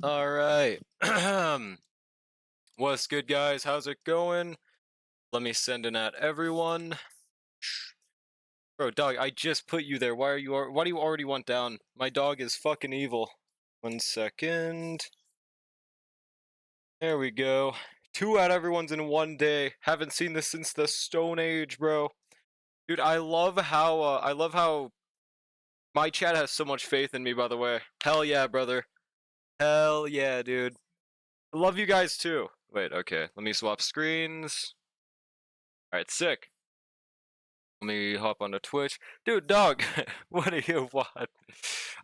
All right. What's good, guys? How's it going? Let me send in at everyone. Bro, dog, I just put you there. Why do you already want down? My dog is fucking evil. 1 second. There we go. 2 at everyone's in 1 day. Haven't seen this since the Stone Age, bro. Dude, I love how my chat has so much faith in me, by the way. Hell yeah, brother. Hell yeah, dude. I love you guys too. Wait, okay. Let me swap screens. Alright, sick. Let me hop onto Twitch. Dude, dog, what do you want?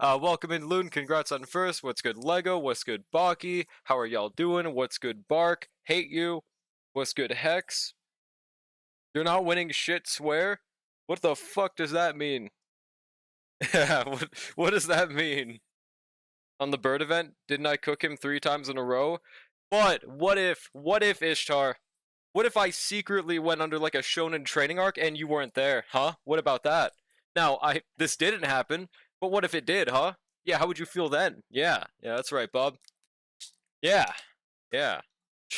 Welcome in, Loon. Congrats on first. What's good, Lego? What's good, Baki? How are y'all doing? What's good, Bark? Hate you. What's good, Hex? You're not winning shit, swear? What the fuck does that mean? Yeah, what does that mean? On the bird event, didn't I cook him 3 times in a row? But what if Ishtar? What if I secretly went under like a shonen training arc and you weren't there, huh? What about that? Now, this didn't happen, but what if it did, huh? Yeah, how would you feel then? Yeah, that's right, Bob. Yeah, yeah.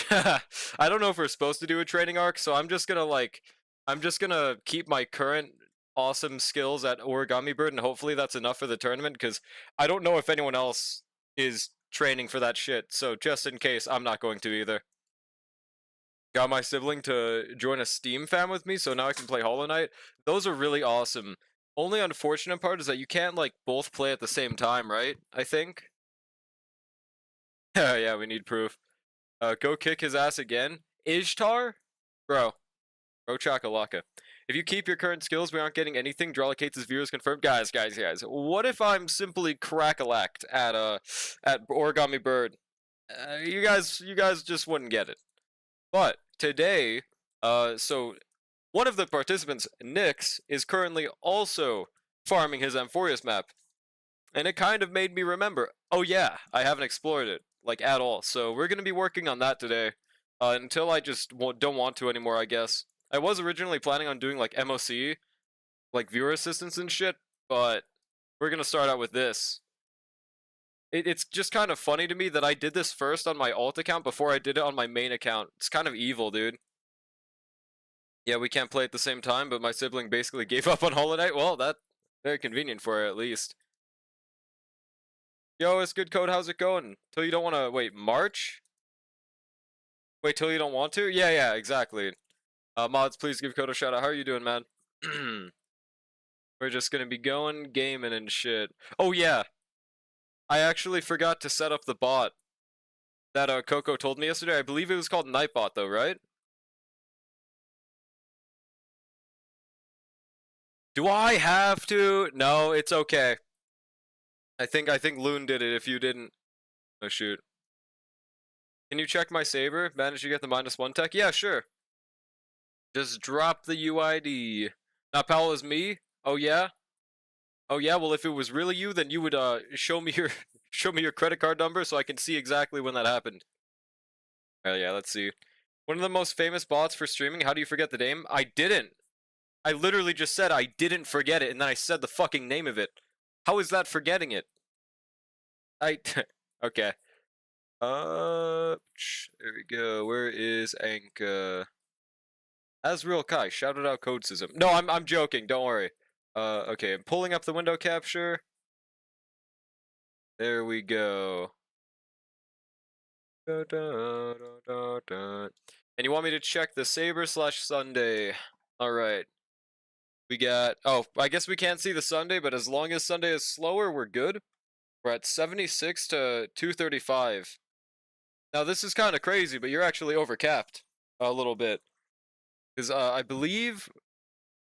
I don't know if we're supposed to do a training arc, so I'm just gonna keep my current awesome skills at Origami Bird, and hopefully that's enough for the tournament, because I don't know if anyone else is training for that shit, so just in case, I'm not going to either. Got my sibling to join a Steam fam with me, so now I can play Hollow Knight. Those are really awesome. Only unfortunate part is that you can't, like, both play at the same time, right? I think? Yeah, we need proof. Go kick his ass again? Ishtar? Bro. Bro chakalaka. If you keep your current skills, we aren't getting anything. Drolicates' viewers confirmed. Guys. What if I'm simply crack-a-lacked at Origami Bird? You guys just wouldn't get it. But today, so one of the participants, Nyx, is currently also farming his amphoreus map. And it kind of made me remember, oh yeah, I haven't explored it, like, at all. So we're going to be working on that today, until I just don't want to anymore, I guess. I was originally planning on doing, like, MOC, like, viewer assistance and shit, but we're going to start out with this. It's just kind of funny to me that I did this first on my alt account before I did it on my main account. It's kind of evil, dude. Yeah, we can't play at the same time, but my sibling basically gave up on Hollow Knight. Well, that's very convenient for her, at least. Yo, it's good code. How's it going? Till you don't want to... Wait, March? Wait, till you don't want to? Yeah, exactly. Mods, please give code a shout out. How are you doing, man? We're just gonna be going, gaming and shit. Oh, yeah. I actually forgot to set up the bot that Coco told me yesterday. I believe it was called Nightbot, though, right? Do I have to? No, it's okay. I think Loon did it if you didn't. Oh, shoot. Can you check my saber? Managed to get the -1 tech? Yeah, sure. Just drop the UID. Now, Powell is me? Oh, yeah? Oh, yeah? Well, if it was really you, then you would show me your credit card number so I can see exactly when that happened. Oh, yeah, let's see. One of the most famous bots for streaming. How do you forget the name? I didn't. I literally just said I didn't forget it, and then I said the fucking name of it. How is that forgetting it? Okay. There we go. Where is Anka? Asriel Kai, shouted out code system. No, I'm joking, don't worry. Okay, I'm pulling up the window capture. There we go. And you want me to check the Saber/Sunday. Alright. We got... Oh, I guess we can't see the Sunday, but as long as Sunday is slower, we're good. We're at 76 to 235. Now, this is kind of crazy, but you're actually overcapped a little bit. Because I believe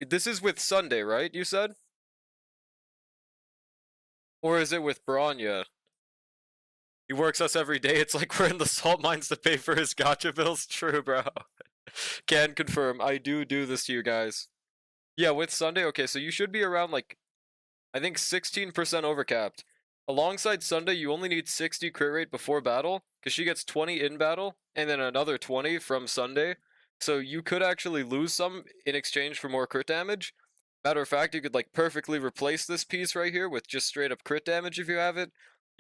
this is with Sunday, right? You said? Or is it with Branya? He works us every day. It's like we're in the salt mines to pay for his gacha bills. True, bro. Can confirm. I do this to you guys. Yeah, with Sunday. Okay, so you should be around, like, I think 16% overcapped. Alongside Sunday, you only need 60 crit rate before battle, because she gets 20 in battle, and then another 20 from Sunday. So you could actually lose some in exchange for more crit damage. Matter of fact, you could, like, perfectly replace this piece right here with just straight up crit damage if you have it.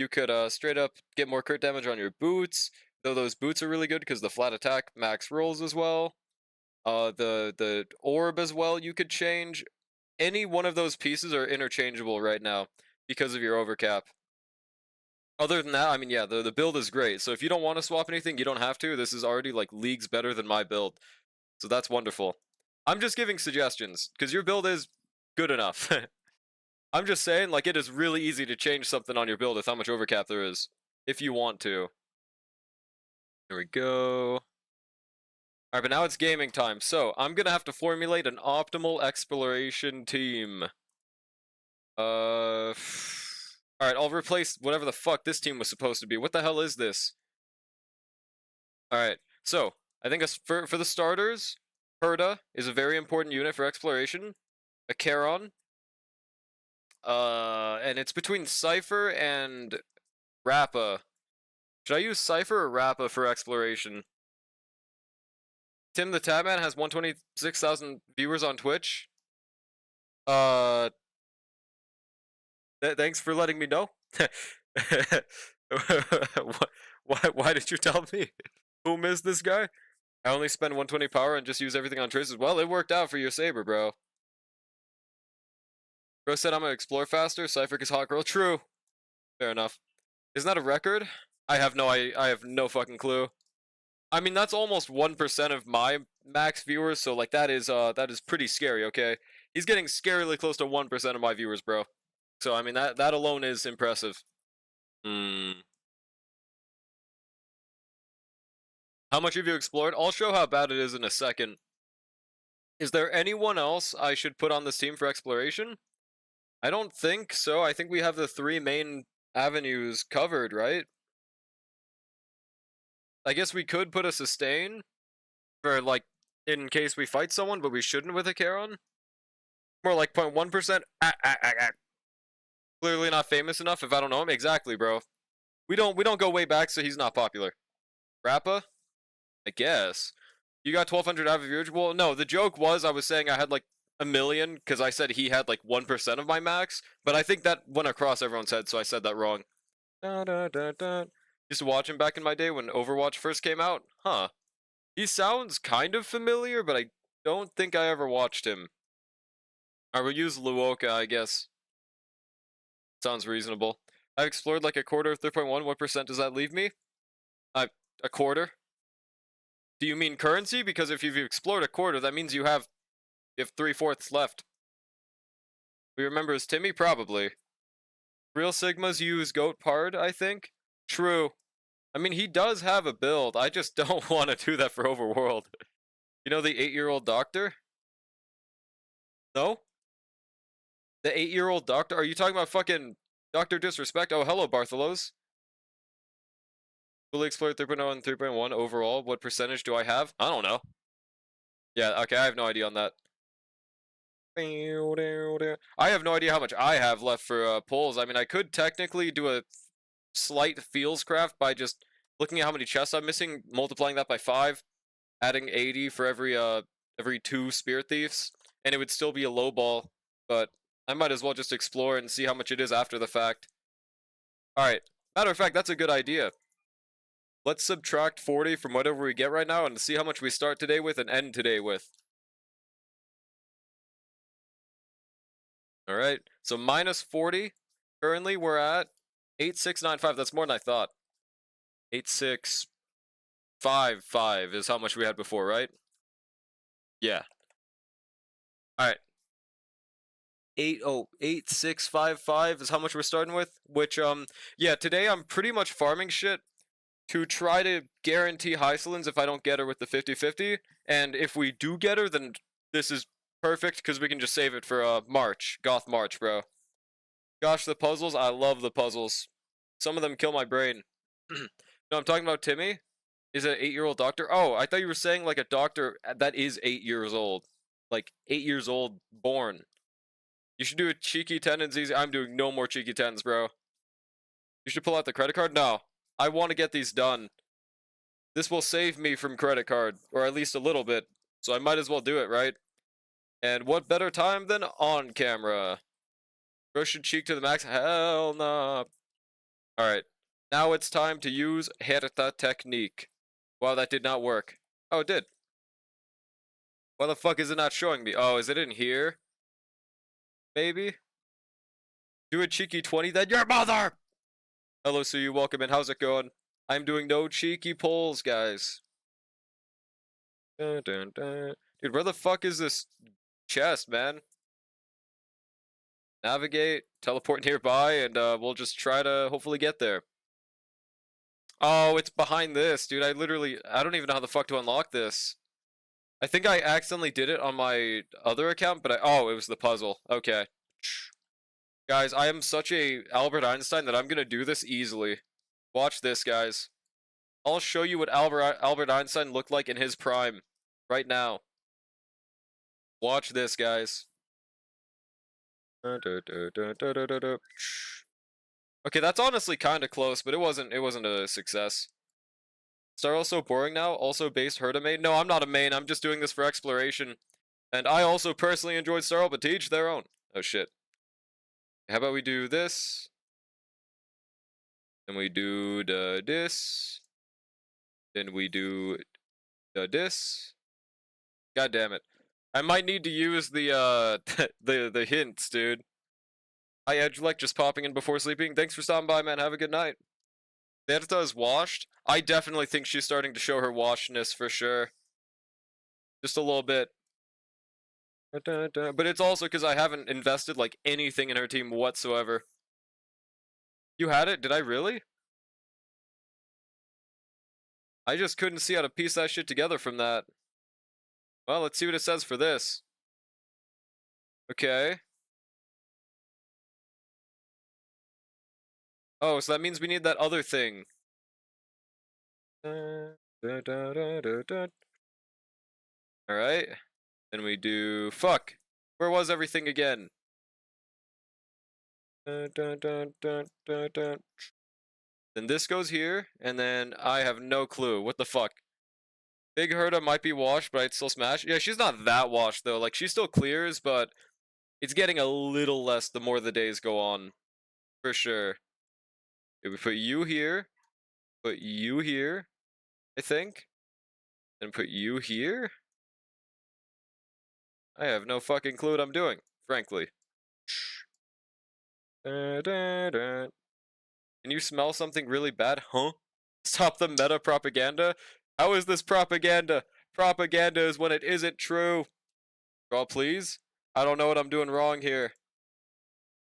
You could straight up get more crit damage on your boots, though those boots are really good because the flat attack max rolls as well. The orb as well you could change. Any one of those pieces are interchangeable right now because of your overcap. Other than that, I mean, yeah, the build is great. So if you don't want to swap anything, you don't have to. This is already like leagues better than my build. So that's wonderful. I'm just giving suggestions because your build is good enough. I'm just saying, like, it is really easy to change something on your build with how much overcap there is, if you want to. There we go. Alright, but now it's gaming time. So, I'm gonna have to formulate an optimal exploration team. Alright, I'll replace whatever the fuck this team was supposed to be. What the hell is this? Alright, so, I think for the starters, Herda is a very important unit for exploration. A Charon. And it's between Cypher and Rappa. Should I use Cypher or Rappa for exploration? Tim the Tabman has 126,000 viewers on Twitch. Thanks for letting me know. Why did you tell me? Whom is this guy? I only spend 120 power and just use everything on traces. Well, it worked out for your saber, bro. Bro said I'm gonna explore faster. Cypher is hot girl. True. Fair enough. Isn't that a record? I have no fucking clue. I mean, that's almost 1% of my max viewers, so like that is pretty scary, okay? He's getting scarily close to 1% of my viewers, bro. So I mean that alone is impressive. How much have you explored? I'll show how bad it is in a second. Is there anyone else I should put on this team for exploration? I don't think so. I think we have the 3 main avenues covered, right? I guess we could put a sustain for, like, in case we fight someone, but we shouldn't with a Charon. More like 0.1%. Clearly not famous enough if I don't know him. Exactly, bro. We don't go way back, so he's not popular. Rappa? I guess. You got 1,200 average viewers? Well, no, the joke was I was saying I had, like, 1 million, because I said he had, like, 1% of my max, but I think that went across everyone's head, so I said that wrong. Used to watch him back in my day when Overwatch first came out? Huh. He sounds kind of familiar, but I don't think I ever watched him. I will use Luoka, I guess. Sounds reasonable. I've explored like a quarter of 3.1. What percent does that leave me? A quarter? Do you mean currency? Because if you've explored a quarter, that means you have 3/4 left. We remember as Timmy? Probably. Real Sigmas use Goat Pard, I think? True. I mean, he does have a build. I just don't want to do that for Overworld. You know the 8-year-old doctor? No? The 8-year-old doctor? Are you talking about fucking Dr. Disrespect? Oh, hello, Bartholos. Fully explored 3.0 and 3.1 overall. What percentage do I have? I don't know. Yeah, okay, I have no idea on that. I have no idea how much I have left for pulls. I mean, I could technically do a slight feels craft by just looking at how many chests I'm missing, multiplying that by 5, adding 80 for every 2 Spirit Thieves, and it would still be a low ball, but I might as well just explore and see how much it is after the fact. Alright, matter of fact, that's a good idea. Let's subtract 40 from whatever we get right now and see how much we start today with and end today with. Alright, so minus 40. Currently, we're at 8695. That's more than I thought. 8655 is how much we had before, right? Yeah. Alright. 8655 is how much we're starting with. Which, yeah, today I'm pretty much farming shit to try to guarantee Hycelins if I don't get her with the 50-50. And if we do get her, then this is perfect, because we can just save it for March. Goth March, bro. Gosh, the puzzles. I love the puzzles. Some of them kill my brain. No, I'm talking about Timmy. Is it an 8-year-old doctor? Oh, I thought you were saying like a doctor that is 8 years old. Like 8 years old born. You should do a cheeky 10 and easy. I'm doing no more cheeky 10s, bro. You should pull out the credit card? No. I want to get these done. This will save me from credit card, or at least a little bit. So I might as well do it, right? And what better time than on camera? Bro should cheek to the max? Hell nah. Alright. Now it's time to use Herta technique. Wow, that did not work. Oh, it did. Why the fuck is it not showing me? Oh, is it in here? Maybe? Do a cheeky 20, then your mother! Hello, Sue, welcome in. How's it going? I'm doing no cheeky polls, guys. Dun, dun, dun. Dude, where the fuck is this chest, man? Navigate, teleport nearby, and we'll just try to hopefully get there. Oh, it's behind this, dude. I don't even know how the fuck to unlock this. I think I accidentally did it on my other account, but oh, it was the puzzle. Okay. Guys, I am such a Albert Einstein that I'm gonna do this easily. Watch this, guys. I'll show you what Albert Einstein looked like in his prime. Right now. Watch this, guys. Okay, that's honestly kind of close, but it wasn't a success. Star also boring now? Also based Herta main? No, I'm not a main. I'm just doing this for exploration. And I also personally enjoyed Starl, but to each their own. Oh shit. How about we do this? Then we do the this. Then we do the this. God damn it. I might need to use the the hints, dude. Hi Edgelec, just popping in before sleeping. Thanks for stopping by, man. Have a good night. Berta is washed. I definitely think she's starting to show her washedness for sure. Just a little bit. But it's also because I haven't invested like anything in her team whatsoever. You had it? Did I really? I just couldn't see how to piece that shit together from that. Well, let's see what it says for this. Okay. Oh, so that means we need that other thing. Alright. Then we do... Fuck! Where was everything again? Then this goes here, and then I have no clue. What the fuck? Big Herta might be washed, but I'd still smash. Yeah, she's not that washed, though. Like, she still clears, but it's getting a little less the more the days go on. For sure. If we put you here, put you here, I think. Then put you here. I have no fucking clue what I'm doing, frankly. Can you smell something really bad? Huh? Stop the meta propaganda? How is this propaganda? Propaganda is when it isn't true. Draw, please. I don't know what I'm doing wrong here.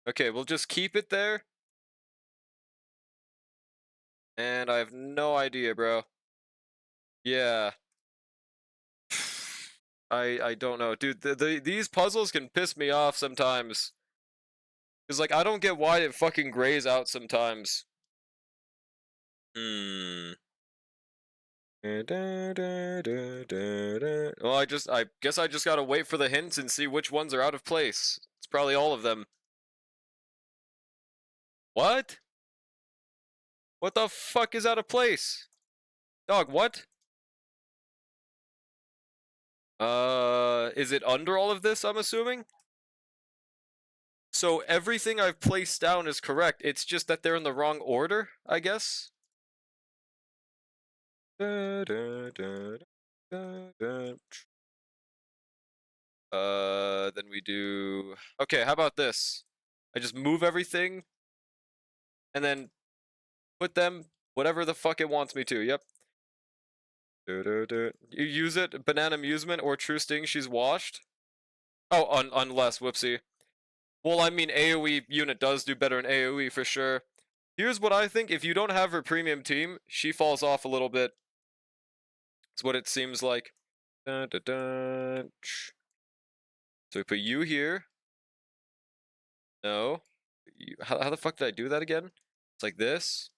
Okay, we'll just keep it there. And I have no idea, bro. Yeah. I don't know. Dude, these puzzles can piss me off sometimes. Because, like, I don't get why it fucking grays out sometimes. Well, I guess I just gotta wait for the hints and see which ones are out of place. It's probably all of them. What? What the fuck is out of place? Dog, what? Is it under all of this, I'm assuming? So everything I've placed down is correct. It's just that they're in the wrong order, I guess. Then we do... Okay, how about this? I just move everything, and then put them whatever the fuck it wants me to, yep. You use it, Banana Amusement or True Sting, she's washed? Oh, unless, whoopsie. Well, I mean, AoE unit does do better in AoE for sure. Here's what I think, if you don't have her premium team, she falls off a little bit. That's what it seems like. So we put you here. No. How the fuck did I do that again? It's like this.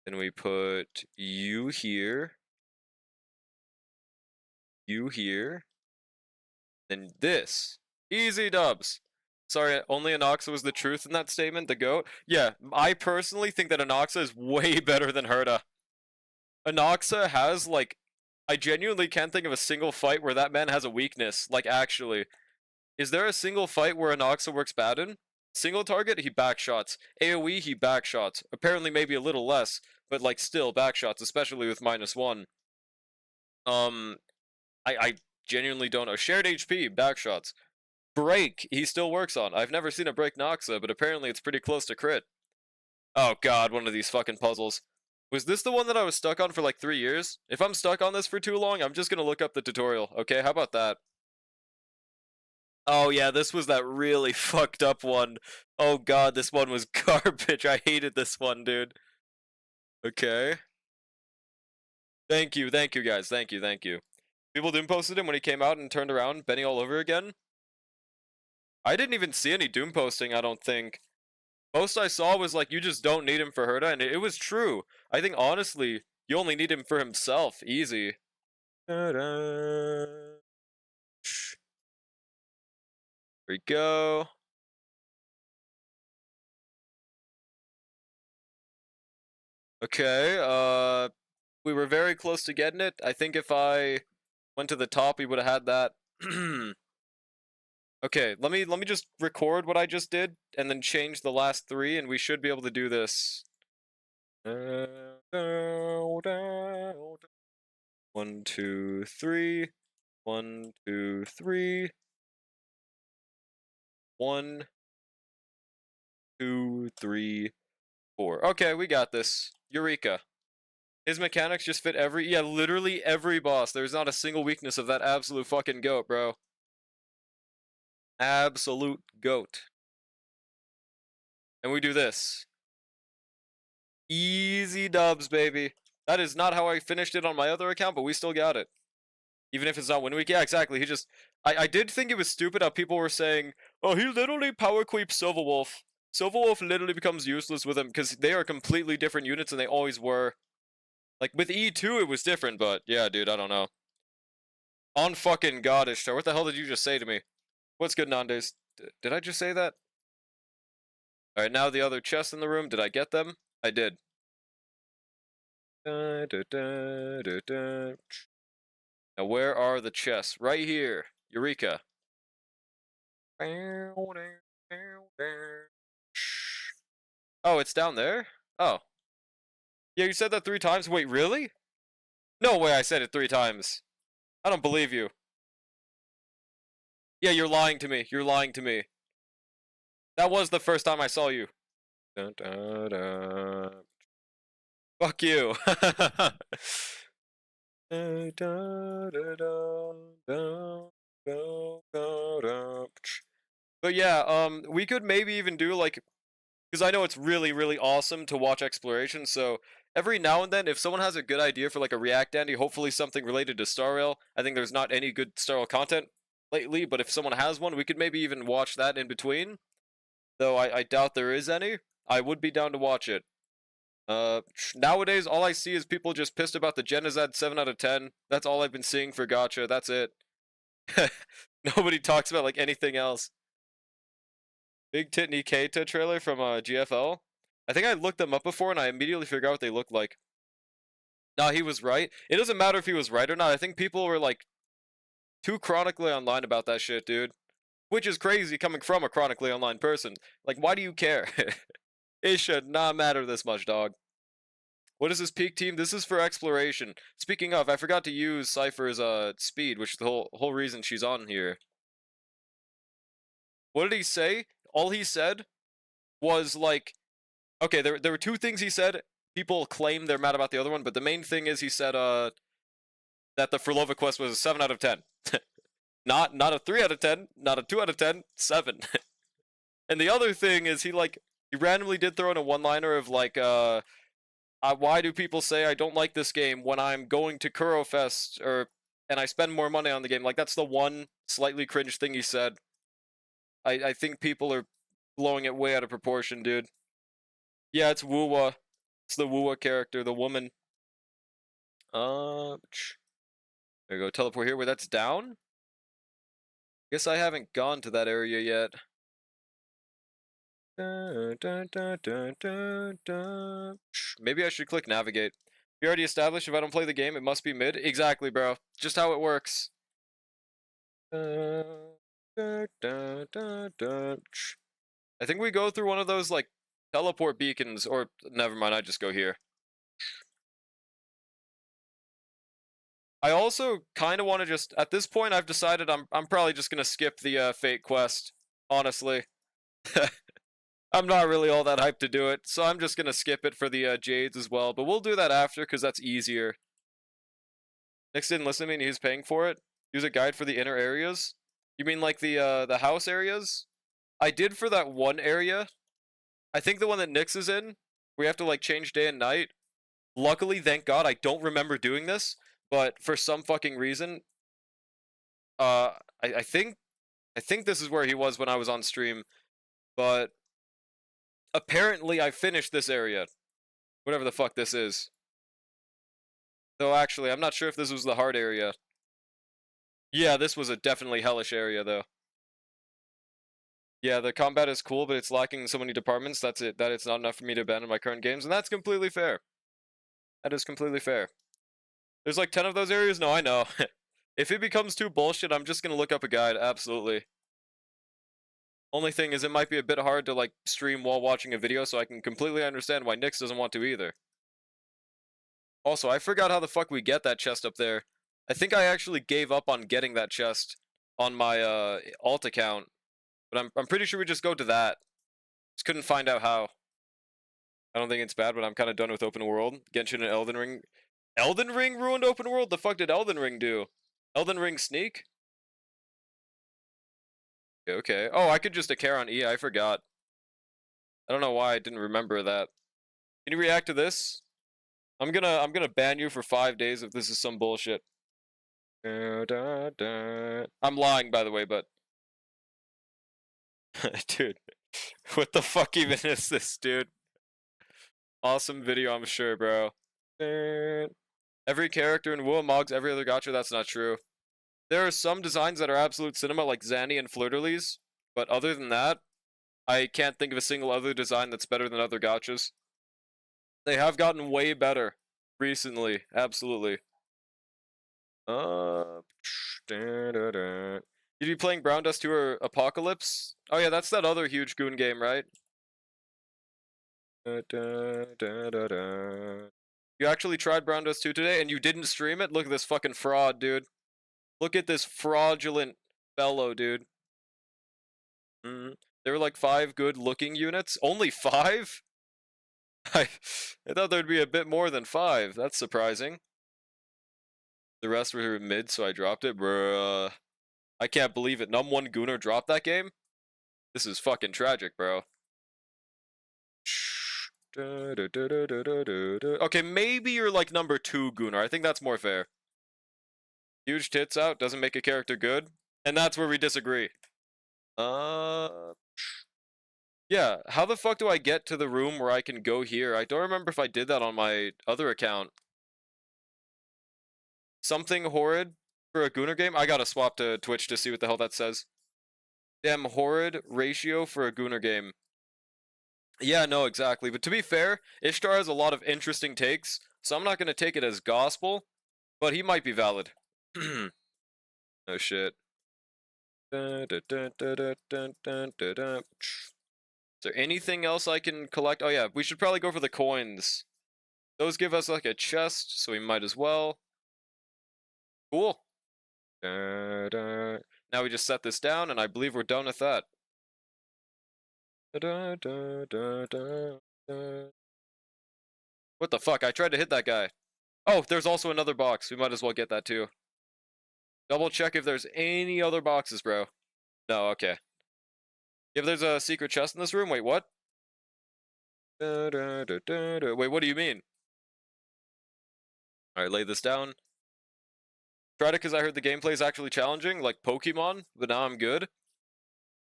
Then we put you here. You here. Then this. Easy dubs. Sorry, only Anoxa was the truth in that statement, the GOAT? Yeah, I personally think that Anoxa is way better than Herta. Anoxa has, like, I genuinely can't think of a single fight where that man has a weakness. Like, actually. Is there a single fight where Anoxa works bad in? Single target, he backshots. AoE, he backshots. Apparently maybe a little less, but like still backshots, especially with -1. I genuinely don't know. Shared HP, backshots. Break, he still works on. I've never seen a break Noxa, but apparently it's pretty close to crit. Oh god, one of these fucking puzzles. Was this the one that I was stuck on for like 3 years? If I'm stuck on this for too long, I'm just gonna look up the tutorial, okay? How about that? Oh yeah, this was that really fucked up one. Oh god, this one was garbage. I hated this one, dude. Okay. Thank you guys. Thank you. People Doom posted him when he came out and turned around, Benny all over again. I didn't even see any Doom posting, I don't think. Most I saw was like, you just don't need him for Herta, and it was true. I think, honestly, you only need him for himself. Easy. Here we go. Okay, we were very close to getting it. I think if I went to the top, we would have had that. Okay, let me just record what I just did, and then change the last 3, and we should be able to do this. 1, 2, 3. 1, 2, 3. 1, 2, 3, 4. Okay, we got this. Eureka. His mechanics just fit yeah, literally every boss. There's not a single weakness of that absolute fucking goat, bro. Absolute goat. And we do this. Easy dubs, baby. That is not how I finished it on my other account, but we still got it. Even if it's not win week. Yeah, exactly. He just... I did think it was stupid how people were saying, oh, he literally power creeps Silverwolf. Silverwolf literally becomes useless with him, because they are completely different units, and they always were. Like, with E2, it was different, but yeah, dude, I don't know. On fucking God, Ishtar, what the hell did you just say to me? What's good, Nandes? Did I just say that? Alright, now the other chests in the room. Did I get them? I did. Now, where are the chests? Right here. Eureka. Oh, it's down there? Oh. Yeah, you said that 3 times? Wait, really? No way I said it 3 times. I don't believe you. Yeah, you're lying to me. You're lying to me. That was the first time I saw you. Dun, dun, dun. Fuck you. But yeah, we could maybe even do like, because I know it's really, really awesome to watch exploration, so every now and then, if someone has a good idea for like a React Andy, hopefully something related to Star Rail. I think there's not any good Star Rail content lately, but if someone has one, we could maybe even watch that in between. Though I doubt there is any. I would be down to watch it. Nowadays, all I see is people just pissed about the Genizad 7 out of 10. That's all I've been seeing for Gacha. That's it. Nobody talks about like anything else. Big Tit Nikita trailer from GFL. I think I looked them up before and I immediately figured out what they looked like. Nah, he was right. It doesn't matter if he was right or not. I think people were like too chronically online about that shit, dude. Which is crazy coming from a chronically online person. Like, why do you care? It should not matter this much, dog. What is this peak team? This is for exploration. Speaking of, I forgot to use Cypher's speed, which is the whole reason she's on here. What did he say? All he said was like, okay, there were 2 things he said. People claim they're mad about the other one, but the main thing is he said that the Furlova quest was a 7 out of 10. Not a 3 out of 10, not a 2 out of 10, 7. And the other thing is he randomly did throw in a one-liner of like why do people say I don't like this game when I'm going to Kurofest and I spend more money on the game? Like, that's the one slightly cringe thing he said. I think people are blowing it way out of proportion, dude. Yeah, it's Wuwa. It's the Wuwa character, the woman. There you go, teleport here. Where that's down? Guess I haven't gone to that area yet. Maybe I should click navigate. We already established if I don't play the game, it must be mid. Exactly, bro. Just how it works. I think we go through one of those, like, teleport beacons, or never mind, I just go here. I also kind of want to just, at this point, I've decided I'm probably just gonna skip the fate quest, honestly. I'm not really all that hyped to do it, so I'm just gonna skip it for the Jades as well, but we'll do that after, because that's easier. Nick didn't listen to me and he's paying for it. Use a guide for the inner areas. You mean like the house areas? I did for that one area. I think the one that Nyx is in, we have to like change day and night. Luckily, thank God, I don't remember doing this, but for some fucking reason, uh, I think this is where he was when I was on stream, but apparently I finished this area, whatever the fuck this is. Though actually, I'm not sure if this was the hard area. Yeah, this was a definitely hellish area though. Yeah, the combat is cool, but it's lacking in so many departments. That's it. That it's not enough for me to abandon my current games, and that's completely fair. That is completely fair. There's like 10 of those areas? No, I know. If it becomes too bullshit, I'm just gonna look up a guide, absolutely. Only thing is it might be a bit hard to like stream while watching a video, so I can completely understand why Nyx doesn't want to either. Also, I forgot how the fuck we get that chest up there. I think I actually gave up on getting that chest on my alt account, but I'm pretty sure we just go to that. Just couldn't find out how. I don't think it's bad, but I'm kind of done with open world. Genshin and Elden Ring. Elden Ring ruined open world? The fuck did Elden Ring do? Elden Ring sneak? Okay. Oh, I could just care on E. I forgot. I don't know why I didn't remember that. Can you react to this? I'm gonna ban you for 5 days if this is some bullshit. I'm lying, by the way, but dude, what the fuck even is this, dude? Awesome video, I'm sure, bro. Every character in Wu Mogs, every other gacha, that's not true. There are some designs that are absolute cinema, like Zanny and Flirterlies, but other than that, I can't think of a single other design that's better than other gachas. They have gotten way better recently, absolutely. You'd be playing Brown Dust 2 or Apocalypse? Oh yeah, that's that other huge goon game, right? You actually tried Brown Dust 2 today and you didn't stream it? Look at this fucking fraud, dude. Look at this fraudulent fellow, dude. There were like 5 good looking units. Only 5? I thought there'd be a bit more than 5. That's surprising. The rest were mid, so I dropped it. Bruh. I can't believe it. Num1 Gooner dropped that game? This is fucking tragic, bro. Okay, maybe you're like number 2 Gooner. I think that's more fair. Huge tits out doesn't make a character good. And that's where we disagree. Yeah, how the fuck do I get to the room where I can go here? I don't remember if I did that on my other account. Something horrid for a Gooner game? I gotta swap to Twitch to see what the hell that says. Damn, horrid ratio for a Gooner game. Yeah, no, exactly. But to be fair, Ishtar has a lot of interesting takes, so I'm not gonna take it as gospel, but he might be valid. Oh shit. Is there anything else I can collect? Oh yeah, we should probably go for the coins. Those give us like a chest, so we might as well. Cool. Now we just set this down, and I believe we're done with that. What the fuck? I tried to hit that guy. Oh, there's also another box. We might as well get that too. Double check if there's any other boxes, bro. No, okay. If there's a secret chest in this room, wait, what? Wait, what do you mean? Alright, lay this down. Tried it because I heard the gameplay is actually challenging, like Pokemon, but now I'm good.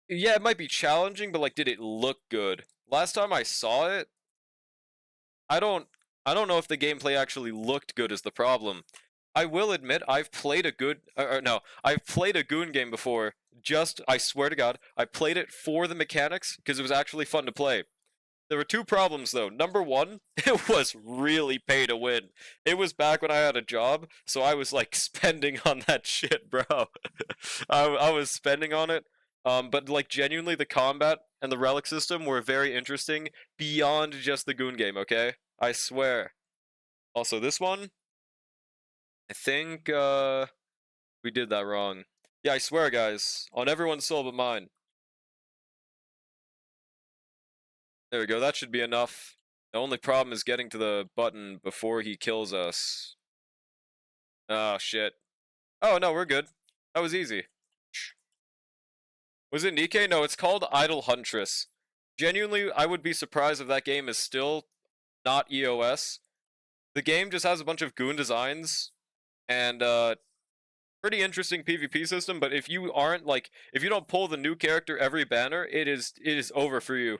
Yeah, it might be challenging, but like, did it look good? Last time I saw it, I don't know if the gameplay actually looked good is the problem. I will admit, I've played a good, I've played a Goon game before. I swear to God, I played it for the mechanics because it was actually fun to play. There were 2 problems though. Number 1, it was really pay to win. It was back when I had a job, so I was like spending on that shit, bro. I was spending on it. But like genuinely, the combat and the relic system were very interesting beyond just the goon game. Okay, I swear. Also, this one, I think we did that wrong. Yeah, I swear, guys, on everyone's soul but mine. There we go. That should be enough. The only problem is getting to the button before he kills us. Oh shit. Oh no, we're good. That was easy. Was it Nikkei? No, it's called Idle Huntress. Genuinely, I would be surprised if that game is still not EOS. The game just has a bunch of goon designs and pretty interesting PvP system, but if you aren't like if you don't pull the new character every banner, it is over for you.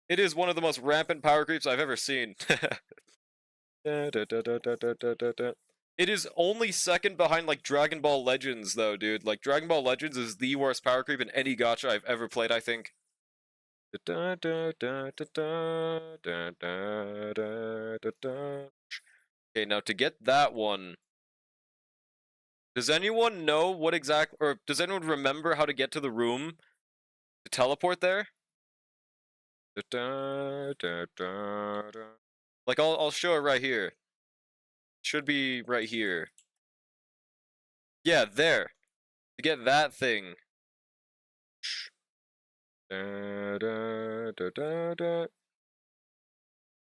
It is one of the most rampant power creeps I've ever seen. It is only second behind like Dragon Ball Legends though, dude. Like Dragon Ball Legends is the worst power creep in any gacha I've ever played, I think. Okay, now to get that one, does anyone know what exact, or does anyone remember how to get to the room to teleport there? Like I'll show it right here. Should be right here. Yeah, there. To get that thing.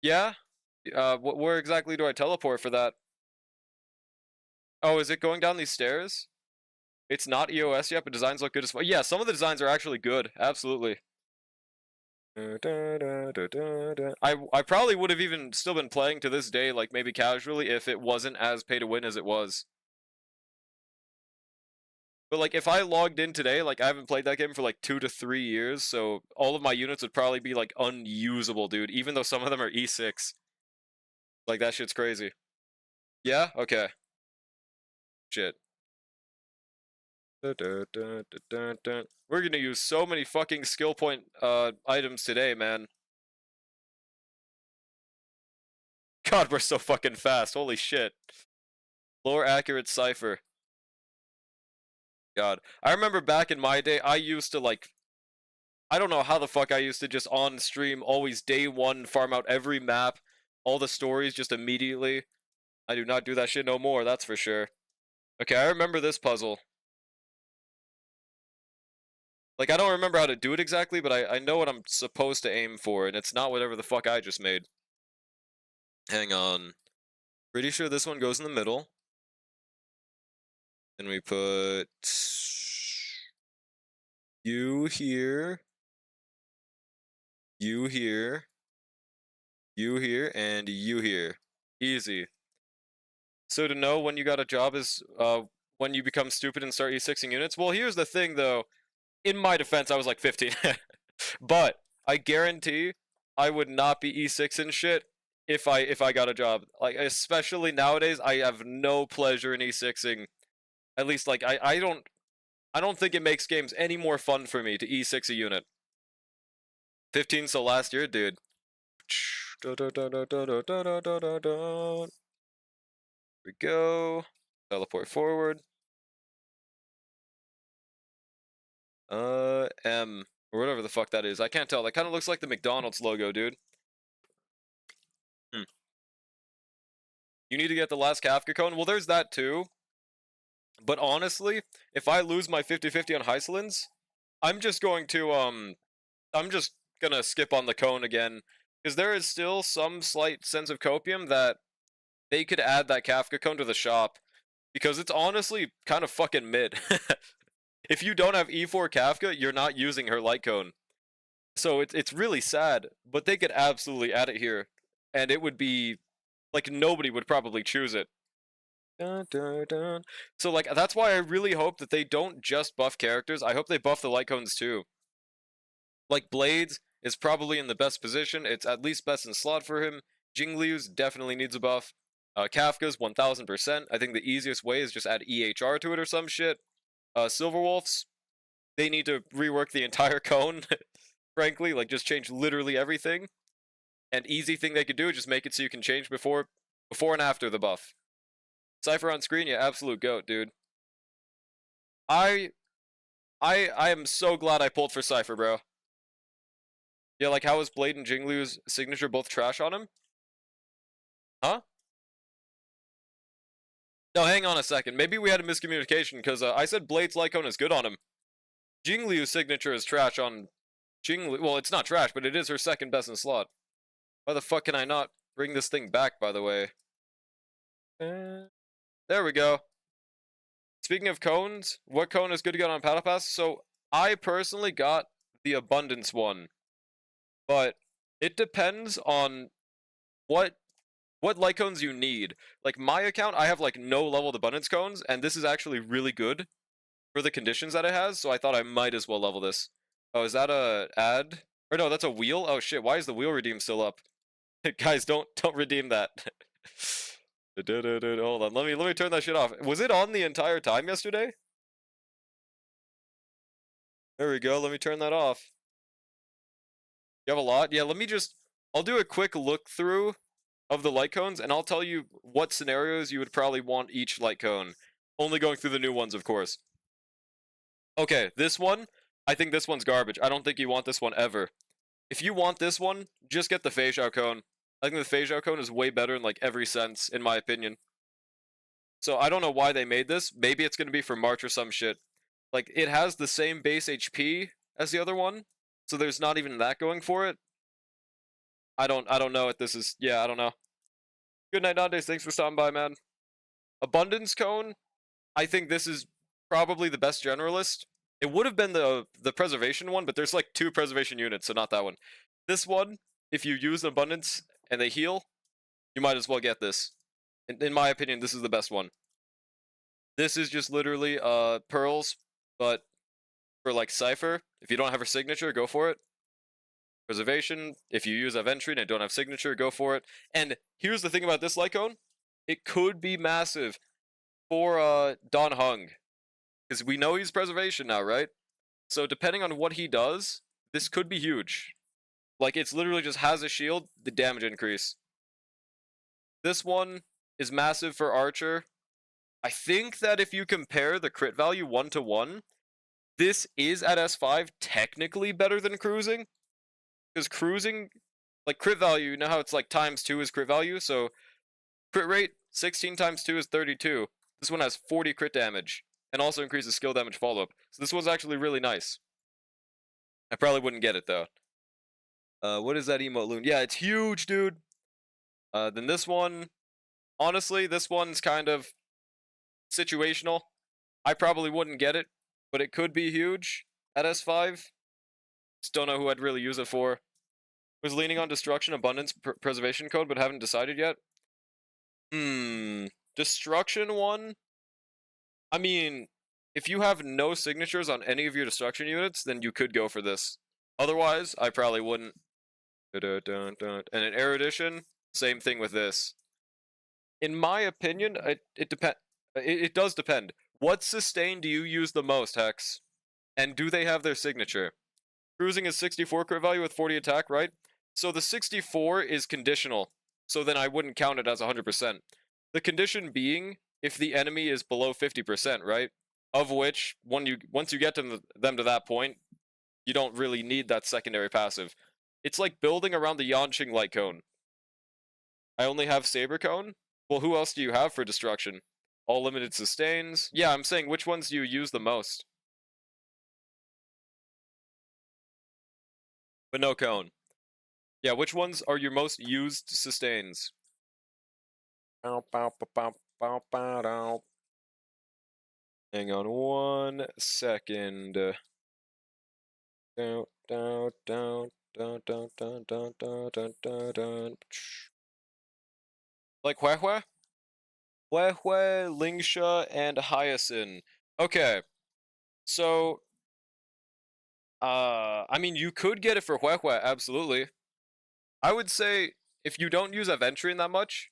Yeah? Where exactly do I teleport for that? Oh, is it going down these stairs? It's not EOS yet, but designs look good as well. Yeah, some of the designs are actually good. Absolutely. I probably would have even still been playing to this day, like maybe casually, if it wasn't as pay to win as it was. But like if I logged in today, like I haven't played that game for like 2 to 3 years, so all of my units would probably be like unusable, dude, even though some of them are E6. Like that shit's crazy. Yeah? Okay. Shit. We're gonna use so many fucking skill point items today, man. God, we're so fucking fast. Holy shit. Lower accurate cipher. God. I remember back in my day, I used to like I don't know how the fuck I used to just on stream always day one farm out every map, all the stories just immediately. I do not do that shit no more, that's for sure. Okay, I remember this puzzle. Like, I don't remember how to do it exactly, but I know what I'm supposed to aim for, and it's not whatever the fuck I just made. Hang on. Pretty sure this one goes in the middle. And we put you here, you here, you here, and you here. Easy. So to know when you got a job is when you become stupid and start E6ing units. Well, here's the thing though. In my defense, I was like 15. But I guarantee I would not be E6ing shit if I got a job. Like especially nowadays, I have no pleasure in E6ing. At least like I don't think it makes games any more fun for me to E6 a unit. 15 so last year, dude. Here we go. Teleport forward. M. Or whatever the fuck that is. I can't tell. That kind of looks like the McDonald's logo, dude. You need to get the last Kafka cone? Well, there's that too. But honestly, if I lose my 50-50 on Hycelins, I'm just going to, I'm just gonna skip on the cone again. Because there is still some slight sense of copium that they could add that Kafka cone to the shop. Because it's honestly kind of fucking mid. If you don't have E4 Kafka, you're not using her light cone. So it's really sad, but they could absolutely add it here. And it would be, like, nobody would probably choose it. Dun, dun, dun. So, like, that's why I really hope that they don't just buff characters. I hope they buff the light cones too. Like, Blades is probably in the best position. It's at least best in slot for him. Jingliu's definitely needs a buff. Kafka's 1000%. I think the easiest way is just add EHR to it or some shit. Silverwolves, they need to rework the entire cone. Frankly, like just change literally everything. And easy thing they could do is just make it so you can change before and after the buff. Cypher on screen, yeah, absolute goat, dude. I am so glad I pulled for Cypher, bro. Yeah, like how is Blade and Jingliu's signature both trash on him? Huh? No, hang on a second. Maybe we had a miscommunication, because I said Blade's Lycone is good on him. Jingliu's signature is trash on Jingliu. Well, it's not trash, but it is her second best in the slot. Why the fuck can I not bring this thing back, by the way? There we go. Speaking of cones, what cone is good to get on Paddle Pass? So, I personally got the Abundance one, but it depends on what light cones you need. Like, my account, I have, like, no leveled Abundance cones, and this is actually really good for the conditions that it has, so I thought I might as well level this. Oh, is that a ad? Or no, that's a wheel? Oh shit, why is the wheel redeem still up? Guys, don't redeem that. Hold on, let me turn that shit off. Was it on the entire time yesterday? There we go, let me turn that off. You have a lot? Yeah, I'll do a quick look through of the light cones, and I'll tell you what scenarios you would probably want each light cone. Only going through the new ones, of course. Okay, this one, I think this one's garbage. I don't think you want this one ever. If you want this one, just get the Feixiao cone. I think the Feixiao cone is way better in like every sense, in my opinion. So I don't know why they made this. Maybe it's going to be for March or some shit. Like, it has the same base HP as the other one, so there's not even that going for it. I don't know what this is. Yeah, I don't know. Good night, Nandes. Thanks for stopping by, man. Abundance cone, I think this is probably the best generalist. It would have been the preservation one, but there's like 2 preservation units, so not that one. This one, if you use abundance and they heal, you might as well get this. In my opinion, this is the best one. This is just literally pearls, but for like Cypher. If you don't have her signature, go for it. Preservation, if you use Aventrine and don't have signature, go for it. And here's the thing about this Lycone. It could be massive for Don Hung. Because we know he's preservation now, right? So depending on what he does, this could be huge. Like, it's literally just has a shield, the damage increase. This one is massive for Archer. I think that if you compare the crit value 1-to-1, this is at S5 technically better than cruising. Because cruising, like crit value, you know how it's like ×2 is crit value? So crit rate, 16 × 2 is 32. This one has 40 crit damage, and also increases skill damage follow-up. So this one's actually really nice. I probably wouldn't get it, though. What is that emote loon? Yeah, it's huge, dude. Then this one, honestly, this one's kind of situational. I probably wouldn't get it, but it could be huge at S5. Just don't know who I'd really use it for. Was leaning on Destruction, Abundance, Preservation code, but haven't decided yet. Destruction one? I mean, if you have no signatures on any of your Destruction units, then you could go for this. Otherwise, I probably wouldn't. And in Erudition, same thing with this. In my opinion, it does depend. What sustain do you use the most, Hex? And do they have their signature? Cruising is 64 crit value with 40 attack, right? So the 64 is conditional. So then I wouldn't count it as 100%. The condition being if the enemy is below 50%, right? Of which, once you get them to that point, you don't really need that secondary passive. It's like building around the Yanqing Light Cone. I only have Saber Cone? Well, who else do you have for Destruction? All limited sustains? Yeah, I'm saying which ones do you use the most? But no Cone. Yeah, which ones are your most used sustains? Hang on 1 second. Like Huehue? Huehue, Lingsha, and Hyacinth. Okay. So, I mean, you could get it for Huehue, absolutely. I would say, if you don't use Aventrine that much,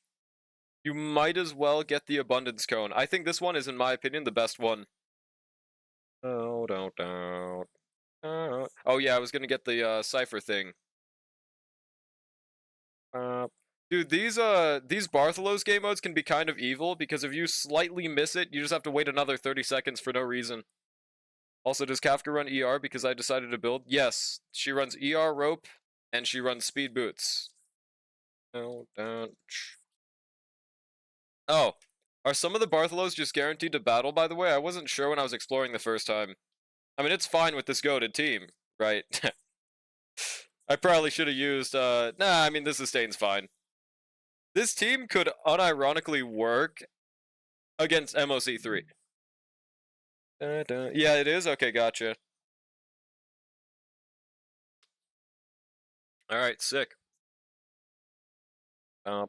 you might as well get the Abundance Cone. I think this one is, in my opinion, the best one. Oh, oh yeah, I was gonna get the Cypher thing. Dude, these Bartholos game modes can be kind of evil, because if you slightly miss it, you just have to wait another 30 seconds for no reason. Also, does Kafka run ER because I decided to build? Yes, she runs ER rope, and she runs speed boots. Oh, are some of the Bartholos just guaranteed to battle, by the way? I wasn't sure when I was exploring the first time. I mean, it's fine with this goated team, right? I probably should have used, nah, I mean, this sustain's fine. This team could unironically work against MOC3. Yeah, it is? Okay, gotcha. Alright, sick. I'll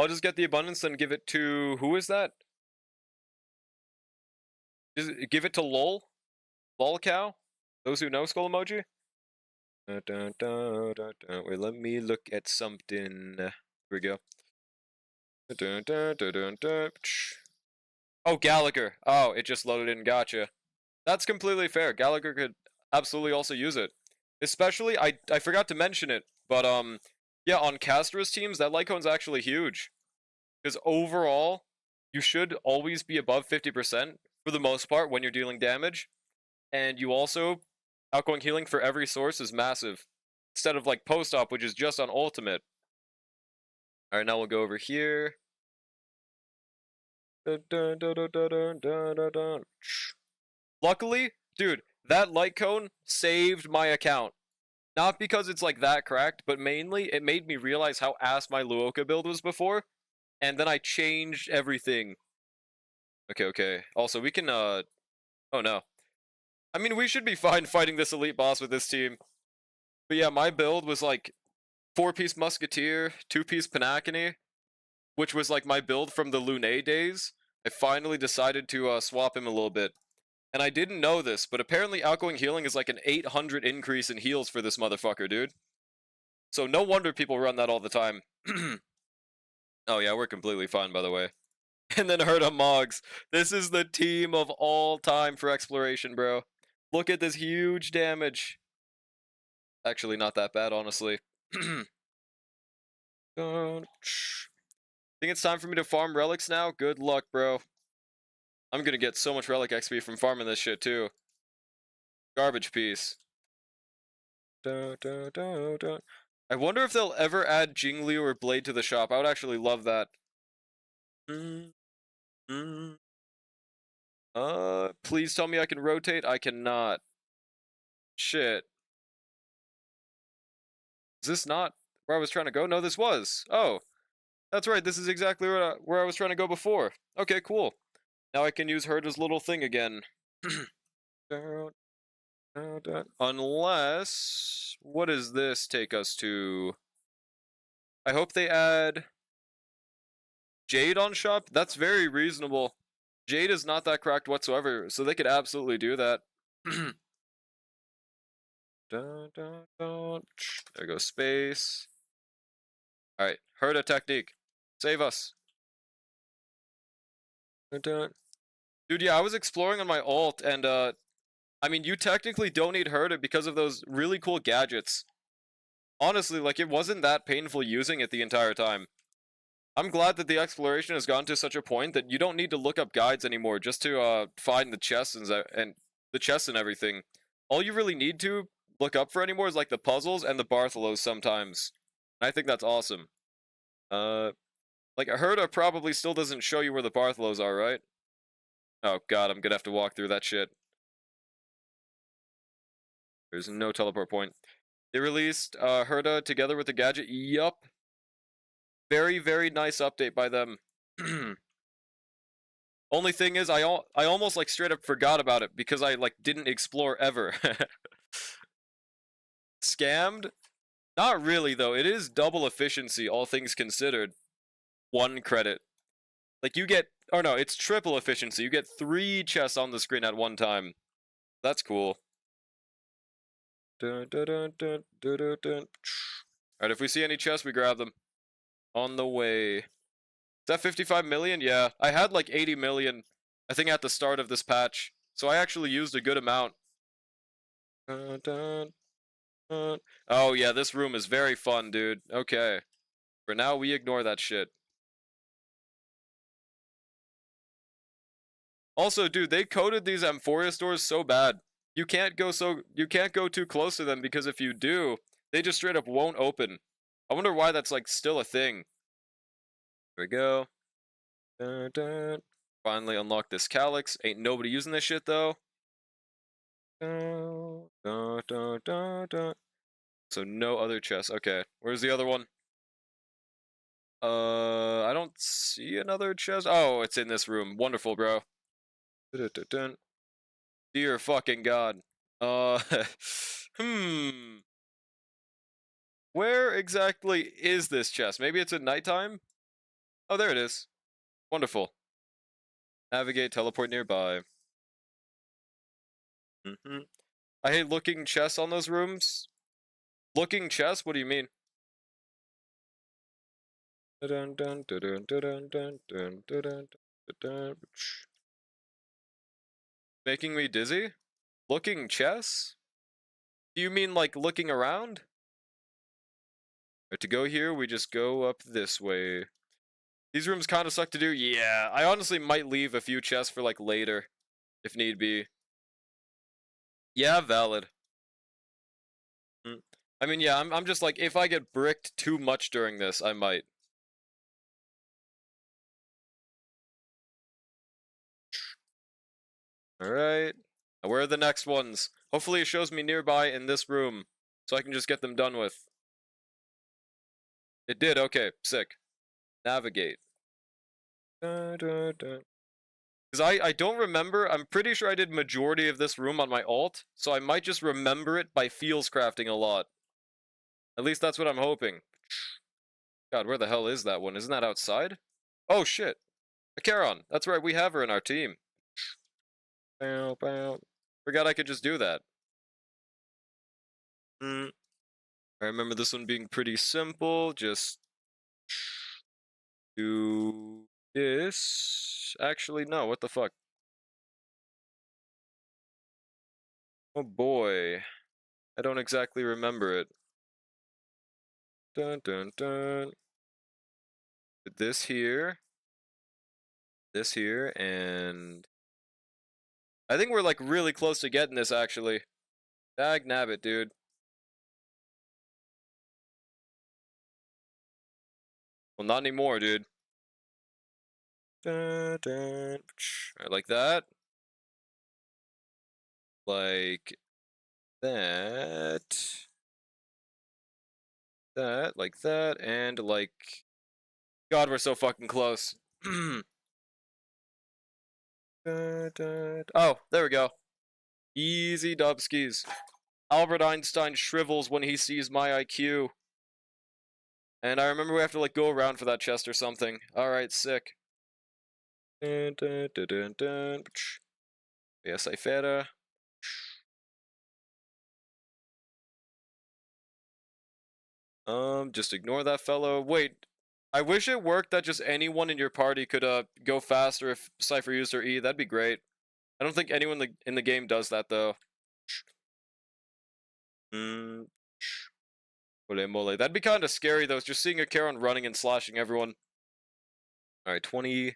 just get the abundance and give it to... Who is that? Give it to LOL? LOL cow? Those who know skull emoji? Wait, let me look at something. Here we go. Oh, Gallagher. Oh, it just loaded in. Gotcha. That's completely fair. Gallagher could absolutely also use it. Especially, I forgot to mention it, but yeah, on Castra's teams, that Lycon's actually huge. Because overall, you should always be above 50% for the most part when you're dealing damage. And you also, outgoing healing for every source is massive. Instead of like post-op, which is just on ultimate. Alright, now we'll go over here. Luckily, dude, that light cone saved my account. Not because it's like that cracked, but mainly it made me realize how ass my Luoka build was before. And then I changed everything. Okay. Also, we can, oh no. I mean, we should be fine fighting this elite boss with this team. But yeah, my build was like 4-piece Musketeer, 2-piece Panacony, which was like my build from the Lune days. I finally decided to swap him a little bit. And I didn't know this, but apparently outgoing healing is like an 800 increase in heals for this motherfucker, dude. So no wonder people run that all the time. Oh yeah, we're completely fine, by the way. And then Herda Moggs. This is the team of all time for exploration, bro. Look at this huge damage. Actually, not that bad, honestly. Think it's time for me to farm relics now? Good luck, bro. I'm gonna get so much relic XP from farming this shit, too. Garbage piece. I wonder if they'll ever add Jingliu or Blade to the shop. I would actually love that. Please tell me I can rotate. I cannot. Shit. Is this not where I was trying to go? No, this was. Oh, that's right. This is exactly where I was trying to go before. Okay, cool. Now I can use Herda's little thing again. Unless... What does this take us to? I hope they add Jade on shop. That's very reasonable. Jade is not that cracked whatsoever, so they could absolutely do that. There goes space. Alright, Herda technique. Save us. Dude, yeah, I was exploring on my ult, and I mean, you technically don't need Herda because of those really cool gadgets. Honestly, like, it wasn't that painful using it the entire time. I'm glad that the exploration has gone to such a point that you don't need to look up guides anymore just to find the chests and the chests and everything. All you really need to look up for anymore is like the puzzles and the Bartholos sometimes. I think that's awesome. Like Herda probably still doesn't show you where the Bartholos are, right? Oh god, I'm gonna have to walk through that shit. There's no teleport point. They released Herda together with the gadget. Yup. Very, very nice update by them. Only thing is, I almost like straight up forgot about it because I like didn't explore ever. Scammed? Not really though. It is double efficiency, all things considered. 1 credit. Like you get, or no, it's triple efficiency. You get 3 chests on the screen at one time. That's cool. Alright, if we see any chests, we grab them. On the way. Is that 55 million? Yeah, I had like 80 million, I think, at the start of this patch. So I actually used a good amount. Oh yeah, this room is very fun, dude. Okay. For now, we ignore that shit. Also, dude, they coded these amphoreus doors so bad. You can't go too close to them because if you do, they just straight up won't open. I wonder why that's like still a thing. Here we go. Dun, dun. Finally unlock this calyx. Ain't nobody using this shit though. Dun, dun, dun, dun, dun. So no other chests. Okay, where's the other one? I don't see another chest. Oh, it's in this room. Wonderful, bro. Dun, dun, dun. Dear fucking god. Uh, hmm. Where exactly is this chest? Maybe it's at nighttime? Oh, there it is. Wonderful. Navigate, teleport nearby. I hate looking chests on those rooms. Looking chests? What do you mean? Making me dizzy? Looking chests? Do you mean like looking around? Right, to go here, we just go up this way. These rooms kind of suck to do. Yeah, I honestly might leave a few chests for like later, if need be. Yeah, valid. I mean, yeah, I'm just like, if I get bricked too much during this, I might. Alright. Now where are the next ones? Hopefully it shows me nearby in this room, so I can just get them done with. It did, okay, sick. Navigate. Because I don't remember, I'm pretty sure I did majority of this room on my alt, so I might just remember it by feels crafting a lot. At least that's what I'm hoping. God, where the hell is that one? Isn't that outside? Oh shit. A Charon. That's right, we have her in our team. Bow, bow. Forgot I could just do that. I remember this one being pretty simple. Just do this. Actually, no, what the fuck? Oh boy. I don't exactly remember it. Dun dun dun. This here, and I think we're like really close to getting this actually. Dag nabbit, dude. Well, not anymore, dude. Dun, dun. Right, like that. Like that. That, like that, and like... God, we're so fucking close. Oh, there we go. Easy dubskis. Albert Einstein shrivels when he sees my IQ. And I remember we have to like go around for that chest or something. Alright, sick. Yes, I feta. Just ignore that fellow. Wait, I wish it worked that just anyone in your party could go faster if Cypher used her E. That'd be great. I don't think anyone in the game does that though. Ole mole. That'd be kind of scary though, just seeing a Charon running and slashing everyone. Alright, 20.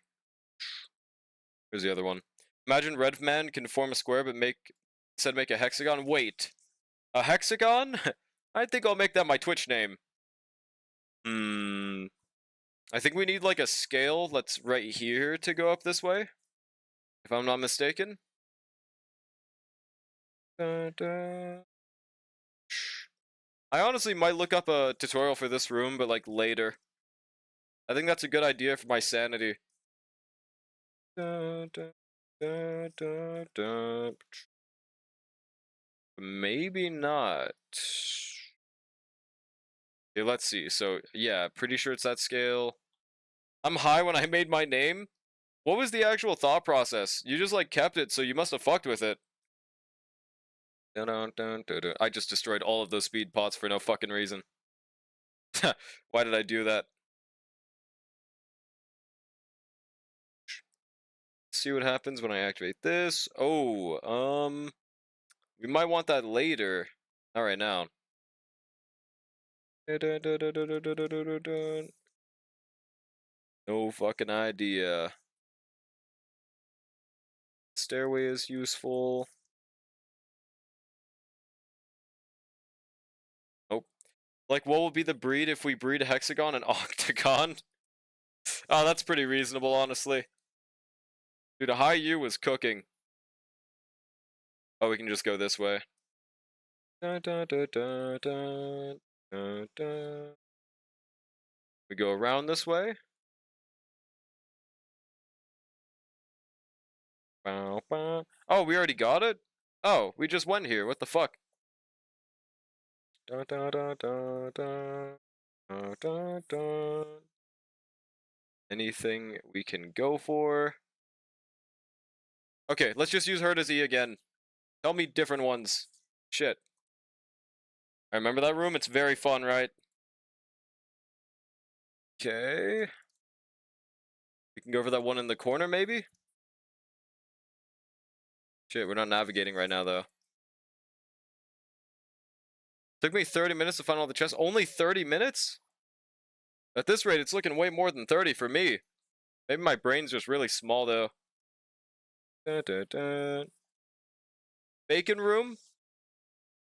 Here's the other one. Imagine Redman can form a square but instead make a hexagon. Wait. A hexagon? I think I'll make that my Twitch name. I think we need like a scale that's right here to go up this way. If I'm not mistaken. I honestly might look up a tutorial for this room, but like later. I think that's a good idea for my sanity. Maybe not. Okay, let's see. So, yeah, pretty sure it's that scale. I'm high when I made my name. What was the actual thought process? You just like kept it, so you must have fucked with it. I just destroyed all of those speed pots for no fucking reason. Why did I do that? See what happens when I activate this. Oh, we might want that later. Not right now. No fucking idea. Stairway is useful. Nope. Like, what will be the breed if we breed a hexagon and octagon? Oh, that's pretty reasonable, honestly. Dude, a high U was cooking. Oh, we can just go this way. Dun, dun, dun, dun, dun, dun, dun. We go around this way. Bow, bow. Oh, we already got it? Oh, we just went here. What the fuck? Dun, dun, dun, dun, dun, dun, dun, dun. Anything we can go for? Okay, let's just use her as E again. Tell me different ones. Shit. I remember that room. It's very fun, right? Okay. We can go for that one in the corner, maybe? Shit, we're not navigating right now, though. Took me 30 minutes to find all the chests. Only 30 minutes? At this rate, it's looking way more than 30 for me. Maybe my brain's just really small, though. Dun, dun, dun. Bacon room?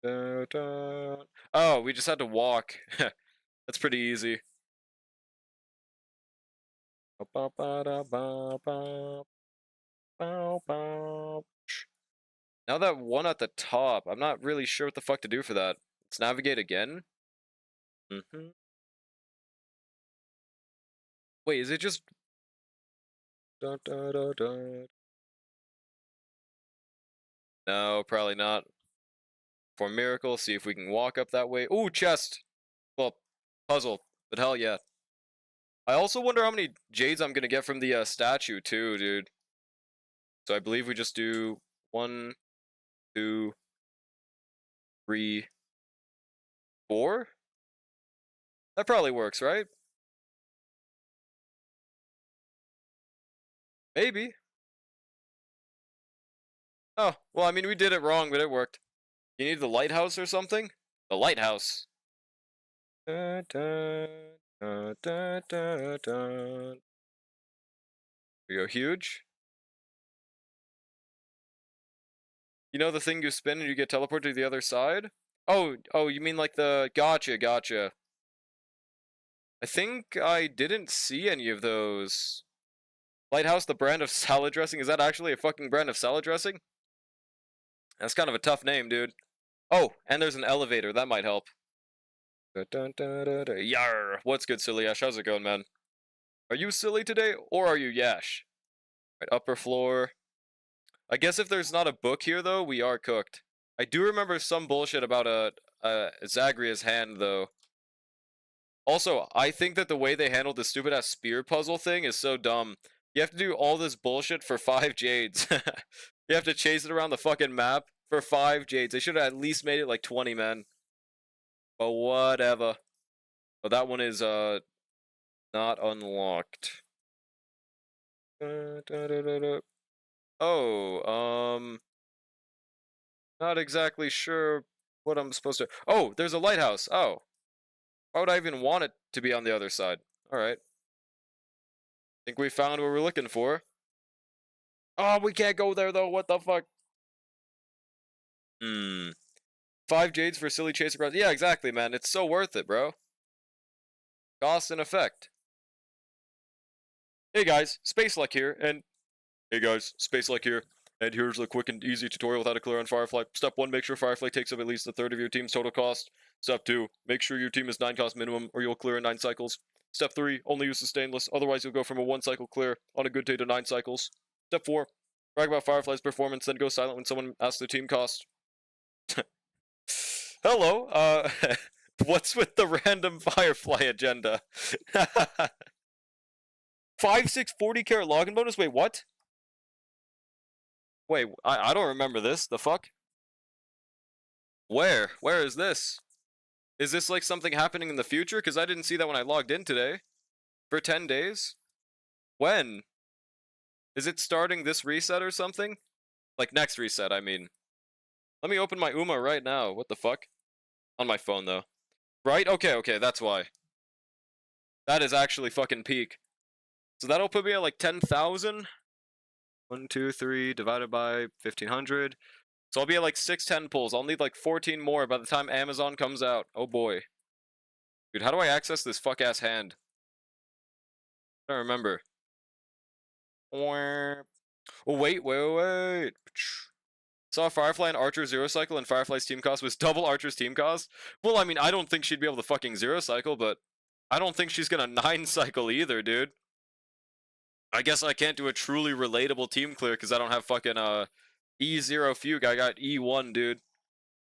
Dun, dun. Oh, we just had to walk. That's pretty easy. Now that one at the top, I'm not really sure what the fuck to do for that. Let's navigate again. Wait, is it just... Dun, dun, dun, dun. No, probably not. For miracle, see if we can walk up that way. Ooh, chest! Well, puzzle, but hell yeah. I also wonder how many jades I'm gonna get from the statue too, dude. So I believe we just do 1, 2, 3, 4? That probably works, right? Maybe. Oh, well, I mean, we did it wrong, but it worked. You need the lighthouse or something? The lighthouse. Dun, dun, dun, dun, dun, dun. We go huge. You know the thing you spin and you get teleported to the other side? Oh, you mean like the... Gotcha, gotcha. I think I didn't see any of those. Lighthouse, the brand of salad dressing? Is that actually a fucking brand of salad dressing? That's kind of a tough name, dude. Oh, and there's an elevator. That might help. Dun, dun, dun, dun. Yarr! What's good, Silly Yash? How's it going, man? Are you silly today, or are you Yash? Right, upper floor. I guess if there's not a book here, though, we are cooked. I do remember some bullshit about Zagrea's hand, though. Also, I think that the way they handled the stupid-ass spear puzzle thing is so dumb. You have to do all this bullshit for 5 jades. You have to chase it around the fucking map for 5 jades. They should have at least made it like 20, man. But whatever. But that one is, not unlocked. Oh, not exactly sure what I'm supposed to... Oh, there's a lighthouse. Oh. Why would I even want it to be on the other side? Alright. Think we found what we're looking for. Oh, we can't go there, though. What the fuck? 5 jades for silly chase across. Yeah, exactly, man. It's so worth it, bro. Cost and effect. Hey, guys. Space Luck here, and... Hey, guys. Space Luck here. And here's a quick and easy tutorial with how to clear on Firefly. Step 1, make sure Firefly takes up at least a third of your team's total cost. Step 2, make sure your team is 9 cost minimum, or you'll clear in 9 cycles. Step 3, only use the stainless, otherwise you'll go from a 1 cycle clear on a good day to 9 cycles. Step 4, brag about Firefly's performance, then go silent when someone asks their team cost. Hello, what's with the random Firefly agenda? 5/6 40 carat login bonus? Wait, what? Wait, I don't remember this. The fuck? Where? Where is this? Is this like something happening in the future? Because I didn't see that when I logged in today. For 10 days? When? Is it starting this reset or something? Like next reset, I mean. Let me open my UMA right now. What the fuck? On my phone, though. Right? Okay, that's why. That is actually fucking peak. So that'll put me at like 10,000? 1, 2, 3 divided by 1500. So I'll be at like 610 pulls. I'll need like 14 more by the time Amazon comes out. Oh boy. Dude, how do I access this fuck-ass hand? I don't remember. Oh, wait. Saw Firefly and Archer zero cycle, and Firefly's team cost was double Archer's team cost. Well, I mean, I don't think she'd be able to fucking zero cycle, but I don't think she's gonna 9 cycle either, dude. I guess I can't do a truly relatable team clear because I don't have fucking E0 Fugue. I got E1, dude.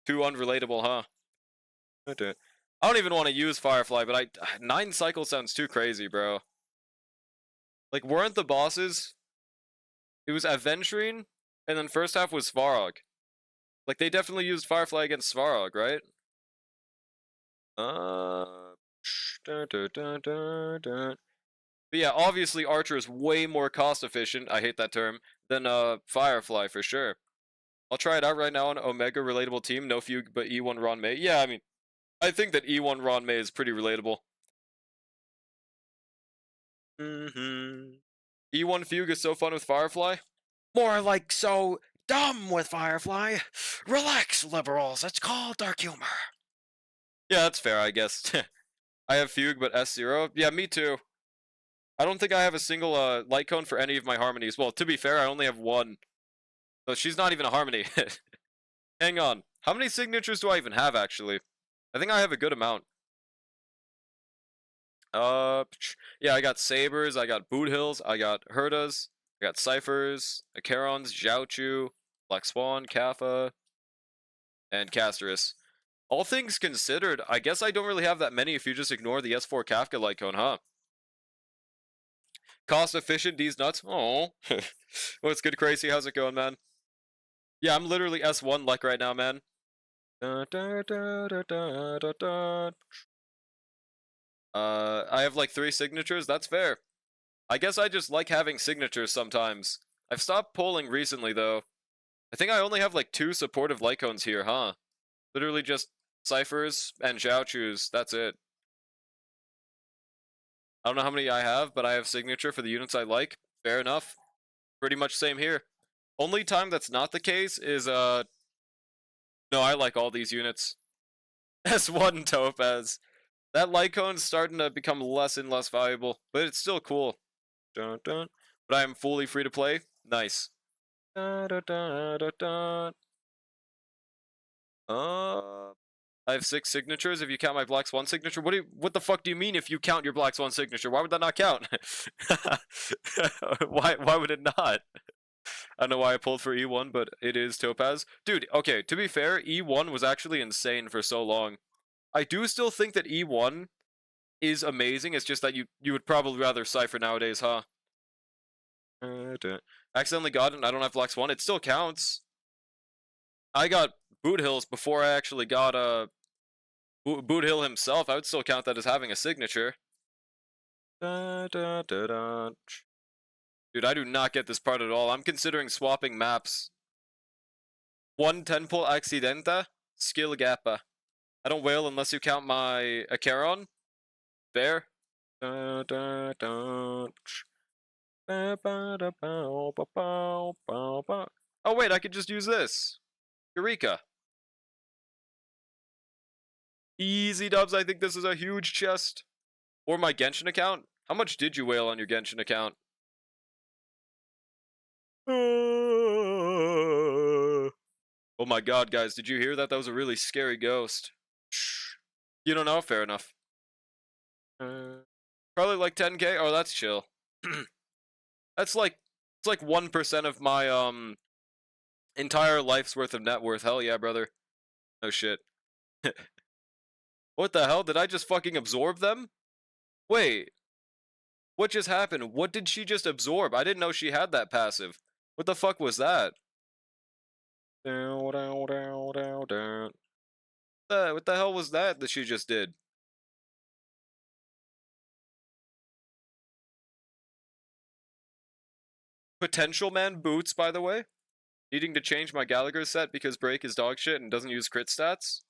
Too unrelatable, huh? I don't even want to use Firefly, but 9 cycles sounds too crazy, bro. Like, weren't the bosses? It was Aventurine, and then first half was Svarog. Like, they definitely used Firefly against Svarog, right? But yeah, obviously Archer is way more cost efficient, I hate that term, than Firefly for sure. I'll try it out right now on Omega relatable team, no Fugue, but E1 Ron May. Yeah, I mean, I think that E1 Ron May is pretty relatable. E1 Fugue is so fun with Firefly. More like so dumb with Firefly. Relax, liberals, it's called dark humor. Yeah, that's fair, I guess. I have Fugue, but S0. Yeah, me too. I don't think I have a single light cone for any of my harmonies. Well, to be fair, I only have one. So she's not even a harmony. Hang on. How many signatures do I even have, actually? I think I have a good amount. Yeah, I got Sabers, I got Boot Hills, I got Herdas, I got Ciphers, Acherons, Jiaochu, Black Swan, Kappa, and Casterus. All things considered, I guess I don't really have that many if you just ignore the S4 Kafka light cone, huh? Cost efficient, D's nuts. Oh, what's good, Crazy? How's it going, man? Yeah, I'm literally S1 like right now, man. I have like 3 signatures. That's fair. I guess I just like having signatures sometimes. I've stopped polling recently, though. I think I only have like 2 supportive light cones here, huh? Literally just Ciphers and Jiaochus. That's it. I don't know how many I have, but I have signature for the units I like. Fair enough. Pretty much same here. Only time that's not the case is, no, I like all these units. S1 Topaz. That light cone's starting to become less and less valuable, but it's still cool. Dun, dun. But I am fully free to play. Nice. Dun, dun, dun, dun, dun. I have 6 signatures if you count my Black Swan signature. What the fuck do you mean if you count your Black Swan signature? Why would that not count? Why would it not? I don't know why I pulled for E1, but it is Topaz. Dude, okay, to be fair, E1 was actually insane for so long. I do still think that E1 is amazing. It's just that you would probably rather Cypher nowadays, huh? Accidentally got it. I don't have Black Swan. It still counts. I got Boot Hills before I actually got Boot Hill himself. I would still count that as having a signature. Dude, I do not get this part at all. I'm considering swapping maps. 1 10-pull accidenta, skill gappa. I don't whale unless you count my Acheron. Fair. Oh wait, I could just use this. Eureka. Easy dubs, I think this is a huge chest. Or my Genshin account. How much did you whale on your Genshin account? Oh my god, guys, did you hear that? That was a really scary ghost. You don't know? Fair enough. Probably like 10k. Oh, that's chill. That's like, it's like 1% of my entire life's worth of net worth. Hell yeah, brother. No shit. What the hell? Did I just fucking absorb them? Wait. What just happened? What did she just absorb? I didn't know she had that passive. What the fuck was that? What the hell was that she just did? Potential man boots, by the way. Needing to change my Gallagher set because break is dog shit and doesn't use crit stats.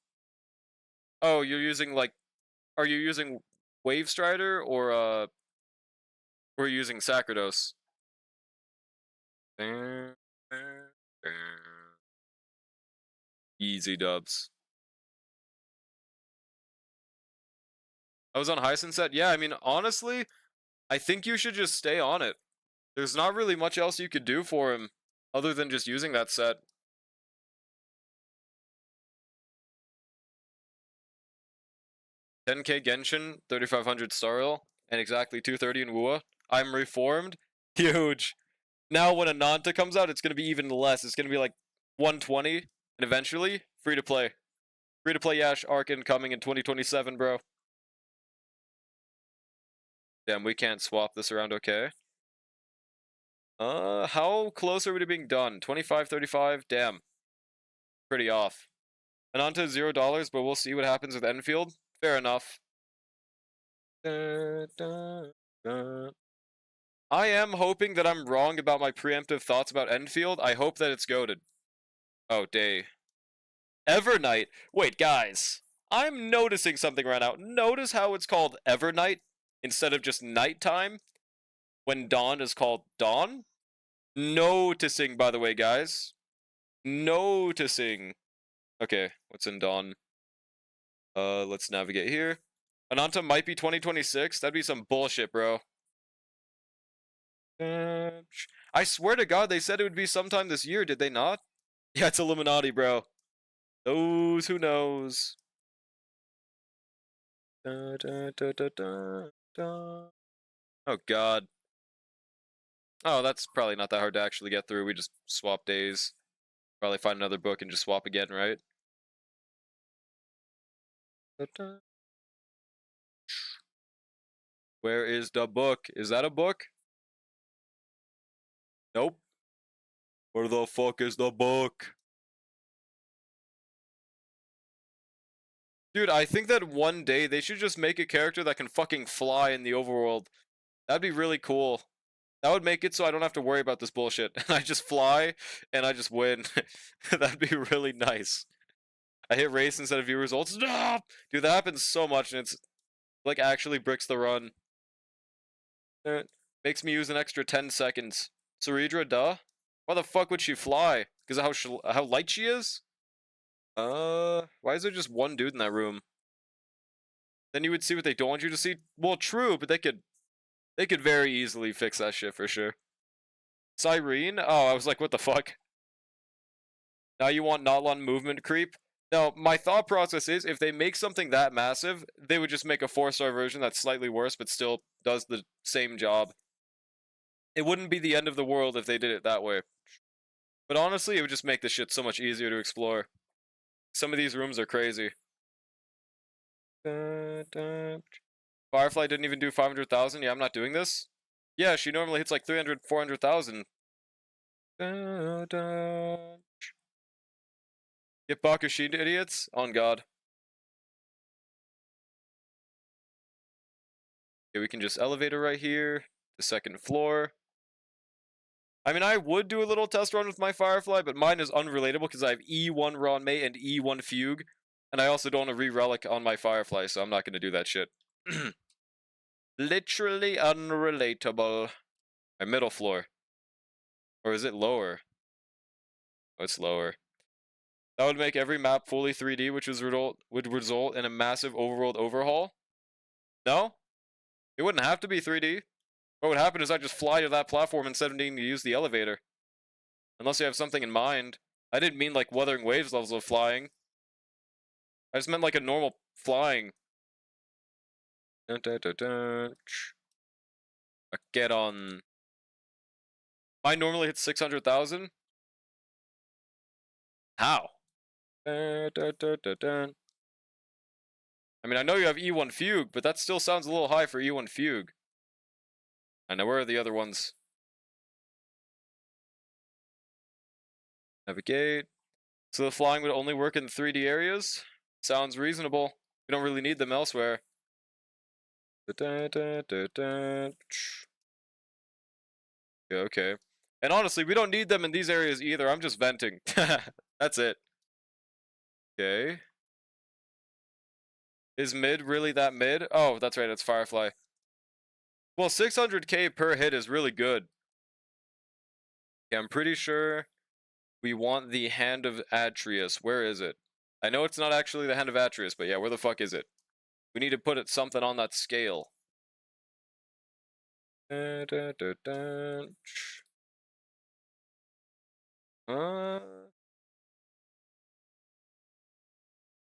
Oh, you're using like, are you using Wave Strider or using Sacrados? Easy dubs. I was on Hyson set. Yeah, I mean, honestly, I think you should just stay on it. There's not really much else you could do for him other than just using that set. 10k Genshin, 3500 Starl, and exactly 230 in Wua. I'm reformed. Huge. Now when Ananta comes out, it's going to be even less. It's going to be like 120, and eventually, free to play. Free to play Yash Arkin coming in 2027, bro. Damn, we can't swap this around, okay. How close are we to being done? 25, 35? Damn. Pretty off. Ananta $0, but we'll see what happens with Enfield. Fair enough. I am hoping that I'm wrong about my preemptive thoughts about Enfield. I hope that it's goated. Oh, day. Evernight. Wait, guys. I'm noticing something right now. Notice how it's called Evernight instead of just nighttime when dawn is called dawn? Noticing, by the way, guys. Noticing. Okay, what's in dawn? Let's navigate here. Ananta might be 2026. That'd be some bullshit, bro. I swear to God, they said it would be sometime this year, did they not? Yeah, it's Illuminati, bro. Those who knows. Oh, God. Oh, that's probably not that hard to actually get through. We just swap days. Probably find another book and just swap again, right? Where is the book? Is that a book? Nope. Where the fuck is the book? Dude, I think that one day they should just make a character that can fucking fly in the overworld. That'd be really cool. That would make it so I don't have to worry about this bullshit. And I just fly, and I just win. That'd be really nice. I hit race instead of view results. No! Dude, that happens so much, and it's like actually bricks the run. It makes me use an extra 10 seconds. Ceredra, duh? Why the fuck would she fly? Because of how light she is? Why is there just one dude in that room? Then you would see what they don't want you to see. Well, true, but they could very easily fix that shit for sure. Cyrene? Oh, I was like, what the fuck? Now you want Notlon movement creep? No, my thought process is if they make something that massive, they would just make a 4-star version that's slightly worse, but still does the same job. It wouldn't be the end of the world if they did it that way. But honestly, it would just make this shit so much easier to explore. Some of these rooms are crazy. Firefly didn't even do 500,000. Yeah, I'm not doing this. Yeah, she normally hits like 300, 400,000. Get Bakushita, idiots. On God. Okay, we can just elevator right here. The second floor. I mean, I would do a little test run with my Firefly, but mine is unrelatable because I have E1 Ronmei and E1 Fugue. And I also don't want to re-relic on my Firefly, so I'm not going to do that shit. Literally unrelatable. My middle floor. Or is it lower? Oh, it's lower. That would make every map fully 3D, which would result in a massive overworld overhaul. No? It wouldn't have to be 3D. What would happen is I just fly to that platform instead of needing to use the elevator. Unless you have something in mind. I didn't mean like Wuthering Waves levels of flying. I just meant like a normal flying. Get on. Mine normally hits 600,000. How? I mean, I know you have E1 Fugue, but that still sounds a little high for E1 Fugue. I know, where are the other ones? Navigate. So the flying would only work in 3D areas? Sounds reasonable. We don't really need them elsewhere. Okay. And honestly, we don't need them in these areas either. I'm just venting. That's it. Okay. Is mid really that mid? Oh, that's right, it's Firefly. Well, 600k per hit is really good. Okay, I'm pretty sure we want the Hand of Atreus. Where is it? I know it's not actually the Hand of Atreus, but yeah, where the fuck is it? We need to put it something on that scale. Uh,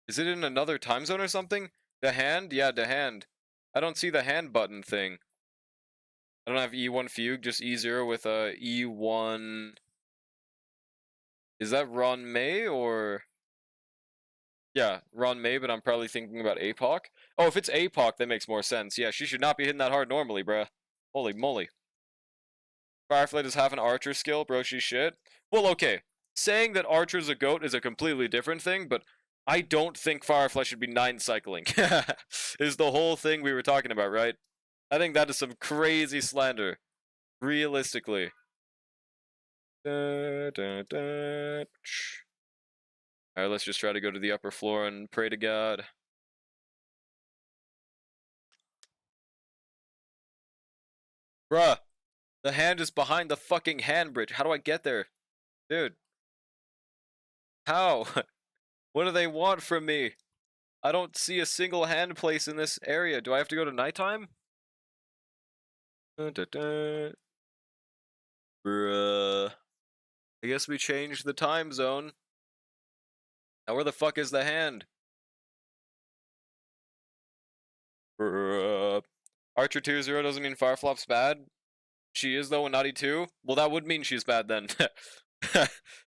is it in another time zone or something? The hand? Yeah, the hand. I don't see the hand button thing. I don't have E1 Fugue, just E0 with a E1. Is that Ron May or? Yeah, Ron May, but I'm probably thinking about APOC. Oh, if it's APOC, that makes more sense. Yeah, she should not be hitting that hard normally, bruh. Holy moly. Firefly does have an archer skill, bro, she's shit. Well, okay. Saying that Archer's a goat is a completely different thing, but I don't think Firefly should be 9 cycling. Is the whole thing we were talking about, right? I think that is some crazy slander. Realistically. Alright, let's just try to go to the upper floor and pray to God. Bruh, the hand is behind the fucking hand bridge. How do I get there? Dude. How? What do they want from me? I don't see a single hand place in this area. Do I have to go to nighttime? Bruh. I guess we changed the time zone. Now where the fuck is the hand? Bruh. Archer 2-0 doesn't mean Fireflop's bad. She is though in Naughty 2. Well, that would mean she's bad then.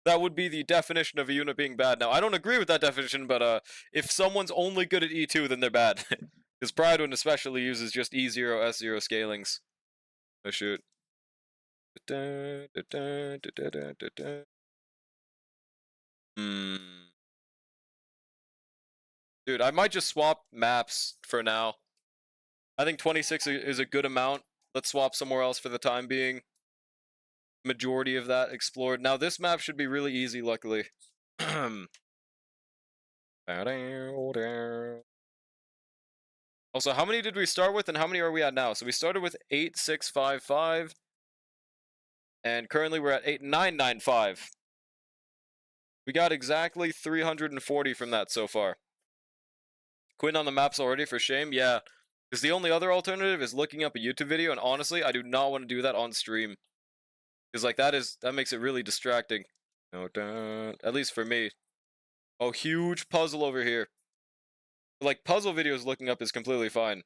That would be the definition of a unit being bad. Now, I don't agree with that definition, but if someone's only good at E2, then they're bad. Because Pride especially uses just E0, S0 scalings. Oh shoot. Dude, I might just swap maps for now. I think 26 is a good amount. Let's swap somewhere else for the time being. Majority of that explored. Now, this map should be really easy, luckily. Also, how many did we start with and how many are we at now? So we started with 8655. And currently we're at 8995. We got exactly 340 from that so far. Quitting on the maps already, for shame? Yeah. Because the only other alternative is looking up a YouTube video, and honestly, I do not want to do that on stream. Because, like, that makes it really distracting. At least for me. Oh, huge puzzle over here. Like, puzzle videos looking up is completely fine.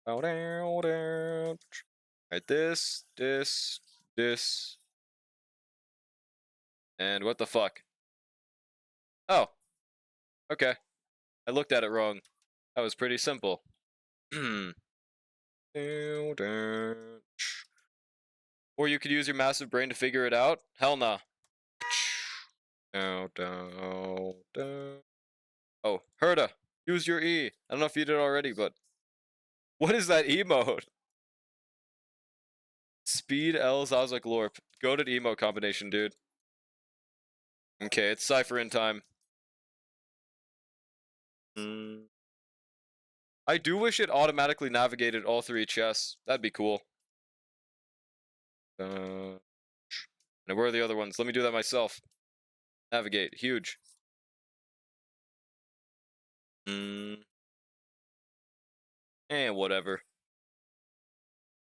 Alright, this. And what the fuck? Oh. Okay. I looked at it wrong. That was pretty simple. Or you could use your massive brain to figure it out? Hell nah. Oh, Herda, use your E. I don't know if you did already, but what is that emote? Speed L Zazak Lorp. Goated emote combination, dude. Okay, it's Cypher in time. I do wish it automatically navigated all 3 chests. That'd be cool. And where are the other ones? Let me do that myself. Navigate. Huge. And whatever.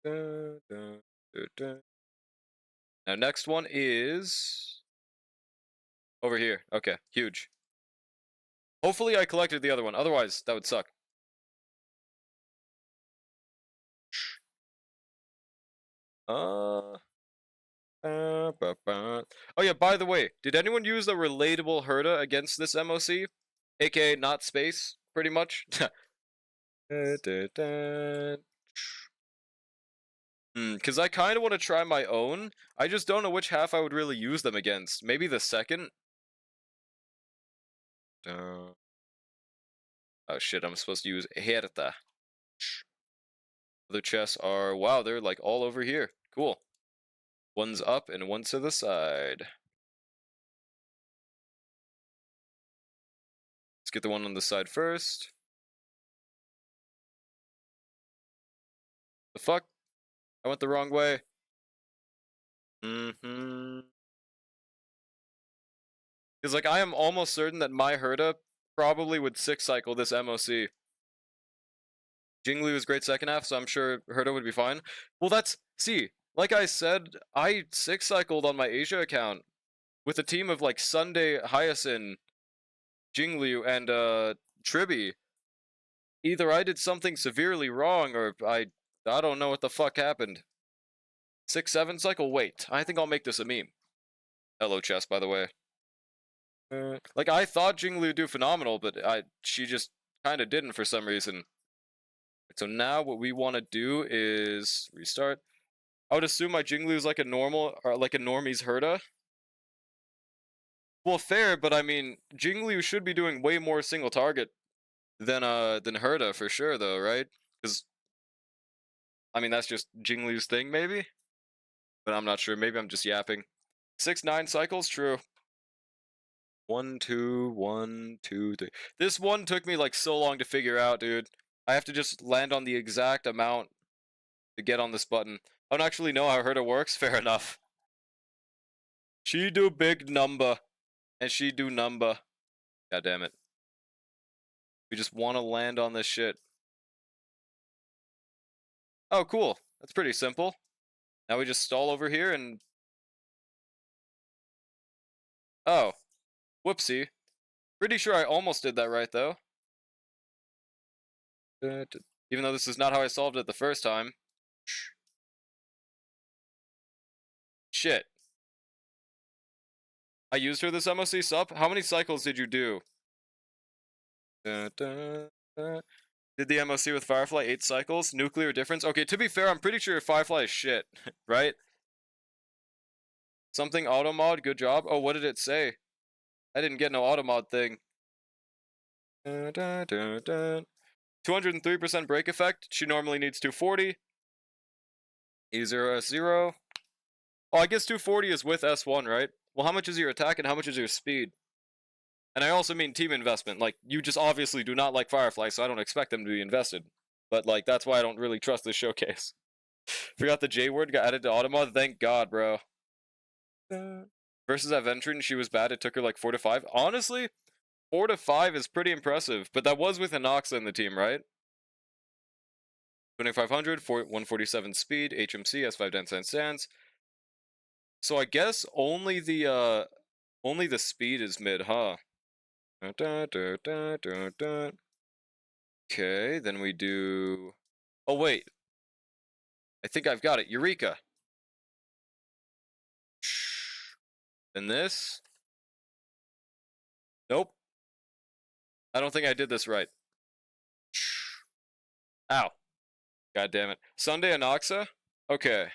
Now, next one is over here. Okay, huge. Hopefully I collected the other one. Otherwise, that would suck. Oh yeah, by the way, did anyone use the relatable Herda against this MOC? AKA not space, pretty much? Because I kind of want to try my own. I just don't know which half I would really use them against. Maybe the second? Oh shit, I'm supposed to use Herda. Other chests are, wow, they're like all over here. Cool. One's up and one's to the side. Let's get the one on the side first. The fuck? I went the wrong way. Mm-hmm. Because, like, I am almost certain that my Herda probably would 6-cycle this MOC. Jingli was great second half, so I'm sure Herda would be fine. Well, see, like I said, I 6-cycled on my Asia account with a team of, like, Sunday, Hyacinth, Jingliu, and, Tribi. Either I did something severely wrong, or I don't know what the fuck happened. 6-7 cycle? Wait, I think I'll make this a meme. Hello, chess, by the way. Like, I thought Jingliu would do phenomenal, but she just kind of didn't for some reason. So now what we want to do is restart. I would assume my Jingliu is like a normal, or like a normie's Herda. Well, fair, but I mean, Jingliu should be doing way more single target than Herda for sure, though, right? Because I mean, that's just Jingliu's thing, maybe. But I'm not sure. Maybe I'm just yapping. 6-9 cycles, true. 1, 2, 1, 2, 3. This one took me like so long to figure out, dude. I have to just land on the exact amount to get on this button. I don't actually know how Herda works. Fair enough. She do big number, and she do number. God damn it. We just want to land on this shit. Oh, cool. That's pretty simple. Now we just stall over here and... Oh. Whoopsie. Pretty sure I almost did that right, though. Even though this is not how I solved it the first time. Shit. I used her this MOC sup? How many cycles did you do? Did the MOC with Firefly 8 cycles? Nuclear difference? Okay, to be fair, I'm pretty sure Firefly is shit, right? Something auto mod, good job. Oh, what did it say? I didn't get no auto mod thing. 203% break effect. She normally needs 240. E0 S0. Oh, I guess 240 is with S1, right? Well, how much is your attack and how much is your speed? And I also mean team investment. Like, you just obviously do not like Firefly, so I don't expect them to be invested. But, like, that's why I don't really trust this showcase. Forgot the J word got added to Automod. Thank God, bro. Versus Aventurine, she was bad. It took her like 4 to 5. Honestly, 4 to 5 is pretty impressive. But that was with Anoxa in the team, right? 2500, 147 speed, HMC, S5 dance and stance. So I guess only the speed is mid, huh? Okay, then we do... Oh, wait. I think I've got it. Eureka. And this? Nope. I don't think I did this right. Ow. God damn it. Sunday Anoxa? Okay.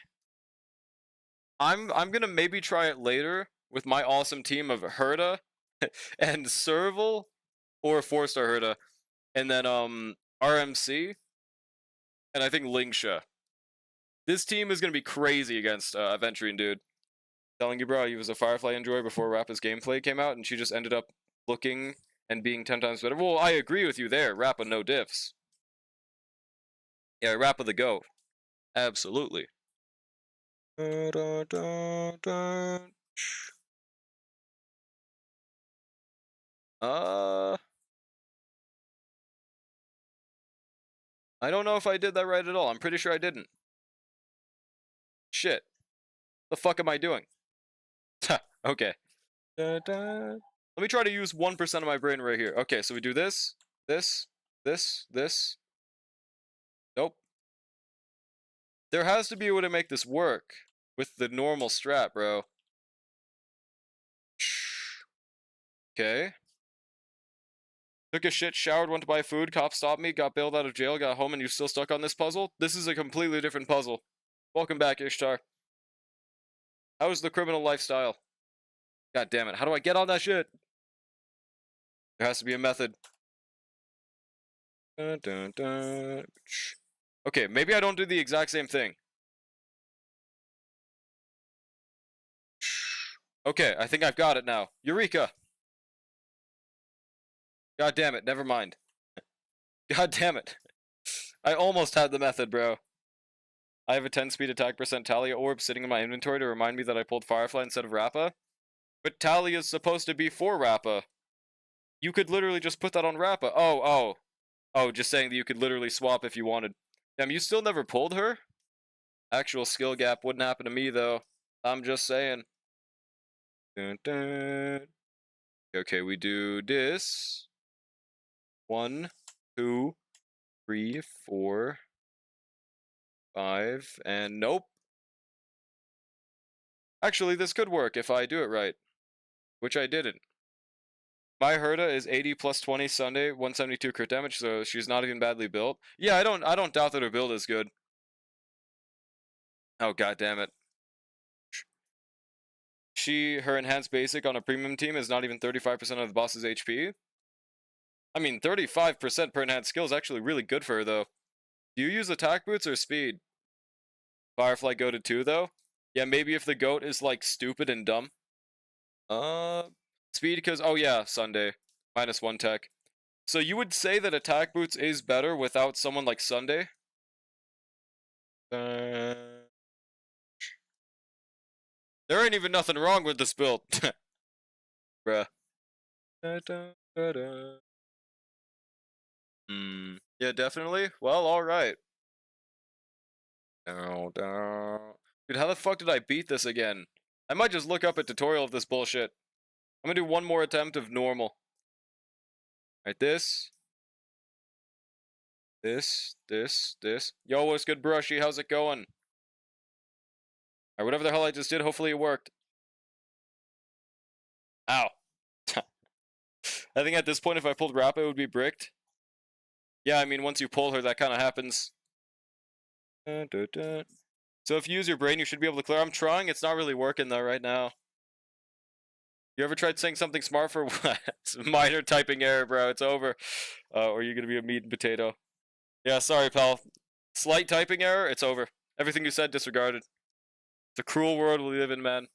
I'm gonna maybe try it later with my awesome team of Herda and Serval or 4-star Herda. And then RMC. And I think Lingsha. This team is gonna be crazy against Aventurine, dude. Telling you, bro, he was a Firefly enjoyer before Rappa's gameplay came out, and she just ended up looking and being 10 times better. Well, I agree with you there. Rappa, no diffs. Yeah, Rappa the GOAT. Absolutely. I don't know if I did that right at all. I'm pretty sure I didn't. Shit. The fuck am I doing? Okay. Let me try to use 1% of my brain right here. Okay, so we do this, this, this. Nope. There has to be a way to make this work with the normal strat, bro. Okay. Took a shit, showered, went to buy food, cops stopped me, got bailed out of jail, got home, and you're still stuck on this puzzle? This is a completely different puzzle. Welcome back, Ishtar. How is the criminal lifestyle? God damn it, how do I get on that shit? There has to be a method. Okay, maybe I don't do the exact same thing. Okay, I think I've got it now. Eureka! God damn it, never mind. God damn it. I almost had the method, bro. I have a 10 speed attack percent Talia orb sitting in my inventory to remind me that I pulled Firefly instead of Rappa. But Talia is supposed to be for Rappa. You could literally just put that on Rappa. Oh, just saying that you could literally swap if you wanted. Damn, you still never pulled her? Actual skill gap wouldn't happen to me, though. I'm just saying. Dun, dun. Okay, we do this. 1, 2, 3, 4, 5, and nope. Actually, this could work if I do it right, which I didn't. My Herda is 80 plus 20 Sunday, 172 crit damage, so she's not even badly built. Yeah, I don't doubt that her build is good. Oh, god damn it. Her enhanced basic on a premium team is not even 35% of the boss's HP. I mean, 35% per enhanced skill is actually really good for her, though. Do you use attack boots or speed? Firefly goated 2, though? Yeah, maybe if the goat is, like, stupid and dumb. Speed, because, oh yeah, Sunday. -1 tech. So you would say that attack boots is better without someone like Sunday? There ain't even nothing wrong with this build. Bruh. Yeah, definitely. Well, alright. Dude, how the fuck did I beat this again? I might just look up a tutorial of this bullshit. I'm gonna do one more attempt of normal. Alright, this. Yo, what's good, Brushy? How's it going? Alright, whatever the hell I just did, hopefully it worked. Ow. I think at this point, if I pulled Rappa, it would be bricked. Yeah, I mean, once you pull her, that kind of happens. So if you use your brain, you should be able to clear. I'm trying. It's not really working, though, right now. You ever tried saying something smart for what? Minor typing error, bro. It's over. Or you're going to be a meat and potato. Yeah, sorry, pal. Slight typing error, it's over. Everything you said, disregarded. It's a cruel world we live in, man.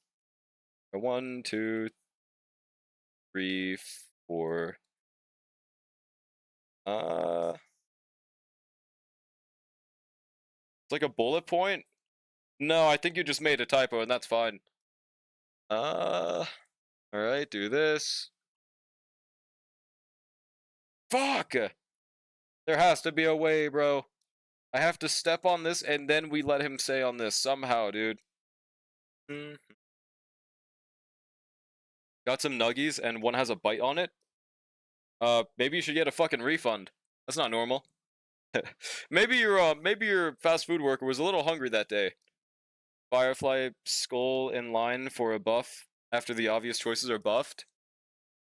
1, 2, 3, 4. It's like a bullet point? No, I think you just made a typo, and that's fine. Alright, do this. Fuck! There has to be a way, bro. I have to step on this, and then we let him say on this. Somehow, dude. Got some nuggies, and one has a bite on it. Maybe you should get a fucking refund. That's not normal. maybe your fast food worker was a little hungry that day. Firefly skull in line for a buff after the obvious choices are buffed.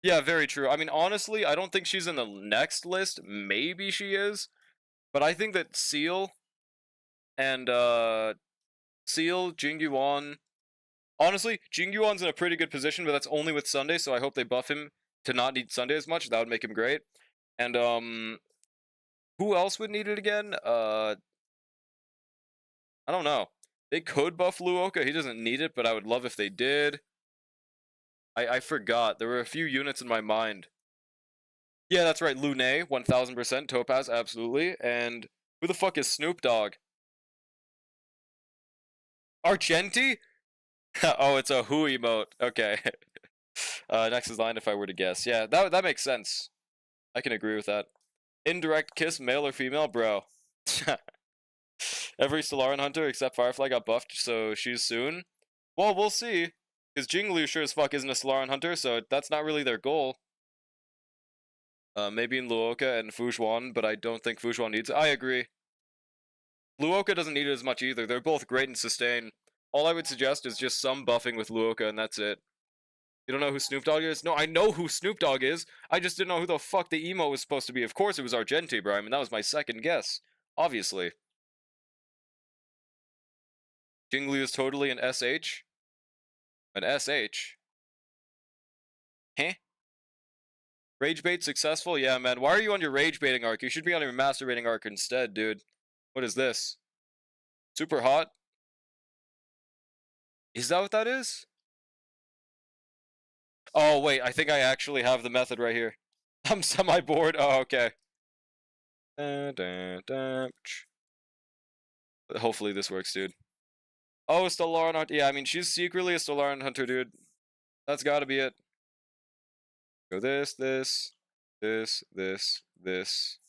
Yeah, very true. I mean, honestly, I don't think she's in the next list. Maybe she is. But I think that Seal and, Jingyuan... Honestly, Jingyuan's in a pretty good position, but that's only with Sunday, so I hope they buff him to not need Sunday as much. That would make him great. And, who else would need it again? I don't know. They could buff Luoka. He doesn't need it, but I would love if they did. I forgot. There were a few units in my mind. Yeah, that's right. Lune, 1000%. Topaz, absolutely. And who the fuck is Snoop Dogg? Argenti? Oh, it's a who emote. Okay. Next is line if I were to guess. Yeah, that makes sense. I can agree with that. Indirect kiss, male or female? Bro. Every Stellarin hunter except Firefly got buffed, so she's soon. Well, we'll see. Because Jinglu sure as fuck isn't a Stellarin hunter, so that's not really their goal. Maybe in Luoka and Fujuan, but I don't think Fujuan needs it. I agree. Luoka doesn't need it as much either. They're both great in sustain. All I would suggest is just some buffing with Luoka, and that's it. You don't know who Snoop Dogg is? No, I know who Snoop Dogg is. I just didn't know who the fuck the emo was supposed to be. Of course it was Argenti, bro. I mean, that was my second guess. Obviously. Jinglu is totally an SH. An SH? Huh? Rage bait successful? Yeah, man. Why are you on your rage baiting arc? You should be on your masturbating arc instead, dude. What is this? Super hot? Is that what that is? Oh, wait. I think I actually have the method right here. I'm semi-bored. Oh, okay. Let's Hopefully this works, dude. Oh, Stellarin Hunter. Yeah, I mean, she's secretly a Stellarin Hunter, dude. That's gotta be it. Go this, this, this, this, this,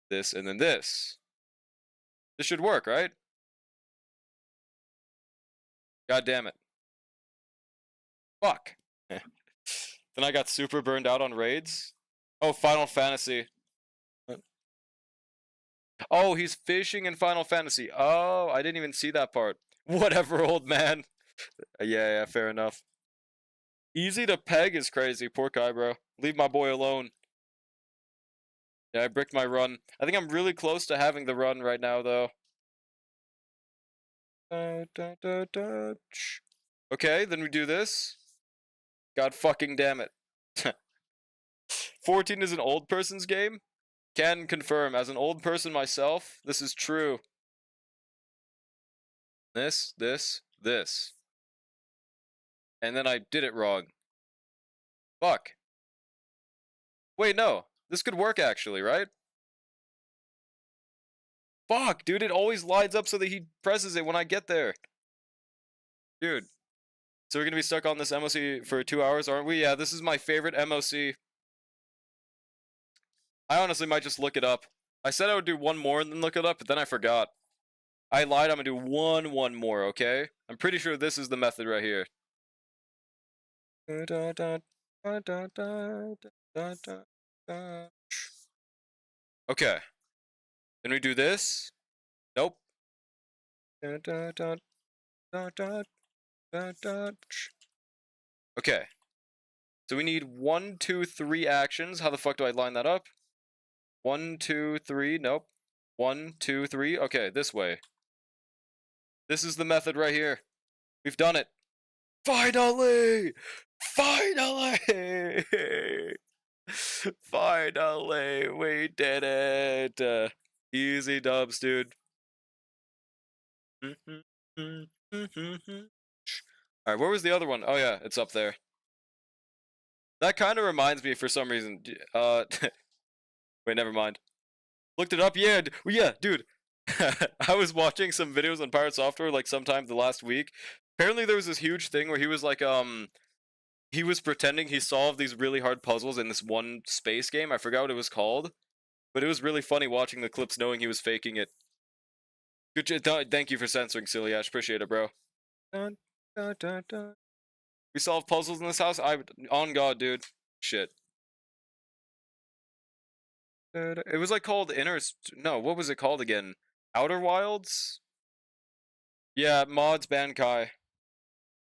this, and then this. This should work, right? God damn it. Fuck. Then I got super burned out on raids. Oh, Final Fantasy. Oh, he's fishing in Final Fantasy. Oh, I didn't even see that part. Whatever, old man. Yeah, fair enough. Easy to peg is crazy. Poor guy, bro. Leave my boy alone. Yeah, I bricked my run. I think I'm really close to having the run right now, though. Okay, then we do this. God fucking damn it. 14 is an old person's game? Can confirm, as an old person myself, this is true. This. And then I did it wrong. Fuck. Wait, no. This could work actually, right? Fuck, dude, it always lines up so that he presses it when I get there. Dude. So we're gonna be stuck on this MOC for 2 hours, aren't we? Yeah, this is my favorite MOC. I honestly might just look it up. I said I would do one more and then look it up, but then I forgot. I lied, I'm gonna do one more, okay? I'm pretty sure this is the method right here. Okay. Then we do this. Nope. Okay. So we need 1, 2, 3 actions. How the fuck do I line that up? 1, 2, 3. Nope. 1, 2, 3. Okay, this way. This is the method right here. We've done it. Finally! Finally! Finally! We did it! Easy dubs, dude. Alright, where was the other one? Oh yeah, it's up there. That kind of reminds me for some reason. Wait, never mind. Looked it up. Yeah, dude. I was watching some videos on Pirate Software like sometime the last week. Apparently there was this huge thing where he was like he was pretending he solved these really hard puzzles in this one space game. I forgot what it was called, but it was really funny watching the clips knowing he was faking it. Thank you for censoring, Silly Ash. Appreciate it, bro. We solve puzzles in this house? On God, dude. Shit. It was like called no, what was it called again? Outer Wilds? Yeah, mods Bankai.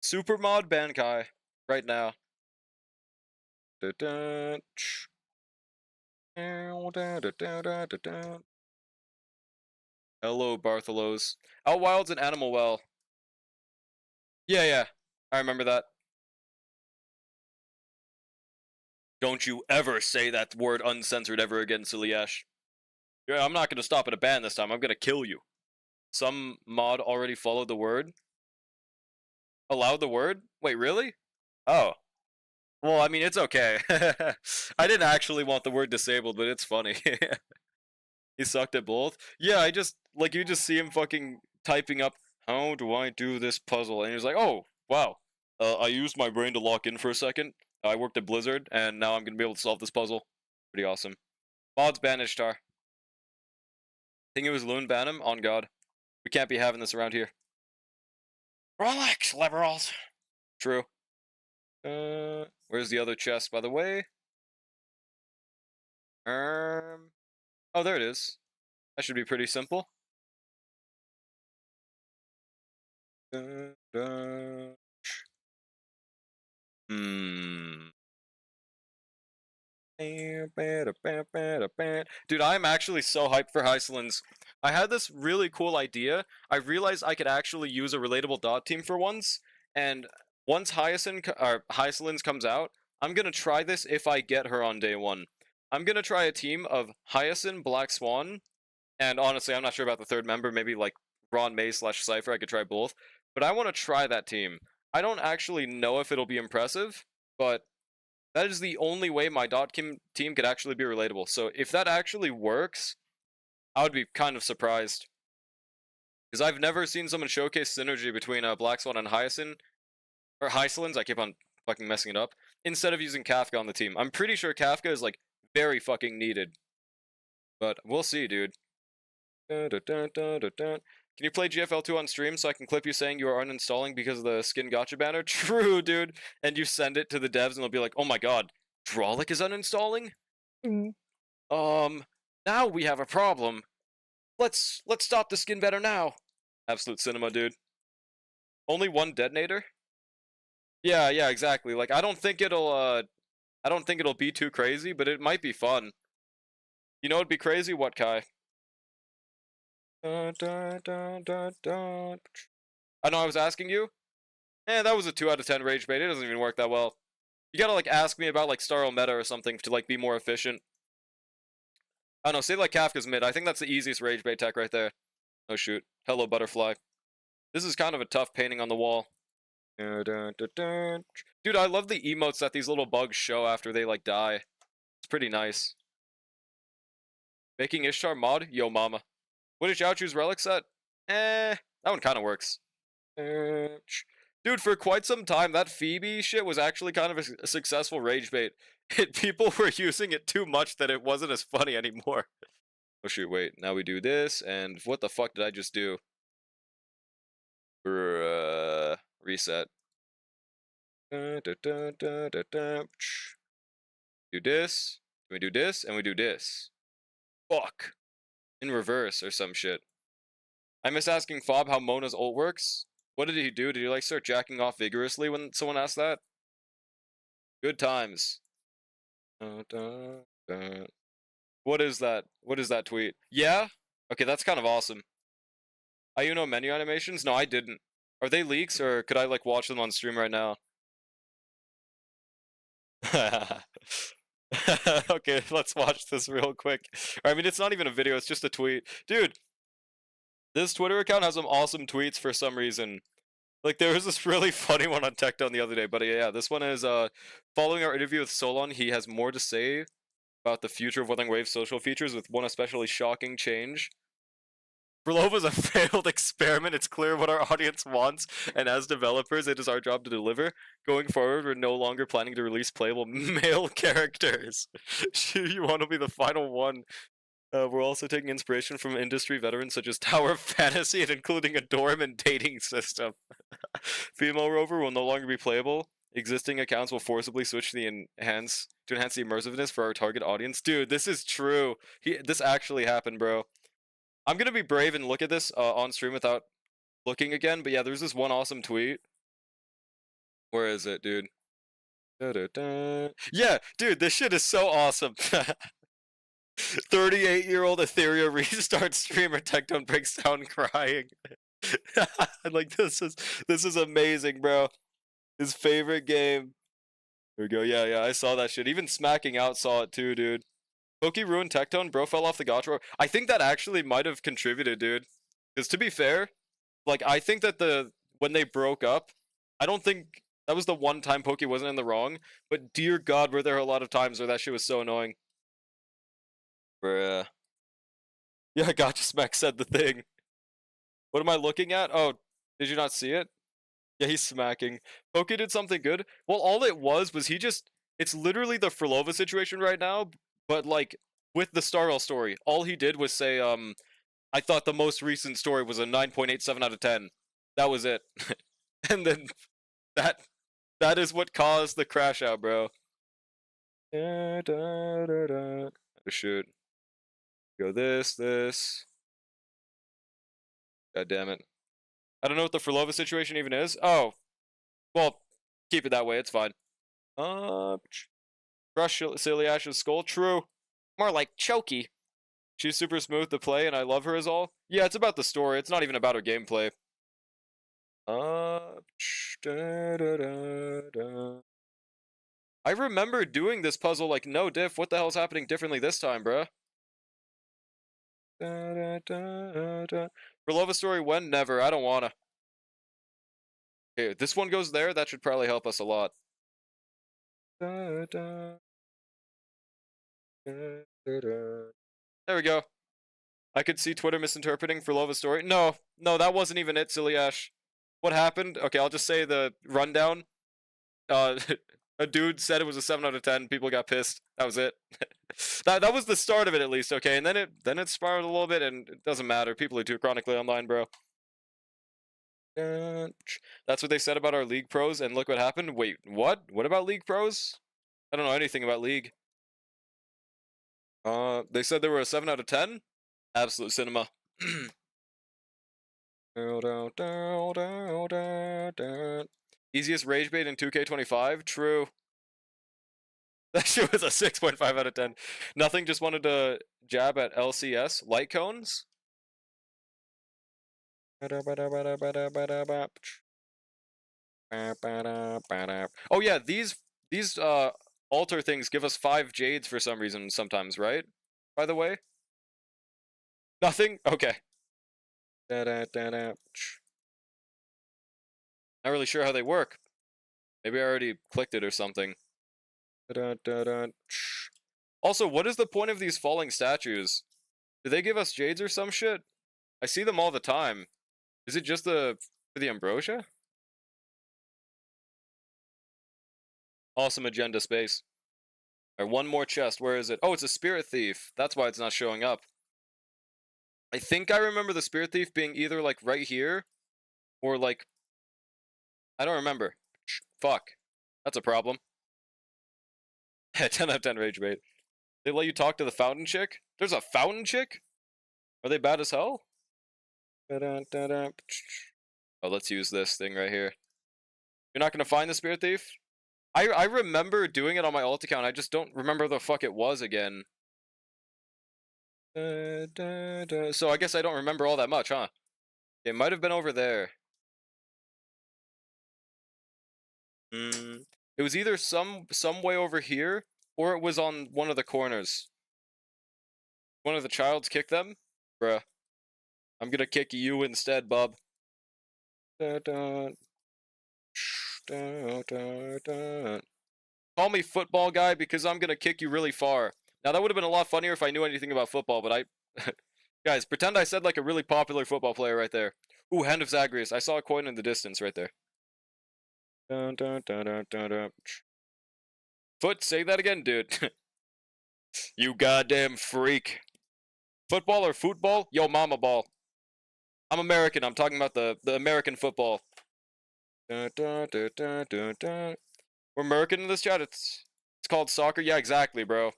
Super mod Bankai. Right now. Hello, Bartholos. Outwilds and Animal Well. Yeah. I remember that. Don't you ever say that word uncensored ever again, Silly Ash. Yeah, I'm not gonna stop at a ban this time. I'm gonna kill you. Some mod already followed the word? Allowed the word? Wait, really? Oh. Well, I mean, it's okay. I didn't actually want the word disabled, but it's funny. He sucked at both? Yeah, I just, like, you just see him fucking typing up, how do I do this puzzle? And he's like, oh, wow. I used my brain to lock in for a second. I worked at Blizzard, and now I'm gonna be able to solve this puzzle. Pretty awesome. Mods ban Ishtar. Think it was Loon ban him? On God. We can't be having this around here. Relax, liberals. True. Where's the other chest, by the way? Oh, there it is. That should be pretty simple. Dude, I'm actually so hyped for Hycelin's. I had this really cool idea. I realized I could actually use a relatable dot team for once, and once Hycelin's comes out, I'm gonna try this if I get her on day 1. I'm gonna try a team of Hyacin, Black Swan, and honestly, I'm not sure about the third member, maybe like Ron May / Cypher, I could try both. But I want to try that team. I don't actually know if it'll be impressive, but that is the only way my dot team could actually be relatable. So if that actually works, I would be kind of surprised. Because I've never seen someone showcase synergy between Black Swan and Hyacinth, or Hysolins, I keep on fucking messing it up, instead of using Kafka on the team. I'm pretty sure Kafka is, like, very fucking needed. But we'll see, dude. Can you play GFL2 on stream so I can clip you saying you are uninstalling because of the skin gotcha banner? True, dude. And you send it to the devs and they'll be like, oh my god, Drolic is uninstalling? Now we have a problem. Let's stop the skin banner now. Absolute cinema, dude. Only one detonator? Yeah, exactly. Like, I don't think it'll be too crazy, but it might be fun. You know it'd be crazy? What, Kai? I know I was asking you. That was a 2 out of 10 rage bait. It doesn't even work that well. You gotta, like, ask me about, like, Starro meta or something to, like, be more efficient. I don't know, say, like, Kafka's mid. I think that's the easiest rage bait tech right there. Oh, shoot. Hello, butterfly. This is kind of a tough painting on the wall. Dude, I love the emotes that these little bugs show after they, like, die. It's pretty nice. Making Ishtar mod? Yo, mama. What did Xiao choose relic set? That one kind of works. Dude, for quite some time, that Phoebe shit was actually kind of a successful rage bait. People were using it too much that it wasn't as funny anymore. Oh shoot, wait. Now we do this, and what the fuck did I just do? Reset. Do this, we do this, and we do this. Fuck. In reverse or some shit. I miss asking Fob how Mona's ult works. What did he do? Did he, like, start jacking off vigorously when someone asked that? Good times. What is that? What is that tweet? Yeah? Okay, that's kind of awesome. Ayuno menu animations? No, I didn't. Are they leaks, or could I, like, watch them on stream right now? Okay, let's watch this real quick. I mean, it's not even a video, it's just a tweet. Dude, this Twitter account has some awesome tweets for some reason. Like, there was this really funny one on Tecton the other day, but yeah, this one is, following our interview with Solon, he has more to say about the future of Wuthering Waves social features, with one especially shocking change. Brlove was a failed experiment. It's clear what our audience wants, and as developers, it is our job to deliver. Going forward, we're no longer planning to release playable male characters. You want to be the final one. We're also taking inspiration from industry veterans such as Tower of Fantasy and including a dorm dating system. Female Rover will no longer be playable. Existing accounts will forcibly switch to enhance the immersiveness for our target audience. Dude, this is true. This actually happened, bro. I'm gonna be brave and look at this on stream without looking again, but yeah, there's this one awesome tweet. Where is it, dude? Yeah, dude, this shit is so awesome. 38-year-old Ethereal restart streamer Tecton breaks down crying. Like, this is amazing, bro. His favorite game. Here we go. Yeah, I saw that shit. Even Smacking Out saw it too, dude. Pokey ruined Tectone, bro fell off the gotcha. I think that actually might have contributed, dude. Because to be fair, like, I think that when they broke up, I don't think that was the one time Pokey wasn't in the wrong. But dear God, were there a lot of times where that shit was so annoying. Bruh. Yeah, Gotcha Smack said the thing. What am I looking at? Oh, did you not see it? Yeah, he's smacking. Pokey did something good. Well, all it was he just... It's literally the Frolova situation right now, but, like, with the Starl story. All he did was say, I thought the most recent story was a 9.87 out of 10. That was it. And then that is what caused the crash out, bro. Shoot. Go this. God damn it. I don't know what the Frolova situation even is. Oh. Well, keep it that way, it's fine. Crush Silly Ash's skull. True. More like Chokey. She's super smooth to play, and I love her as all. Yeah, it's about the story. It's not even about her gameplay. I remember doing this puzzle like no diff. What the hell's happening differently this time, bruh? For love a story, when? Never. I don't wanna. Okay, this one goes there. That should probably help us a lot. There we go. I could see Twitter misinterpreting for love of story. No, that wasn't even it, Silly Ash. What happened? Okay, I'll just say the rundown. A dude said it was a 7 out of 10. People got pissed. That was it. that was the start of it, at least. Okay, and then it spiraled a little bit, and it doesn't matter. People are too chronically online, bro. That's what they said about our League pros, and look what happened. Wait, what? What about League pros? I don't know anything about League. They said they were a 7 out of 10. Absolute cinema. Easiest rage bait in 2K25? True. That shit was a 6.5 out of 10. Nothing, just wanted to jab at LCS. Light cones? Oh yeah, these altar things give us 5 jades for some reason sometimes, right? By the way? Nothing? Okay. Not really sure how they work. Maybe I already clicked it or something. Also, what is the point of these falling statues? Do they give us jades or some shit? I see them all the time. Is it just for the ambrosia? Awesome agenda space. Alright, one more chest. Where is it? Oh, it's a spirit thief. That's why it's not showing up. I think I remember the spirit thief being either like right here or like I don't remember. Fuck. That's a problem. 10 out of 10 rage bait. They let you talk to the fountain chick? There's a fountain chick? Are they bad as hell? Oh, let's use this thing right here. You're not gonna find the spirit thief? I remember doing it on my alt account. I just don't remember the fuck it was again. So I guess I don't remember all that much, huh? It might have been over there. It was either some way over here, or it was on one of the corners. One of the childs kicked them? Bruh. I'm gonna kick you instead, bub. Call me football guy because I'm gonna kick you really far. Now that would have been a lot funnier if I knew anything about football, but I... Guys, pretend I said like a really popular football player right there. Ooh, Hand of Zagreus. I saw a coin in the distance right there. Foot, say that again, dude. You goddamn freak. Football or football? Yo, mama ball. I'm American. I'm talking about the American football. We're American in this chat. It's called soccer. Yeah, exactly, bro.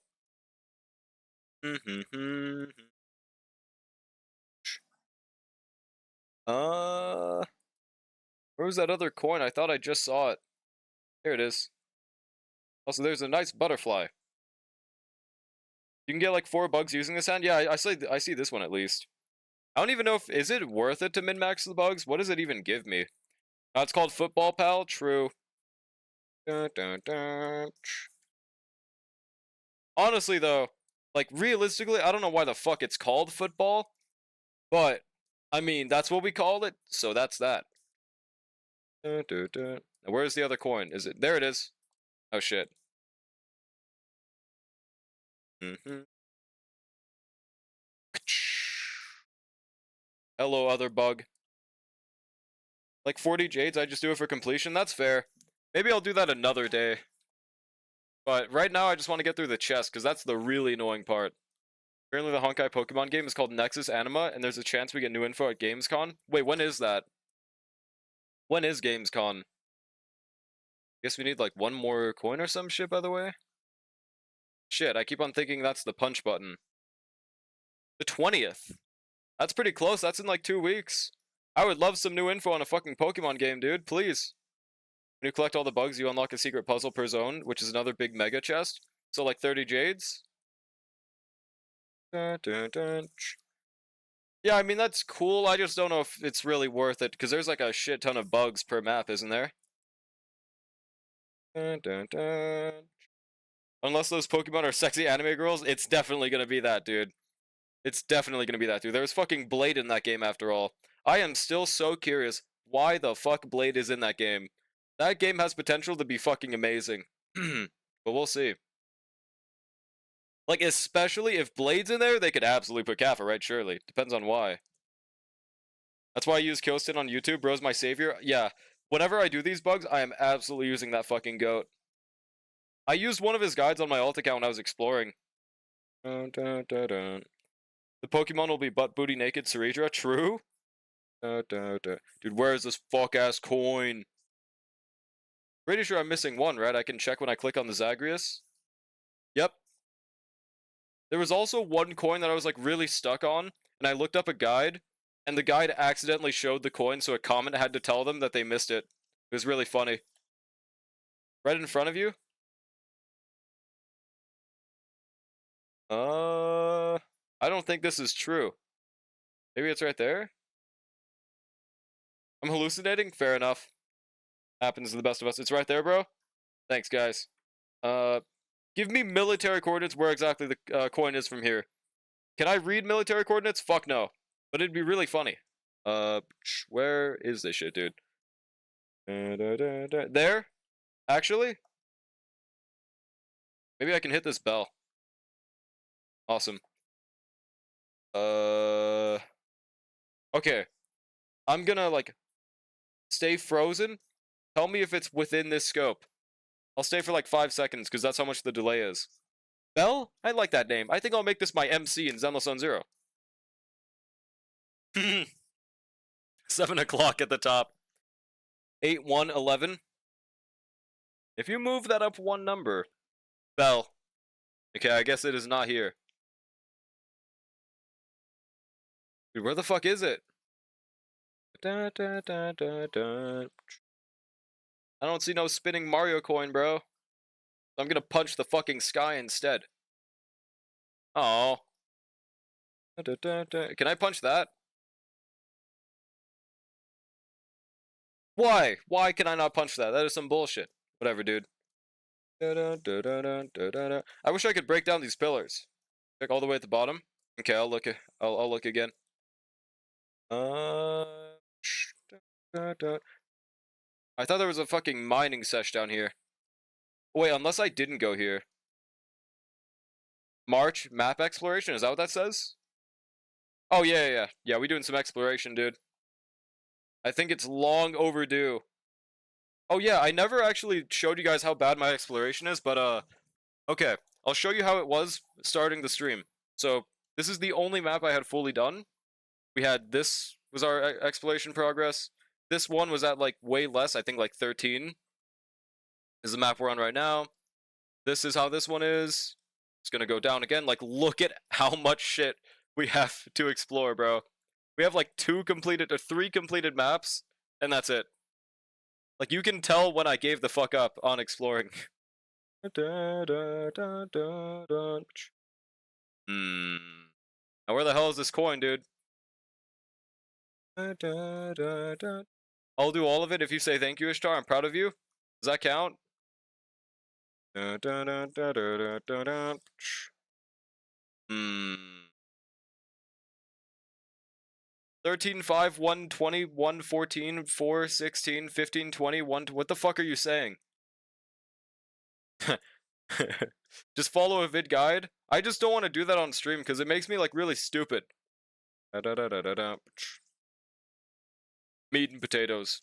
Where was that other coin? I thought I just saw it. Here it is. Also, there's a nice butterfly. You can get like 4 bugs using this hand. Yeah, I see this one at least. I don't even know if is it worth it to min-max the bugs. What does it even give me? It's called Football Pal. True. Honestly, though, like realistically, I don't know why the fuck it's called football, but I mean that's what we call it, so that's that. Where's the other coin? Is it there? It is. Oh shit. Hello, other bug. Like 40 jades, I just do it for completion. That's fair. Maybe I'll do that another day. But right now, I just want to get through the chest, because that's the really annoying part. Apparently, the Honkai Pokemon game is called Nexus Anima, and there's a chance we get new info at Gamescom. Wait, when is that? When is Gamescom? Guess we need, like, one more coin or some shit, by the way? Shit, I keep on thinking that's the punch button. The 20th. That's pretty close. That's in, like, 2 weeks. I would love some new info on a fucking Pokemon game, dude. Please. When you collect all the bugs, you unlock a secret puzzle per zone, which is another big mega chest. So, like, 30 jades? Yeah, I mean, that's cool. I just don't know if it's really worth it, because there's like a shit ton of bugs per map, isn't there? Unless those Pokemon are sexy anime girls, it's definitely gonna be that, dude. It's definitely gonna be that, dude. There's fucking Blade in that game, after all. I am still so curious why the fuck Blade is in that game. That game has potential to be fucking amazing. But we'll see. Like, especially if Blade's in there, they could absolutely put Kappa, right? Surely. Depends on why. That's why I use Killston on YouTube. Bro's my savior. Yeah. Whenever I do these bugs, I am absolutely using that fucking goat. I used one of his guides on my alt account when I was exploring. Dun, dun, dun, dun. The Pokemon will be butt booty naked Ceredra. True? Dun, dun, dun. Dude, where is this fuck-ass coin? Pretty sure I'm missing one, right? I can check when I click on the Zagreus. Yep. There was also one coin that I was like really stuck on, and I looked up a guide, and the guide accidentally showed the coin, so a comment had to tell them that they missed it. It was really funny. Right in front of you? I don't think this is true. Maybe it's right there? I'm hallucinating? Fair enough. Happens to the best of us. It's right there, bro? Thanks, guys. Give me military coordinates where exactly the coin is from here. Can I read military coordinates? Fuck no. But it'd be really funny. Where is this shit, dude? There? Actually? Maybe I can hit this bell. Awesome. Okay. I'm gonna, like, stay frozen. Tell me if it's within this scope. I'll stay for like 5 seconds, because that's how much the delay is. Bell? I like that name. I think I'll make this my MC in Zenless on Zero. 7 o'clock at the top. 8, 1, 11. If you move that up one number. Bell. Okay, I guess it is not here. Dude, where the fuck is it? Da, da, da, da, da. I don't see no spinning Mario coin, bro. I'm gonna punch the fucking sky instead. Oh. Can I punch that? Why? Why can I not punch that? That is some bullshit. Whatever, dude. I wish I could break down these pillars. Check all the way at the bottom. Okay, I'll look. I'll look again. I thought there was a fucking mining sesh down here. Wait, unless I didn't go here. March map exploration. Is that what that says? Oh yeah. Yeah, we doing some exploration, dude. I think it's long overdue. Oh yeah, I never actually showed you guys how bad my exploration is, but okay. I'll show you how it was starting the stream. So, this is the only map I had fully done. We had this was our exploration progress. This one was at like way less, I think like 13. Is the map we're on right now. This is how this one is. It's gonna go down again. Like, look at how much shit we have to explore, bro. We have like 3 completed maps, and that's it. Like, you can tell when I gave the fuck up on exploring. Now where the hell is this coin, dude? I'll do all of it if you say thank you, Ishtar. I'm proud of you. Does that count? 13, 5, 1, 20, 1, 14, 4, 16, 15, 20, 1. What the fuck are you saying? Just follow a vid guide. I just don't want to do that on stream because it makes me like really stupid. Meat and potatoes.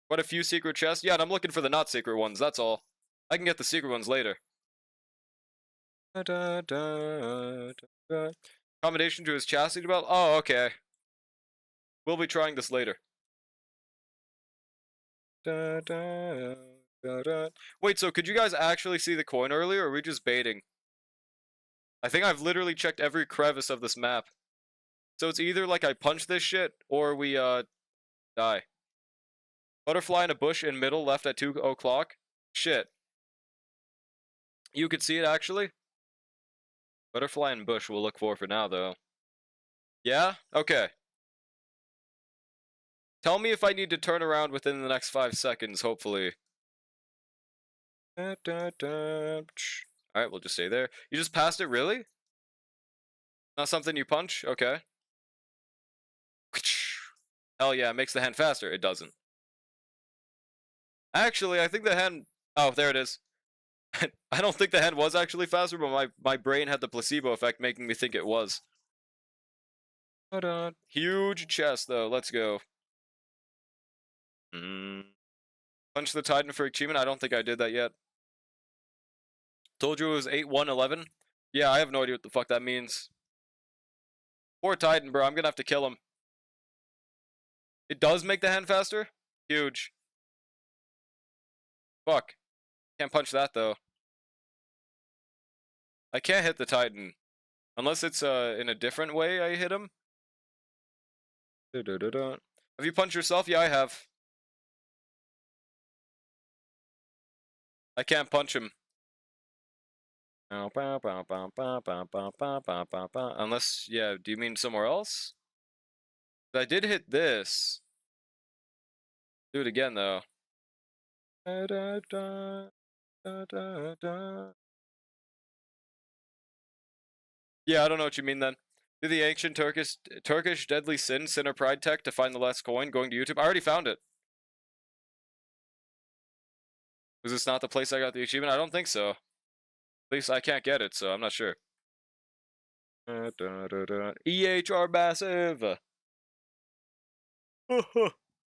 Quite a few secret chests. Yeah, and I'm looking for the not secret ones, that's all. I can get the secret ones later. Accommodation to his chastity belt? Oh, okay. We'll be trying this later. Wait, so could you guys actually see the coin earlier, or are we just baiting? I think I've literally checked every crevice of this map. So it's either like I punch this shit, or we, die. Butterfly in a bush in middle, left at 2 o'clock? Shit. You could see it, actually? Butterfly and bush we'll look for now, though. Yeah? Okay. Tell me if I need to turn around within the next 5 seconds, hopefully. Alright, we'll just stay there. You just passed it, really? Not something you punch? Okay. Hell yeah, it makes the hand faster. It doesn't. Actually, I think the hand... Oh, there it is. I don't think the hand was actually faster, but my brain had the placebo effect making me think it was. Huge chest, though. Let's go. Punch the Titan for achievement? I don't think I did that yet. Told you it was 8-1-11? Yeah, I have no idea what the fuck that means. Poor Titan, bro. I'm gonna have to kill him. It does make the hand faster? Huge. Fuck. Can't punch that, though. I can't hit the Titan. Unless it's in a different way I hit him. Have you punched yourself? Yeah, I have. I can't punch him. Unless, yeah, do you mean somewhere else? I did hit this. Do it again, though. Yeah, I don't know what you mean then. Do the ancient Turkish deadly sin or pride tech to find the last coin going to YouTube? I already found it. Was this not the place I got the achievement? I don't think so. At least I can't get it, so I'm not sure. EHR massive.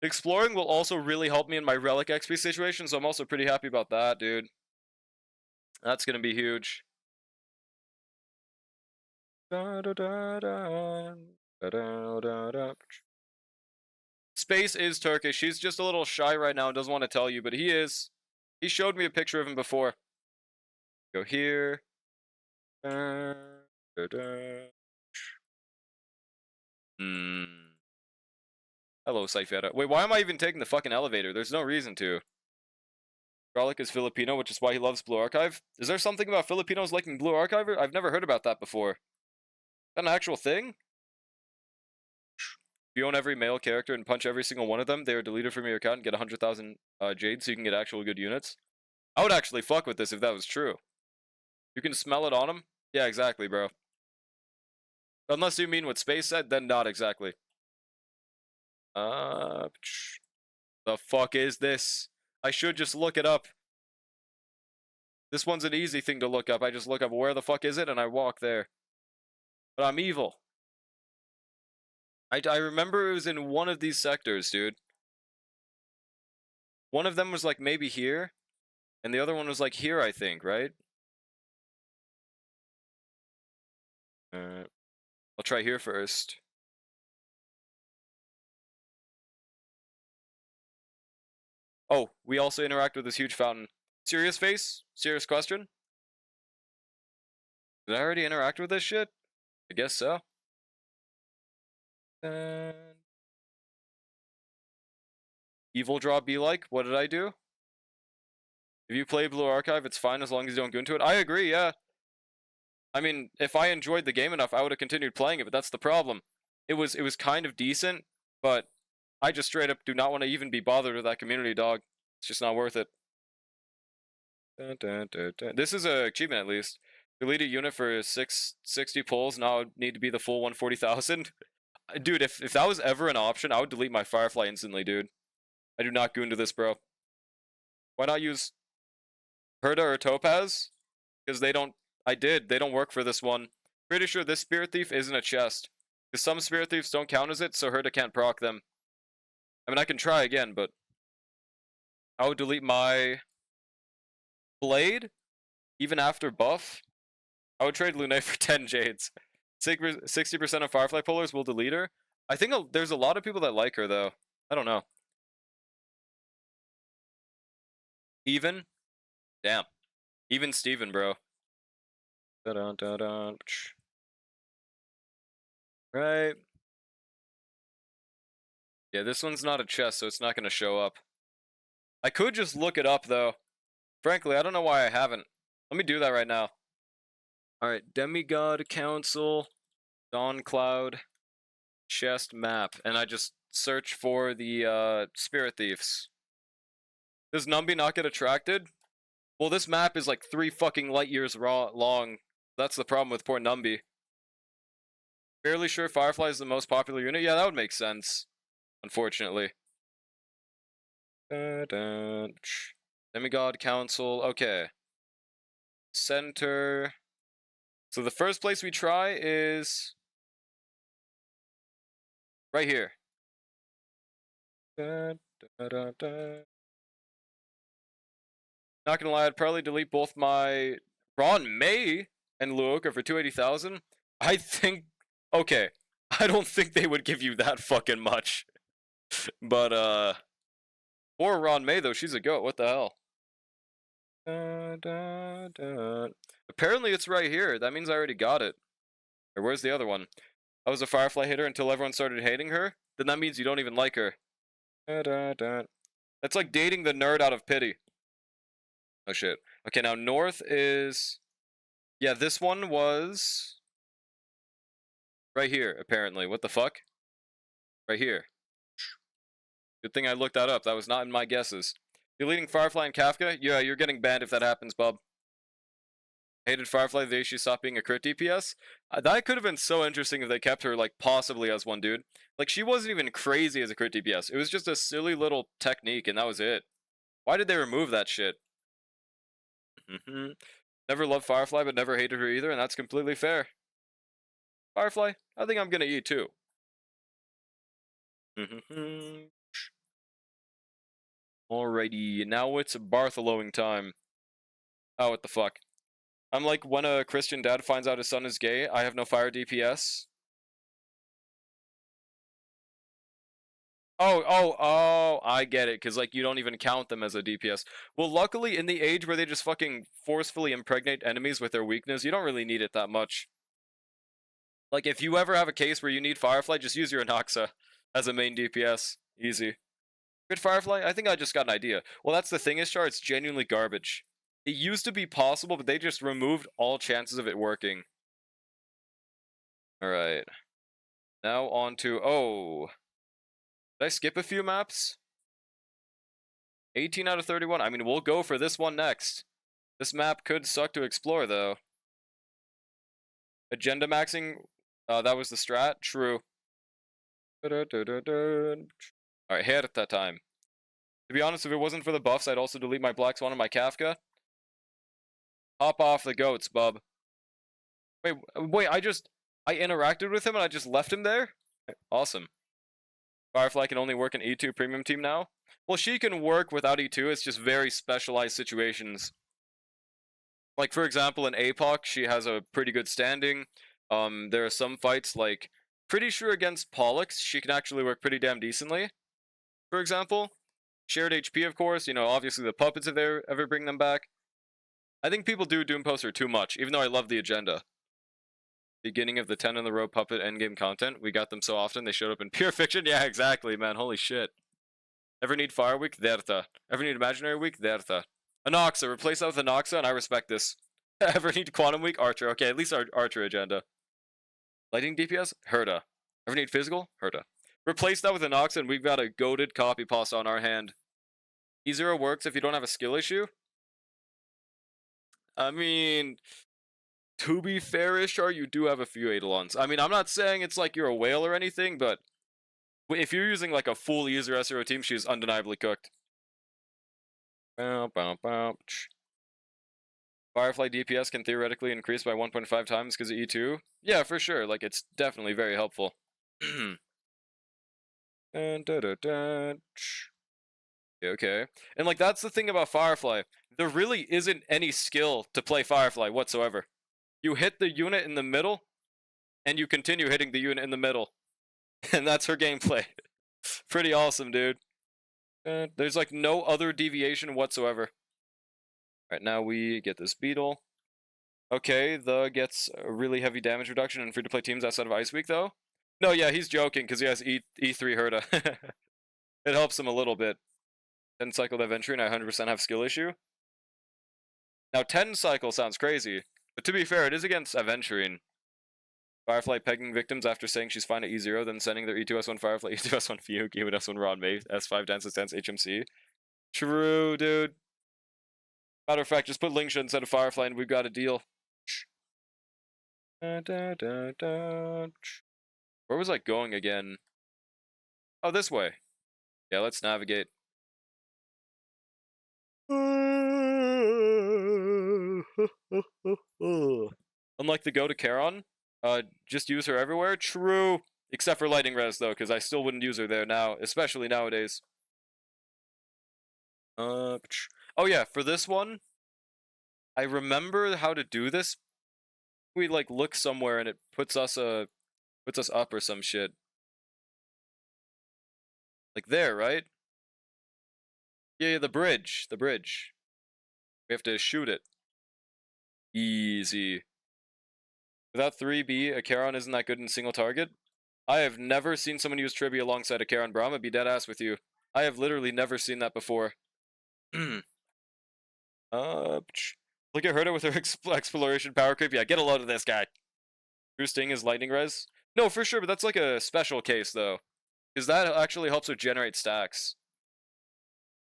Exploring will also really help me in my relic XP situation, so I'm also pretty happy about that, dude. That's gonna be huge. Space is Turkish. He's just a little shy right now and doesn't want to tell you, but he is. He showed me a picture of him before. Go here. Hello, Saifeta. Wait, why am I even taking the fucking elevator? There's no reason to. Garlic is Filipino, which is why he loves Blue Archive. Is there something about Filipinos liking Blue Archive? I've never heard about that before. Is that an actual thing? If you own every male character and punch every single one of them, they are deleted from your account and get 100,000 jade so you can get actual good units. I would actually fuck with this if that was true. You can smell it on them? Yeah, exactly, bro. Unless you mean what Space said, then not exactly. The fuck is this? I should just look it up. This one's an easy thing to look up. I just look up where the fuck is it and I walk there. But I'm evil. I remember it was in one of these sectors, dude. One of them was like maybe here. And the other one was like here, I think, right? I'll try here first. Oh, we also interact with this huge fountain. Serious face? Serious question? Did I already interact with this shit? I guess so. Evil draw be like? What did I do? If you play Blue Archive, it's fine as long as you don't go into it. I agree, yeah. I mean, if I enjoyed the game enough, I would have continued playing it, but that's the problem. It was kind of decent, but I just straight up do not want to even be bothered with that community, dog. It's just not worth it. This is a achievement, at least. Delete a unit for 660 pulls, now it need to be the full 140,000. Dude, if that was ever an option, I would delete my Firefly instantly, dude. I do not go into this, bro. Why not use Herda or Topaz? Because they don't... They don't work for this one. Pretty sure this Spirit Thief isn't a chest. Because some Spirit Thieves don't count as it, so Herda can't proc them. I mean, I can try again, but... I would delete my... Blade? Even after buff? I would trade Lune for 10 Jades. 60% of Firefly pullers will delete her. I think there's a lot of people that like her, though. I don't know. Even? Damn. Even Steven, bro. Right. Yeah, this one's not a chest, so it's not going to show up. I could just look it up, though. Frankly, I don't know why I haven't. Let me do that right now. Alright, Demigod Council, Dawn Cloud, chest map. And I just search for the Spirit Thieves. Does Numby not get attracted? Well, this map is like 3 fucking light years long. That's the problem with poor Numby. Fairly sure Firefly is the most popular unit? Yeah, that would make sense. Unfortunately. Demigod Council. Okay. center. So the first place we try is right here. Not gonna lie, I'd probably delete both my Ron May and Luoka for 280,000. I think, okay, I don't think they would give you that fucking much. But, poor Ron May, though, she's a goat, what the hell? Apparently it's right here, that means I already got it. Or where's the other one? I was a Firefly hater until everyone started hating her? Then that means you don't even like her. That's like dating the nerd out of pity. Oh shit. Okay, now north is... Yeah, this one was... right here, apparently. What the fuck? Right here. Good thing I looked that up. That was not in my guesses. Deleting Firefly and Kafka? Yeah, you're getting banned if that happens, bub. Hated Firefly the day she stopped being a crit DPS. That could have been so interesting if they kept her, like, possibly as one dude. Like, she wasn't even crazy as a crit DPS. It was just a silly little technique, and that was it. Why did they remove that shit? Never loved Firefly, but never hated her either, and that's completely fair. Firefly, I think I'm gonna eat too. Alrighty, now it's Bartholowing time. Oh, what the fuck. I'm like when a Christian dad finds out his son is gay, I have no fire DPS. Oh, I get it, because, like, you don't even count them as a DPS. Well, luckily, in the age where they just fucking forcefully impregnate enemies with their weakness, you don't really need it that much. Like, if you ever have a case where you need Firefly, just use your Anaxa as a main DPS. Easy. Good Firefly? I think I just got an idea. Well, that's the thing, Ishtar, it's genuinely garbage. It used to be possible, but they just removed all chances of it working. Alright. Now on to... Oh. Did I skip a few maps? 18 out of 31. I mean, we'll go for this one next. This map could suck to explore, though. Agenda maxing, that was the strat. True. Alright, Herta time. To be honest, if it wasn't for the buffs, I'd also delete my Black Swan and my Kafka. Hop off the goats, bub. Wait, I interacted with him and I just left him there? Awesome. Firefly can only work in E2 premium team now? Well, she can work without E2, it's just very specialized situations. Like, for example, in APOC, she has a pretty good standing. There are some fights, like, pretty sure against Pollux, she can actually work pretty damn decently. For example, shared HP, of course, you know, obviously the puppets if they ever bring them back. I think people do Doomposter too much, even though I love the agenda. Beginning of the 10 in the row puppet endgame content. We got them so often, they showed up in pure fiction. Yeah, exactly, man. Holy shit. Ever need Fire Week? Derta. Ever need Imaginary Week? Derta. Anoxa. Replace that with Anoxa, and I respect this. Ever need Quantum Week? Archer. Okay, at least our Archer agenda. Lighting DPS? Herta. Ever need Physical? Herta. Replace that with Anoxa, and we've got a goated copy pasta on our hand. E0 works if you don't have a skill issue? I mean... To be fair, Ishtar, you do have a few Eidolons. I mean, I'm not saying it's like you're a whale or anything, but if you're using like a full user SRO team, she's undeniably cooked. Firefly DPS can theoretically increase by 1.5 times because of E2. Yeah, for sure. Like, it's definitely very helpful. Okay. And like, that's the thing about Firefly. There really isn't any skill to play Firefly whatsoever. You hit the unit in the middle, and you continue hitting the unit in the middle. And that's her gameplay. Pretty awesome, dude. There's like no other deviation whatsoever. Right now we get this beetle. Okay, the gets a really heavy damage reduction in free-to-play teams outside of Ice Week, though. No, yeah, he's joking, because he has E3 Herta. It helps him a little bit. 10 cycle Aventurine, I 100% have skill issue. Now, 10 cycle sounds crazy, but to be fair, it is against Aventurine. Firefly pegging victims after saying she's fine at E0, then sending their E2S1 Firefly, E2S1 Fiuk, E1S1 Rod May, S5 Dances Dance HMC. True, dude. Matter of fact, just put Lingsha instead of Firefly and we've got a deal. Where was I going again? Oh, this way. Yeah, let's navigate. Unlike the go to Charon, just use her everywhere. True. Except for Lightning Res, though, because I still wouldn't use her there now, especially nowadays. Oh yeah, for this one, I remember how to do this. We like look somewhere and it puts us up or some shit. Like there, right? Yeah, the bridge. The bridge. We have to shoot it. Easy. Without 3B, a Charon isn't that good in single target. I have never seen someone use Tribby alongside a Charon, bro. I'm gonna be dead ass with you. I have literally never seen that before. Look at Herta with her exploration power creep. Yeah, get a load of this guy. True Sting is lightning res. No, for sure, but that's like a special case though, because that actually helps her generate stacks.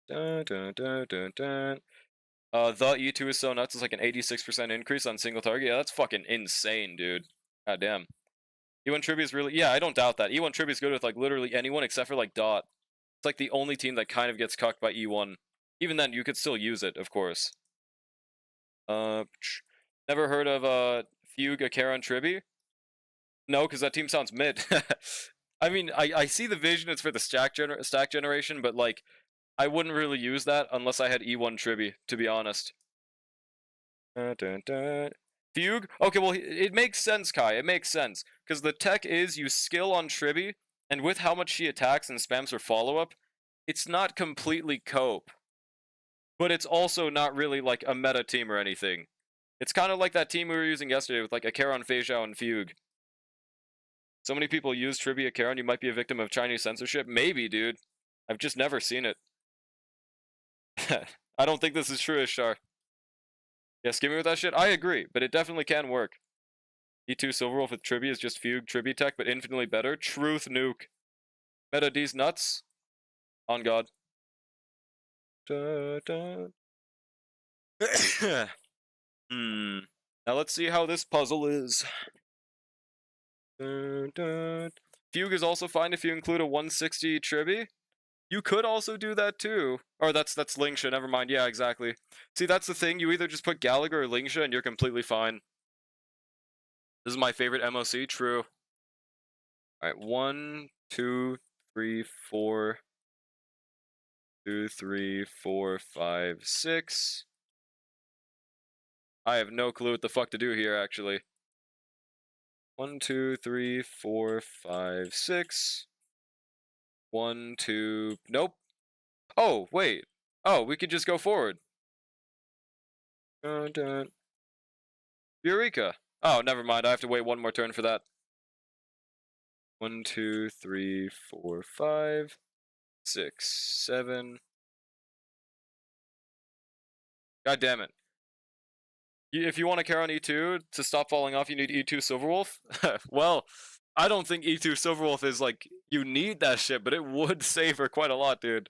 Dun, dun, dun, dun, dun. The E2 is so nuts. It's like an 86% increase on single target. Yeah, that's fucking insane, dude. God damn. E1 Tribby is really... Yeah, I don't doubt that. E1 Tribby is good with like literally anyone except for like Dot. It's like the only team that kind of gets cucked by E1. Even then, you could still use it, of course. Never heard of Fugue, Akara, Tribby? No, because that team sounds mid. I mean, I see the vision. It's for the stack generation, but like, I wouldn't really use that unless I had E1 Tribby, to be honest. Fugue? Okay, well, it makes sense, Kai. It makes sense. Because the tech is you skill on Tribby, and with how much she attacks and spams her follow-up, it's not completely cope. But it's also not really like a meta team or anything. It's kind of like that team we were using yesterday with like Acheron, Fei Zhao, and Fugue. So many people use Trivia Acheron, you might be a victim of Chinese censorship. Maybe, dude. I've just never seen it. I don't think this is true, Ishtar. Yeah, skimming with that shit? I agree, but it definitely can work. E2 Silverwolf with Tribby is just Fugue Tribby tech, but infinitely better. Truth nuke. Meta D's nuts. On God. Now let's see how this puzzle is. Fugue is also fine if you include a 160 Tribby. You could also do that too. Or that's Lingsha, never mind. Yeah, exactly. See, that's the thing. You either just put Gallagher or Lingsha and you're completely fine. This is my favorite MOC, true. Alright, 1, 2, 3, 4. 2, 3, 4, 5, 6. I have no clue what the fuck to do here, actually. 1, 2, 3, 4, 5, 6. 1, 2. Nope. Oh, wait. Oh, we could just go forward. Dun, dun. Eureka. Oh, never mind. I have to wait one more turn for that. 1, 2, 3, 4, 5, 6, 7. God damn it. If you want to carry on E2 to stop falling off, you need E2 Silverwolf? Well, I don't think E2 Silverwolf is like, you need that shit, but it would save her quite a lot, dude.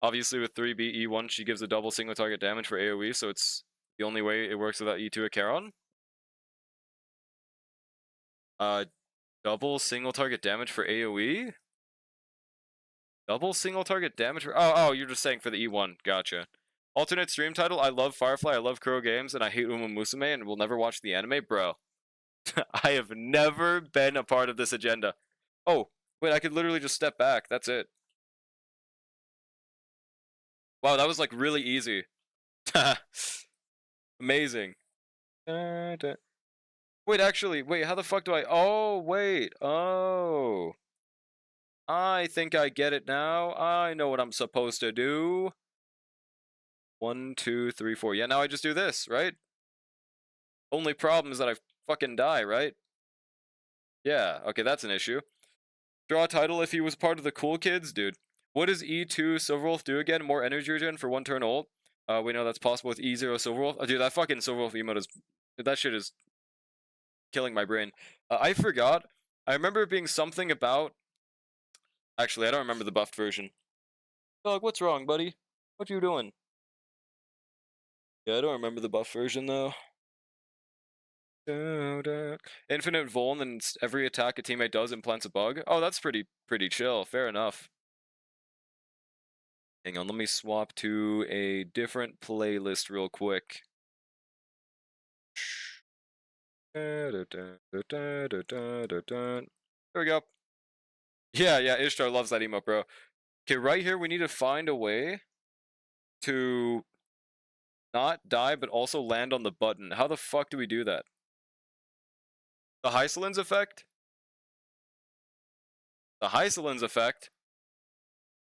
Obviously, with 3B E1, she gives a double single target damage for AoE, so it's the only way it works without E2 Acheron. Double single target damage for AoE? Double single target damage for... Oh, you're just saying for the E1. Gotcha. Alternate stream title, I love Firefly, I love Kuro Games, and I hate Uma Musume, and will never watch the anime. Bro, I have never been a part of this agenda. Oh, wait, I could literally just step back. That's it. Wow, that was like really easy. Amazing. Wait, actually, wait, how the fuck do I... Oh, wait. Oh. I think I get it now. I know what I'm supposed to do. 1, 2, 3, 4. Yeah, now I just do this, right? Only problem is that I fucking die, right? Yeah, okay, that's an issue. Draw a title if he was part of the cool kids? Dude, what does E2 Silverwolf do again? More energy regen for 1 turn ult? We know that's possible with E0 Silverwolf. Oh, dude, that fucking Silverwolf emote is... Dude, that shit is killing my brain. I forgot. I remember it being something about... Actually, I don't remember the buffed version. Dog, what's wrong, buddy? What you doing? Yeah, I don't remember the buff version, though. Infinite Vuln, and every attack a teammate does implants a bug. Oh, that's pretty chill. Fair enough. Hang on, let me swap to a different playlist real quick. There we go. Yeah, Ishtar loves that emote, bro. Okay, right here we need to find a way to not die, but also land on the button. How the fuck do we do that? The Hysolins effect? The Hysolins effect?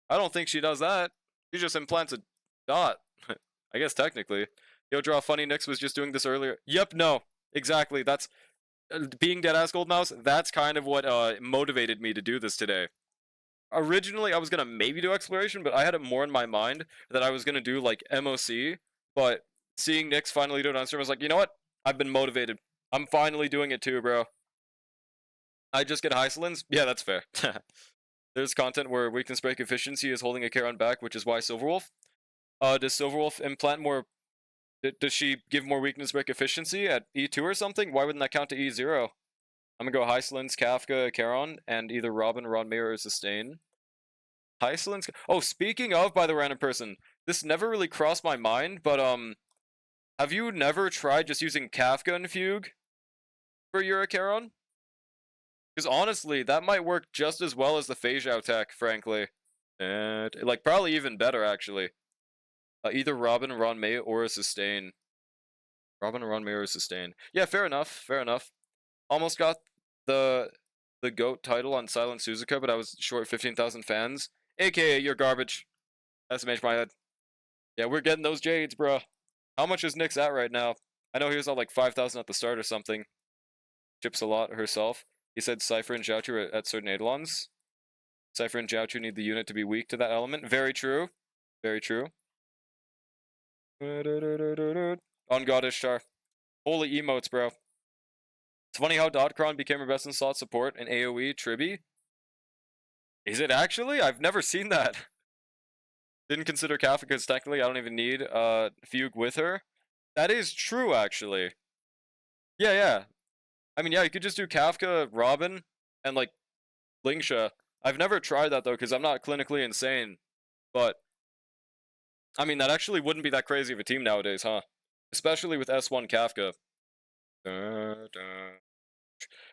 I don't think she does that. She just implants a dot. I guess technically. Yo, Draw Funny Nix was just doing this earlier. Yep, no. Exactly. That's being deadass Gold Mouse. That's kind of what motivated me to do this today. Originally, I was gonna maybe do exploration, but I had it more in my mind that I was gonna do like MOC. But seeing Nix finally do it on stream, I was like, you know what? I've been motivated. I'm finally doing it too, bro. I just get Hysolins? Yeah, that's fair. There's content where weakness break efficiency is holding a Charon back, which is why Silverwolf. Does Silverwolf implant more? Does she give more weakness break efficiency at E2 or something? Why wouldn't that count to E0? I'm gonna go Hysolins, Kafka, Charon, and either Robin, Ron Mayer, or Sustain. Hysolins. Oh, speaking of, by the random person, this never really crossed my mind, but have you never tried just using Kafka and Fugue for your Charon? Because honestly, that might work just as well as the Phase Out tech, frankly. And like probably even better actually. Either Robin, Ron May, or a Sustain. Robin, Ron May, or a Sustain. Yeah, fair enough. Fair enough. Almost got the GOAT title on Silent Suzuka, but I was short 15,000 fans. AKA, you're garbage. SMH my head. Yeah, we're getting those Jades, bro. How much is Nyx at right now? I know he was at like 5,000 at the start or something. Chips a lot herself. He said Cypher and Jiaochu are at certain Eidolons. Cypher and Jiaochu need the unit to be weak to that element. Very true. Very true. On God Ishtar. Holy emotes, bro. It's funny how Dotcron became her best in slot support in AoE Tribi. Is it actually? I've never seen that. Didn't consider Kafka because technically I don't even need Fugue with her. That is true, actually. Yeah. I mean, yeah, you could just do Kafka, Robin, and like Lingsha. I've never tried that though because I'm not clinically insane. But I mean, that actually wouldn't be that crazy of a team nowadays, huh? Especially with S1 Kafka. But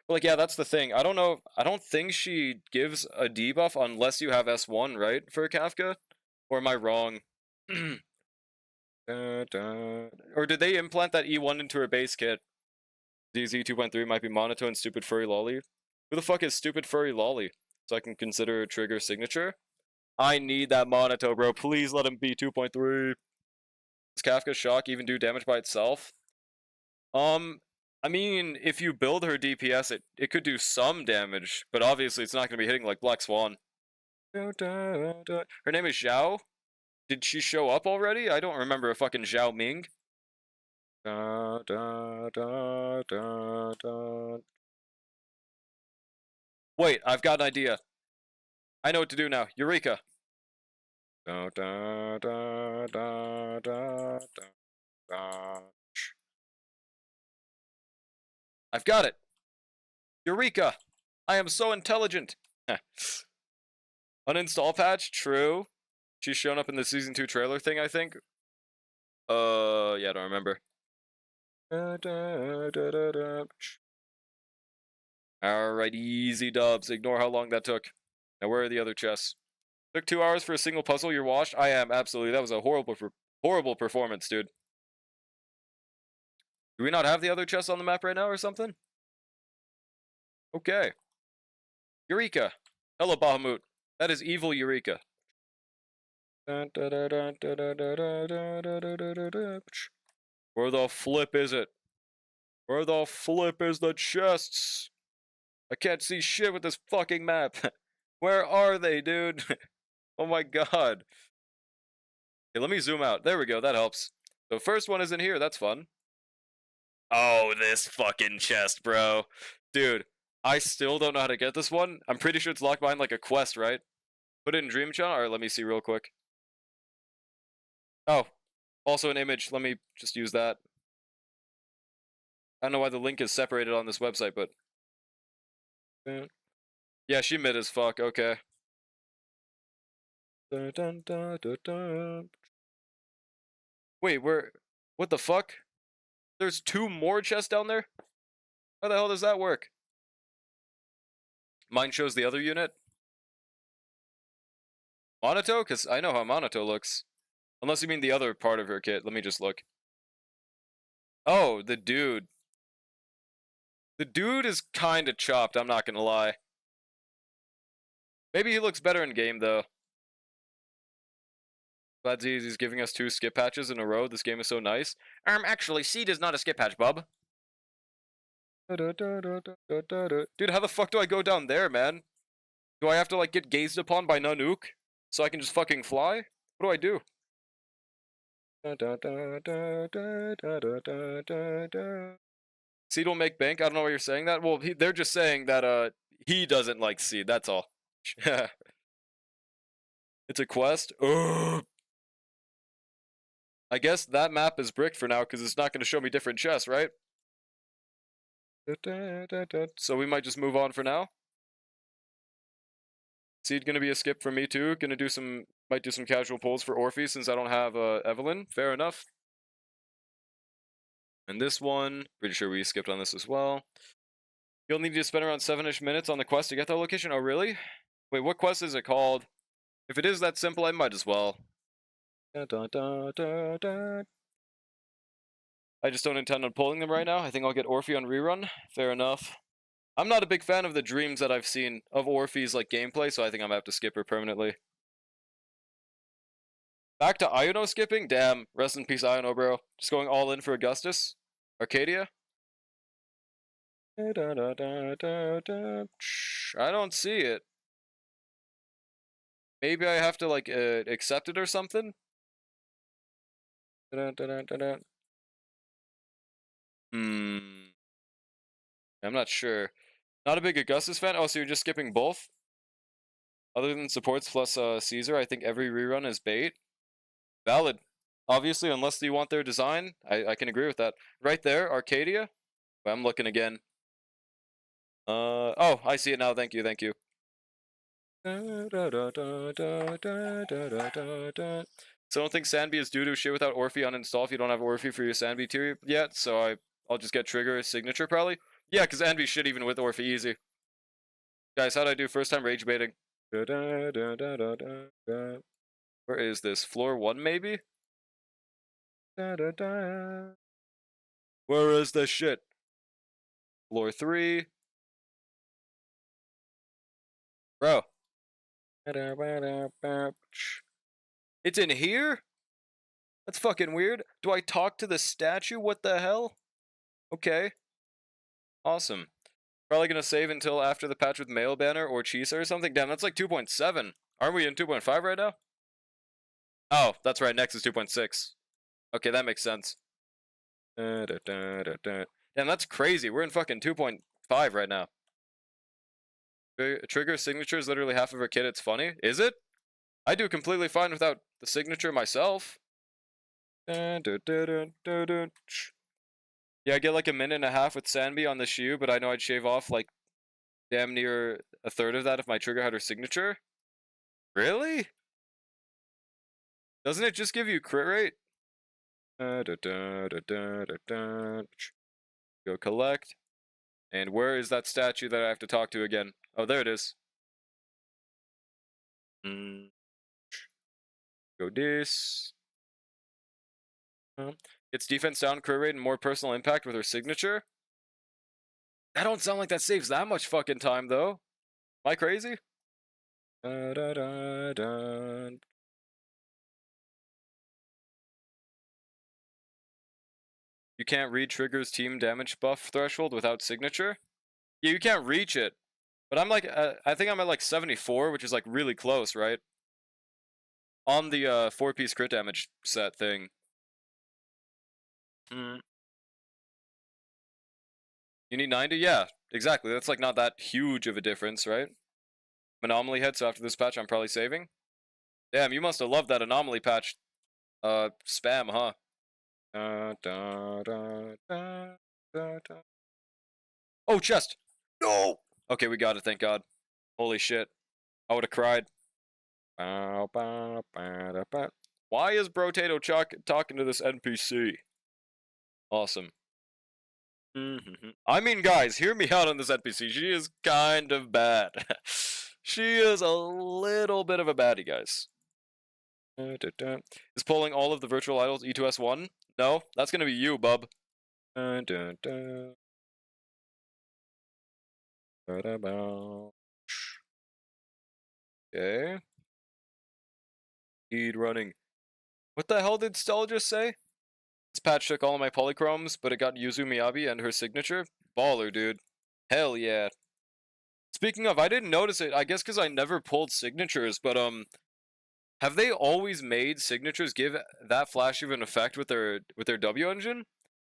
like, yeah, that's the thing. I don't know. I don't think she gives a debuff unless you have S1, right, for Kafka? Or am I wrong? Or did they implant that E1 into her base kit? DZ 2.3 might be monotone, stupid furry lolly. Who the fuck is stupid furry lolly? So I can consider a trigger signature? I need that monotone, bro. Please let him be 2.3. Does Kafka's shock even do damage by itself? I mean, if you build her DPS, it could do some damage, but obviously it's not going to be hitting like Black Swan. Her name is Zhao? Did she show up already? I don't remember a fucking Zhao Ming. Wait, I've got an idea. I know what to do now. Eureka! I've got it! Eureka! I am so intelligent! Uninstall patch? True. She's shown up in the Season 2 trailer thing, I think. Yeah, I don't remember. Alright, easy dubs. Ignore how long that took. Now, where are the other chests? Took 2 hours for a single puzzle. You're washed? I am, absolutely. That was a horrible performance, dude. Do we not have the other chests on the map right now or something? Okay. Eureka. Hello, Bahamut. That is evil Eureka. Where the flip is it? Where the flip is the chests? I can't see shit with this fucking map. Where are they, dude? Oh my god. Okay, let me zoom out. There we go, that helps. The first one is in here, that's fun. Oh, this fucking chest, bro. Dude, I still don't know how to get this one. I'm pretty sure it's locked behind like a quest, right? Put it in Dream Channel? Alright, let me see real quick. Oh, also an image. Let me just use that. I don't know why the link is separated on this website, but... Yeah, she mid as fuck, okay. Wait, where... What the fuck? There's 2 more chests down there? How the hell does that work? Mine shows the other unit. Monato? Because I know how Monato looks. Unless you mean the other part of her kit. Let me just look. Oh, the dude. The dude is kinda chopped, I'm not gonna lie. Maybe he looks better in game, though. Glad he's giving us 2 skip patches in a row. This game is so nice. Actually, Seed is not a skip patch, bub. Dude, how the fuck do I go down there, man? Do I have to, like, get gazed upon by Nanook? So I can just fucking fly? What do I do? Seed will make bank? I don't know why you're saying that. Well, they're just saying that, he doesn't like Seed, that's all. It's a quest? Ugh. I guess that map is bricked for now, because it's not going to show me different chests, right? So we might just move on for now. Seed gonna be a skip for me too. Might do some casual pulls for Orphe since I don't have Evelyn. Fair enough. And this one, pretty sure we skipped on this as well. You'll need to spend around 7-ish minutes on the quest to get that location. Oh, really? Wait, what quest is it called? If it is that simple, I might as well. I just don't intend on pulling them right now. I think I'll get Orphe on rerun. Fair enough. I'm not a big fan of the dreams that I've seen of Orphe's like gameplay, so I think I'm gonna have to skip her permanently. Back to Iono skipping? Damn. Rest in peace, Iono, bro. Just going all in for Augustus. Arcadia? I don't see it. Maybe I have to, like, accept it or something? I'm not sure. Not a big Augustus fan? Oh, so you're just skipping both? Other than supports plus Caesar, I think every rerun is bait. Valid. Obviously, unless you want their design, I can agree with that. Right there, Arcadia. I'm looking again. Oh, I see it now. Thank you, thank you. So I don't think Sandby is due to shit without Orphe uninstall if you don't have Orphe for your Sandby tier yet, so I'll just get Trigger signature probably. Yeah, because Envy's shit even with Orphe easy. Guys, how'd I do first time rage baiting? Where is this? Floor 1 maybe? Where is this shit? Floor 3. Bro. It's in here? That's fucking weird. Do I talk to the statue? What the hell? Okay. Awesome. Probably gonna save until after the patch with Mail Banner or Chisa or something. Damn, that's like 2.7. Aren't we in 2.5 right now? Oh, that's right. Next is 2.6. Okay, that makes sense. Damn, that's crazy. We're in fucking 2.5 right now. Trigger signature is literally half of her kit. It's funny. Is it? I do completely fine without the signature myself. Yeah, I get like a minute and a half with Sandby on the shoe, but I know I'd shave off like damn near a third of that if my trigger had her signature. Really? Doesn't it just give you crit rate? Go collect. And where is that statue that I have to talk to again? Oh, there it is. Go this. Gets defense down, crit rate, and more personal impact with her signature. That don't sound like that saves that much fucking time, though. Am I crazy? You can't read Trigger's team damage buff threshold without signature? Yeah, you can't reach it. But I'm like, I think I'm at like 74, which is like really close, right? On the 4-piece crit damage set thing. You need 90? Yeah, exactly. That's like not that huge of a difference, right? Anomaly head, so after this patch I'm probably saving. Damn, you must have loved that anomaly patch spam, huh? Oh, chest! No! Okay, we got it, thank God. Holy shit. I would have cried. Why is Brotato talking to this NPC? Awesome. I mean, guys, hear me out on this NPC. She is kind of bad. She is a little bit of a baddie, guys. Is pulling all of the virtual idols E2S1? No, that's gonna be you, bub. Okay. Speed running. What the hell did Stella just say? This patch took all of my polychromes, but it got Yuzu Miyabi and her signature. Baller, dude. Hell yeah. Speaking of, I didn't notice it, I guess because I never pulled signatures, but have they always made signatures give that flash of an effect with their W engine?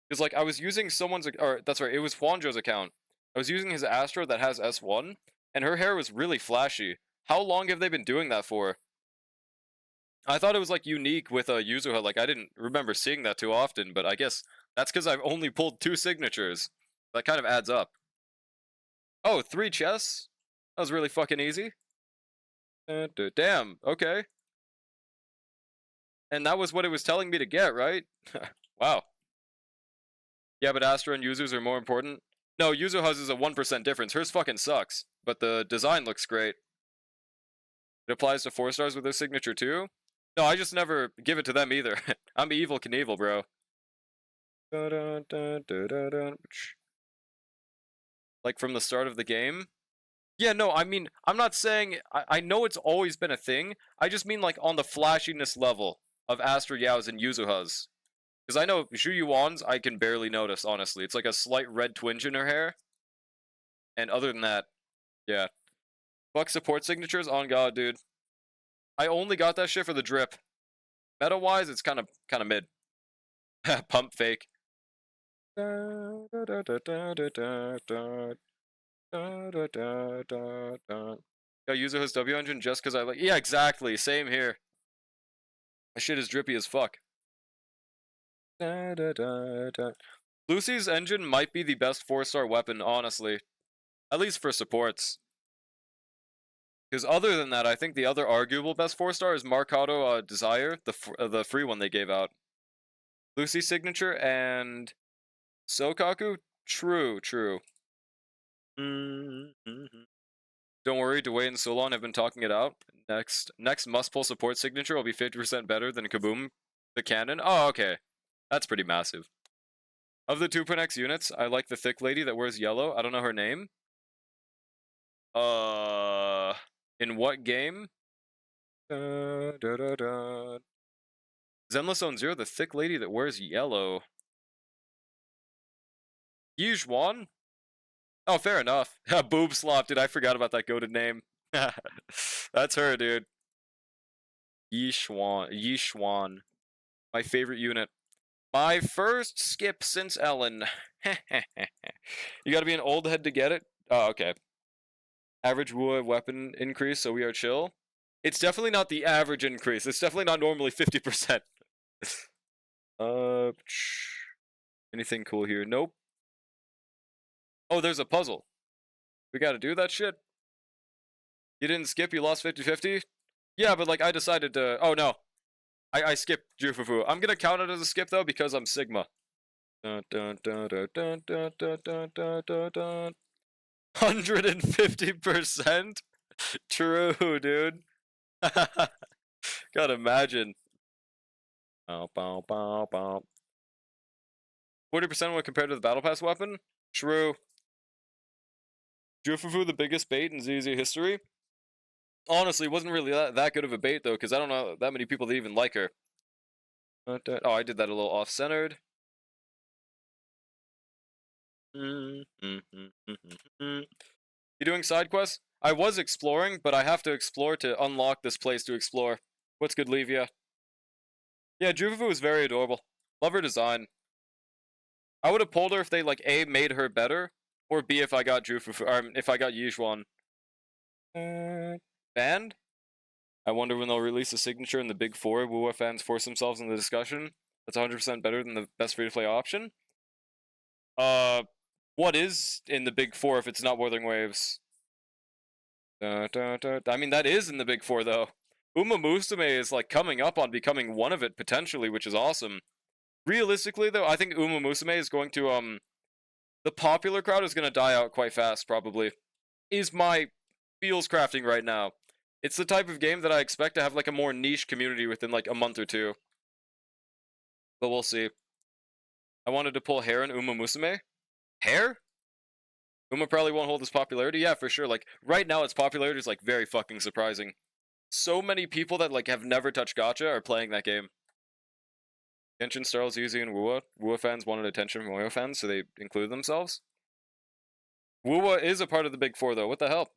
Because like I was using someone's, or that's right, it was Juanjo's account. I was using his Astro that has S1, and her hair was really flashy. How long have they been doing that for? I thought it was like unique with Yuzuha. Like I didn't remember seeing that too often, but I guess that's because I've only pulled 2 signatures. That kind of adds up. Oh, 3 chests? That was really fucking easy. Damn, okay. And that was what it was telling me to get, right? Wow. Yeah, but Astra and Yuzu's are more important. No, Yuzuha's is a 1% difference. Hers fucking sucks. But the design looks great. It applies to 4 stars with their signature too? No, I just never give it to them either. I'm Evil Knievel, bro. Like from the start of the game? Yeah, no, I mean, I'm not saying... I know it's always been a thing. I just mean like on the flashiness level of Astra Yao's and Yuzuha's. Because I know Zhu Yuan's I can barely notice, honestly. It's like a slight red twinge in her hair. And other than that, yeah. Fuck support signatures? On God, dude. I only got that shit for the drip. Meta-wise, it's kind of mid. Pump fake. Yo, user his W engine just because I like. Yeah, exactly. Same here. My shit is drippy as fuck. Lucy's engine might be the best 4-star weapon, honestly. At least for supports. Because other than that, I think the other arguable best 4-star is Marcato Desire, the free one they gave out. Lucy's signature and Sokaku? True. Don't worry, Dwayne and Solon have been talking it out. Next must-pull support signature will be 50% better than Kaboom, the cannon. Oh, okay. That's pretty massive. Of the 2.x units, I like the thick lady that wears yellow. I don't know her name. In what game? Zenless Zone 0, the thick lady that wears yellow. Yijuan? Oh, fair enough. Boob slop, dude. I forgot about that goated name. That's her, dude. Yijuan. My favorite unit. My first skip since Ellen. You gotta be an old head to get it? Oh, okay. Average weapon increase, so we are chill. It's definitely not the average increase. It's definitely not normally 50%. Anything cool here? Nope. Oh, there's a puzzle. We gotta do that shit? You didn't skip, you lost 50-50? Yeah, but like I decided to... Oh, no. I skipped Jufufu. I'm gonna count it as a skip, though, because I'm Sigma. 150%? True, dude. Gotta imagine. 40% when compared to the Battle Pass weapon? True. Jufufu, the biggest bait in ZZ history? Honestly, wasn't really that good of a bait, though, because I don't know that many people that even like her. Oh, I did that a little off-centered. You doing side quests? I was exploring, but I have to explore to unlock this place to explore. What's good, Levia? Yeah, Jufufu is very adorable. Love her design. I would have pulled her if they, like, A, made her better, or B, if I got Jufufu, or if I got Yijuan. Banned? I wonder when they'll release a signature in the Big Four. Wuwa fans force themselves in the discussion. That's 100% better than the best free-to-play option. What is in the Big Four if it's not Wuthering Waves? I mean, that is in the Big Four, though. Uma Musume is, like, coming up on becoming one of it, potentially, which is awesome. Realistically, though, I think Uma Musume is going to, The popular crowd is gonna die out quite fast, probably. Is my feels crafting right now. It's the type of game that I expect to have like a more niche community within like a month or two. But we'll see. I wanted to pull Hair and Uma Musume. Hair? Uma probably won't hold its popularity. Yeah, for sure. Like right now, its popularity is like very fucking surprising. So many people that like have never touched gacha are playing that game. Genshin, Starls, Yuzi, and Wuwa. Wuwa fans wanted attention from Oyo fans, so they included themselves. Wuwa is a part of the Big Four, though. What the hell?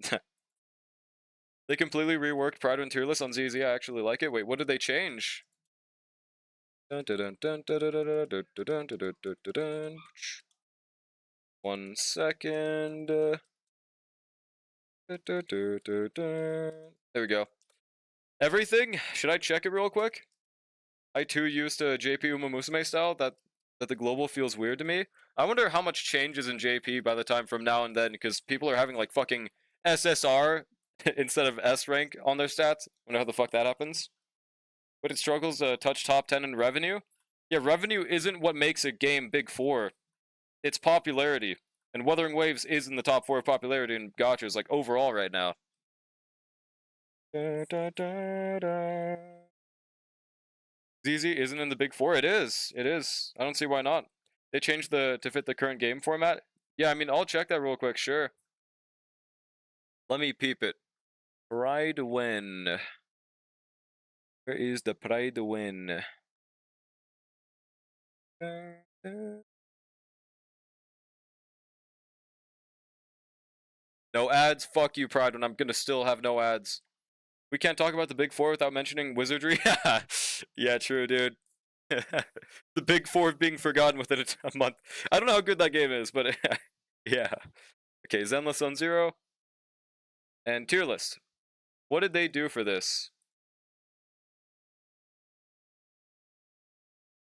They completely reworked Pride and Tearless on ZZ. I actually like it. Wait, what did they change? One second. There we go. Everything? Should I check it real quick? I too used to JP Uma Musume style. That the global feels weird to me. I wonder how much changes in JP by the time from now and then, because people are having like fucking SSR instead of S rank on their stats. Wonder how the fuck that happens. But it struggles to touch top 10 in revenue. Yeah, revenue isn't what makes a game Big Four. It's popularity. And Wuthering Waves is in the top 4 of popularity in gachas, like overall right now. ZZ isn't in the Big Four. It is. It is. I don't see why not. They changed to fit the current game format. Yeah, I mean, I'll check that real quick, sure. Let me peep it. Pride win. Where is the Pride win? No ads? Fuck you, Pride, and I'm gonna still have no ads. We can't talk about the Big Four without mentioning Wizardry. Yeah, true, dude. The Big Four being forgotten within a month. I don't know how good that game is, but yeah. Okay, Zenless on 0. And tier list. What did they do for this?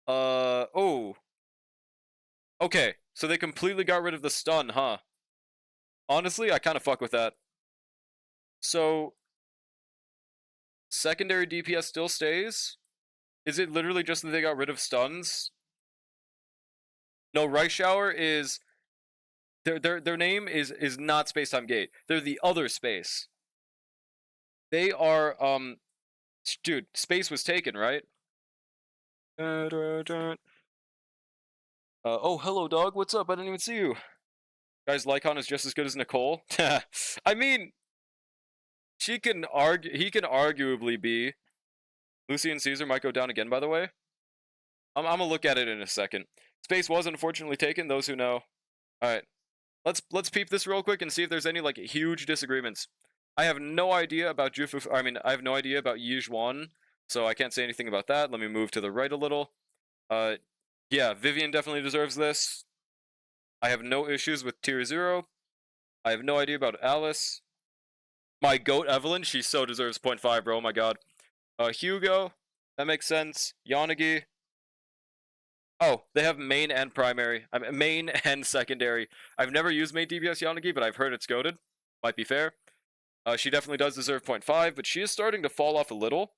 Oh. Okay, so they completely got rid of the stun, huh? Honestly, I kind of fuck with that. So, secondary DPS still stays? Is it literally just that they got rid of stuns? No, Rice Shower is... Their name is not Spacetime Gate. They're the other space. They are, dude, space was taken, right? Oh, hello, dog. What's up? I didn't even see you. Guys, Lycon is just as good as Nicole. I mean, he can arguably be. Lucy and Caesar might go down again, by the way. I'm gonna look at it in a second. Space was unfortunately taken, those who know. Alright. Let's peep this real quick and see if there's any like huge disagreements. I have no idea about I have no idea about Yijuan, so I can't say anything about that. Let me move to the right a little. Yeah, Vivian definitely deserves this. I have no issues with tier 0. I have no idea about Alice. My goat Evelyn, she so deserves 0.5, bro. Oh my god. Hugo, that makes sense. Yanagi. Oh, they have main and primary. I mean, main and secondary. I've never used main DPS Yanagi, but I've heard it's goated. Might be fair. She definitely does deserve 0.5, but she is starting to fall off a little.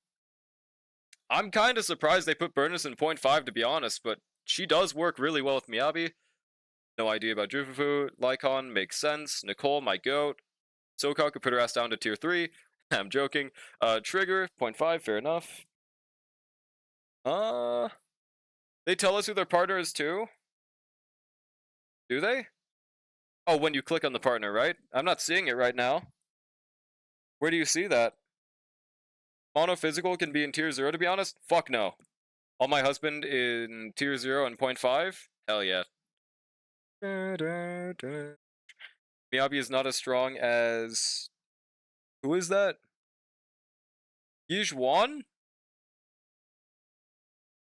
I'm kind of surprised they put Burnus in 0.5, to be honest, but she does work really well with Miyabi. No idea about Jufufu. Lycon makes sense. Nicole, my goat. Sokka could put her ass down to tier 3. I'm joking. Trigger, 0.5, fair enough. They tell us who their partner is too? Do they? Oh, when you click on the partner, right? I'm not seeing it right now. Where do you see that? Monophysical can be in tier 0, to be honest? Fuck no. All my husband in tier 0 and 0.5? Hell yeah. Miyabi is not as strong as... Who is that? Yijuan?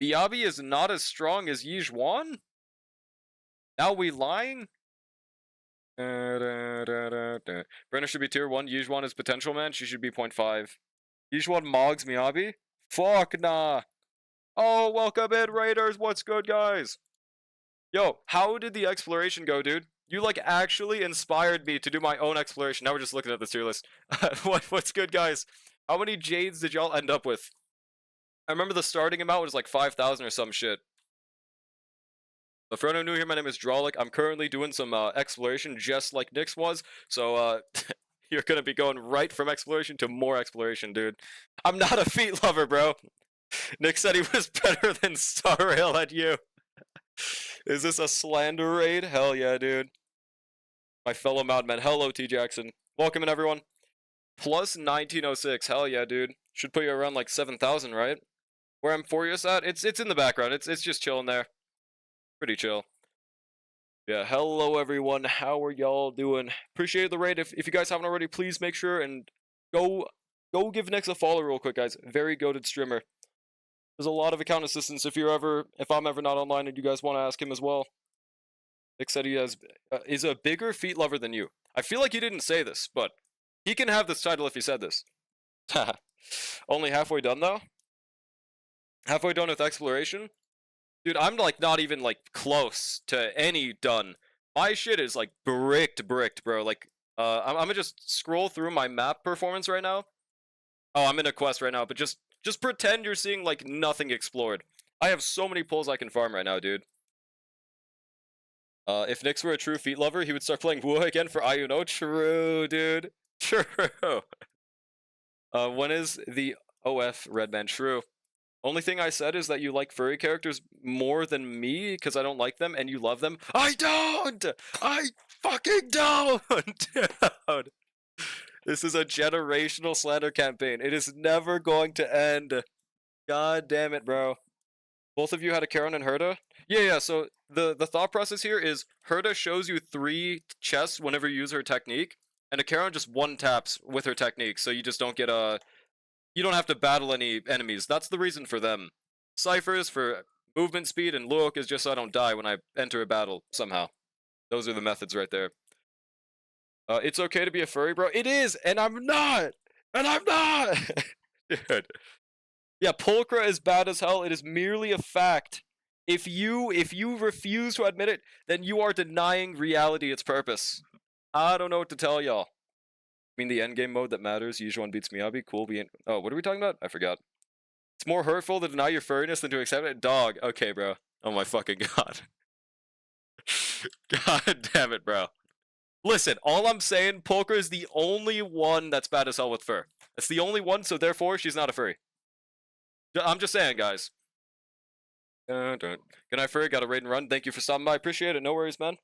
Miyabi is not as strong as Yijuan? Now we lying? Brenner should be tier 1. Yijuan is potential, man. She should be 0.5. Yijuan mogs Miyabi? Fuck nah. Oh, welcome in, Raiders. What's good, guys? Yo, how did the exploration go, dude? You, like, actually inspired me to do my own exploration. Now we're just looking at the tier list. What's good, guys? How many Jades did y'all end up with? I remember the starting amount was like 5,000 or some shit. But for anyone new here, my name is Drolic. I'm currently doing some exploration just like Nyx was. So you're gonna be going right from exploration to more exploration, dude. I'm not a feet lover, bro. Nick said he was better than Starrail at you. Is this a slander raid? Hell yeah, dude. My fellow Moudmen. Hello, T. Jackson. Welcome in, everyone. Plus 1906. Hell yeah, dude. Should put you around like 7,000, right? Where amphoreus at? It's in the background. It's just chilling there. Pretty chill. Yeah, hello everyone. How are y'all doing? Appreciate the raid. If you guys haven't already, please make sure and go give Nyx a follow real quick, guys. Very goated streamer. There's a lot of account assistance if I'm ever not online and you guys want to ask him as well. Nick said he is a bigger feet lover than you. I feel like he didn't say this, but he can have this title if he said this. Only halfway done though? Halfway done with exploration? Dude, I'm like not even like close to any done. My shit is like bricked, bro. Like, I'm gonna just scroll through my map performance right now. Oh, I'm in a quest right now, but just pretend you're seeing like nothing explored. I have so many pulls I can farm right now, dude. If Nyx were a true feet lover, he would start playing Wu again for Ayuno. True, dude. True. When is the OF Redman? True. Only thing I said is that you like furry characters more than me because I don't like them and you love them. I don't! I fucking don't! Dude. This is a generational slander campaign. It is never going to end. God damn it, bro. Both of you had a Charon and Herda? Yeah, so the thought process here is Herda shows you 3 chests whenever you use her technique, and a Charon just 1 taps with her technique, so you just don't get you don't have to battle any enemies. That's the reason for them. Cypher is for movement speed, and Luok is just so I don't die when I enter a battle somehow. Those are the methods right there. It's okay to be a furry, bro. It is, and I'm not! And I'm not! Dude. Yeah, Pulchra is bad as hell. It is merely a fact. If you refuse to admit it, then you are denying reality its purpose. I don't know what to tell y'all. I mean, the endgame mode that matters. Usual one beats Miyabi. Cool. Oh, what are we talking about? I forgot. It's more hurtful to deny your furriness than to accept it. Dog. Okay, bro. Oh my fucking god. God damn it, bro. Listen, all I'm saying, Pulchra is the only one that's bad as hell with fur. It's the only one, so therefore she's not a furry. I'm just saying, guys. Good night, furry. Got a raid and run. Thank you for stopping by. Appreciate it. No worries, man.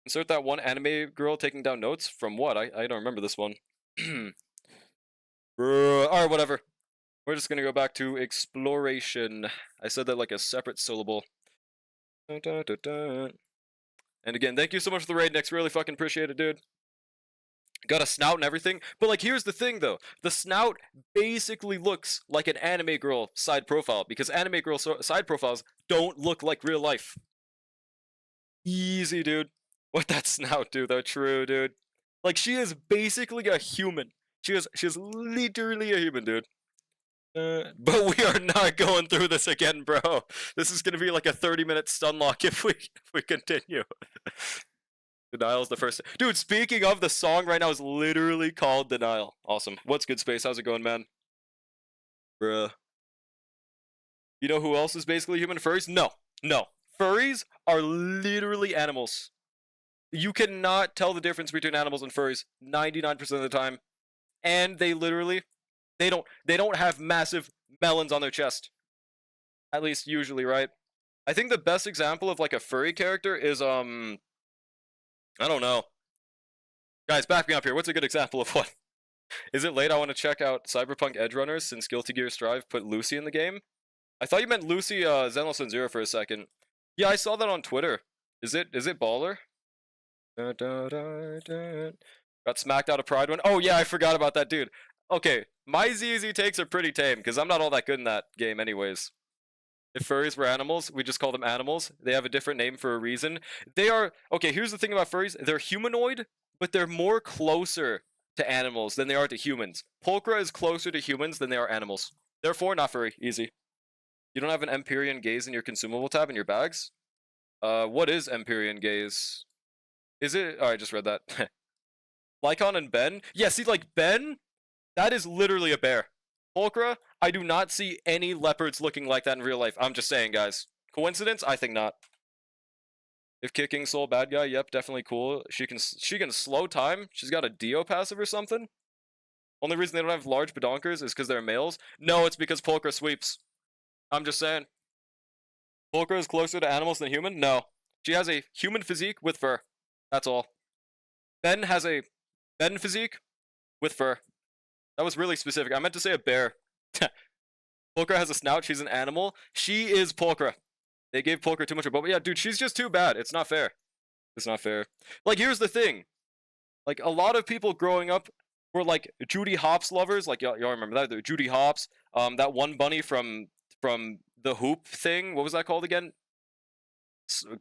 Insert that one anime girl taking down notes from what? I don't remember this one. Alright, whatever. We're just gonna go back to exploration. I said that like a separate syllable. And again, thank you so much for the raid, Nyx. Really fucking appreciate it, dude. Got a snout and everything. But like, here's the thing though. The snout basically looks like an anime girl side profile because anime girl side profiles don't look like real life. Easy, dude. What that snout do though? True, dude. Like, she is basically a human. She is literally a human, dude. But we are not going through this again, bro. This is gonna be like a 30-minute stun lock if we continue. Denial's the first. Dude, speaking of, the song right now is literally called Denial. Awesome. What's good, Space? How's it going, man? Bruh. You know who else is basically human? Furries? No. Furries are literally animals. You cannot tell the difference between animals and furries 99% of the time. And they literally, they don't have massive melons on their chest. At least usually, right? I think the best example of like a furry character is I don't know. Guys, back me up here. What's a good example of what? Is it late? I want to check out Cyberpunk Edge Runners since Guilty Gear Strive put Lucy in the game. I thought you meant Lucy Zenless Zero for a second. Yeah, I saw that on Twitter. Is it baller? Got smacked out of Pride one. Oh yeah, I forgot about that, dude. Okay, my ZZ takes are pretty tame because I'm not all that good in that game anyways. If furries were animals, we just call them animals. They have a different name for a reason. They are, okay, here's the thing about furries. They're humanoid, but they're more closer to animals than they are to humans. Pulchra is closer to humans than they are animals. Therefore, not furry. Easy. You don't have an Empyrean Gaze in your consumable tab in your bags? What is Empyrean Gaze? Is it? Oh, I just read that. Lycon and Ben? Yeah, see, like, Ben? That is literally a bear. Pulchra, I do not see any leopards looking like that in real life. I'm just saying, guys. Coincidence? I think not. If kicking soul bad guy, yep, definitely cool. She can slow time. She's got a Dio passive or something. Only reason they don't have large badonkers is because they're males. No, it's because Pulchra sweeps. I'm just saying. Pulchra is closer to animals than human? No. She has a human physique with fur. That's all. Ben has a Ben physique with fur. That was really specific. I meant to say a bear. Pulchra has a snout. She's an animal. She is Pulchra. They gave Pulchra too much of both. Yeah, dude, she's just too bad. It's not fair. It's not fair. Like, here's the thing. Like, a lot of people growing up were, like, Judy Hopps lovers. Like, y'all remember that? The Judy Hopps. That one bunny from the Hoop thing. What was that called again?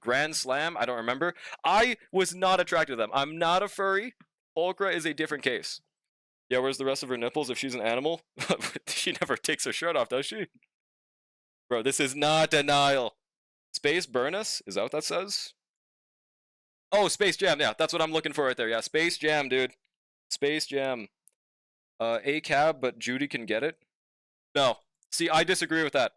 Grand Slam? I don't remember. I was not attracted to them. I'm not a furry. Pulchra is a different case. Yeah, where's the rest of her nipples if she's an animal? She never takes her shirt off, does she? Bro, this is not denial. Space Burnus? Is that what that says? Oh, Space Jam. Yeah, that's what I'm looking for right there. Yeah, Space Jam, dude. Space Jam. A cab, but Judy can get it? No. See, I disagree with that.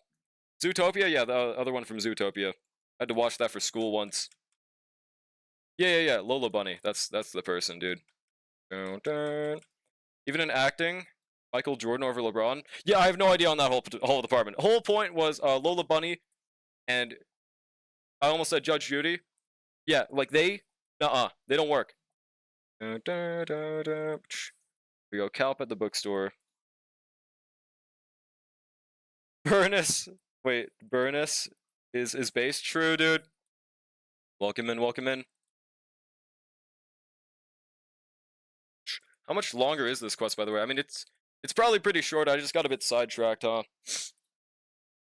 Zootopia? Yeah, the other one from Zootopia. I had to watch that for school once. Yeah. Lola Bunny. That's the person, dude. Dun, dun. Even in acting, Michael Jordan over LeBron. Yeah, I have no idea on that whole department. The whole point was Lola Bunny, and I almost said Judge Judy. Yeah, like they don't work. We go Calp at the bookstore. Burnus. Wait, Burnus is based. True, dude. Welcome in. How much longer is this quest, by the way? I mean, it's probably pretty short. I just got a bit sidetracked, huh?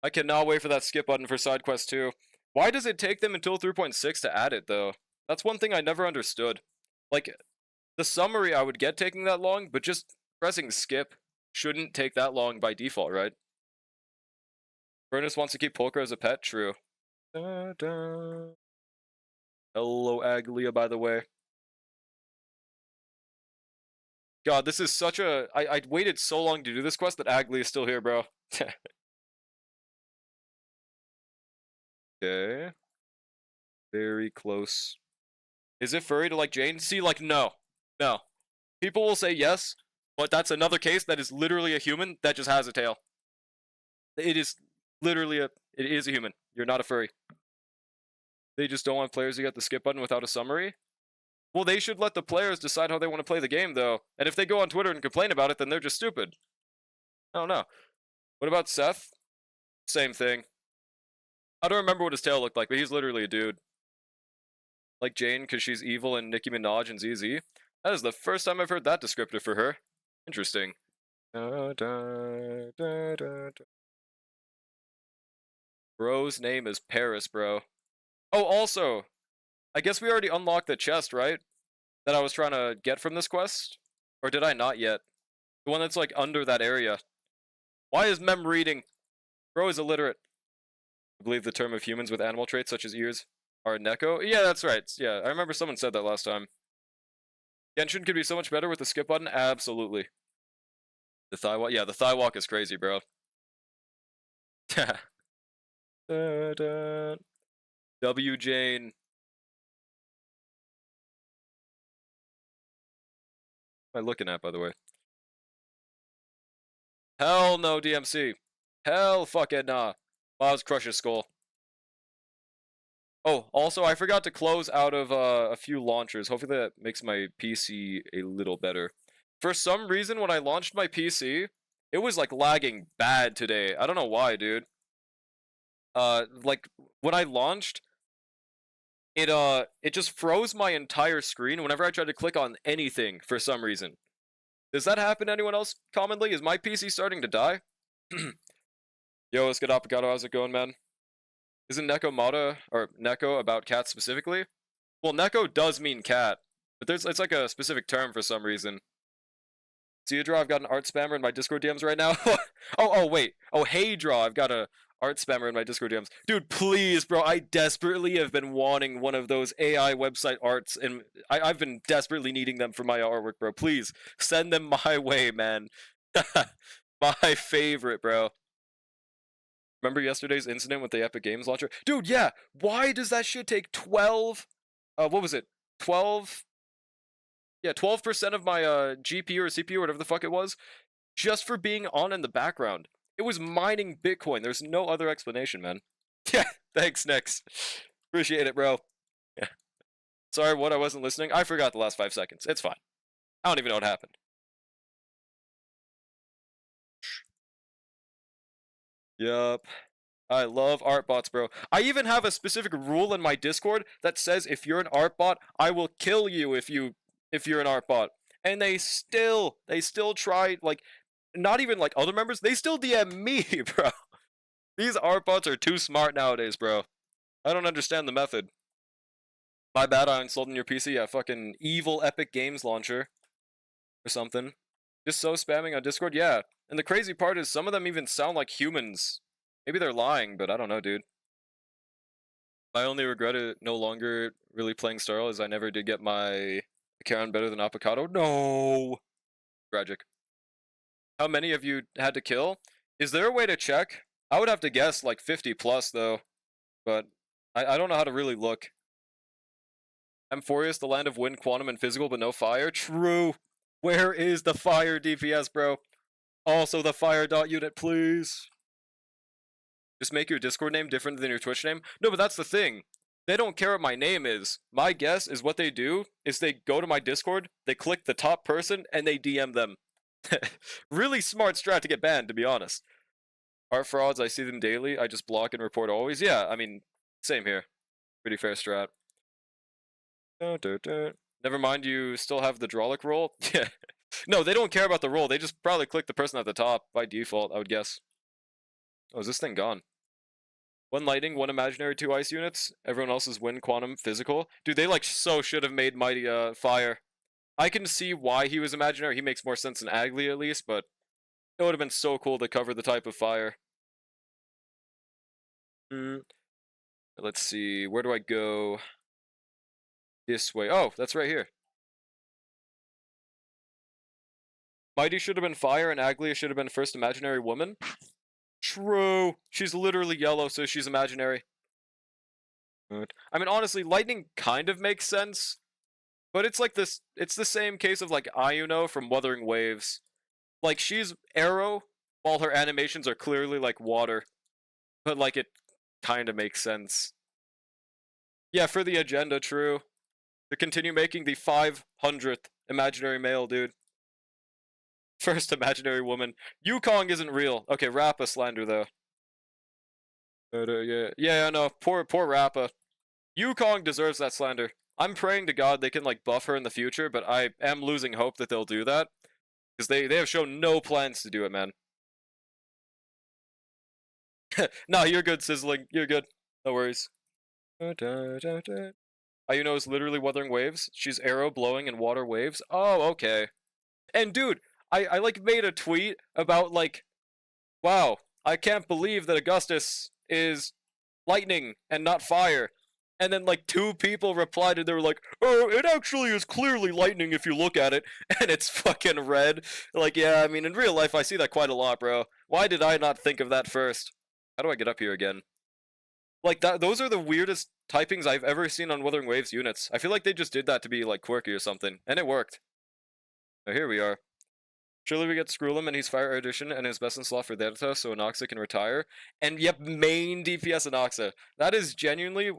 I cannot wait for that skip button for side quest 2. Why does it take them until 3.6 to add it, though? That's one thing I never understood. Like, the summary I would get taking that long, but just pressing skip shouldn't take that long by default, right? Burnus wants to keep Pulchra as a pet? True. Hello, Aglia, by the way. God, this is such a... I waited so long to do this quest that Aglia is still here, bro. Okay. Very close. Is it furry to like Jane? See, like, no. No. People will say yes, but that's another case that is literally a human that just has a tail. It is literally it is a human. You're not a furry. They just don't want players to get the skip button without a summary? Well, they should let the players decide how they want to play the game, though. And if they go on Twitter and complain about it, then they're just stupid. I don't know. What about Seth? Same thing. I don't remember what his tail looked like, but he's literally a dude. Like Jane, because she's evil and Nicki Minaj and ZZ. That is the first time I've heard that descriptor for her. Interesting. Bro's name is Paris, bro. Oh, also, I guess we already unlocked the chest, right? That I was trying to get from this quest? Or did I not yet? The one that's like under that area. Why is Mem reading? Bro is illiterate. I believe the term of humans with animal traits such as ears are neko. Yeah, that's right. Yeah, I remember someone said that last time. Genshin could be so much better with the skip button. Absolutely. The thigh walk. Yeah, the thigh walk is crazy, bro. W Jane. What am I looking at, by the way? Hell no, DMC. Hell fucking nah. Miles crushes skull. Oh, also, I forgot to close out of a few launchers. Hopefully that makes my PC a little better. For some reason, when I launched my PC, it was, like, lagging bad today. I don't know why, dude. Like, when I launched, it just froze my entire screen whenever I tried to click on anything for some reason. Does that happen to anyone else commonly? Is my PC starting to die? Yo, what's good, Apagato? How's it going, man? Isn't Neko about cats specifically? Well, Neko does mean cat, but it's like a specific term for some reason. Theodra, I've got an art spammer in my Discord DMs right now. oh, wait. Oh, hey, Draw, I've got a art spammer in my Discord DMs. Dude, please, bro, I desperately have been wanting one of those AI website arts, and I've been desperately needing them for my artwork, bro. Please, send them my way, man. My favorite, bro. Remember yesterday's incident with the Epic Games launcher? Dude, yeah! Why does that shit take 12... what was it? 12... Yeah, 12% of my GPU or CPU, whatever the fuck it was, just for being on in the background. It was mining Bitcoin. There's no other explanation, man. Yeah, thanks, Nix. Appreciate it, bro. Yeah. Sorry, what? I wasn't listening? I forgot the last 5 seconds. It's fine. I don't even know what happened. Yup. I love art bots, bro. I even have a specific rule in my Discord that says if you're an art bot, I will kill you if you're an art bot. And they still try, like, not even like other members, they still DM me, bro. These art bots are too smart nowadays, bro. I don't understand the method. My bad, I installed in your PC. Yeah, fucking evil Epic Games launcher or something. Just so spamming on Discord, yeah. And the crazy part is some of them even sound like humans. Maybe they're lying, but I don't know, dude. My only regret is no longer really playing Starl is I never did get my account better than Avocado. No! Tragic. How many have you had to kill? Is there a way to check? I would have to guess like 50 plus though. But I don't know how to really look. Amphoreus, the land of wind, quantum, and physical, but no fire? True! Where is the fire DPS, bro? Also the fire dot unit, please. Just make your Discord name different than your Twitch name? No, but that's the thing. They don't care what my name is. My guess is what they do is they go to my Discord, they click the top person, and they DM them. Really smart strat to get banned, to be honest. Art frauds, I see them daily. I just block and report always. Yeah, I mean, same here. Pretty fair strat. Never mind, you still have the Drolic role? Yeah. No, they don't care about the role. They just probably click the person at the top by default, I would guess. Oh, is this thing gone? One lightning, one imaginary, 2 ice units. Everyone else is wind, quantum, physical. Dude, they like so should have made Mighty fire. I can see why he was imaginary. He makes more sense than Agli at least, but it would have been so cool to cover the type of fire. Let's see, where do I go? This way. Oh, that's right here. Mighty should have been fire and Aglia should have been first imaginary woman. True. She's literally yellow, so she's imaginary. I mean, honestly, lightning kind of makes sense. But it's like this, it's the same case of like Ayuno from Wuthering Waves. Like, she's arrow, while her animations are clearly like water. But like, it kind of makes sense. Yeah, for the agenda, true. To continue making the 500th imaginary male, dude. First imaginary woman. Yukong isn't real. Okay, Rappa slander though. Yeah, no, poor Rappa. Yukong deserves that slander. I'm praying to God they can like buff her in the future, but I am losing hope that they'll do that. Because they have shown no plans to do it, man. Nah, you're good, Sizzling. You're good. No worries. Ayuno is literally Wuthering Waves. She's arrow, blowing, and water waves. Oh, okay. And dude, I like made a tweet about like, wow, I can't believe that Augustus is lightning and not fire. And then like 2 people replied and they were like, oh, it actually is clearly lightning if you look at it. And it's fucking red. Like, yeah, I mean, in real life I see that quite a lot, bro. Why did I not think of that first? How do I get up here again? Like, those are the weirdest typings I've ever seen on Wuthering Waves units. I feel like they just did that to be like quirky or something. And it worked. Now here we are. Surely we get Skrullum and he's Fire Edition and his best in slot for Delta so Anoxa can retire. And yep, main DPS Anoxa. That is genuinely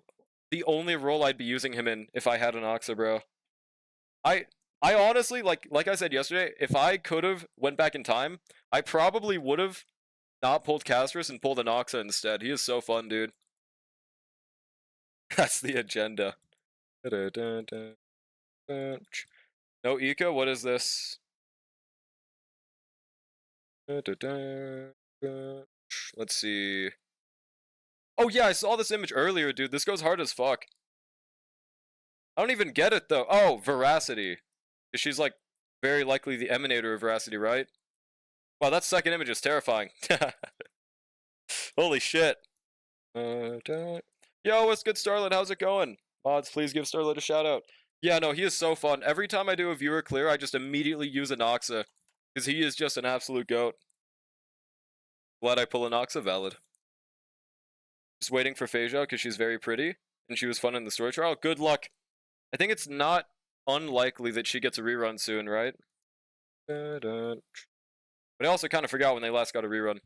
the only role I'd be using him in if I had Anoxa, bro. I honestly, like I said yesterday, if I could have went back in time, I probably would have not pulled Castris and pulled Anoxa instead. He is so fun, dude. That's the agenda. No eco? What is this? Let's see. Oh yeah, I saw this image earlier, dude. This goes hard as fuck. I don't even get it though. Oh, Veracity. She's like very likely the emanator of Veracity, right? Wow, that second image is terrifying. Holy shit. Yo, what's good, Starlet? How's it going? Mods, please give Starlet a shout out. Yeah, no, he is so fun. Every time I do a viewer clear, I just immediately use Anoxa. Because he is just an absolute goat. Glad I pull Anoxa, valid. Just waiting for Phasia because she's very pretty and she was fun in the story trial. Good luck. I think it's not unlikely that she gets a rerun soon, right? But I also kind of forgot when they last got a rerun.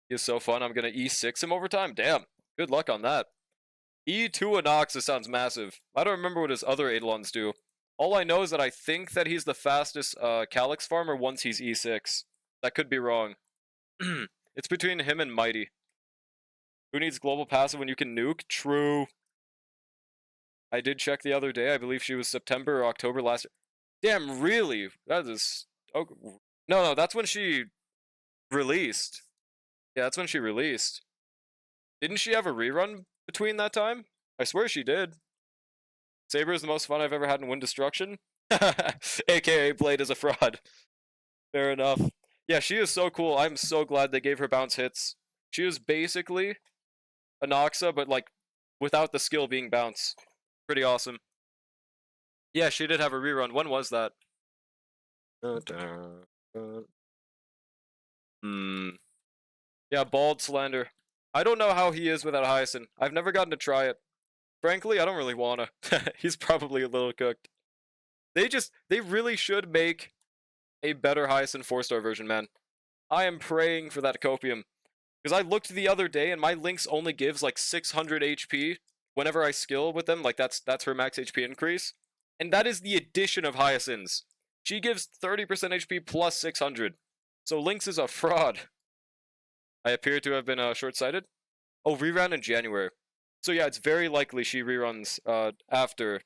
He is so fun. I'm going to E6 him over time. Damn. Good luck on that. E2 Anoxa sounds massive. I don't remember what his other Eidolons do. All I know is that I think that he's the fastest Calyx farmer once he's E6. That could be wrong. It's between him and Mighty. Who needs global passive when you can nuke? True. I did check the other day. I believe she was September or October last year. Damn, really? That is... Oh, no, that's when she released. Yeah, that's when she released. Didn't she have a rerun between that time? I swear she did. Saber is the most fun I've ever had in Wind Destruction. AKA Blade is a fraud. Fair enough. Yeah, she is so cool. I'm so glad they gave her bounce hits. She was basically Anoxa, but like without the skill being bounce. Pretty awesome. Yeah, she did have a rerun. When was that? Yeah, Bald Slander. I don't know how he is without Hyacinth. I've never gotten to try it. Frankly, I don't really wanna. He's probably a little cooked. They really should make a better Hyacinth 4-star version, man. I am praying for that copium. Because I looked the other day and my Lynx only gives like 600 HP whenever I skill with them. Like that's her max HP increase. And that is the addition of Hyacinths. She gives 30% HP plus 600. So Lynx is a fraud. I appear to have been short-sighted. Oh, rerun in January. So yeah, it's very likely she reruns after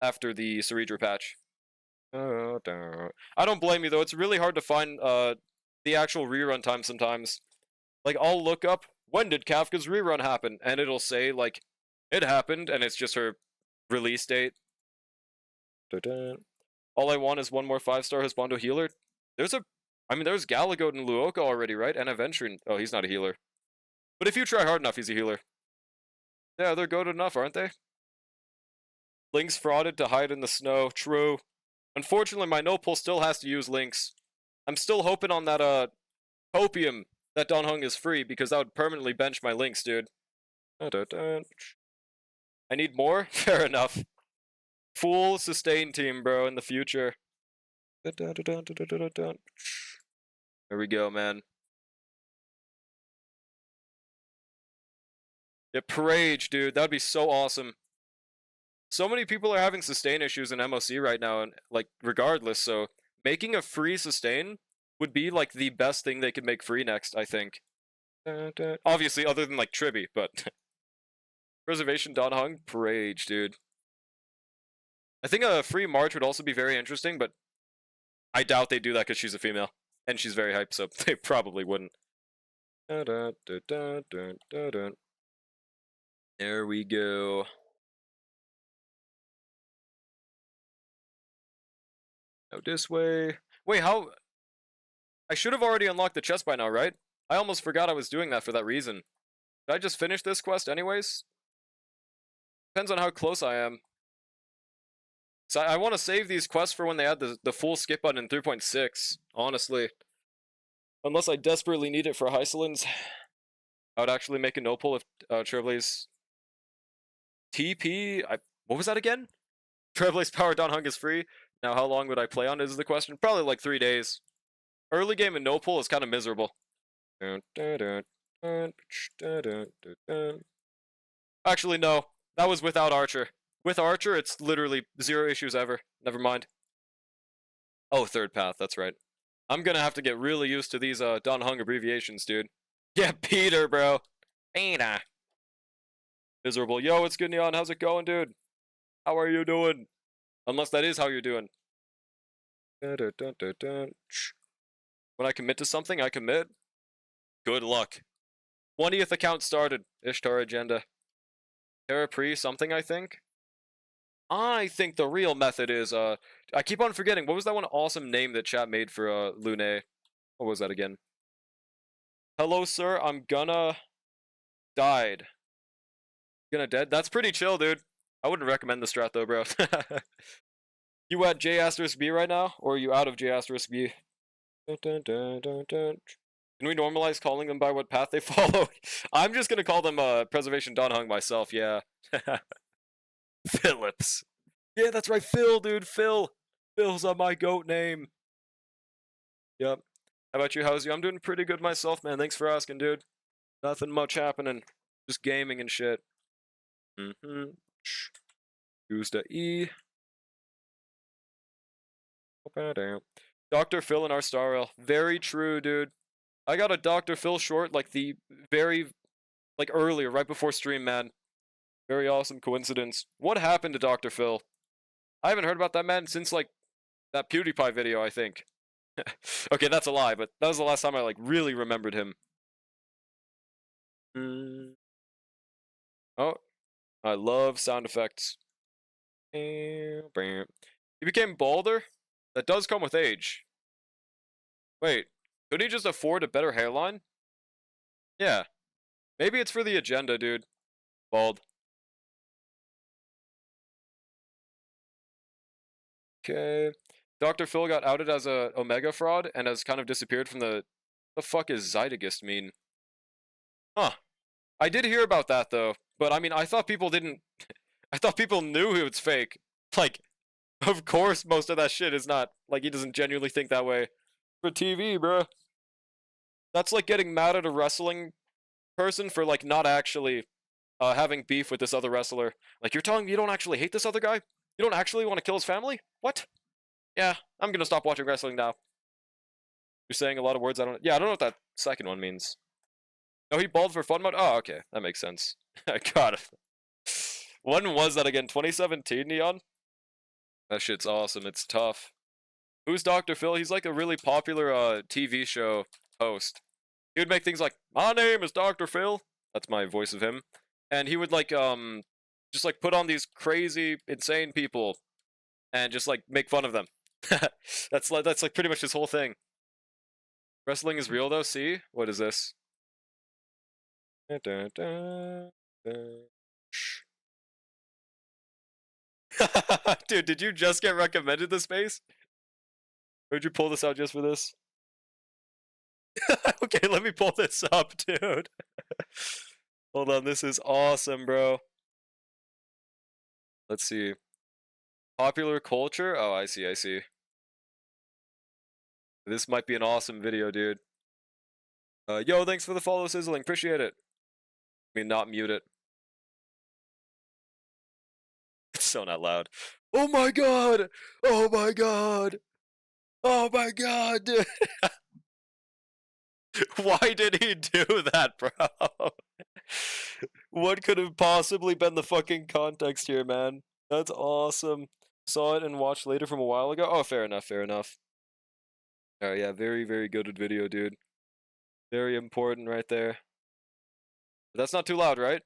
the Ceredra patch. I don't blame you though. It's really hard to find the actual rerun time sometimes. Like I'll look up when did Kafka's rerun happen, and it'll say like it happened, and it's just her release date. All I want is one more 5-star Husbando healer. There's Galagoat and Luoka already, right? And Aventurine. Oh, he's not a healer. But if you try hard enough, he's a healer. Yeah, they're good enough, aren't they? Lynx frauded to hide in the snow. True. Unfortunately, my no-pull still has to use Lynx. I'm still hoping on that copium that Don Hung is free, because that would permanently bench my Lynx, dude. I need more? Fair enough. Full sustain team, bro, in the future. There we go, man. Yeah, Parage, dude. That would be so awesome. So many people are having sustain issues in MOC right now, and like regardless, so making a free sustain would be like the best thing they could make free next, I think. Obviously, other than like Tribby, but Preservation Don Hung, Parage, dude. I think a free March would also be very interesting, but I doubt they do that because she's a female and she's very hyped, so they probably wouldn't. There we go. Now this way. Wait, how? I should have already unlocked the chest by now, right? I almost forgot I was doing that for that reason. Did I just finish this quest anyways? Depends on how close I am. So I want to save these quests for when they add the full skip button in 3.6, honestly. Unless I desperately need it for Hysolins. I would actually make a no-pull if Trailblaze TP... what was that again? Trailblaze Power Don Hung is free. Now how long would I play on is the question. Probably like 3 days. Early game and no-pull is kind of miserable. Actually, no. That was without Archer. With Archer, it's literally 0 issues ever. Never mind. Oh, third path, that's right. I'm gonna have to get really used to these Don Hung abbreviations, dude. Yeah, Peter, bro. Peter. Miserable. Yo, it's good, Neon. How's it going, dude? How are you doing? Unless that is how you're doing. When I commit to something, I commit. Good luck. 20th account started. Ishtar agenda. Terra Pre something, I think. I think the real method is, I keep on forgetting, what was that one awesome name that chat made for, Lune? What was that again? Hello, sir, I'm gonna... died. Gonna dead? That's pretty chill, dude. I wouldn't recommend the strat, though, bro. You at J*B right now? Or are you out of J*B? Can we normalize calling them by what path they follow? I'm just gonna call them Preservation Donhung myself, yeah. Phillips. Yeah, that's right, Phil, dude, Phil. Phil's on my goat name. Yep. How about you? How's you? I'm doing pretty good myself, man. Thanks for asking, dude. Nothing much happening. Just gaming and shit. Use the E. Dr. Phil in our star rail. Very true, dude. I got a Dr. Phil short like earlier, right before stream, man. Very awesome coincidence. What happened to Dr. Phil? I haven't heard about that man since like that PewDiePie video, I think. Okay, that's a lie, but that was the last time I like really remembered him. Oh, I love sound effects. He became balder? That does come with age. Wait, could he just afford a better hairline? Yeah. Maybe it's for the agenda, dude. Bald. Okay. Dr. Phil got outed as a Omega fraud and has kind of disappeared from the fuck is Zytogist mean? Huh. I did hear about that though, but I mean I thought people didn't I thought people knew it was fake. Like, of course most of that shit is not. Like, he doesn't genuinely think that way. For TV, bruh. That's like getting mad at a wrestling person for like not actually having beef with this other wrestler. Like, you're telling me you don't actually hate this other guy? You don't actually want to kill his family? What? Yeah, I'm gonna stop watching wrestling now. You're saying a lot of words I don't. Yeah, I don't know what that second one means. Oh, he balled for fun mode? Oh, okay. That makes sense. God. When was that again? 2017, Neon? That shit's awesome. It's tough. Who's Dr. Phil? He's like a really popular TV show host. He would make things like, "My name is Dr. Phil." That's my voice of him. And he would like just like put on these crazy, insane people and just like make fun of them. That's like pretty much his whole thing. Wrestling is real though. See? What is this? Dude, did you just get recommended this space? Or did you pull this out just for this? Okay, let me pull this up, dude. Hold on, this is awesome, bro. Let's see. Popular culture? Oh, I see, I see. This might be an awesome video, dude. Yo, thanks for the follow, Sizzling. Appreciate it. I mean, not mute it. It's so not loud. Oh my god! Oh my god! Oh my god, dude! Why did he do that, bro? What could have possibly been the fucking context here, man? That's awesome. Saw it and watched later from a while ago. Oh, fair enough, fair enough. Oh yeah, very, very good video, dude. Very important right there. But that's not too loud, right?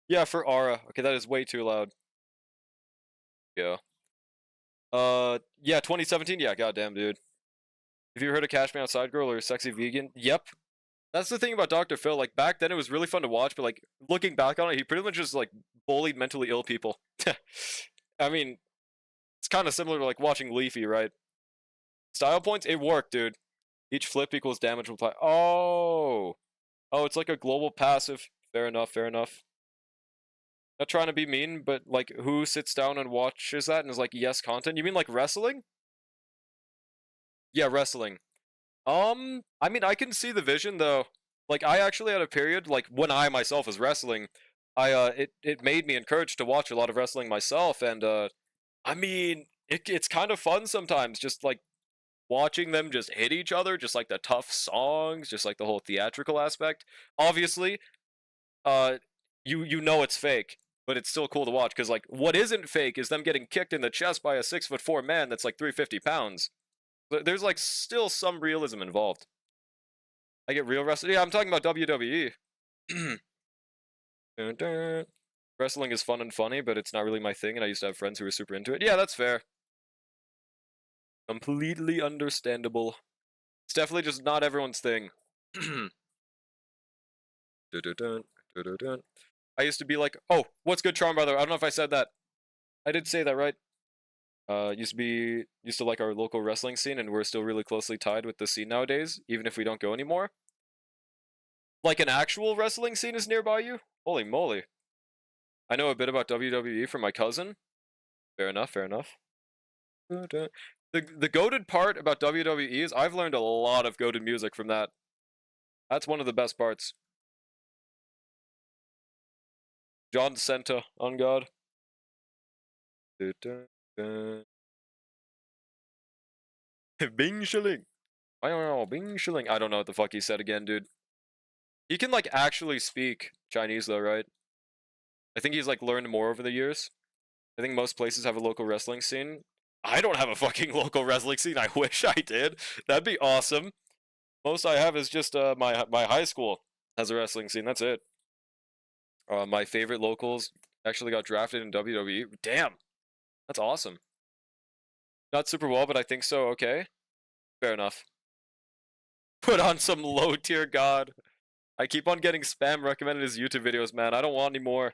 Yeah, for Aura. Okay, that is way too loud. Yeah. Yeah, 2017. Yeah, goddamn, dude. Have you heard of Cash Me Outside Girl or Sexy Vegan? Yep. That's the thing about Dr. Phil. Like, back then it was really fun to watch, but like looking back on it, he pretty much just like bullied mentally ill people. I mean, it's kind of similar to like watching Leafy, right? Style points, it worked, dude. Each flip equals damage multiplier. Oh, it's like a global passive. Fair enough, fair enough. Not trying to be mean, but like, who sits down and watches that and is like, yes, content? You mean like wrestling? Yeah, wrestling. I mean, I can see the vision though. Like, I actually had a period, like when I myself was wrestling, it made me encouraged to watch a lot of wrestling myself, and I mean, it's kind of fun sometimes, just like watching them just hit each other, just like the tough songs, just like the whole theatrical aspect. Obviously, you know it's fake, but it's still cool to watch because like what isn't fake is them getting kicked in the chest by a 6'4" man that's like 350 pounds. There's like still some realism involved. I get real wrestling. Yeah, I'm talking about WWE. Wrestling is fun and funny, but it's not really my thing, and I used to have friends who were super into it. Yeah, that's fair. Completely understandable. It's definitely just not everyone's thing. I used to be like, oh, what's good, Charm Brother? I don't know if I said that. I did say that, right? Used to like our local wrestling scene, and we're still really closely tied with the scene nowadays, even if we don't go anymore. Like an actual wrestling scene is nearby you? Holy moly. I know a bit about WWE from my cousin. Fair enough, fair enough. The goated part about WWE is I've learned a lot of goated music from that. That's one of the best parts. John Cena, on God. Bing shilling. I don't know, Bing shilling. I don't know what the fuck he said again, dude. He can, like, actually speak Chinese, though, right? I think he's, like, learned more over the years. I think most places have a local wrestling scene. I don't have a fucking local wrestling scene. I wish I did. That'd be awesome. Most I have is just my high school has a wrestling scene. That's it. My favorite locals actually got drafted in WWE. Damn, that's awesome. Not super well, but I think so. Okay, fair enough. Put on some low tier god. I keep on getting spam recommended as YouTube videos, man. I don't want any more.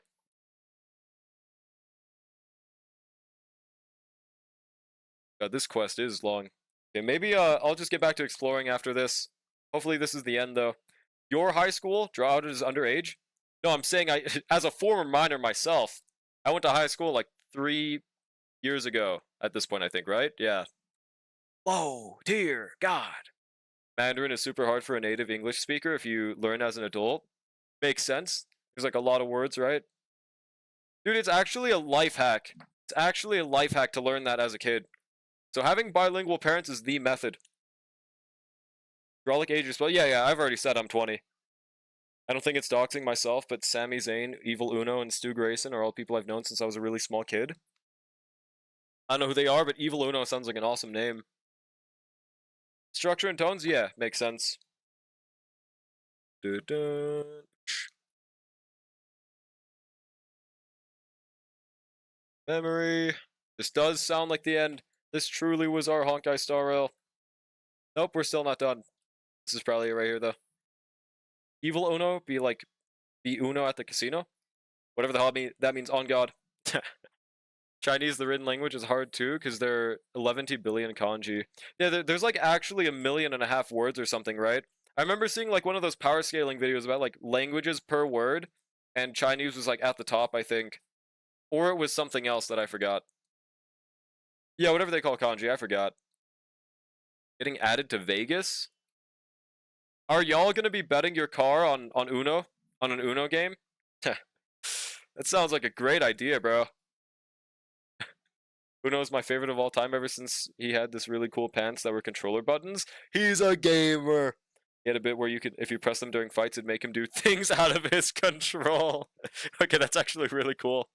God, this quest is long. Okay, maybe I'll just get back to exploring after this. Hopefully this is the end, though. Your high school draw out as underage? No, I'm saying as a former minor myself, I went to high school like 3 years ago at this point, I think, right? Yeah. Whoa, dear God. Mandarin is super hard for a native English speaker if you learn as an adult. Makes sense. There's like a lot of words, right? Dude, it's actually a life hack. It's actually a life hack to learn that as a kid. So having bilingual parents is the method. Hydraulic age is spelled. Yeah, I've already said I'm 20. I don't think it's doxing myself, but Sami Zayn, Evil Uno, and Stu Grayson are all people I've known since I was a really small kid. I don't know who they are, but Evil Uno sounds like an awesome name. Structure and tones? Yeah, makes sense. Memory. This does sound like the end. This truly was our Honkai Star Rail. Nope, we're still not done. This is probably it right here, though. Evil Uno be Uno at the casino? Whatever the hell that means, on God. Chinese, the written language, is hard too, because there are 11 billion kanji. Yeah, there's like actually 1.5 million words or something, right? I remember seeing like one of those power scaling videos about like languages per word, and Chinese was like at the top, I think. Or it was something else that I forgot. Yeah, whatever they call kanji, I forgot. Getting added to Vegas? Are y'all gonna be betting your car on Uno? On an Uno game? That sounds like a great idea, bro. Uno's my favorite of all time ever since he had this really cool pants that were controller buttons. He's a gamer! He had a bit where you could, if you press them during fights, it'd make him do things out of his control. Okay, that's actually really cool.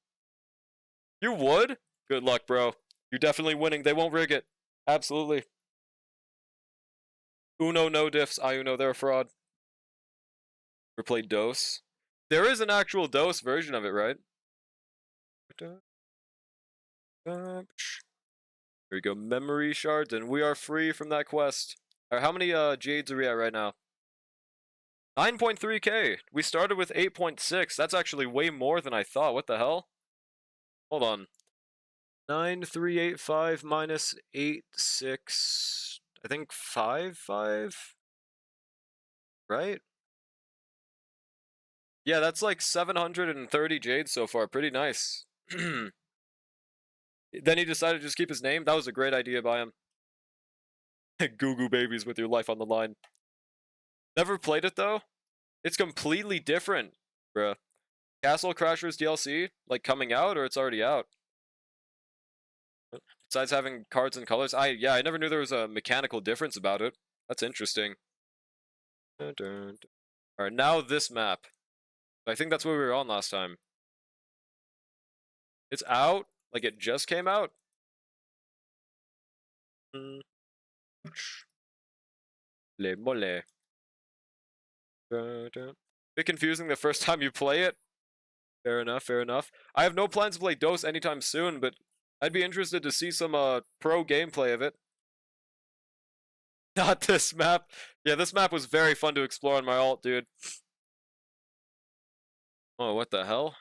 You would? Good luck, bro. You're definitely winning. They won't rig it. Absolutely. Uno no diffs. I Uno, they're a fraud. Ever played DOS? There is an actual DOS version of it, right? Here we go. Memory shards, and we are free from that quest. Alright, how many jades are we at right now? 9.3k. We started with 8.6. That's actually way more than I thought. What the hell? Hold on. 9385 minus 86. I think 5. Right? Yeah, that's like 730 jades so far. Pretty nice. Then he decided to just keep his name. That was a great idea by him. Goo Goo babies with your life on the line. Never played it though. It's completely different, bruh. Castle Crashers DLC, like coming out, or it's already out? Besides having cards and colors, I never knew there was a mechanical difference about it. That's interesting. Alright, now this map. I think that's what we were on last time. It's out? Like it just came out? Le mole. Bit confusing the first time you play it. Fair enough, fair enough. I have no plans to play DOS anytime soon, but I'd be interested to see some pro gameplay of it. Not this map. Yeah, this map was very fun to explore on my alt, dude. Oh, what the hell?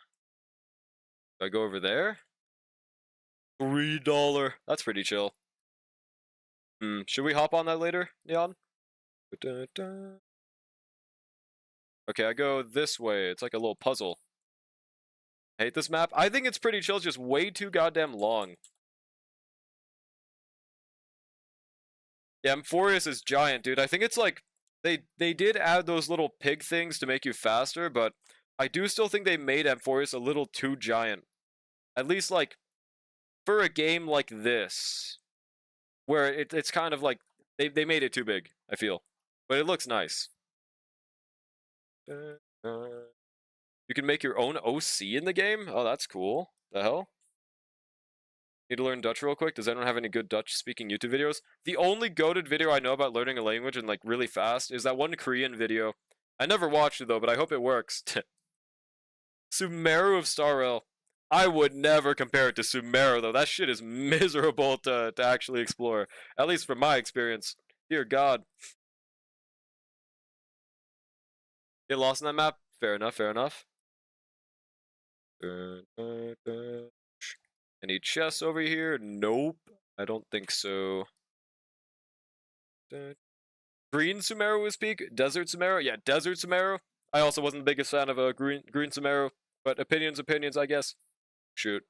Do I go over there? $3. That's pretty chill. Should we hop on that later, Neon? Okay, I go this way. It's like a little puzzle. I hate this map. I think it's pretty chill. It's just way too goddamn long. Yeah, amphoreus is giant, dude. I think it's like they did add those little pig things to make you faster, but I do still think they made amphoreus a little too giant. At least like for a game like this, where it's kind of like they made it too big, I feel. But it looks nice. You can make your own OC in the game? Oh, that's cool. The hell? Need to learn Dutch real quick? Does anyone have any good Dutch-speaking YouTube videos? The only goated video I know about learning a language and like really fast is that one Korean video. I never watched it though, but I hope it works. Sumeru of Star Rail. I would never compare it to Sumeru though. That shit is miserable to actually explore. At least from my experience. Dear God. Get lost in that map? Fair enough, fair enough. Any chests over here? Nope. I don't think so. Green Sumeru is peak? Desert Sumeru? Yeah, Desert Sumeru. I also wasn't the biggest fan of green Sumeru, but opinions, I guess. Shoot.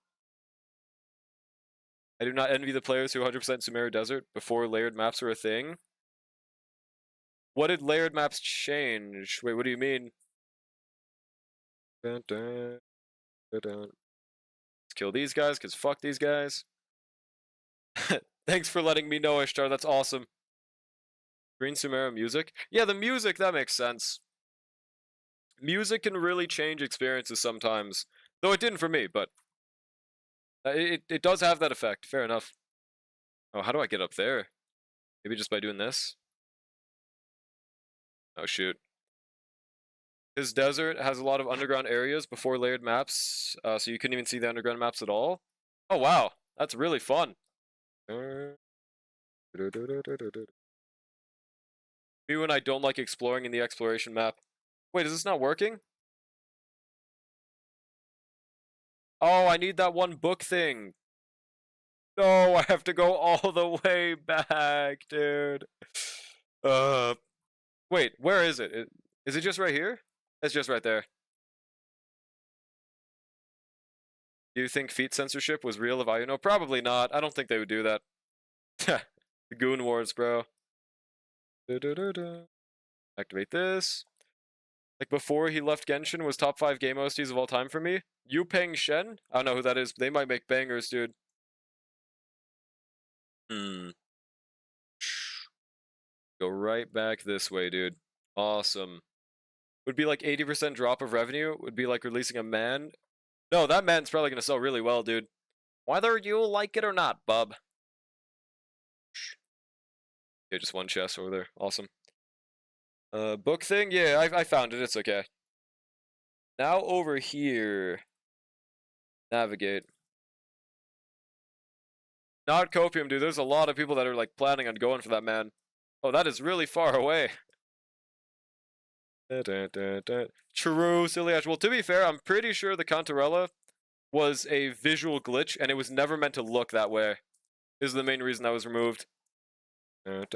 I do not envy the players who 100% Sumeru Desert before layered maps were a thing. What did layered maps change? Wait, what do you mean? Dun, dun, dun, dun. Let's kill these guys, because fuck these guys. Thanks for letting me know, Ishtar. That's awesome. Green Sumeru music? Yeah, the music, that makes sense. Music can really change experiences sometimes. Though it didn't for me, but it does have that effect. Fair enough. Oh, how do I get up there? Maybe just by doing this? Oh, shoot. His desert has a lot of underground areas before layered maps, so you couldn't even see the underground maps at all. Oh, wow. That's really fun. Me when I don't like exploring in the exploration map. Wait, is this not working? Oh, I need that one book thing. No, I have to go all the way back, dude. Wait, where is it? Is it just right here? It's just right there. Do you think feet censorship was real of Ayuno? Probably not. I don't think they would do that. The Goon Wars, bro. Activate this. Like before he left Genshin was top 5 game OSTs of all time for me. Yu Peng Shen? I don't know who that is. They might make bangers, dude. Go right back this way, dude. Awesome. Would be like 80% drop of revenue. Would be like releasing a man. No, that man's probably going to sell really well, dude. Whether you like it or not, bub. Okay, just one chest over there. Awesome. Book thing? Yeah, I found it. It's okay. Now over here. Navigate. Not Copium, dude. There's a lot of people that are like planning on going for that man. Oh, that is really far away. True, silly ash. Well, to be fair, I'm pretty sure the Cantarella was a visual glitch, and it was never meant to look that way. This is the main reason that was removed. At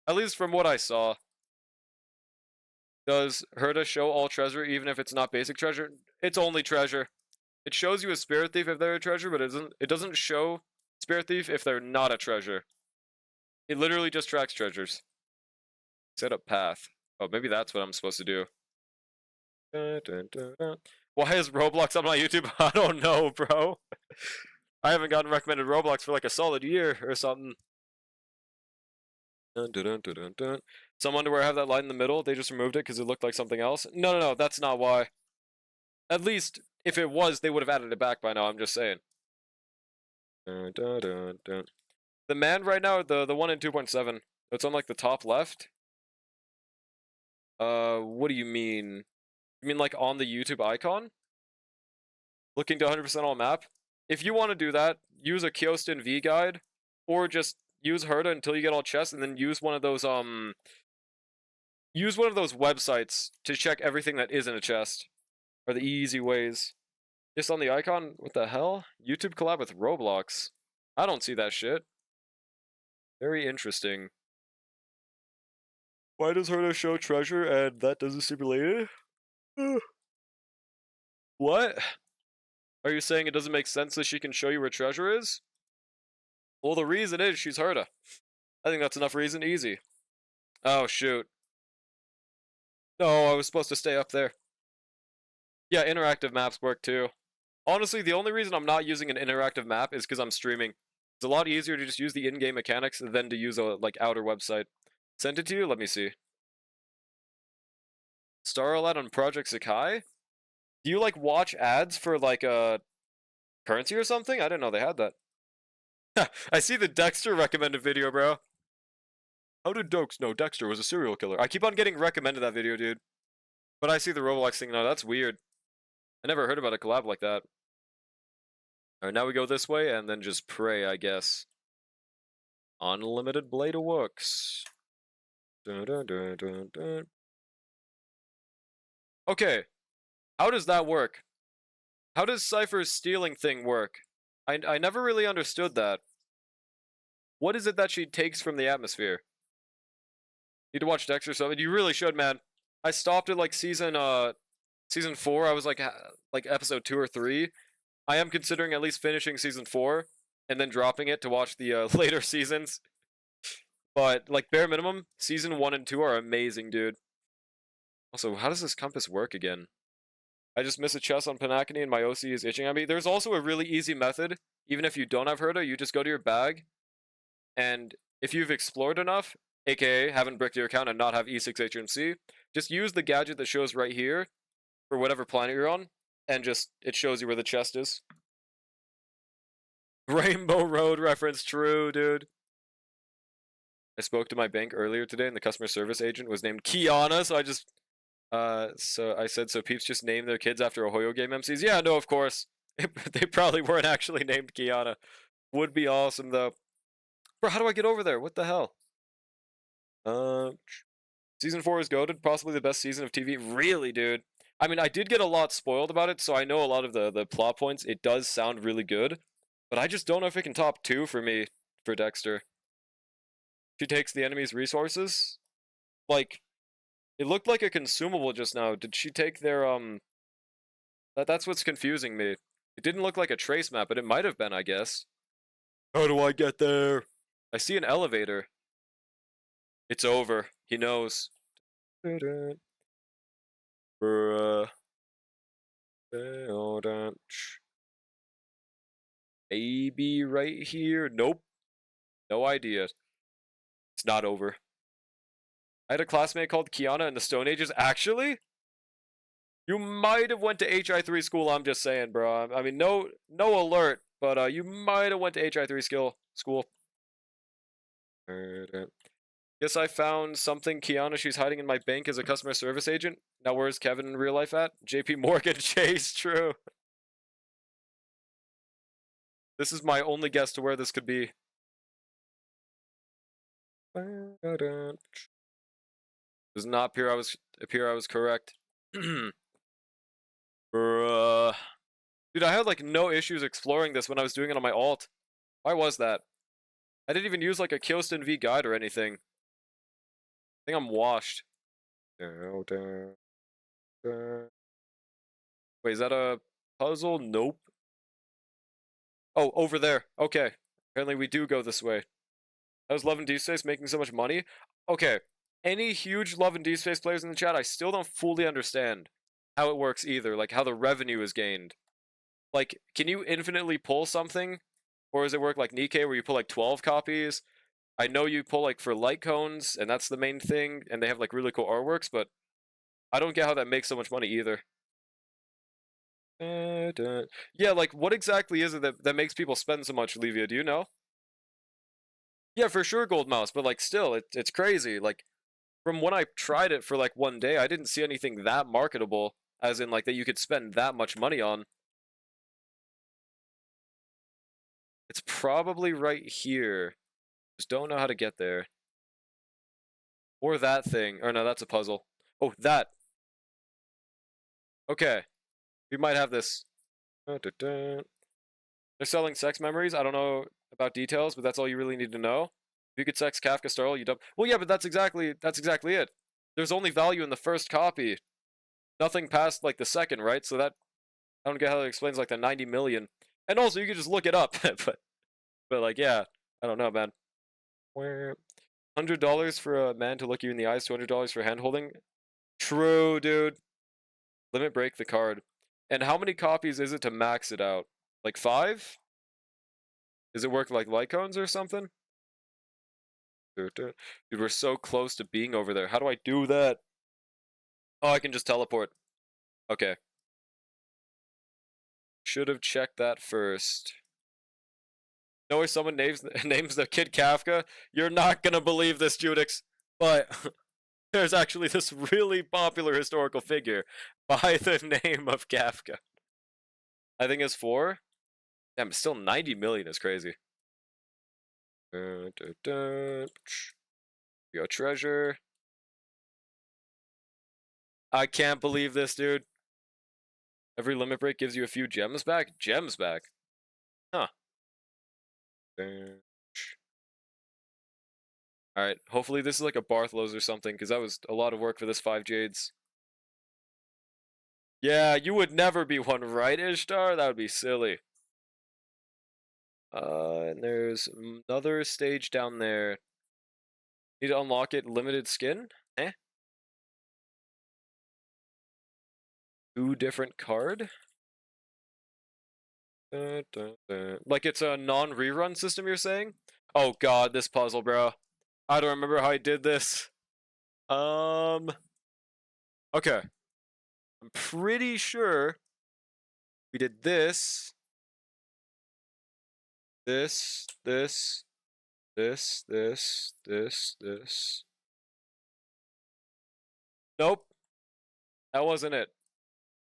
least from what I saw. Does Herda show all treasure even if it's not basic treasure? It's only treasure. It shows you a spirit thief if they're a treasure, but it doesn't show spirit thief if they're not a treasure. It literally just tracks treasures. Set up path. Oh, maybe that's what I'm supposed to do. Why is Roblox on my YouTube? I don't know, bro. I haven't gotten recommended Roblox for like a solid year or something. Some underwear have that line in the middle. They just removed it because it looked like something else. No, that's not why. At least if it was, they would have added it back by now. I'm just saying. The man right now, the one in 2.7. It's on like the top left. What do you mean? You mean like on the YouTube icon? Looking to 100% all map? If you want to do that, use a Kyostin V guide, or just use Herda until you get all chests, and then use one of those websites to check everything that isn't a chest. Are the easy ways. Just on the icon? What the hell? YouTube collab with Roblox. I don't see that shit. Very interesting. Why does Herta show treasure and that doesn't simulate it? What? Are you saying it doesn't make sense that she can show you where treasure is? Well, the reason is she's Herta. I think that's enough reason. Easy. Oh, shoot. No, I was supposed to stay up there. Yeah, interactive maps work too. Honestly, the only reason I'm not using an interactive map is because I'm streaming. It's a lot easier to just use the in-game mechanics than to use a, like, outer website. Sent it to you? Let me see. Starlight on Project Sakai? Do you, like, watch ads for, like, currency or something? I didn't know they had that. I see the Dexter recommended video, bro. How did Dokes know Dexter was a serial killer? I keep on getting recommended that video, dude. But I see the Roblox thing now. That's weird. I never heard about a collab like that. Alright, now we go this way and then just pray, I guess. Unlimited Blade of Works. Dun, dun, dun, dun, dun. Okay. How does that work? How does Cypher's stealing thing work? I never really understood that. What is it that she takes from the atmosphere? Need to watch Dexter something. You really should, man. I stopped at like season 4. I was like episode 2 or 3. I am considering at least finishing season 4 and then dropping it to watch the later seasons. But like bare minimum, season 1 and 2 are amazing, dude. Also, how does this compass work again? I just missed a chest on Panacony and my OC is itching at me. There's also a really easy method. Even if you don't have Herta, you just go to your bag. And if you've explored enough, aka haven't bricked your account and not have E6HMC, just use the gadget that shows right here for whatever planet you're on. And just, it shows you where the chest is. Rainbow Road reference, true, dude. I spoke to my bank earlier today and the customer service agent was named Kiana, so I just... so I said, so peeps just name their kids after Ahoyo game MCs? Yeah, no, of course. They probably weren't actually named Kiana. Would be awesome, though. Bro, how do I get over there? What the hell? Season 4 is goated, possibly the best season of TV. Really, dude? I mean, I did get a lot spoiled about it, so I know a lot of the plot points. It does sound really good, but I just don't know if it can top 2 for me, for Dexter. She takes the enemy's resources? Like... It looked like a consumable just now. Did she take their, That's what's confusing me. It didn't look like a trace map, but it might have been, I guess. How do I get there? I see an elevator. It's over. He knows. Maybe right here? Nope. No idea. It's not over. I had a classmate called Kiana in the Stone Ages. Actually? You might have went to HI3 school, I'm just saying, bro. I mean, no alert, but you might have went to HI3 school. Guess I found something. Kiana, she's hiding in my bank as a customer service agent. Now where's Kevin in real life at? JP Morgan Chase, true. This is my only guess to where this could be. Does not appear I was correct. Bruh. Dude, I had like no issues exploring this when I was doing it on my alt. Why was that? I didn't even use like a Kyostin V guide or anything. I think I'm washed. Wait, is that a puzzle? Nope. Oh, over there. Okay. Apparently we do go this way. How's Love and Deep Space making so much money? Okay. Any huge Love and Deep Space players in the chat, I still don't fully understand how it works either, like how the revenue is gained. Like, can you infinitely pull something? Or does it work like Nikkei where you pull like 12 copies? I know you pull like for light cones, and that's the main thing, and they have like really cool artworks, but I don't get how that makes so much money either. Yeah, like what exactly is it that makes people spend so much, Livia? Do you know? Yeah, for sure gold mouse, but like still, it's crazy. Like, from when I tried it for like one day, I didn't see anything that marketable, as in like that you could spend that much money on. It's probably right here. Just don't know how to get there. Or that thing. Or no, that's a puzzle. Oh, that. Okay. We might have this. They're selling sex memories. I don't know about details, but that's all you really need to know. you could sex Kafka Starl, you dumb. Well, yeah, but that's exactly it. There's only value in the first copy. Nothing past like the second, right? So that I don't get how it explains like the 90 million. And also, you can just look it up, but like, yeah, I don't know, man. Where $100 for a man to look you in the eyes, $200 for hand holding. True, dude. Limit break the card. And how many copies is it to max it out? Like 5? Does it work like Lycones or something? Dude, we're so close to being over there. How do I do that? Oh, I can just teleport. Okay. Should have checked that first. No way someone names the kid Kafka. You're not gonna believe this, Judix. But there's actually this really popular historical figure by the name of Kafka. I think it's 4. Damn, still 90 million is crazy. We go treasure. I can't believe this, dude. Every limit break gives you a few gems back? Gems back? Huh. Alright, hopefully this is like a Barthol's or something, because that was a lot of work for this 5 Jades. Yeah, you would never be one, right, Ishtar? That would be silly. And there's another stage down there. Need to unlock it, limited skin? Eh? 2 different card? Like it's a non-rerun system, you're saying? Oh god, this puzzle, bro. I don't remember how I did this. Okay. I'm pretty sure we did this. This. Nope. That wasn't it.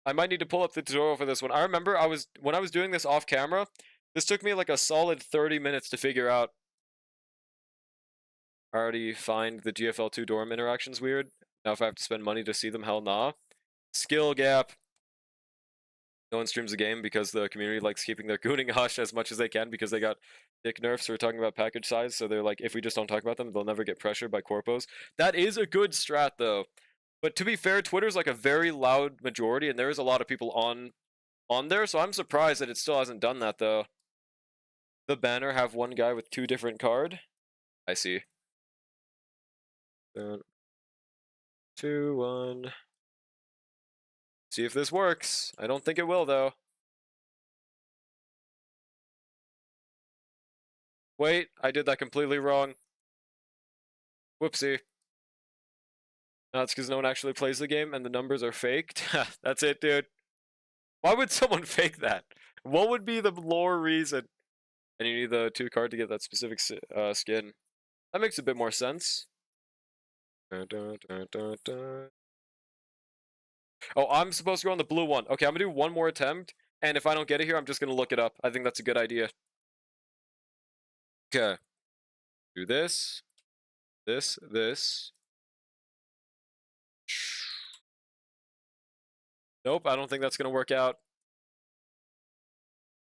I might need to pull up the tutorial for this one. I remember when I was doing this off camera, this took me like a solid 30 minutes to figure out. I already find the GFL2 dorm interactions weird. Now if I have to spend money to see them, hell nah. Skill gap. No one streams the game because the community likes keeping their gooning hush as much as they can because they got dick nerfs for talking about package size. So they're like, if we just don't talk about them, they'll never get pressured by corpos. That is a good strat though. But to be fair, Twitter's like a very loud majority, and there is a lot of people on there, so I'm surprised that it still hasn't done that though. The banner have one guy with 2 different card. I see. 2, 1. See if this works. I don't think it will though. Wait, I did that completely wrong. Whoopsie. No, it's because no one actually plays the game and the numbers are faked. That's it, dude. Why would someone fake that? What would be the lore reason? And you need the 2 card to get that specific skin. That makes a bit more sense. Oh, I'm supposed to go on the blue one. Okay, I'm gonna do one more attempt, and if I don't get it here, I'm just gonna look it up. I think that's a good idea. Okay. Do this. This. Nope, I don't think that's gonna work out.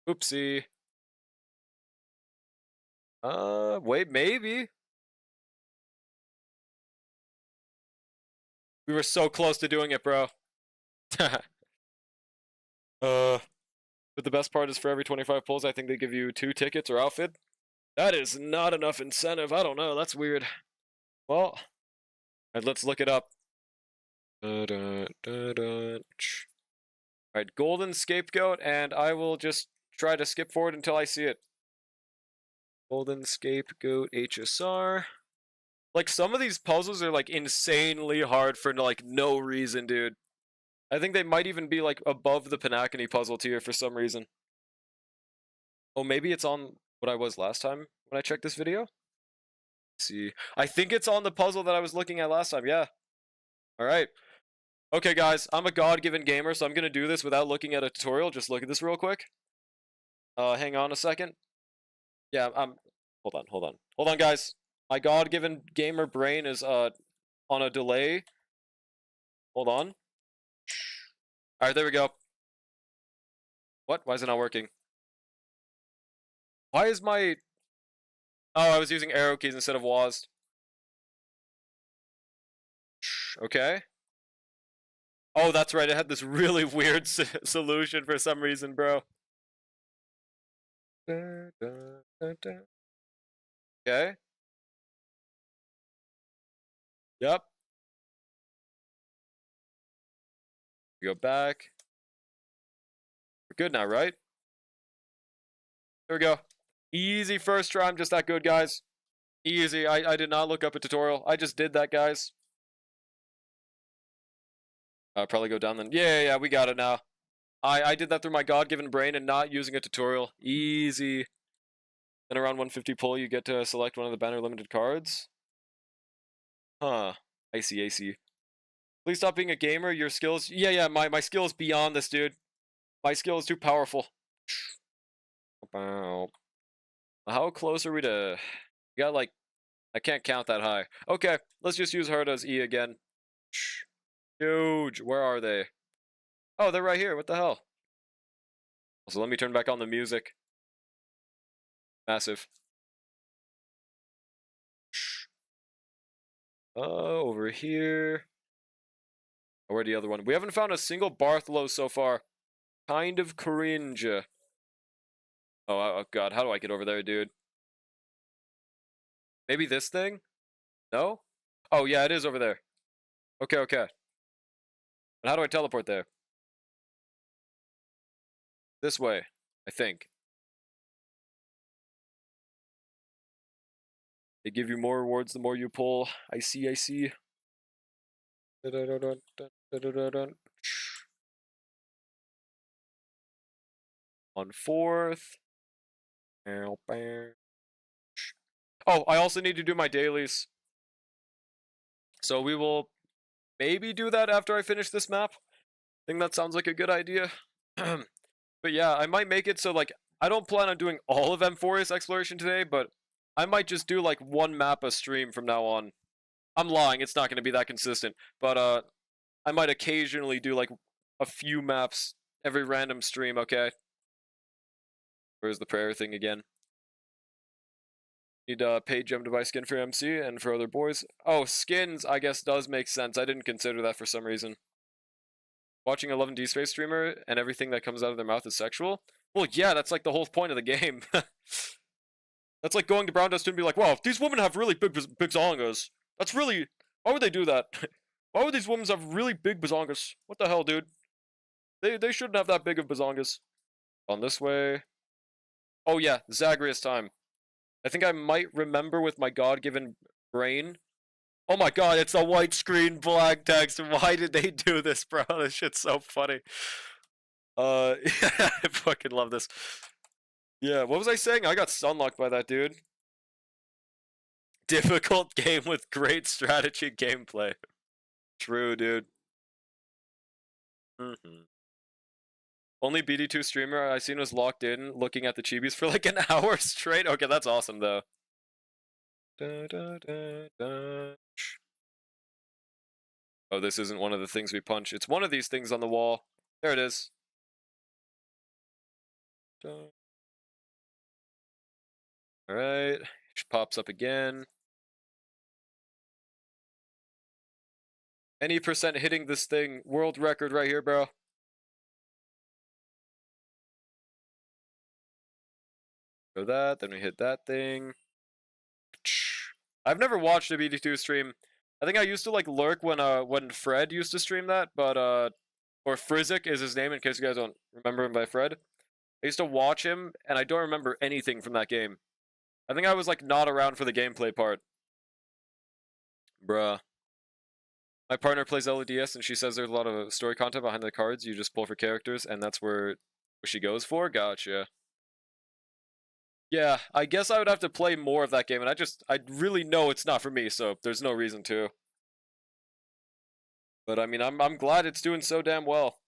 Oopsie. Wait, maybe. We were so close to doing it, bro. But the best part is for every 25 pulls, I think they give you 2 tickets or outfit. That is not enough incentive. I don't know. That's weird. Well, let's look it up. Alright, golden scapegoat, and I will just try to skip forward until I see it. Golden scapegoat HSR. Like, some of these puzzles are, like, insanely hard for, like, no reason, dude. I think they might even be, like, above the Panacony puzzle tier for some reason. Oh, maybe it's on what I was last time when I checked this video? Let's see. I think it's on the puzzle that I was looking at last time, yeah. Alright. Okay, guys, I'm a God-given gamer, so I'm gonna do this without looking at a tutorial. Just look at this real quick. Hang on a second. Yeah, hold on, guys. My God-given gamer brain is, on a delay. Hold on. Alright, there we go. What? Why is it not working? Why is my... Oh, I was using arrow keys instead of WASD. Okay. Oh, that's right. It had this really weird solution for some reason, bro. Okay. Yep. Go back. We're good now, right? There we go. Easy first try. I'm just that good, guys. Easy. I did not look up a tutorial. I just did that, guys. I'll probably go down then. Yeah, we got it now. I did that through my God-given brain and not using a tutorial. Easy. Then around 150 pull, you get to select one of the banner limited cards. Huh. I see. Please stop being a gamer. Your skills... Yeah, my skill is beyond this, dude. My skill is too powerful. How close are we to... We got, like... I can't count that high. Okay, let's just use Herda's E again. Huge. Where are they? Oh, they're right here. What the hell? So let me turn back on the music. Massive. Over here. Oh, where'd the other one? We haven't found a single Bartholomew so far. Kind of cringe. Oh, God. How do I get over there, dude? Maybe this thing? No? Oh, yeah, it is over there. Okay. And how do I teleport there? This way, I think. They give you more rewards the more you pull. I see. On fourth. Oh, I also need to do my dailies. So we will maybe do that after I finish this map. I think that sounds like a good idea. But yeah, I might make it so, like, I don't plan on doing all of amphoreus exploration today, but I might just do, like, one map a stream from now on. I'm lying, it's not going to be that consistent, but I might occasionally do, like, a few maps every random stream, okay? Where's the prayer thing again? Need paid gem to buy skin for MC and for other boys. Oh, skins, I guess, does make sense. I didn't consider that for some reason. Watching a 11D Space streamer and everything that comes out of their mouth is sexual? Well, yeah, that's like the whole point of the game. That's like going to Brown Dust and be like, wow, these women have really big bazongas. That's really... Why would they do that? Why would these women have really big bazongas? What the hell, dude? They shouldn't have that big of bazongas. On this way. Oh yeah, Zagreus time. I think I might remember with my God-given brain. Oh my god, it's a white screen, black text. Why did they do this, bro? This shit's so funny. I fucking love this. Yeah, what was I saying? I got stunlocked by that dude. Difficult game with great strategy gameplay. True, dude. Only BD2 streamer I seen was locked in looking at the chibis for like an hour straight. Okay, that's awesome though. Oh, this isn't one of the things we punch. It's one of these things on the wall. There it is. Alright. Pops up again. Any percent hitting this thing. World record right here, bro. Go that, then we hit that thing. I've never watched a BD2 stream. I think I used to like lurk when Fred used to stream that, but or Frizik is his name in case you guys don't remember him by Fred. I used to watch him and I don't remember anything from that game. I think I was like not around for the gameplay part. Bruh. My partner plays LEDS and she says there's a lot of story content behind the cards. You just pull for characters and that's where she goes for. Gotcha. Yeah, I guess I would have to play more of that game, and I really know it's not for me, so there's no reason to. But I mean, I'm glad it's doing so damn well.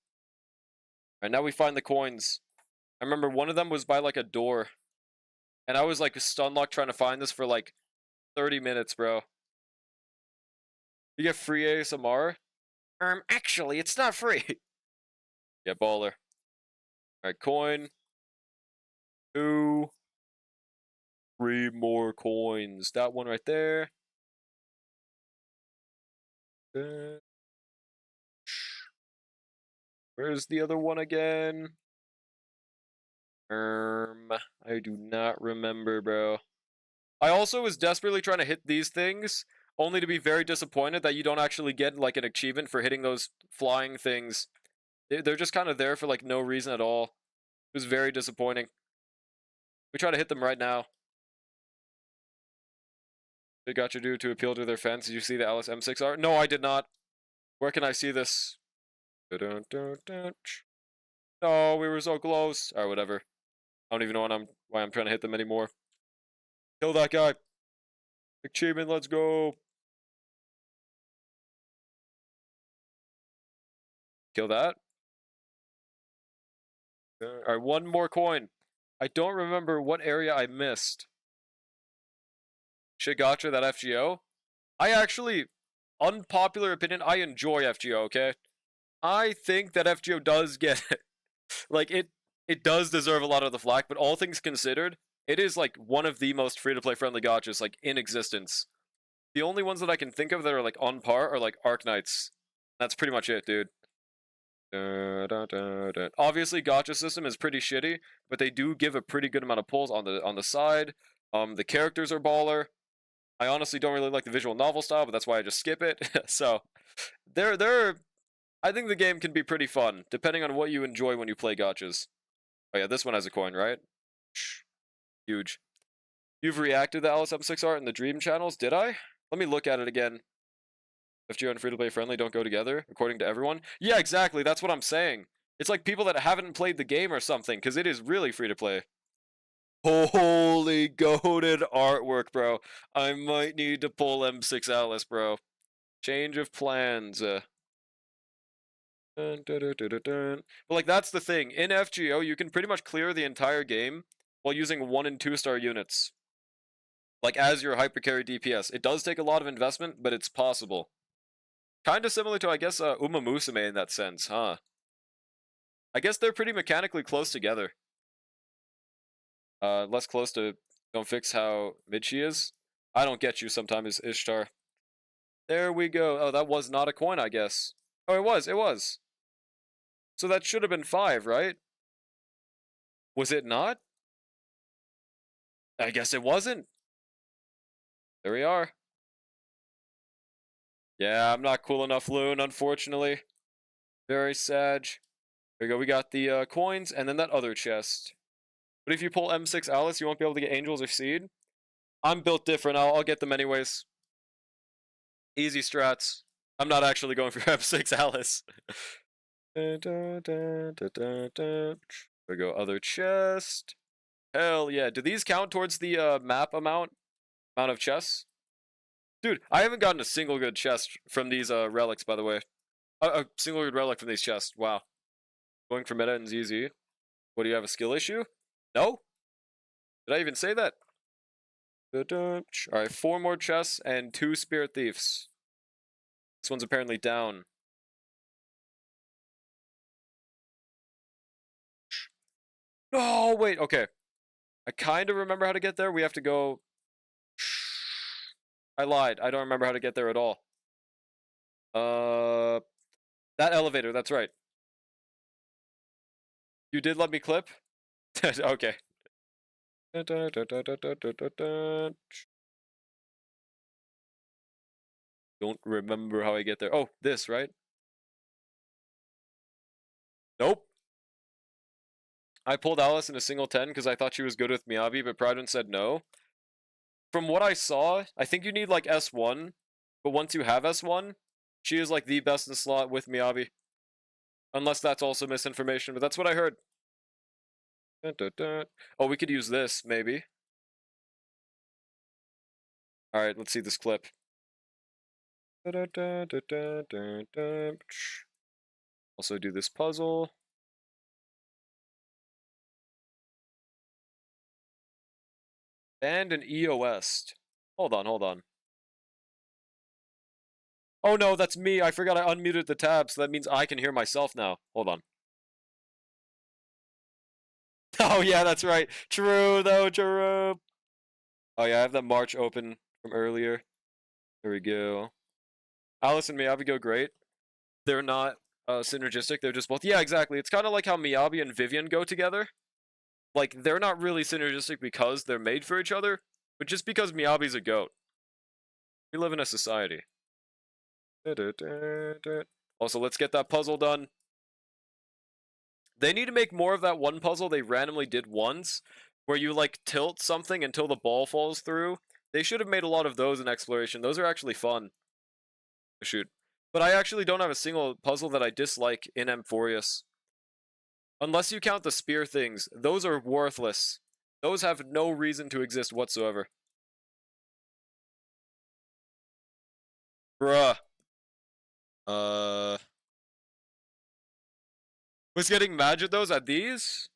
Alright, now we find the coins. I remember one of them was by like a door. And I was like stunlocked trying to find this for like 30 minutes, bro. You get free ASMR? Actually, it's not free. Yeah, baller. Alright, coin. 2. 3 more coins. That one right there. Where's the other one again? I do not remember, bro. I also was desperately trying to hit these things, only to be very disappointed that you don't actually get, like, an achievement for hitting those flying things. They're just kind of there for, like, no reason at all. It was very disappointing. We try to hit them right now. They got you to appeal to their fans. Did you see the Alice M6R? No, I did not. Where can I see this? No, we were so close. Alright, whatever. I don't even know why I'm trying to hit them anymore. Kill that guy. Achievement, let's go. Kill that. Alright, one more coin. I don't remember what area I missed. Shit, gotcha, that FGO. I actually, unpopular opinion, I enjoy FGO, okay? I think that FGO does get it. Like, it does deserve a lot of the flack, but all things considered, it is, like, one of the most free-to-play friendly gachas, like, in existence. The only ones that I can think of that are, like, on par are, like, Arknights. That's pretty much it, dude. Obviously, gacha system is pretty shitty, but they do give a pretty good amount of pulls on the side. The characters are baller. I honestly don't really like the visual novel style, but that's why I just skip it. So, I think the game can be pretty fun, depending on what you enjoy when you play gachas. Oh yeah, this one has a coin, right? Huge. You've reacted to Alice M6 art in the Dream channels, did I? Let me look at it again. FGO and free-to-play friendly don't go together, according to everyone. Yeah, exactly, that's what I'm saying. It's like people that haven't played the game or something, because it is really free-to-play. Holy goated artwork, bro. I might need to pull M6 Alice, bro. Change of plans. But like, that's the thing. In FGO, you can pretty much clear the entire game while using 1 and 2 star units. Like, as your hypercarry DPS. It does take a lot of investment, but it's possible. Kinda similar to, I guess, Uma Musume in that sense, huh? I guess they're pretty mechanically close together. Less close to Don't Fix How Mid she is. I don't get you sometimes, Ishtar. There we go. Oh, that was not a coin, I guess. Oh, it was. So that should have been 5, right? Was it not? I guess it wasn't. There we are. Yeah, I'm not cool enough, Loon, unfortunately. Very sad. There we go, we got the coins, and then that other chest. But if you pull M6 Alice, you won't be able to get Angels or Seed. I'm built different, I'll get them anyways. Easy strats. I'm not actually going for M6 Alice. There we go, other chest. Hell yeah. Do these count towards the map amount of chests? Dude, I haven't gotten a single good chest from these relics, by the way. A single good relic from these chests. Wow. Going for meta and ZZ. What, do you have a skill issue? No? Did I even say that? Alright, 4 more chests and 2 spirit thieves. This one's apparently down. Oh, wait, okay. I kind of remember how to get there. We have to go... I lied. I don't remember how to get there at all. That elevator, that's right. You did let me clip? Okay. Don't remember how I get there. Oh, this, right? Nope. I pulled Alice in a single 10 because I thought she was good with Miyabi, but Proudman said no. From what I saw, I think you need like S1, but once you have S1, she is like the best in slot with Miyabi. Unless that's also misinformation, but that's what I heard. Oh, we could use this, maybe. Alright, let's see this clip. Also do this puzzle. And an EOS. Hold on. Oh no, that's me. I forgot I unmuted the tab, so that means I can hear myself now. Hold on. Oh yeah, that's right. True though, Jerome. Oh yeah, I have that March open from earlier. There we go. Alice and Miyabi go great. They're not synergistic. They're just both. Yeah, exactly. It's kind of like how Miyabi and Vivian go together. Like, they're not really synergistic because they're made for each other, but just because Miyabi's a goat. We live in a society. Also, let's get that puzzle done. They need to make more of that one puzzle they randomly did once, where you, like, tilt something until the ball falls through. They should have made a lot of those in Exploration. Those are actually fun. Shoot. But I actually don't have a single puzzle that I dislike in amphoreus. Unless you count the spear things, those are worthless. Those have no reason to exist whatsoever. Bruh. Was getting mad at those at these?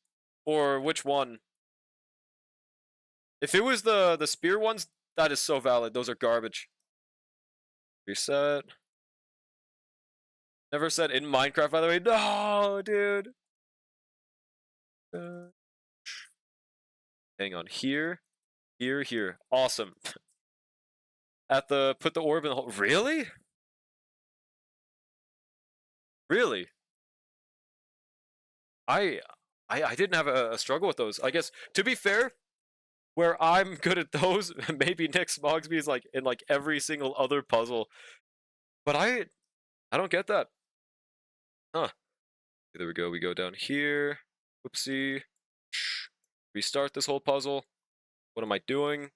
Or which one? If it was the spear ones, that is so valid. Those are garbage. Reset. Never said in Minecraft, by the way. No, dude. Hang on. Here. Here, here. Awesome. Put the orb in the hole. Really? Really? I didn't have a struggle with those. I guess, to be fair, where I'm good at those, maybe Nick Smogsby is like in like every single other puzzle. But I don't get that. Huh. There we go. We go down here. Whoopsie. Restart this whole puzzle. What am I doing?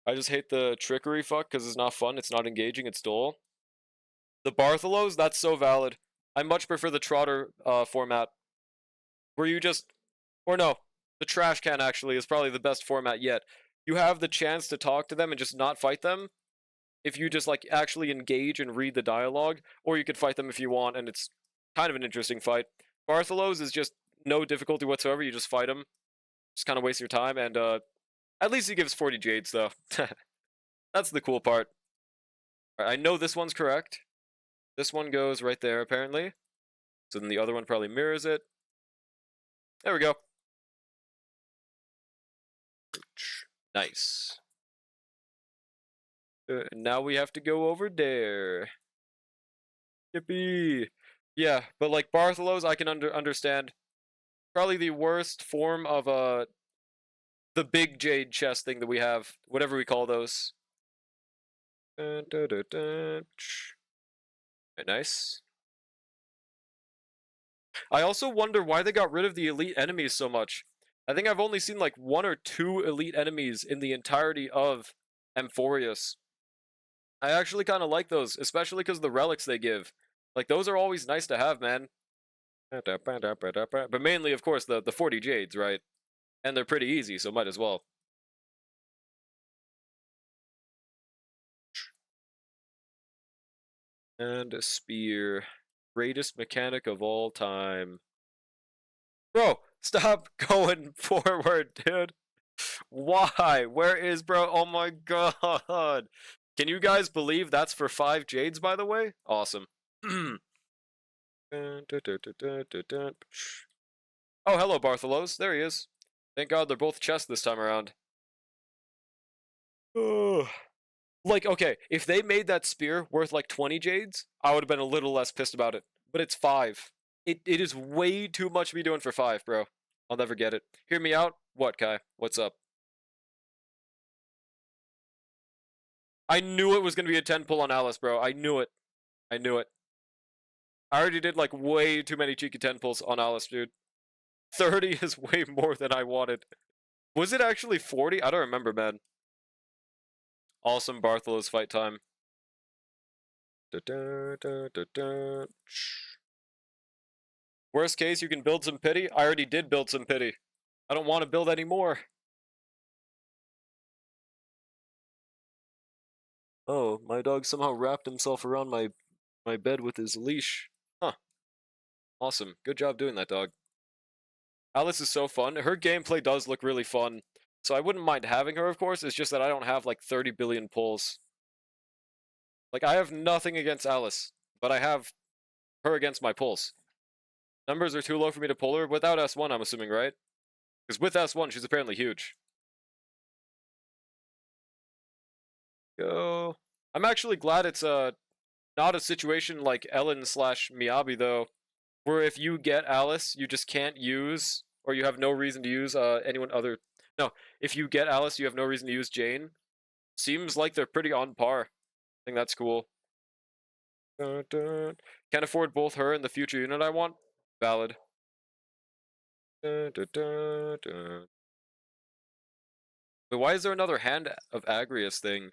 I just hate the trickery fuck because it's not fun. It's not engaging. It's dull. The Bartholos, that's so valid. I much prefer the Trotter format. Where you just... Or no. The trash can, actually, is probably the best format yet. You have the chance to talk to them and just not fight them. If you just, like, actually engage and read the dialogue. Or you could fight them if you want, and it's kind of an interesting fight. Bartholos is just no difficulty whatsoever. You just fight them. Just kind of waste your time, and at least he gives 40 jades, though. That's the cool part. Right, I know this one's correct. This one goes right there, apparently. So then the other one probably mirrors it. There we go. Nice. Now we have to go over there. Yippee! Yeah, but like Bartholos, I can understand. Probably the worst form of the big jade chest thing that we have, whatever we call those. Nice. I also wonder why they got rid of the elite enemies so much. I think I've only seen like 1 or 2 elite enemies in the entirety of amphoreus. I actually kind of like those, especially because of the relics they give. Like, those are always nice to have, man. But mainly, of course, the 40 jades, right? And they're pretty easy, so might as well. And a spear. Greatest mechanic of all time. Bro, stop going forward, dude. Why? Where is bro? Oh my god. Can you guys believe that's for 5 jades, by the way? Awesome. Oh, hello, Bartholos. There he is. Thank god they're both chests this time around. Like, okay, if they made that spear worth like 20 jades, I would have been a little less pissed about it. But it's 5. It is way too much to be doing for 5, bro. I'll never get it. Hear me out? What, Kai? What's up? I knew it was going to be a 10 pull on Alice, bro. I knew it. I knew it. I already did, like, way too many cheeky 10 pulls on Alice, dude. 30 is way more than I wanted. Was it actually 40? I don't remember, man. Awesome Bartholos fight time. Worst case, you can build some pity. I already did build some pity. I don't want to build any more. Oh, my dog somehow wrapped himself around my bed with his leash. Huh. Awesome. Good job doing that, dog. Alice is so fun. Her gameplay does look really fun. So I wouldn't mind having her, of course. It's just that I don't have like 30 billion pulls. Like, I have nothing against Alice, but I have her against my pulls. Numbers are too low for me to pull her without S1, I'm assuming, right? Because with S1, she's apparently huge. Go. I'm actually glad it's not a situation like Ellen slash Miyabi though, where if you get Alice, you just can't use, or you have no reason to use anyone other. No, if you get Alice, you have no reason to use Jane. Seems like they're pretty on par. I think that's cool. Dun, dun. Can't afford both her and the future unit I want. Valid. Dun, dun, dun, dun. But why is there another hand of Agrius thing?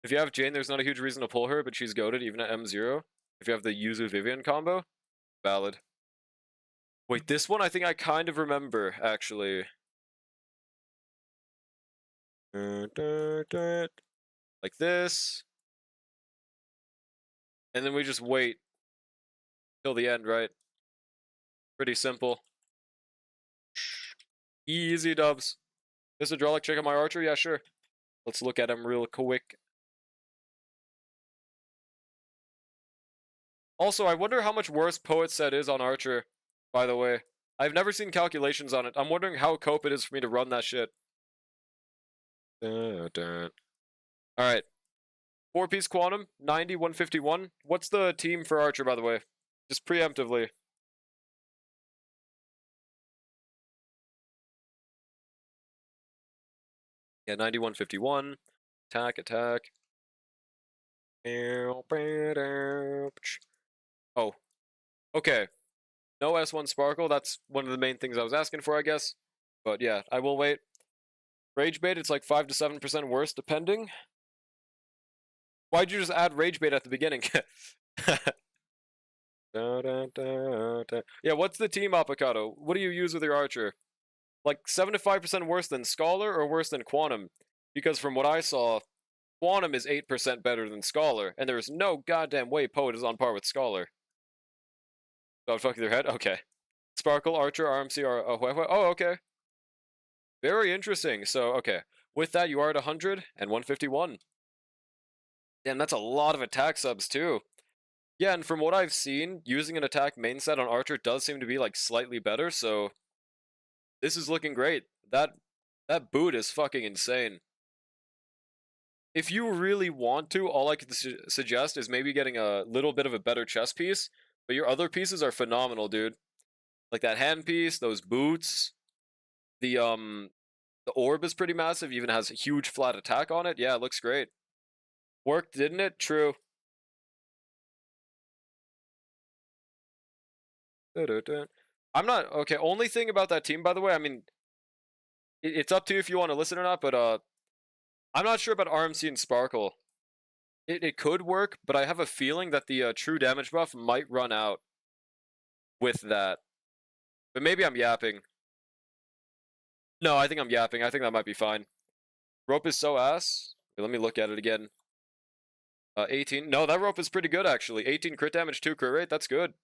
If you have Jane, there's not a huge reason to pull her, but she's goated even at M0. If you have the Yuzu Vivian combo, valid. Wait, this one I think I kind of remember, actually. Like this. And then we just wait till the end, right? Pretty simple. Easy dubs. This hydraulic check on my archer? Yeah, sure. Let's look at him real quick. Also, I wonder how much worse Poet Set is on Archer, by the way. I've never seen calculations on it. I'm wondering how cope it is for me to run that shit. Alright. 4-piece Quantum, 90, 151. What's the team for Archer, by the way? Just preemptively. Yeah, 90, 151. Attack, attack. Oh. Okay. No S1 Sparkle, that's one of the main things I was asking for, I guess. But yeah, I will wait. Rage Bait, it's like 5 to 7% worse, depending. Why'd you just add Rage Bait at the beginning? Yeah, what's the team, Apocado? What do you use with your Archer? Like 7 to 5% worse than Scholar or worse than Quantum? Because from what I saw, Quantum is 8% better than Scholar, and there's no goddamn way Poet is on par with Scholar. Oh, fuck their head? Okay. Sparkle, Archer, RMC, oh, okay. Very interesting. So, okay. With that, you are at 100 and 151. Damn, that's a lot of attack subs, too. Yeah, and from what I've seen, using an attack main set on Archer does seem to be, like, slightly better, so... This is looking great. That boot is fucking insane. If you really want to, all I could suggest is maybe getting a little bit of a better chess piece, but your other pieces are phenomenal, dude. Like that hand piece, those boots, the orb is pretty massive, even has a huge flat attack on it. Yeah, it looks great. Worked, didn't it? True. I'm not, okay, only thing about that team, by the way, I mean, it's up to you if you want to listen or not, but I'm not sure about RMC and Sparkle. It could work, but I have a feeling that the true damage buff might run out with that. But maybe I'm yapping. No, I think I'm yapping. I think that might be fine. Rope is so ass. Okay, let me look at it again. 18. No, that rope is pretty good, actually. 18 crit damage, 2 crit rate. That's good.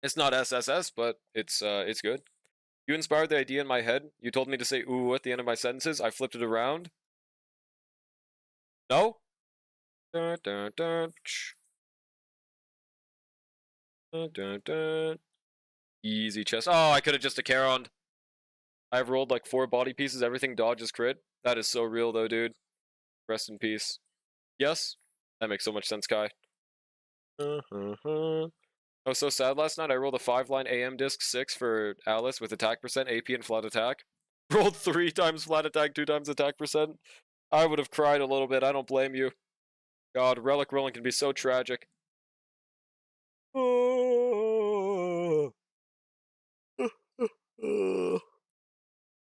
It's not SSS, but it's good. You inspired the idea in my head. You told me to say ooh at the end of my sentences. I flipped it around. No? Dun, dun, dun, dun, dun, dun. Easy chest. Oh, I could have just a Charon. I've rolled like 4 body pieces. Everything dodges crit. That is so real, though, dude. Rest in peace. Yes? That makes so much sense, Kai. I was so sad last night. I rolled a 5-line AM disc 6 for Alice with attack percent, AP, and flat attack. Rolled 3 times flat attack, 2 times attack percent. I would have cried a little bit. I don't blame you. God, relic rolling can be so tragic.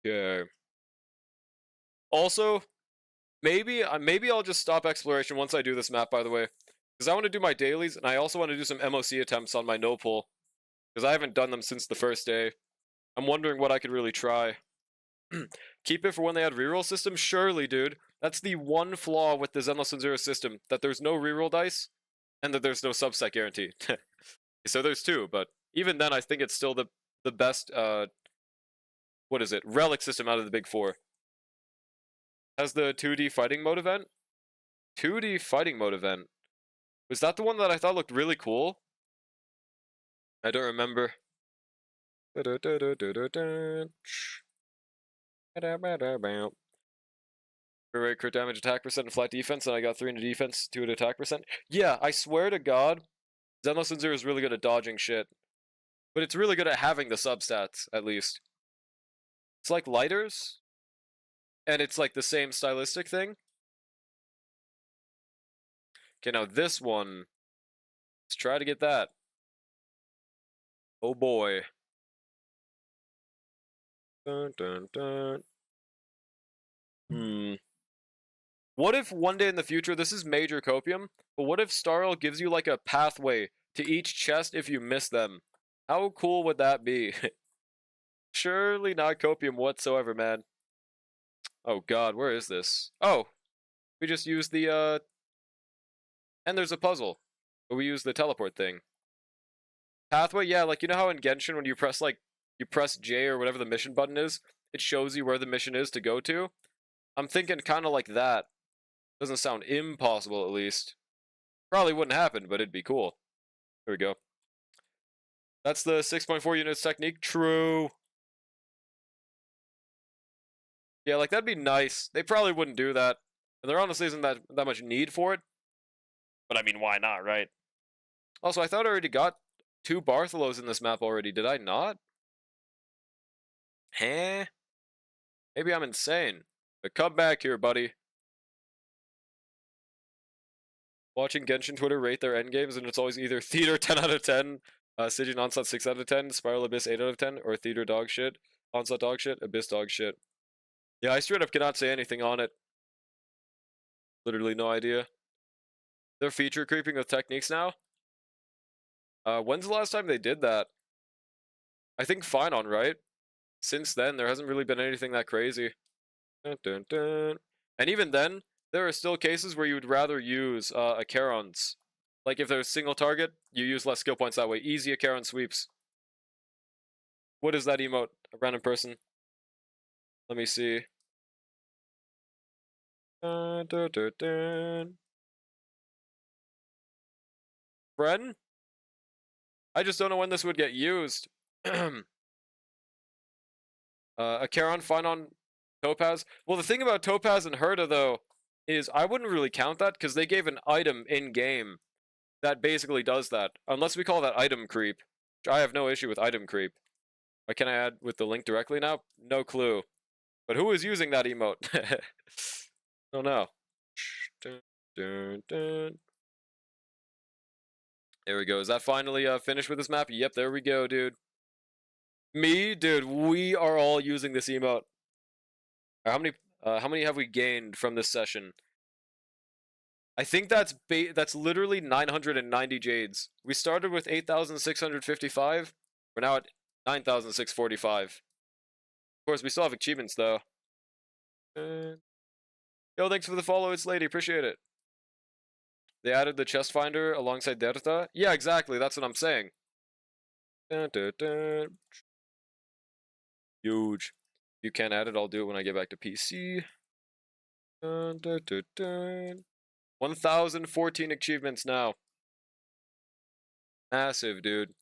Okay. Also, maybe I'll just stop exploration once I do this map, by the way. Because I want to do my dailies, and I also want to do some MOC attempts on my no pull. Because I haven't done them since the first day. I'm wondering what I could really try. Keep it for when they add reroll system? Surely, dude. That's the one flaw with the Zenless and Zero system, that there's no reroll dice, and that there's no subset guarantee. So there's 2, but even then I think it's still the best, what is it, relic system out of the big 4. Has the 2D fighting mode event? 2D fighting mode event. Was that the one that I thought looked really cool? I don't remember. rate, crit damage, attack percent, and flat defense, and I got 3 into defense, 2 into attack percent. Yeah, I swear to God, Zenless and Zero is really good at dodging shit. But it's really good at having the substats, at least. It's like lighters, and it's like the same stylistic thing. Okay, now this one, let's try to get that. Oh boy. Dun, dun, dun. What if one day in the future, this is major copium, but what if Starl gives you like a pathway to each chest if you miss them? How cool would that be? Surely not copium whatsoever, man. Oh god, where is this? Oh, we just used the, and there's a puzzle. But we use the teleport thing. Pathway, yeah, like you know how in Genshin when you press J or whatever the mission button is, it shows you where the mission is to go to? I'm thinking kind of like that. Doesn't sound impossible, at least. Probably wouldn't happen, but it'd be cool. There we go. That's the 6.4 units technique. True. Yeah, like that'd be nice. They probably wouldn't do that. And there honestly isn't that much need for it. But I mean, why not, right? Also, I thought I already got 2 Bartholos in this map already. Did I not? Huh? Maybe I'm insane. But come back here, buddy. Watching Genshin Twitter rate their endgames, and it's always either Theater 10 out of 10, Siege and Onslaught 6 out of 10, Spiral Abyss 8 out of 10, or Theater dog shit, Onslaught dog shit, Abyss dog shit. Yeah, I straight up cannot say anything on it. Literally no idea. They're feature creeping with techniques now? When's the last time they did that? I think Finon, right? Since then, there hasn't really been anything that crazy. Dun, dun, dun. And even then, there are still cases where you would rather use Acheron's. Like if there's single target, you use less skill points that way. Easy Acheron sweeps. What is that emote? A random person. Let me see. Dun, dun, dun, dun. Bren? I just don't know when this would get used. Acheron, Finon, Topaz. Well, the thing about Topaz and Herta, though, is I wouldn't really count that because they gave an item in-game that basically does that. Unless we call that item creep. Which I have no issue with item creep. Why can I add with the link directly now? No clue. But who is using that emote? Don't know. Dun, dun, dun. There we go. Is that finally finished with this map? Yep, there we go, dude. Me? Dude, we are all using this emote. How many have we gained from this session? I think that's literally 990 jades. We started with 8,655. We're now at 9,645. Of course, we still have achievements, though. Yo, thanks for the follow, it's Lady. Appreciate it. They added the chest finder alongside Derta? Yeah, exactly. That's what I'm saying. Dun, dun, dun. Huge. If you can't add it, I'll do it when I get back to PC. Dun, dun, dun, dun. 1,014 achievements now. Massive, dude.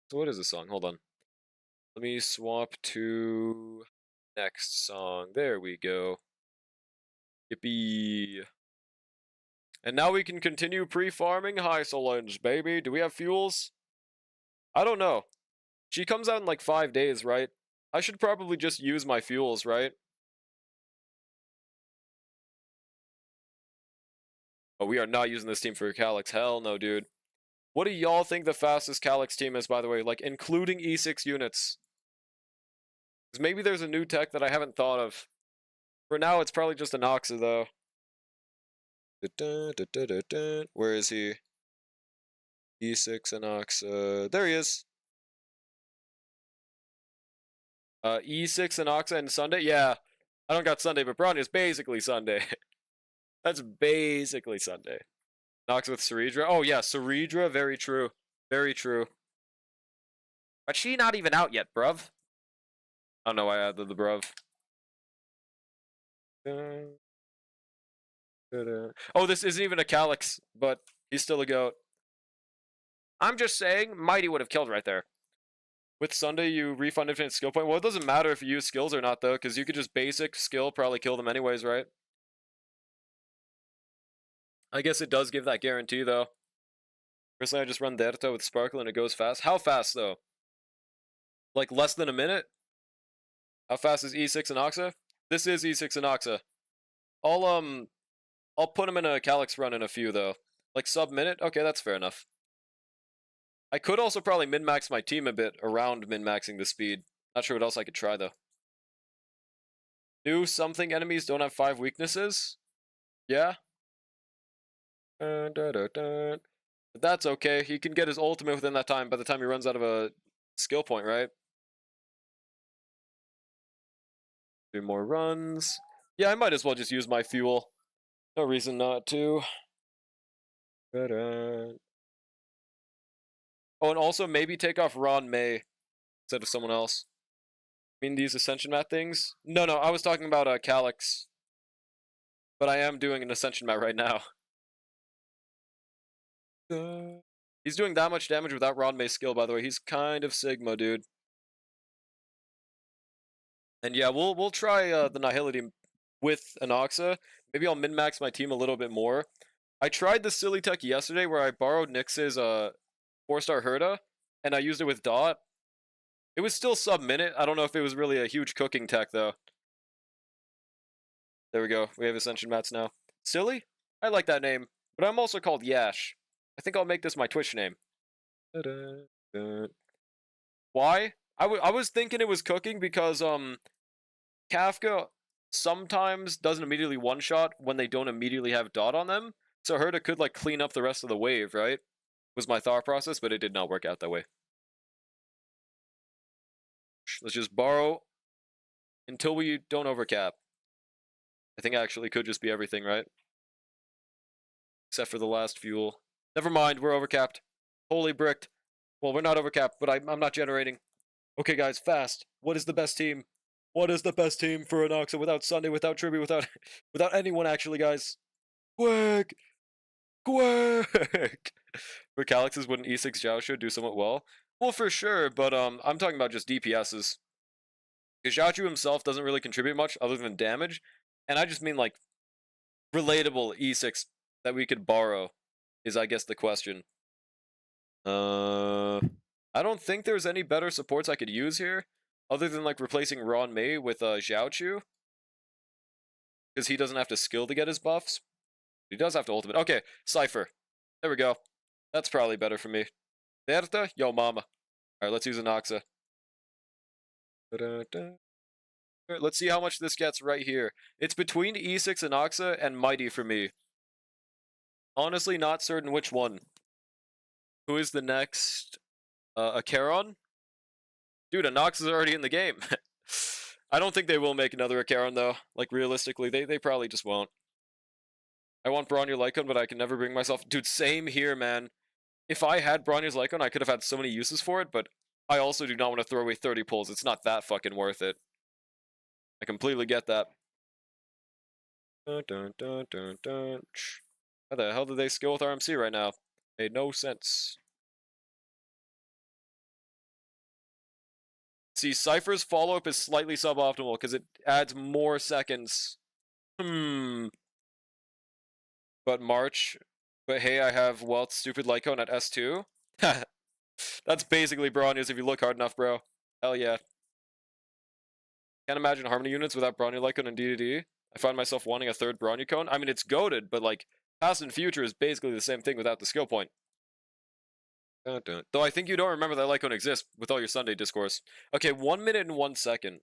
So what is this song? Hold on. Let me swap to next song. There we go. Yippee. And now we can continue pre-farming Hysolens, baby. Do we have fuels? I don't know. She comes out in like 5 days, right? I should probably just use my fuels, right? Oh, we are not using this team for Calyx. Hell no, dude. What do y'all think the fastest Calyx team is, by the way? Like, including E6 units. Because maybe there's a new tech that I haven't thought of. For now, it's probably just an Oxa, though. Where is he? E6 and Oxa. There he is. E6 and Oxa and Sunday? Yeah. I don't got Sunday, but Bronny is basically Sunday. That's basically Sunday. Nox with Ceridra. Oh, yeah, Ceridra. Very true. Very true. But she not even out yet, bruv. I don't know why I added the bruv. Oh, this isn't even a Calyx, but he's still a goat. I'm just saying, Mighty would have killed right there. With Sunday, you refund infinite skill point. Well, it doesn't matter if you use skills or not, though, because you could just basic skill, probably kill them anyways, right? I guess it does give that guarantee, though. Personally, I just run Derta with Sparkle and it goes fast. How fast, though? Like, less than a minute? How fast is E6 and Oxa? This is E6 and Oxa. I'll put him in a Calyx run in a few, though. Like, sub-minute? Okay, that's fair enough. I could also probably min-max my team a bit around min-maxing the speed. Not sure what else I could try, though. Do something enemies don't have 5 weaknesses? Yeah? But that's okay. He can get his ultimate within that time by the time he runs out of a skill point, right? 3 more runs. Yeah, I might as well just use my fuel. No reason not to. Oh, and also maybe take off Ron May instead of someone else. I mean, these Ascension Mat things? No, I was talking about Calyx. But I am doing an Ascension Mat right now. He's doing that much damage without Ron May's skill, by the way. He's kind of Sigma, dude. And yeah, we'll try the Nihility with an Oxa. Maybe I'll min-max my team a little bit more. I tried the silly tech yesterday where I borrowed Nyx's 4-star Herda, and I used it with Dot. It was still sub-minute. I don't know if it was really a huge cooking tech, though. There we go. We have Ascension Mats now. Silly? I like that name. But I'm also called Yash. I think I'll make this my Twitch name. Why? I was thinking it was cooking because, Kafka sometimes doesn't immediately one-shot when they don't immediately have Dot on them. So Herda could, like, clean up the rest of the wave, right? Was my thought process, but it did not work out that way. Let's just borrow until we don't overcap. I think actually could just be everything, right? Except for the last fuel. Never mind, we're overcapped. Holy bricked. Well, we're not overcapped, but I'm not generating. Okay, guys, fast. What is the best team? What is the best team for an Oxa without Sunday, without Tribby, without anyone, actually, guys? Quick! Quick! For Calyxes, wouldn't E6 Xiaoshu do somewhat well? Well, for sure, but I'm talking about just DPSs. Because Xiaoshu himself doesn't really contribute much other than damage, and I just mean, like, relatable E6 that we could borrow is, I guess, the question. I don't think there's any better supports I could use here, other than, like, replacing Ron Mei with Xiaochu. Because he doesn't have to skill to get his buffs. He does have to ultimate. Okay, Cypher. There we go. That's probably better for me. Berta, yo mama. Alright, let's use an Oxa. Let's see how much this gets right here. It's between E6 and Oxa and Mighty for me. Honestly, not certain which one. Who is the next? Acheron? Dude, Anox is already in the game. I don't think they will make another Acheron, though. Like, realistically, they probably just won't. I want Bronyer Lycon, but I can never bring myself... Dude, same here, man. If I had Bronyr's Lycon, I could have had so many uses for it, but I also do not want to throw away 30 pulls. It's not that fucking worth it. I completely get that. Dun, dun, dun, dun, dun. How the hell did they skill with RMC right now? Made no sense. See, Cypher's follow-up is slightly suboptimal because it adds more seconds. But March. But hey, I have Welt's stupid Lycon at S2. That's basically Bronya's if you look hard enough, bro. Hell yeah. Can't imagine Harmony units without Bronya Lycon and DDD. I find myself wanting a third Bronya cone. I mean, it's goated, but like, Past and Future is basically the same thing without the skill point. Dun, dun. Though I think you don't remember that Lycon exists with all your Sunday discourse. Okay, 1 minute and 1 second.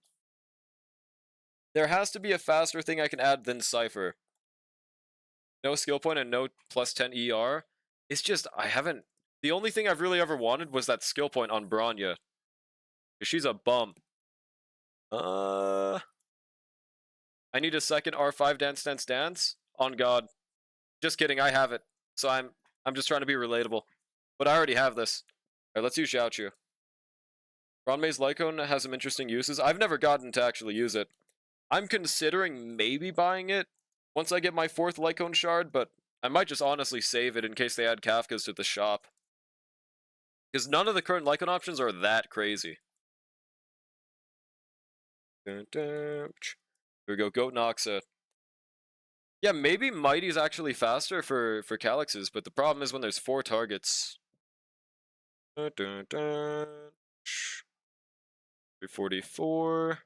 There has to be a faster thing I can add than Cypher. No skill point and no plus 10 ER. It's just, I haven't... The only thing I've really ever wanted was that skill point on Bronya. She's a bum. I need a second R5 Dance Dance Dance? On God. Just kidding, I have it. So I'm just trying to be relatable. But I already have this. Alright, let's use Xiaochu. Ronmei's Lycon has some interesting uses. I've never gotten to actually use it. I'm considering maybe buying it once I get my 4th Lycon shard, but I might just honestly save it in case they add Kafkas to the shop. Because none of the current Lycon options are that crazy. Here we go, Goat Noxa. Yeah, maybe Mighty's actually faster for Calyx's, but the problem is when there's 4 targets. 344.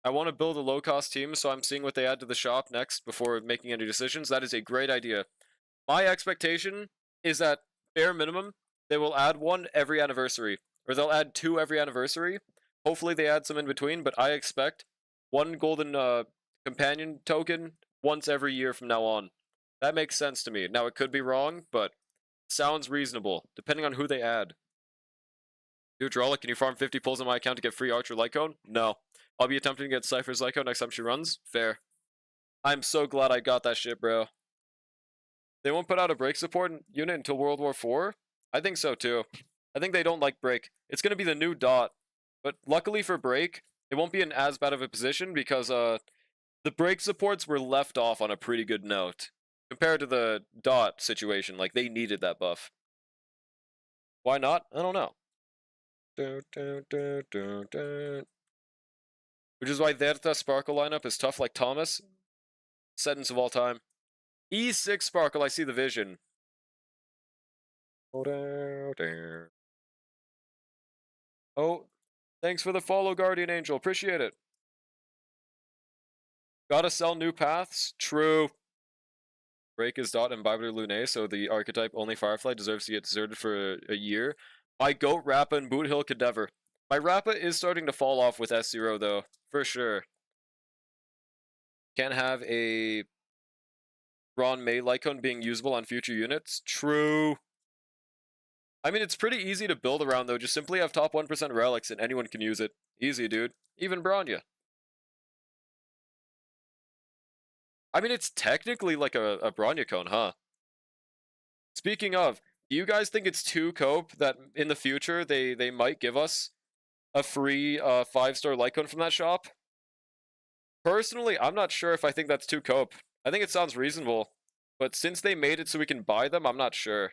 I want to build a low-cost team, so I'm seeing what they add to the shop next before making any decisions. That is a great idea. My expectation is that, bare minimum, they will add 1 every anniversary. Or they'll add 2 every anniversary. Hopefully they add some in between, but I expect 1 golden companion token once every year from now on. That makes sense to me. Now, it could be wrong, but sounds reasonable, depending on who they add. Dude, Drolic, can you farm 50 pulls on my account to get free Archer Lycone? No. I'll be attempting to get Cypher's Lycone next time she runs. Fair. I'm so glad I got that shit, bro. They won't put out a break support unit until World War IV? I think so, too. I think they don't like break. It's going to be the new dot. But luckily for break, it won't be in as bad of a position because the break supports were left off on a pretty good note. Compared to the dot situation, like, they needed that buff. Why not? I don't know. Which is why Verta Sparkle lineup is tough like Thomas. Sentence of all time. E6 Sparkle, I see the vision. Oh, thanks for the follow, Guardian Angel. Appreciate it. Gotta sell new paths? True. Break is dot and Bibler Lune, so the archetype only Firefly deserves to get deserted for a year. My goat Rappa and Boot Hill could never. My Rappa is starting to fall off with S0 though, for sure. Can't have a Ron May Lycone being usable on future units. True. I mean, it's pretty easy to build around though. Just simply have top 1% relics and anyone can use it. Easy, dude. Even Bronya. I mean, it's technically like a Bronya cone, huh? Speaking of, do you guys think it's too cope that in the future they might give us a free 5-star Lycone from that shop? Personally, I'm not sure if I think that's too cope. I think it sounds reasonable. But since they made it so we can buy them, I'm not sure.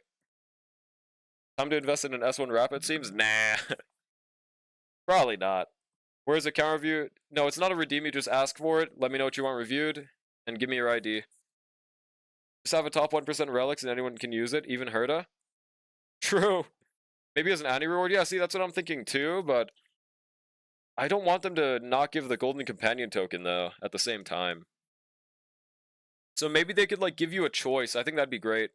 Time to invest in an S1 Rapid, it seems? Nah. Probably not. Where's a counter review? No, it's not a redeem, you just ask for it. Let me know what you want reviewed, and give me your ID. Just have a top 1% relics and anyone can use it, even Herta. True. Maybe as an anti-reward? Yeah, see, that's what I'm thinking too, but I don't want them to not give the Golden Companion token, though, at the same time. So maybe they could, like, give you a choice. I think that'd be great.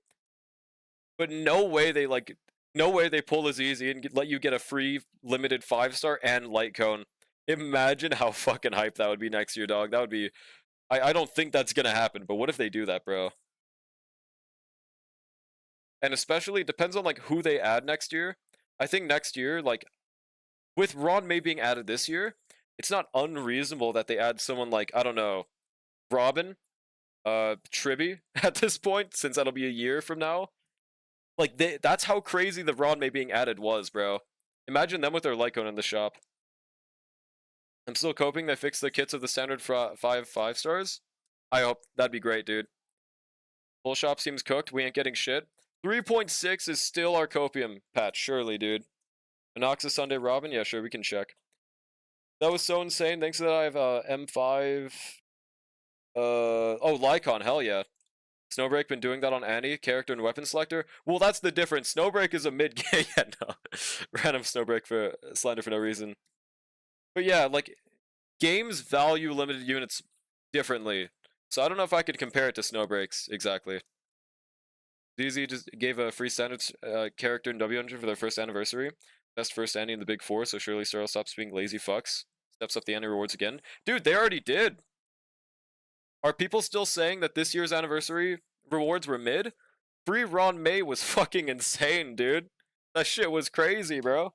But no way they pull as easy and let you get a free limited 5-star and light cone. Imagine how fucking hype that would be next year, dog. That would be... I don't think that's gonna happen, but what if they do that, bro? And especially, it depends on, like, who they add next year. I think next year, like, with Ron May being added this year, it's not unreasonable that they add someone like, I don't know, Robin, Tribby at this point, since that'll be a year from now. Like, that's how crazy the Ron May being added was, bro. Imagine them with their Lycone in the shop. I'm still coping they fixed the kits of the standard 5 stars. I hope. That'd be great, dude. Full shop seems cooked. We ain't getting shit. 3.6 is still our copium patch, surely, dude. Anoxa Sunday Robin? Yeah, sure, we can check. That was so insane. Thanks to that, I have M5. Oh, Lycon, hell yeah. Snowbreak been doing that on Annie, character and weapon selector? Well, that's the difference. Snowbreak is a mid-game. Yeah, no. Random Snowbreak for slander for no reason. But yeah, like, games value limited units differently. So I don't know if I could compare it to Snowbreaks exactly. DZ just gave a free standard character in W100 for their first anniversary. Best first Annie in the Big Four, so surely Starl stops being lazy fucks. Steps up the Annie rewards again. Dude, they already did! Are people still saying that this year's anniversary rewards were mid? Free Ron May was fucking insane, dude. That shit was crazy, bro.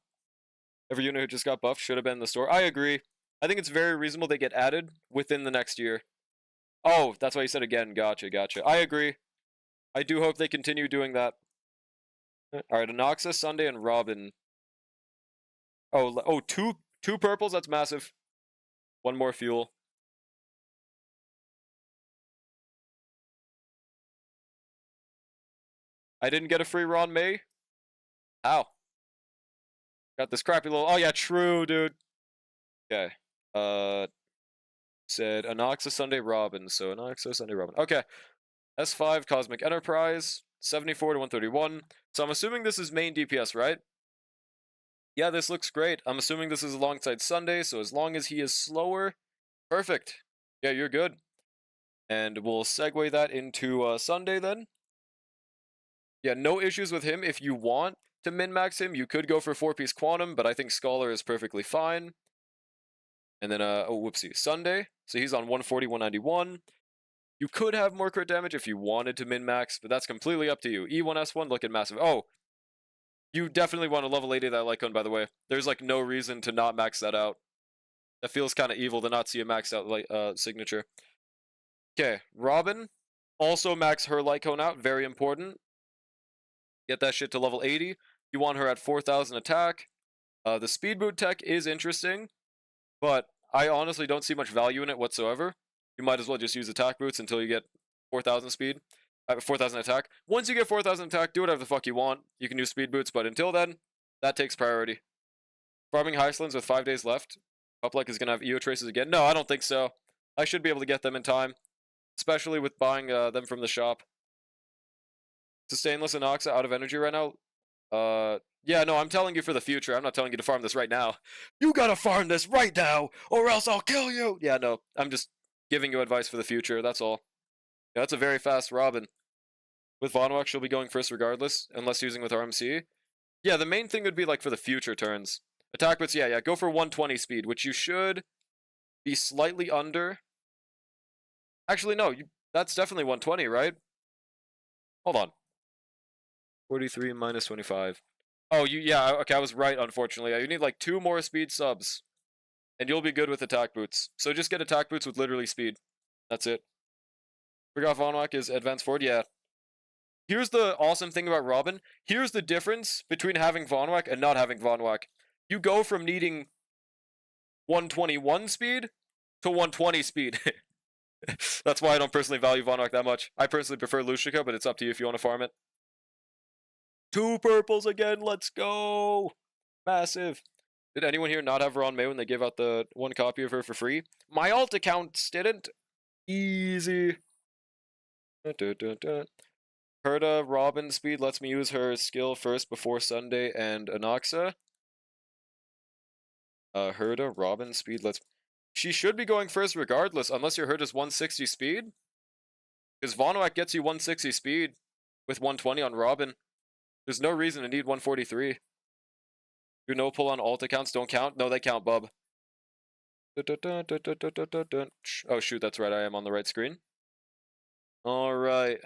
Every unit who just got buffed should have been in the store. I agree. I think it's very reasonable they get added within the next year. Oh, that's why you said again. Gotcha, gotcha. I agree. I do hope they continue doing that. Alright, Anoxa, Sunday, and Robin. Oh, two purples? That's massive. One more fuel. I didn't get a free Ron May? How? Got this crappy little. Oh yeah, true, dude. Okay. Said Anoxa Sunday Robin. So Anoxa Sunday Robin. Okay. S5 Cosmic Enterprise 74 to 131. So I'm assuming this is main DPS, right? Yeah, this looks great. I'm assuming this is alongside Sunday, so as long as he is slower, perfect. Yeah, you're good. And we'll segue that into Sunday then. Yeah, no issues with him. If you want to min-max him, you could go for 4-piece Quantum, but I think Scholar is perfectly fine. And then, oh, whoopsie, Sunday. So he's on 140, 191. You could have more crit damage if you wanted to min-max, but that's completely up to you. E1S1 looking massive. Oh, you definitely want to level 80 that Lycon, by the way. There's like no reason to not max that out. That feels kind of evil to not see a maxed out signature. Okay, Robin. Also max her Lycon out, very important. Get that shit to level 80. You want her at 4,000 attack. The speed boot tech is interesting, but I honestly don't see much value in it whatsoever. You might as well just use attack boots until you get 4,000 speed. 4,000 attack. Once you get 4,000 attack, do whatever the fuck you want. You can use speed boots, but until then, that takes priority. Farming Highlands with 5 days left. Uplike is going to have EO traces again. No, I don't think so. I should be able to get them in time, especially with buying them from the shop. Sustainless and Oxa out of energy right now. Yeah, no, I'm telling you for the future. I'm not telling you to farm this right now. You gotta farm this right now, or else I'll kill you! Yeah, no, I'm just giving you advice for the future, that's all. Yeah, that's a very fast Robin. With Vonwak, she'll be going first regardless, unless using with RMC. Yeah, the main thing would be, like, for the future turns. Attack boots, yeah, go for 120 speed, which you should be slightly under. Actually, no, that's definitely 120, right? Hold on. 43 minus 25. Oh, yeah, okay, I was right, unfortunately. You need like 2 more speed subs, and you'll be good with attack boots. So just get attack boots with literally speed. That's it. Forgot Vonwak is advanced forward, yeah. Here's the awesome thing about Robin. Here's the difference between having Vonwak and not having Vonwak. You go from needing 121 speed to 120 speed. That's why I don't personally value Vonwak that much. I personally prefer Lushika, but it's up to you if you want to farm it. 2 purples again, let's go! Massive. Did anyone here not have her on May when they gave out the 1 copy of her for free? My alt accounts didn't. Easy. Herda Robin speed lets me use her skill first before Sunday and Anoxa. Herda Robin speed lets... She should be going first regardless, unless your Herda's 160 speed. Because Vonwak gets you 160 speed with 120 on Robin. There's no reason to need 143. Your no pull on alt accounts don't count? No, they count, bub. Oh, shoot, that's right. I am on the right screen. Alright.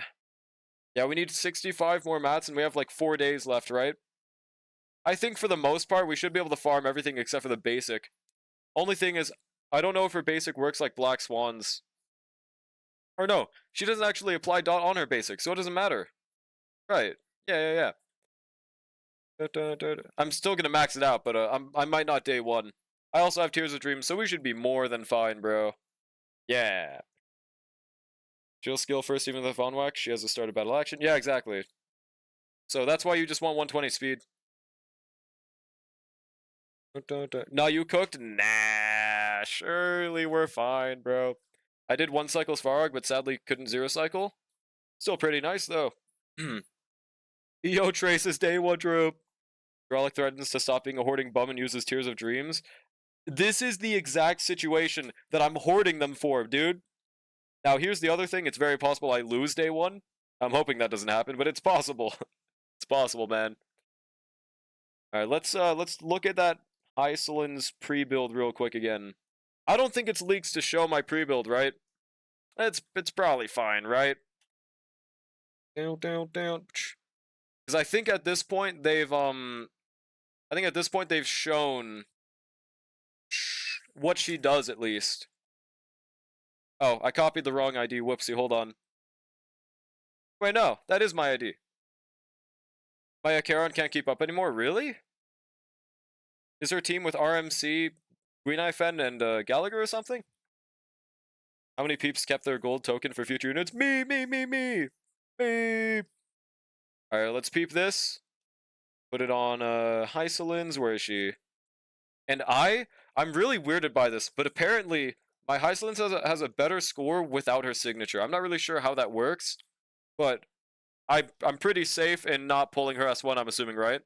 Yeah, we need 65 more mats, and we have like 4 days left, right? I think for the most part, we should be able to farm everything except for the basic. Only thing is, I don't know if her basic works like Black Swans. Or no, she doesn't actually apply dot on her basic, so it doesn't matter. Right. Yeah. I'm still gonna max it out, but I might not day 1. I also have Tears of Dreams, so we should be more than fine, bro. Yeah. She'll skill first, even with Vonwak. She has a started battle action. Yeah, exactly. So that's why you just want 120 speed. Now you cooked? Nah, surely we're fine, bro. I did 1 cycle Svarog, but sadly couldn't 0 cycle. Still pretty nice, though. EO traces day 1 troop. Grolic threatens to stop being a hoarding bum and uses Tears of Dreams. This is the exact situation that I'm hoarding them for, dude. Now, here's the other thing. It's very possible I lose day 1. I'm hoping that doesn't happen, but it's possible. It's possible, man. Alright, let's look at that Iceland's pre-build real quick again. I don't think it's leaks to show my pre-build, right? It's probably fine, right? Because I think at this point they've shown what she does at least. Oh, I copied the wrong ID. Whoopsie, hold on. Wait, no, that is my ID. My Acheron can't keep up anymore, really? Is her team with RMC, Green Eye Fen, and Gallagher or something? How many peeps kept their gold token for future units? Me! Alright, let's peep this. Put it on Hysolins. Where is she? And I'm really weirded by this, but apparently my Hysolins has a better score without her signature. I'm not really sure how that works, but I'm pretty safe in not pulling her S1, I'm assuming, right?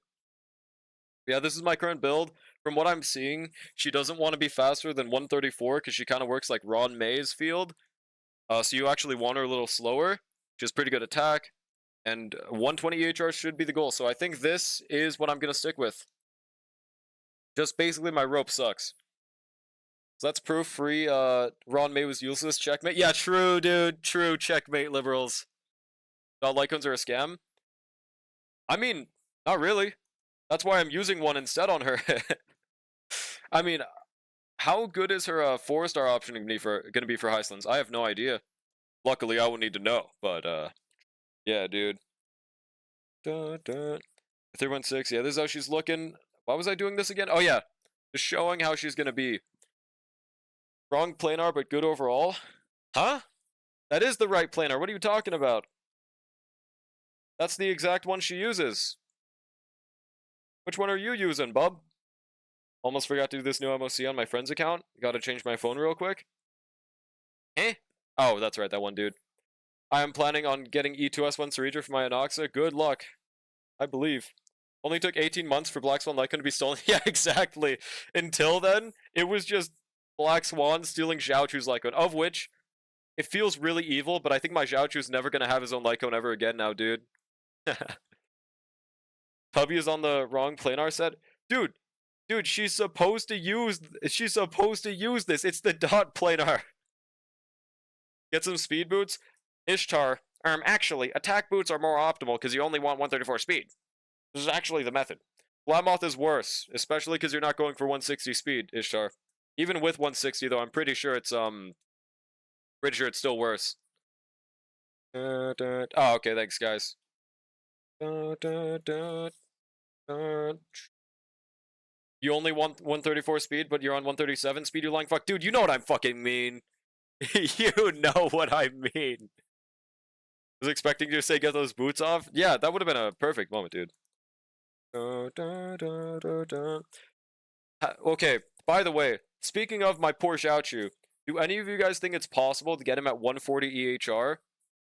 Yeah, this is my current build. From what I'm seeing, she doesn't want to be faster than 134 because she kind of works like Ron May's field. So you actually want her a little slower, which is pretty good attack. And 120 EHR should be the goal. So I think this is what I'm going to stick with. Just basically my rope sucks. So that's proof free. Ron May was useless. Checkmate. Yeah, true, dude. True. Checkmate, liberals. Lycons are a scam? I mean, not really. That's why I'm using one instead on her. I mean, how good is her 4-star option gonna be for Hysolins? I have no idea. Luckily, I would need to know, but yeah, dude. 316. Yeah, this is how she's looking. Why was I doing this again? Oh yeah, just showing how she's gonna be. Wrong planar, but good overall. Huh? That is the right planar. What are you talking about? That's the exact one she uses. Which one are you using, bub? Almost forgot to do this new MOC on my friend's account. Gotta change my phone real quick. Eh? Oh, that's right, that one dude. I am planning on getting E2S1 Cereja for my Anoxa. Good luck. I believe. Only took 18 months for Black Swan Lycan to be stolen. Yeah, exactly. Until then, it was just Black Swan stealing Xiaochu's Lycan, of which it feels really evil, but I think my Xiaochu's never gonna have his own Lycan ever again now, dude. Tubby is on the wrong planar set. Dude, she's supposed to use this. It's the dot planar. Get some speed boots. Ishtar. Actually, attack boots are more optimal because you only want 134 speed. This is actually the method. Flamoth is worse, especially because you're not going for 160 speed, Ishtar. Even with 160 though, I'm pretty sure it's still worse. Oh, okay, thanks guys. You only want 134 speed, but you're on 137 speed, you lying fuck. Dude, you know what I fucking mean. You know what I mean. I was expecting you to say get those boots off. Yeah, that would have been a perfect moment, dude. Okay, by the way, speaking of my poor Xiaochu, do any of you guys think it's possible to get him at 140 EHR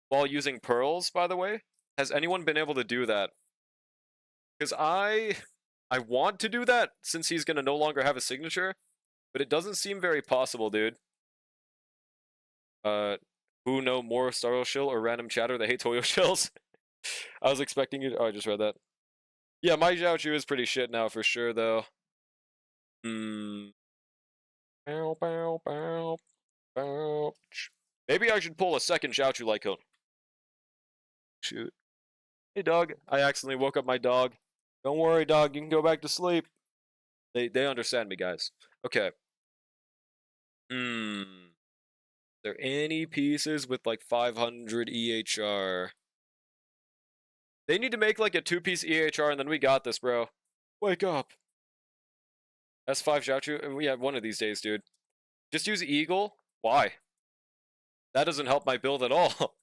while using pearls, by the way? Has anyone been able to do that? Because I want to do that since he's going to no longer have a signature, but it doesn't seem very possible, dude. Who know more Star Wars shill or random chatter that hate Toyo shills? I was expecting you to... Oh, I just read that. Yeah, my Xiaochu is pretty shit now for sure, though. Bow, bow, bow, bow. Maybe I should pull a second Xiaochu Lycone. Shoot. Hey, dog. I accidentally woke up my dog. Don't worry, dog. You can go back to sleep. They understand me, guys. Okay. Are there any pieces with like 500 EHR? They need to make like a 2-piece EHR and then we got this, bro. Wake up. S5 Xiaochu? We have one of these days, dude. Just use Eagle? Why? That doesn't help my build at all.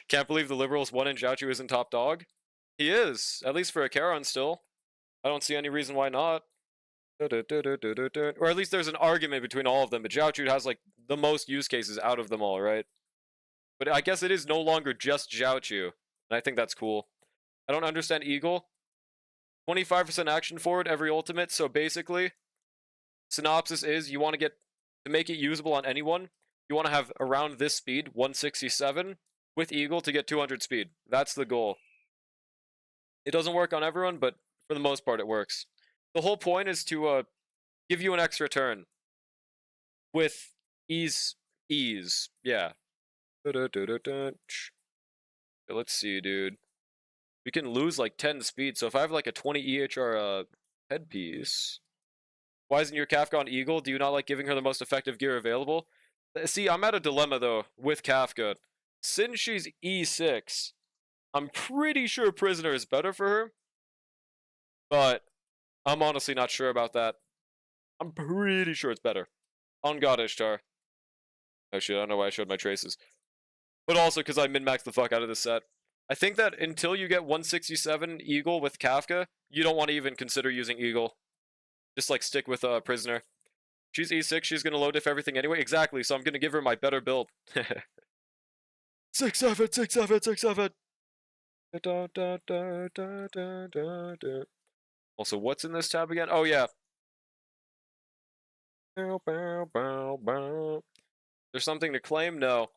Can't believe the Liberals won and Xiaochu isn't top dog. He is, at least for a Charon still. I don't see any reason why not. Or at least there's an argument between all of them, but Xiaochu has like the most use cases out of them all, right? But I guess it is no longer just Xiaochu, and I think that's cool. I don't understand Eagle. 25% action forward every ultimate, so basically, synopsis is you want to make it usable on anyone, you want to have around this speed, 167, with Eagle to get 200 speed. That's the goal. It doesn't work on everyone, but for the most part it works. The whole point is to give you an extra turn. With ease. Yeah. Let's see, dude. We can lose like 10 speed, so if I have like a 20 EHR headpiece... Why isn't your Kafka on Eagle? Do you not like giving her the most effective gear available? See, I'm at a dilemma, though, with Kafka. Since she's E6, I'm pretty sure Prisoner is better for her. But I'm honestly not sure about that. I'm pretty sure it's better. On God, Ishtar. Oh shit, I don't know why I showed my traces. But also because I min-maxed the fuck out of this set. I think that until you get 167 Eagle with Kafka, you don't want to even consider using Eagle. Just like stick with Prisoner. She's E6, she's gonna low diff everything anyway. Exactly, so I'm gonna give her my better build. 6-7, 6-7, 6-7. Also, what's in this tab again? Oh yeah. There's something to claim? No.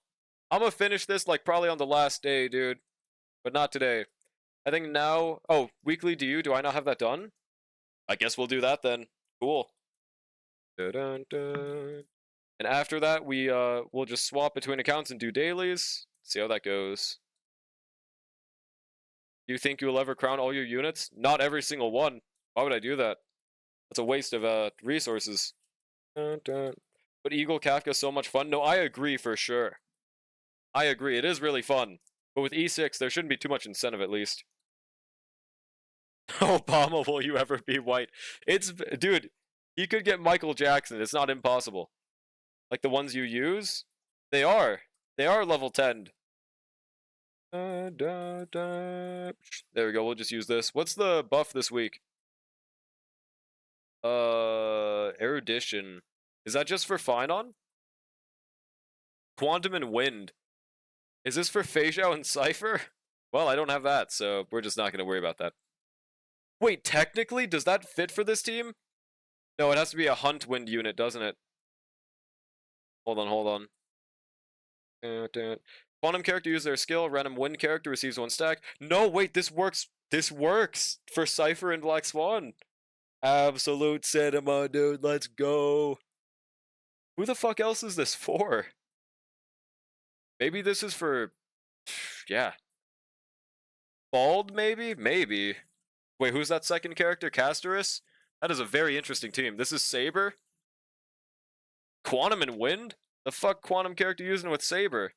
I'm gonna finish this like probably on the last day, dude. But not today. I think now... Oh, weekly DU, do I not have that done? I guess we'll do that then. Cool. And after that, we'll just swap between accounts and do dailies. See how that goes. Do you think you'll ever crown all your units? Not every single one. Why would I do that? That's a waste of resources. But Eagle Kafka is so much fun. No, I agree for sure. I agree. It is really fun. But with E6, there shouldn't be too much incentive at least. Obama, will you ever be white? Dude, you could get Michael Jackson. It's not impossible. Like the ones you use, they are level 10. There we go. We'll just use this. What's the buff this week? Erudition. Is that just for Phynon? Quantum and Wind. Is this for Fei Zhao and Cypher? Well, I don't have that, so we're just not going to worry about that. Wait, technically, does that fit for this team? No, it has to be a Hunt Wind unit, doesn't it? Hold on. Quantum character uses their skill. Random Wind character receives 1 stack. No, wait, this works. This works for Cypher and Black Swan. Absolute cinema, dude. Let's go. Who the fuck else is this for? Maybe this is for... Yeah. Bald, maybe? Maybe. Wait, who's that second character? Castorus? That is a very interesting team. This is Saber? Quantum and Wind? The fuck Quantum character using with Saber?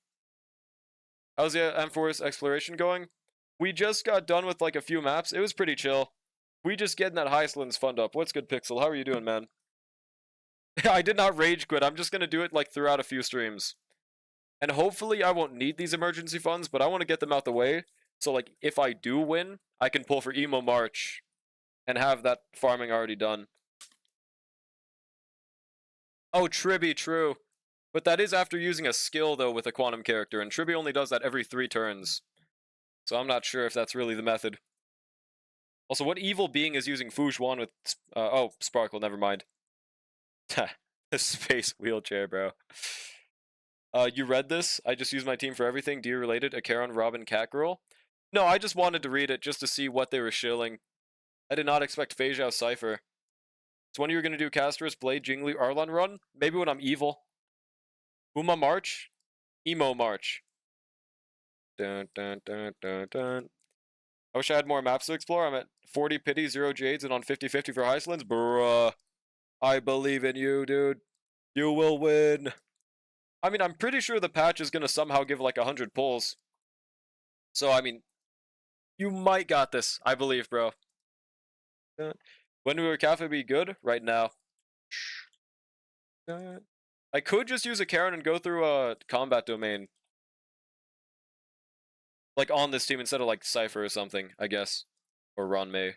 How's the amphoreus exploration going? We just got done with like a few maps. It was pretty chill. We just getting that Highlands fund up. What's good, Pixel? How are you doing, man? I did not rage quit. I'm just gonna do it like throughout a few streams. And hopefully I won't need these emergency funds, but I want to get them out the way. So like if I do win, I can pull for Emo March and have that farming already done. Oh, Tribby, true. But that is after using a skill though with a quantum character, and Tribby only does that every 3 turns. So I'm not sure if that's really the method. Also, what evil being is using Fu Zhuan with... oh, Sparkle, never mind. The space wheelchair, bro. You read this? I just use my team for everything. Do you related? A Karen, Robin, Catgirl? No, I just wanted to read it just to see what they were shilling. I did not expect Fei Zhao Cypher. So when are you going to do Castorus, Blade, Jingli, Arlon run? Maybe when I'm evil. Uma March? Emo March. Dun, dun, dun, dun, dun. I wish I had more maps to explore. I'm at 40 pity, 0 jades, and on 50-50 for Highlands. Bruh. I believe in you, dude. You will win. I mean, I'm pretty sure the patch is going to somehow give like 100 pulls. So, I mean, you might got this. I believe, bro. When will your cafe be good? Right now. I could just use a Karen and go through a combat domain. Like on this team instead of like Cypher or something, I guess. Or Ron May.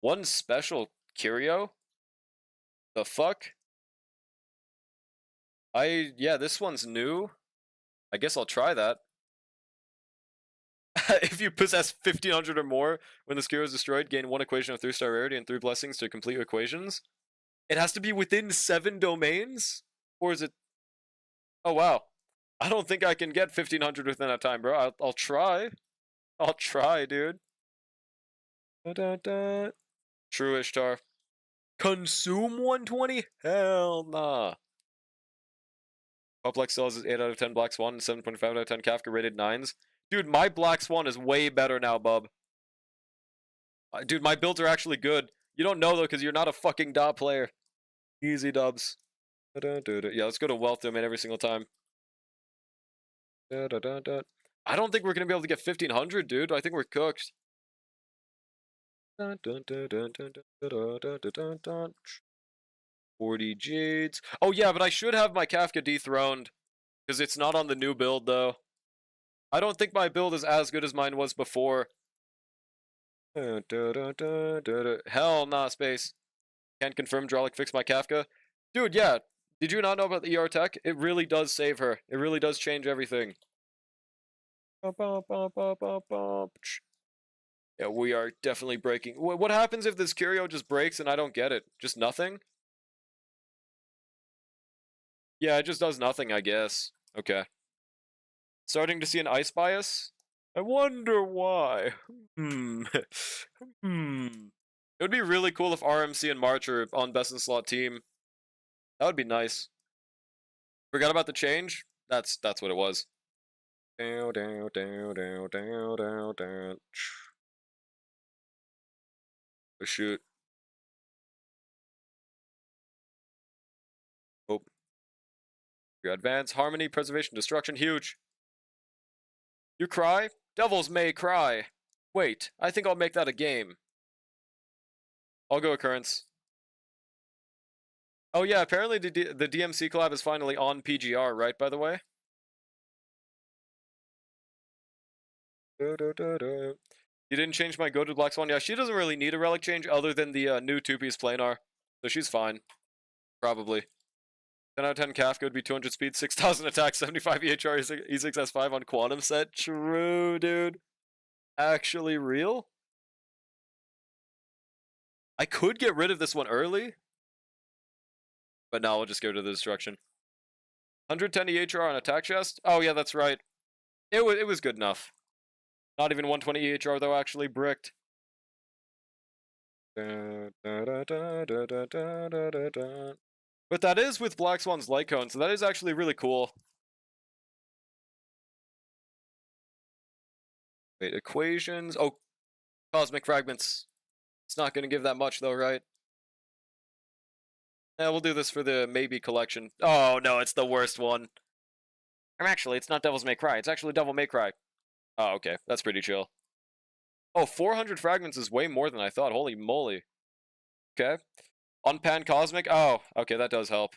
One special Curio? The fuck? Yeah, this one's new. I guess I'll try that. If you possess 1500 or more, when the skill is destroyed, gain 1 equation of 3-star rarity and 3 blessings to complete equations. It has to be within 7 domains? Or is it... Oh, wow. I don't think I can get 1500 within that time, bro. I'll try. I'll try, dude. True, Ishtar. Consume 120? Hell nah. Complex Cells is 8 out of 10 Black Swan and 7.5 out of 10 Kafka rated 9s. Dude, my Black Swan is way better now, bub. Dude, my builds are actually good. You don't know, though, because you're not a fucking dot player. Easy dubs. Yeah, let's go to Wealth Domain every single time. I don't think we're going to be able to get 1500, dude. I think we're cooked. 40 jades. Oh, yeah, but I should have my Kafka dethroned. Because it's not on the new build, though. I don't think my build is as good as mine was before. Hell nah, space. Can't confirm Drolic fixed my Kafka. Dude, yeah. Did you not know about the ER tech? It really does save her. It really does change everything. Yeah, we are definitely breaking. What happens if this Curio just breaks and I don't get it? Just nothing? Yeah, it just does nothing, I guess. Okay. Starting to see an ice bias? I wonder why. It would be really cool if RMC and March are on best in slot team. That would be nice. Forgot about the change? That's what it was. Oh shoot. Oh. Your advance, harmony, preservation, destruction, huge. You cry? Devils may cry. Wait, I think I'll make that a game. I'll go occurrence. Oh yeah, apparently the DMC collab is finally on PGR, right, by the way? You didn't change my go-to Black Swan? Yeah, she doesn't really need a relic change other than the new two-piece planar. So she's fine. Probably. 10 out of 10 Kafka would be 200 speed, 6,000 attack, 75 EHR, E6S5 on Quantum set. True, dude. Actually real? I could get rid of this one early. But now we'll just go to the destruction. 110 EHR on attack chest? Oh yeah, that's right. It was good enough. Not even 120 EHR though, actually bricked. But that is with Black Swan's light cone, so that is actually really cool. Wait, equations. Oh, cosmic fragments. It's not going to give that much though, right? Yeah, we'll do this for the maybe collection. Oh no, it's the worst one. Actually, it's not Devil's May Cry. It's actually Devil May Cry. Oh, okay. That's pretty chill. Oh, 400 fragments is way more than I thought. Holy moly. Okay. On Pan Cosmic? Oh, okay, that does help.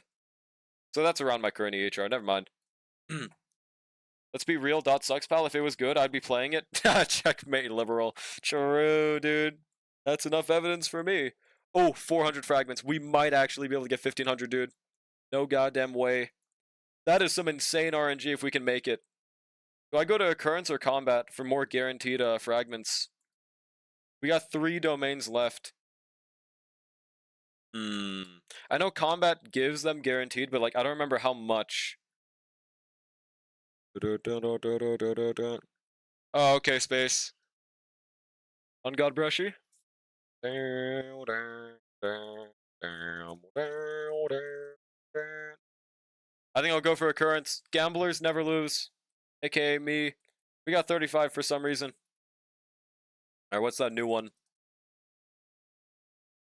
So that's around my current EHR. Never mind. Let's be real. Dot sucks, pal. If it was good, I'd be playing it. Checkmate, liberal. True, dude. That's enough evidence for me. Oh, 400 fragments. We might actually be able to get 1,500, dude. No goddamn way. That is some insane RNG if we can make it. Do I go to Occurrence or Combat for more guaranteed fragments? We got 3 domains left. I know Combat gives them guaranteed, but like I don't remember how much. Oh, okay, space. On God Brushy. I think I'll go for Occurrence. Gamblers never lose. AKA me. We got 35 for some reason. Alright, what's that new one?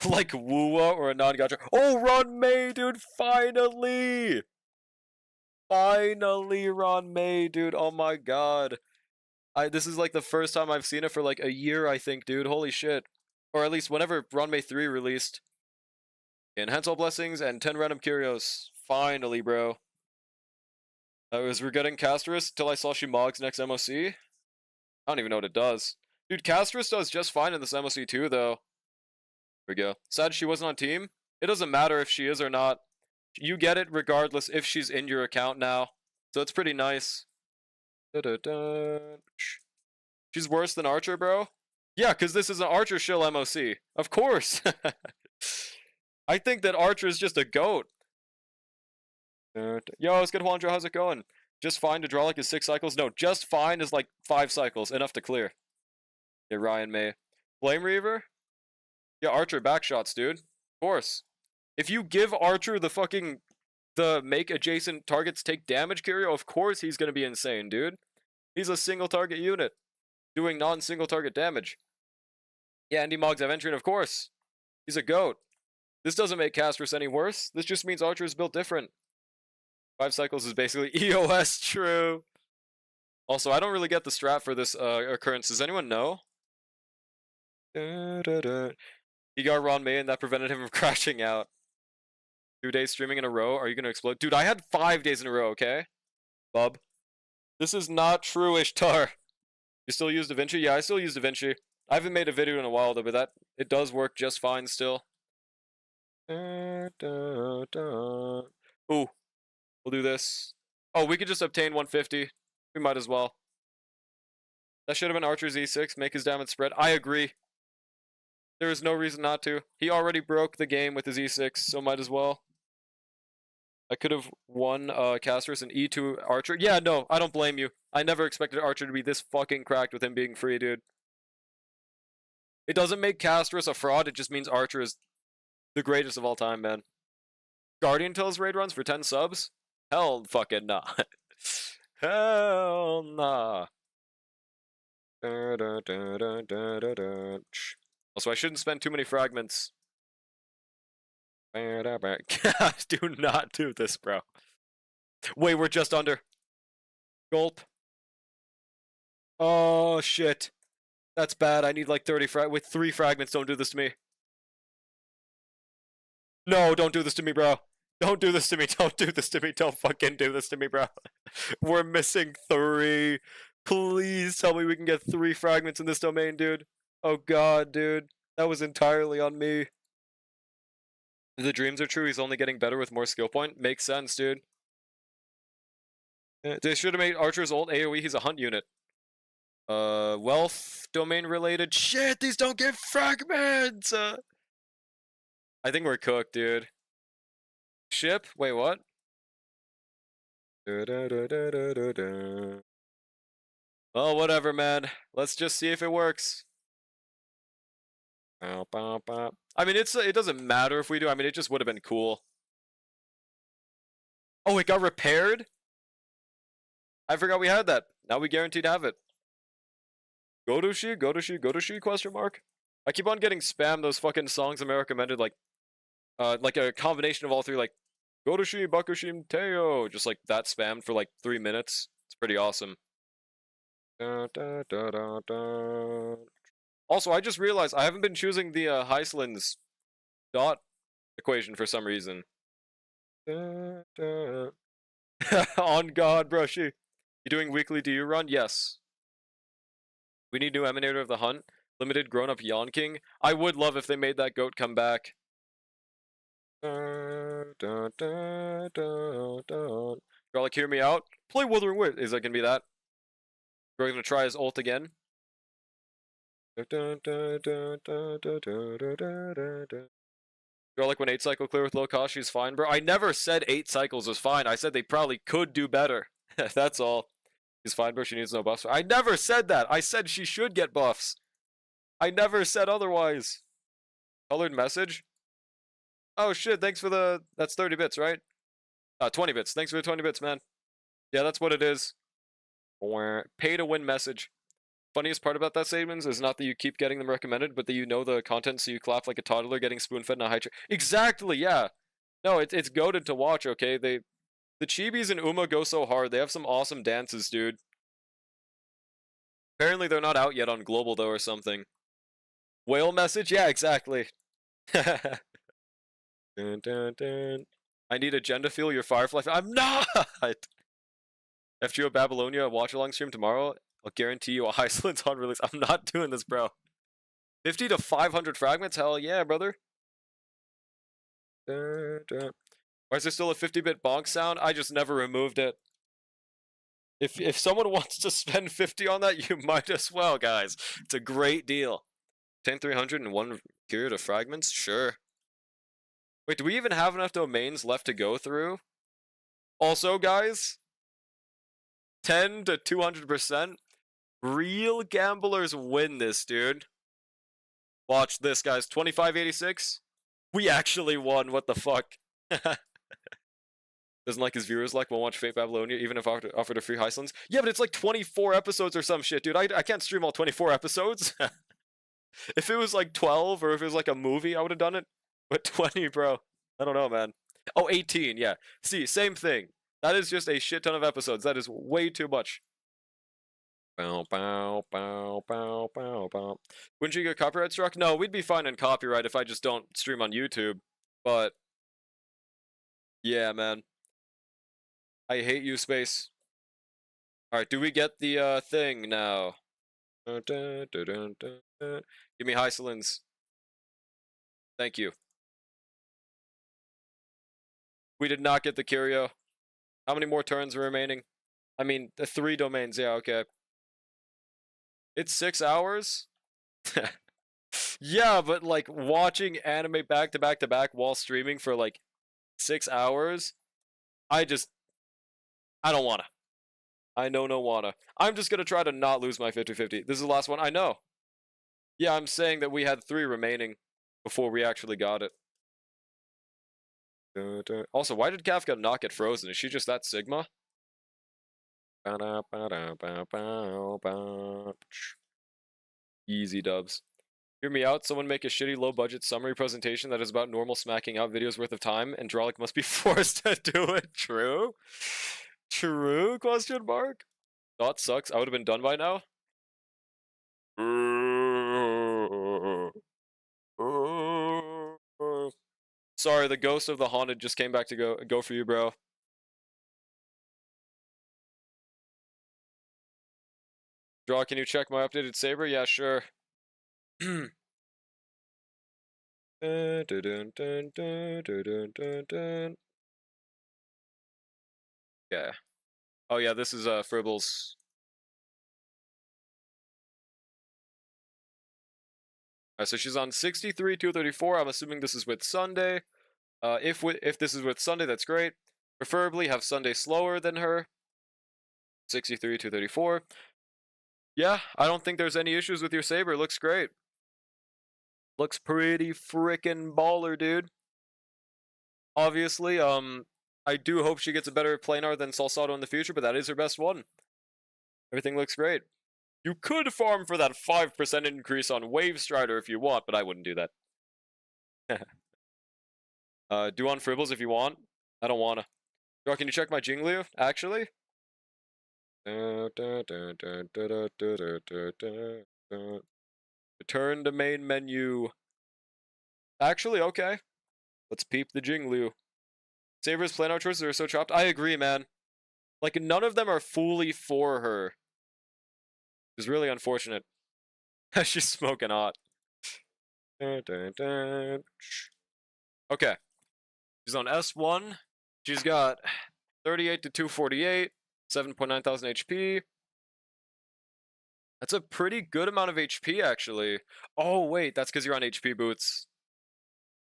Like Woowa or a non-gacha. Oh, Ron May, dude! Finally! Finally, Ron May, dude. Oh my god. This is like the first time I've seen it for like a year, I think, dude. Holy shit. Or at least whenever Ron May 3 released. Enhance all blessings and 10 random curios. Finally, bro. I was regretting Castris till I saw she mogs next MOC. I don't even know what it does. Dude, Castris does just fine in this MOC too, though. Here we go. Sad she wasn't on team. It doesn't matter if she is or not. You get it regardless if she's in your account now. So it's pretty nice. She's worse than Archer, bro? Yeah, because this is an Archer shill MOC. Of course. I think that Archer is just a goat. Yo, it's good, Juanjo. How's it going? Just fine to draw like is 6 cycles? No, just fine is like 5 cycles. Enough to clear. Yeah, Ryan May. Flame Reaver? Yeah, Archer backshots, dude. Of course. If you give Archer the make adjacent targets take damage curio, of course he's gonna be insane, dude. He's a single target unit. Doing non-single target damage. Yeah, Andy Moggs Aventurine, of course. He's a goat. This doesn't make Castris any worse. This just means Archer is built different. 5 cycles is basically EOS, true. Also, I don't really get the strat for this occurrence. Does anyone know? He got Ron May and that prevented him from crashing out. 2 days streaming in a row. Are you going to explode? Dude, I had 5 days in a row, okay? Bub. This is not true, Ishtar. You still use DaVinci? Yeah, I still use DaVinci. I haven't made a video in a while though, but it does work just fine still. Ooh, we'll do this. Oh, we could just obtain 150. We might as well. That should have been Archer's E6, make his damage spread. I agree. There is no reason not to. He already broke the game with his E6, so might as well. I could have won Castris and E2 Archer. Yeah, no, I don't blame you. I never expected Archer to be this fucking cracked with him being free, dude. It doesn't make Castris a fraud, it just means Archer is the greatest of all time, man. Guardian tells raid runs for 10 subs? Hell fucking nah. Hell nah. Also, I shouldn't spend too many fragments. Do not do this, bro. Wait, we're just under. Gulp. Oh, shit. That's bad. I need like 30 with 3 fragments. Don't do this to me. No, don't do this to me, bro. Don't do this to me. Don't do this to me. Don't fucking do this to me, bro. We're missing 3. Please tell me we can get 3 fragments in this domain, dude. Oh god, dude. That was entirely on me. The dreams are true. He's only getting better with more skill point. Makes sense, dude. They should have made Archer's ult AoE. He's a hunt unit. Wealth domain related. Shit, these don't get fragments! I think we're cooked, dude. Ship? Wait, what? Oh, whatever, man. Let's just see if it works. I mean, it doesn't matter if we do. I mean, it just would have been cool. Oh, it got repaired? I forgot we had that. Now we guaranteed to have it. Godoshi, question mark? I keep on getting spammed those fucking songs I'm recommended, like a combination of all 3, like Godoshi, Bakushi, Teo, just like that spammed for like 3 minutes. It's pretty awesome. Also, I just realized I haven't been choosing the Heislin's dot equation for some reason. On God, Brushy. You doing weekly DU run? Yes. We need new Emanator of the Hunt. Limited grown-up Yawn King. I would love if they made that goat come back. Garlic, hear me out. Play Wuthering Wit. Is that gonna be that? We're gonna try his ult again. Garlic, when 8 cycle clear with low cost, she's fine, bro. I never said 8 cycles was fine. I said they probably could do better. That's all. She's fine, bro. She needs no buffs. I never said that. I said she should get buffs. I never said otherwise. Colored message? Oh shit, thanks for the... That's 30 bits, right? 20 bits. Thanks for the 20 bits, man. Yeah, that's what it is. Pay to win message. Funniest part about that statement is not that you keep getting them recommended, but that you know the content, so you clap like a toddler getting spoon-fed in a high chair. Exactly, yeah. No, it's goated to watch, okay? The Chibis and Uma go so hard. They have some awesome dances, dude. Apparently they're not out yet on Global, though, or something. Whale message? Yeah, exactly. Dun, dun, dun. I need agenda feel your Firefly. I'm not! FGO Babylonia watch-along stream tomorrow. I'll guarantee you a Iceland's on release. I'm not doing this, bro. 50 to 500 fragments? Hell yeah, brother. Why is there still a 50-bit bonk sound? I just never removed it. If someone wants to spend 50 on that, you might as well, guys. It's a great deal. 10,300 and 1 period of fragments? Sure. Wait, do we even have enough domains left to go through? Also, guys, 10 to 200%. Real gamblers win this, dude. Watch this, guys. 2586. We actually won. What the fuck? Doesn't like his viewers won't watch Fate Babylonia, even if offered a free Heislands. Yeah, but it's like 24 episodes or some shit, dude. I can't stream all 24 episodes. If it was like 12 or if it was like a movie, I would have done it. But 20, bro. I don't know, man. Oh, 18, yeah. See, same thing. That is just a shit ton of episodes. That is way too much. Bow, bow, bow, bow, bow, bow. Wouldn't you get copyright struck? No, we'd be fine on copyright if I just don't stream on YouTube. But, yeah, man. I hate you, Space. Alright, do we get the thing now? Give me Hysolins. Thank you. We did not get the curio. How many more turns are remaining? I mean, the 3 domains, yeah, okay. It's 6 hours? Yeah, but like watching anime back to back to back while streaming for like 6 hours, I don't wanna. I no wanna. I'm just gonna try to not lose my 50-50. This is the last one, I know. Yeah, I'm saying that we had 3 remaining before we actually got it. Also, why did Kafka not get frozen? Is she just that Sigma? Easy dubs. Hear me out, someone make a shitty low-budget summary presentation that is about normal smacking out videos worth of time, and Dralik must be forced to do it. True? True? Question mark? Dot sucks. I would have been done by now. Sorry, the ghost of the haunted just came back to go for you, bro. Draw, can you check my updated saber? Yeah, sure. Yeah. Oh yeah, this is Fribbles. Alright, so she's on 63, 234. I'm assuming this is with Sunday. If this is with Sunday, that's great. Preferably have Sunday slower than her. 63, 234. Yeah, I don't think there's any issues with your saber. Looks great. Looks pretty freaking baller, dude. Obviously, I do hope she gets a better planar than Salsato in the future, but that is her best one. Everything looks great. You could farm for that 5% increase on Wave Strider if you want, but I wouldn't do that. Do on Fribbles if you want. I don't wanna. Bro, can you check my Jingliu, actually? Return to main menu. Actually, okay. Let's peep the Jingliu. Saber's planar choices are so chopped. I agree, man. Like, none of them are fully for her. It's really unfortunate. She's smoking hot. Okay. She's on S1. She's got 38 to 248, 7.9 thousand HP. That's a pretty good amount of HP, actually. Oh, wait, that's because you're on HP boots.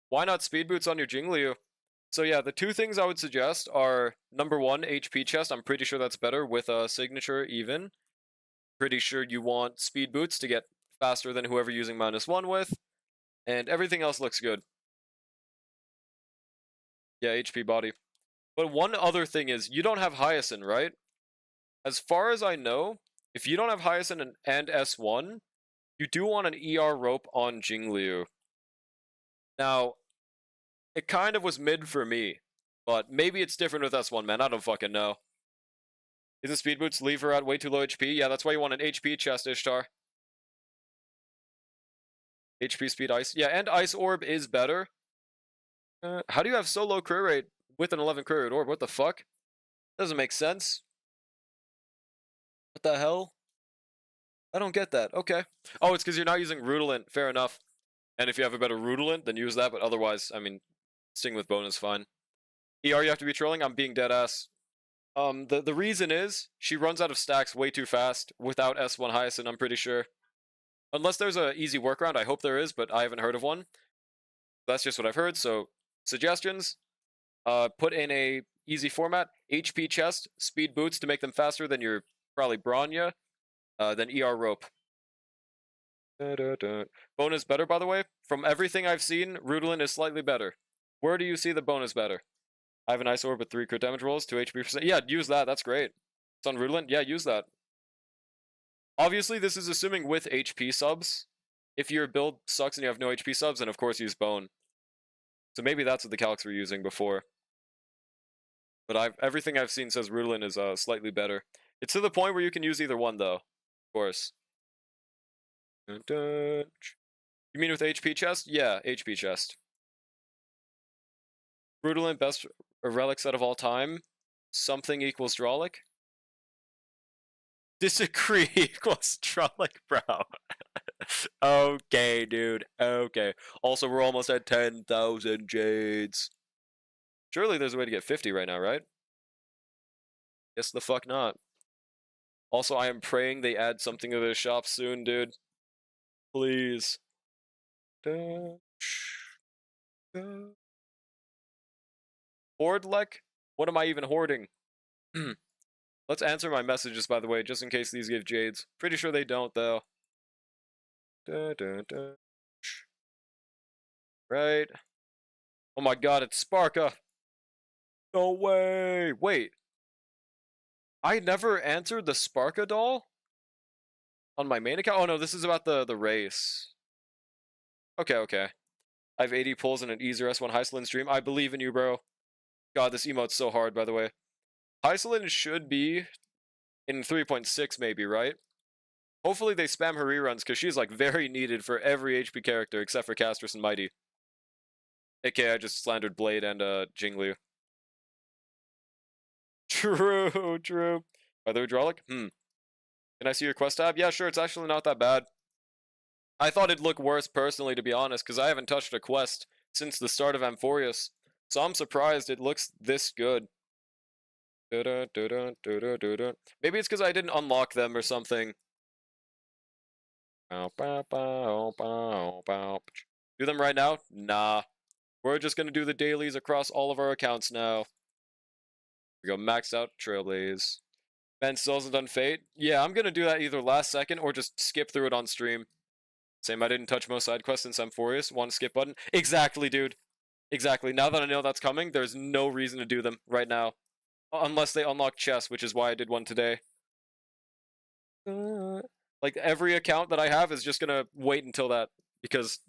Why not speed boots on your Jingliu? So yeah, the 2 things I would suggest are, number 1, HP chest. I'm pretty sure that's better with a signature even. Pretty sure you want speed boots to get faster than whoever using -1 with. And everything else looks good. Yeah, HP body. But one other thing is, you don't have Hyacinth, right? As far as I know, if you don't have Hyacinth and S1, you do want an ER rope on Jingliu. Now, it kind of was mid for me, but maybe it's different with S1, man. I don't fucking know. Isn't speed boots leave her at way too low HP? Yeah, that's why you want an HP chest, Ishtar. HP speed ice. Yeah, and ice orb is better. How do you have so low crit rate with an 11 crit rate orb? What the fuck? Doesn't make sense. What the hell? I don't get that. Okay. Oh, it's because you're not using Rudolent. Fair enough. And if you have a better Rudolent, then use that. But otherwise, I mean, Sting with Bone is fine. ER, you have to be trolling? I'm being dead ass. The reason is, she runs out of stacks way too fast without S1 Hyacinth, I'm pretty sure. Unless there's an easy workaround, I hope there is, but I haven't heard of one. That's just what I've heard, so suggestions. Put in a easy format. HP chest, speed boots to make them faster than your probably Bronya, then ER rope. Bone is better, by the way. From everything I've seen, Rudolin is slightly better. Where do you see the bone is better? I have an ice orb with 3 crit damage rolls, 2 HP%. Yeah, use that. That's great. It's on Rudolin. Yeah, use that. Obviously, this is assuming with HP subs. If your build sucks and you have no HP subs, then of course use bone. So maybe that's what the calcs were using before. But everything I've seen says Rudolin is slightly better. It's to the point where you can use either one, though. Of course. You mean with HP chest? Yeah, HP chest. Rudolin, best relic set of all time. Something equals Drolic. Disagree equals trolling, bro. Okay, dude. Okay. Also, we're almost at 10,000 jades. Surely there's a way to get 50 right now, right? Guess the fuck not. Also, I am praying they add something to the shop soon, dude. Please. Hoard lek? What am I even hoarding? Let's answer my messages, by the way, just in case these give jades. Pretty sure they don't, though. Right. Oh my god, it's Sparka. No way. Wait. I never answered the Sparka doll on my main account. Oh no, this is about the race. Okay, okay. I have 80 pulls and an Easer S1 Hysolin stream. I believe in you, bro. God, this emote's so hard, by the way. Hysolin should be in 3.6 maybe, right? Hopefully they spam her reruns, because she's like very needed for every HP character except for Castrus and Mighty. AKA I just slandered Blade and Jinglu. True, true. Are they hydraulic? Can I see your quest tab? Yeah, sure, it's actually not that bad. I thought it'd look worse personally, to be honest, because I haven't touched a quest since the start of amphoreus. So I'm surprised it looks this good. Maybe it's because I didn't unlock them or something. Do them right now? Nah. We're just gonna do the dailies across all of our accounts now. We go maxed out Trailblaze. Ben still hasn't done Fate. Yeah, I'm gonna do that either last second or just skip through it on stream. Same, I didn't touch most side quests since amphoreus. One skip button. Exactly, dude. Exactly. Now that I know that's coming, there's no reason to do them right now. Unless they unlock chests, which is why I did one today. Like, every account that I have is just gonna wait until that, because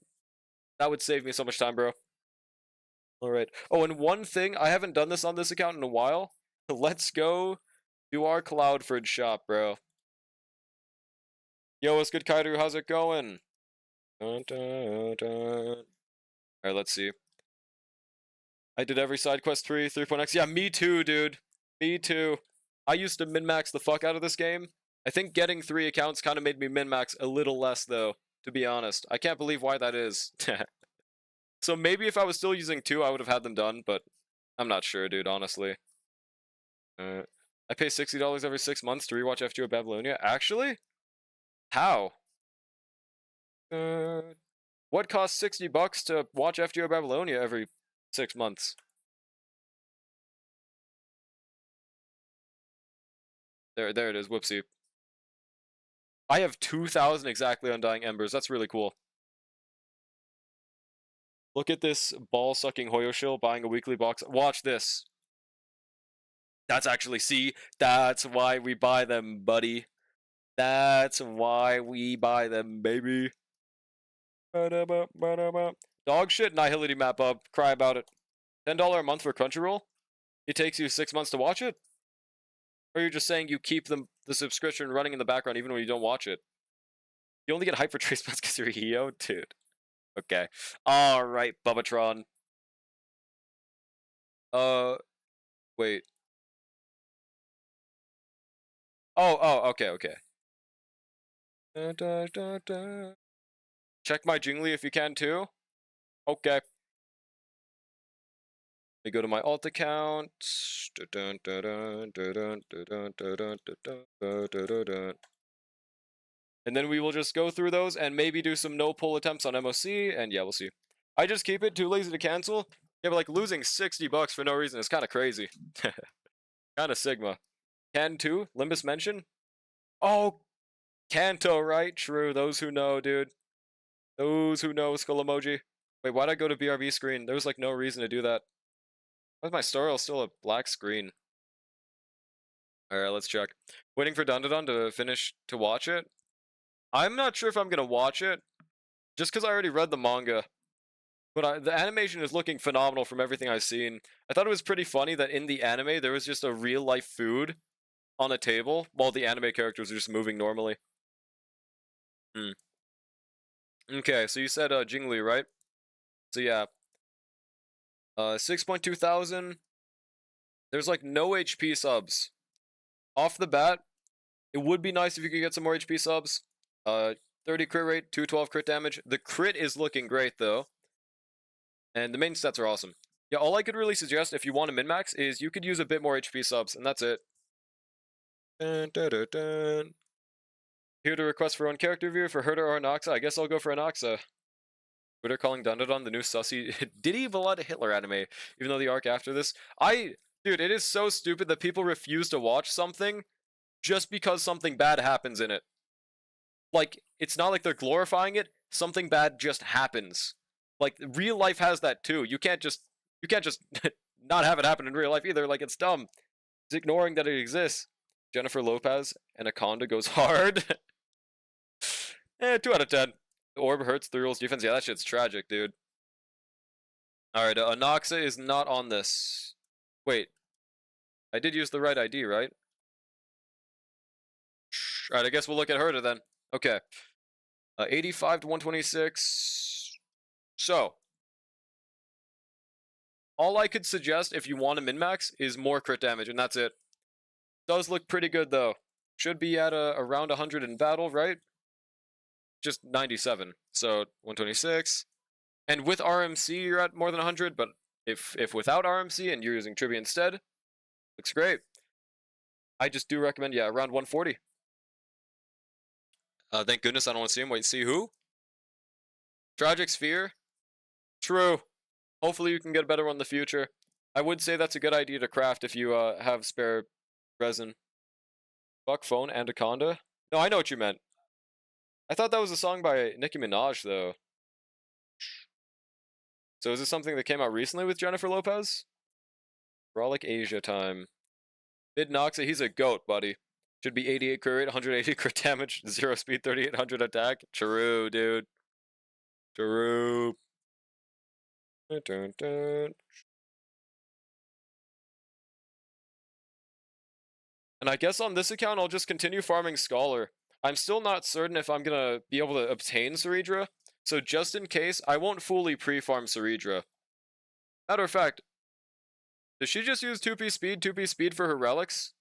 that would save me so much time, bro. Alright. Oh, and one thing, I haven't done this on this account in a while. Let's go do our Cloudford shop, bro. Yo, what's good, Kairu? How's it going? Alright, let's see. I did every side quest 3.x. Yeah, me too, dude. Me too. I used to min-max the fuck out of this game. I think getting 3 accounts kind of made me min-max a little less, though, to be honest. I can't believe why that is. So maybe if I was still using 2, I would have had them done, but I'm not sure, dude, honestly. I pay $60 every 6 months to rewatch FGO Babylonia. Actually? How? What costs $60 to watch FGO Babylonia every 6 months? There it is. Whoopsie. I have 2,000 exactly Undying Embers. That's really cool. Look at this ball-sucking Hoyoshil buying a weekly box. Watch this. That's actually, see, that's why we buy them, buddy. That's why we buy them, baby. Dog shit, Nihility map up. Cry about it. $10 a month for Crunchyroll? It takes you 6 months to watch it? Or you're just saying you keep the subscription running in the background even when you don't watch it? You only get hype for trace months because you're a Heo? Dude. Okay. Alright, Bubbatron. Wait. Oh, okay, okay. Check my Jingli if you can too. Okay. Let me go to my alt account. And then we will just go through those and maybe do some no pull attempts on MOC, and yeah, we'll see. I just keep it, too lazy to cancel. Yeah, but like losing $60 for no reason is kind of crazy. Kind of Sigma. Can too? Limbus mention? Oh, Kanto, right? True. Those who know, dude. Those who know, skull emoji. Wait, why'd I go to BRB screen? There was like no reason to do that. Why is my story still a black screen? Alright, let's check. Waiting for Dundadon to finish to watch it. I'm not sure if I'm gonna watch it, just because I already read the manga. But the animation is looking phenomenal from everything I've seen. I thought it was pretty funny that in the anime there was just a real-life food on a table, while the anime characters are just moving normally. Okay, so you said Jingli, right? So yeah. 6.2 thousand. There's like no HP subs. Off the bat, It would be nice if you could get some more HP subs. 30 crit rate, 212 crit damage. The crit is looking great, though. And the main stats are awesome. Yeah, all I could really suggest if you want to min-max is you could use a bit more HP subs, and that's it. Dun, dun, dun, dun. Here to request for one character review for Herder or Anaxa. I guess I'll go for Anaxa. Twitter calling Dundadon the new sussy. Did he blood Hitler anime? Even though the arc after this, dude, it is so stupid that people refuse to watch something just because something bad happens in it. Like, it's not like they're glorifying it. Something bad just happens. Like, real life has that too. You can't just not have it happen in real life either. Like, it's dumb. It's ignoring that it exists. Jennifer Lopez, Anaconda goes hard. 2 out of 10. The orb hurts 3 rolls defense. Yeah, that shit's tragic, dude. Alright, Anaxa is not on this. Wait. I did use the right ID, right? Alright, I guess we'll look at Herder then. Okay. 85 to 126. So. All I could suggest if you want to min-max is more crit damage, and that's it. Does look pretty good, though. Should be at around 100 in battle, right? Just 97. So 126. And with RMC, you're at more than 100, but if without RMC and you're using Trivia instead, looks great. I just do recommend, yeah, around 140. Thank goodness I don't want to see him. Wait, see who? Tragic Sphere? True. Hopefully you can get a better one in the future. I would say that's a good idea to craft if you have spare resin. Fuck phone, Anaconda? No, I know what you meant. I thought that was a song by Nicki Minaj, though. So is this something that came out recently with Jennifer Lopez? Frolic Asia time. Mid Noxa, he's a goat, buddy. Should be 88 crit rate, 180 crit damage, 0 speed, 3800 attack. True, dude. True. Dun, dun, dun. And I guess on this account, I'll just continue farming Scholar. I'm still not certain if I'm going to be able to obtain Ceridra, so just in case, I won't fully pre-farm Ceridra. Matter of fact, does she just use 2-piece speed for her relics?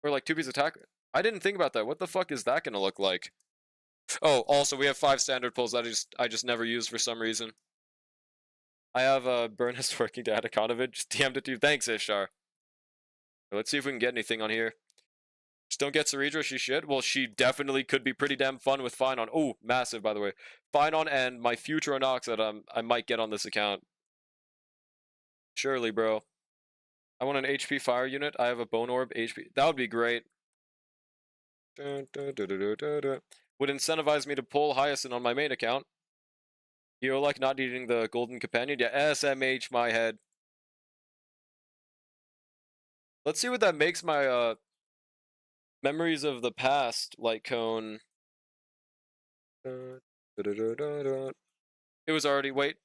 Or like 2-piece attack? I didn't think about that. What the fuck is that going to look like? Oh, also, we have 5 standard pulls that I just never used for some reason. I have Burnist working to Anaconda. Just DM'd it to you. Thanks, Ishar. Let's see if we can get anything on here. Just don't get Ceridra, she should. Well, she definitely could be pretty damn fun with Finon. Oh, massive, by the way. Finon and my future Anox that I might get on this account. Surely, bro. I want an HP fire unit. I have a Bone Orb HP. That would be great. Would incentivize me to pull Hyacinth on my main account. You like not needing the Golden Companion? Yeah, SMH my head. Let's see what that makes my Memories of the Past light cone. It was already, wait.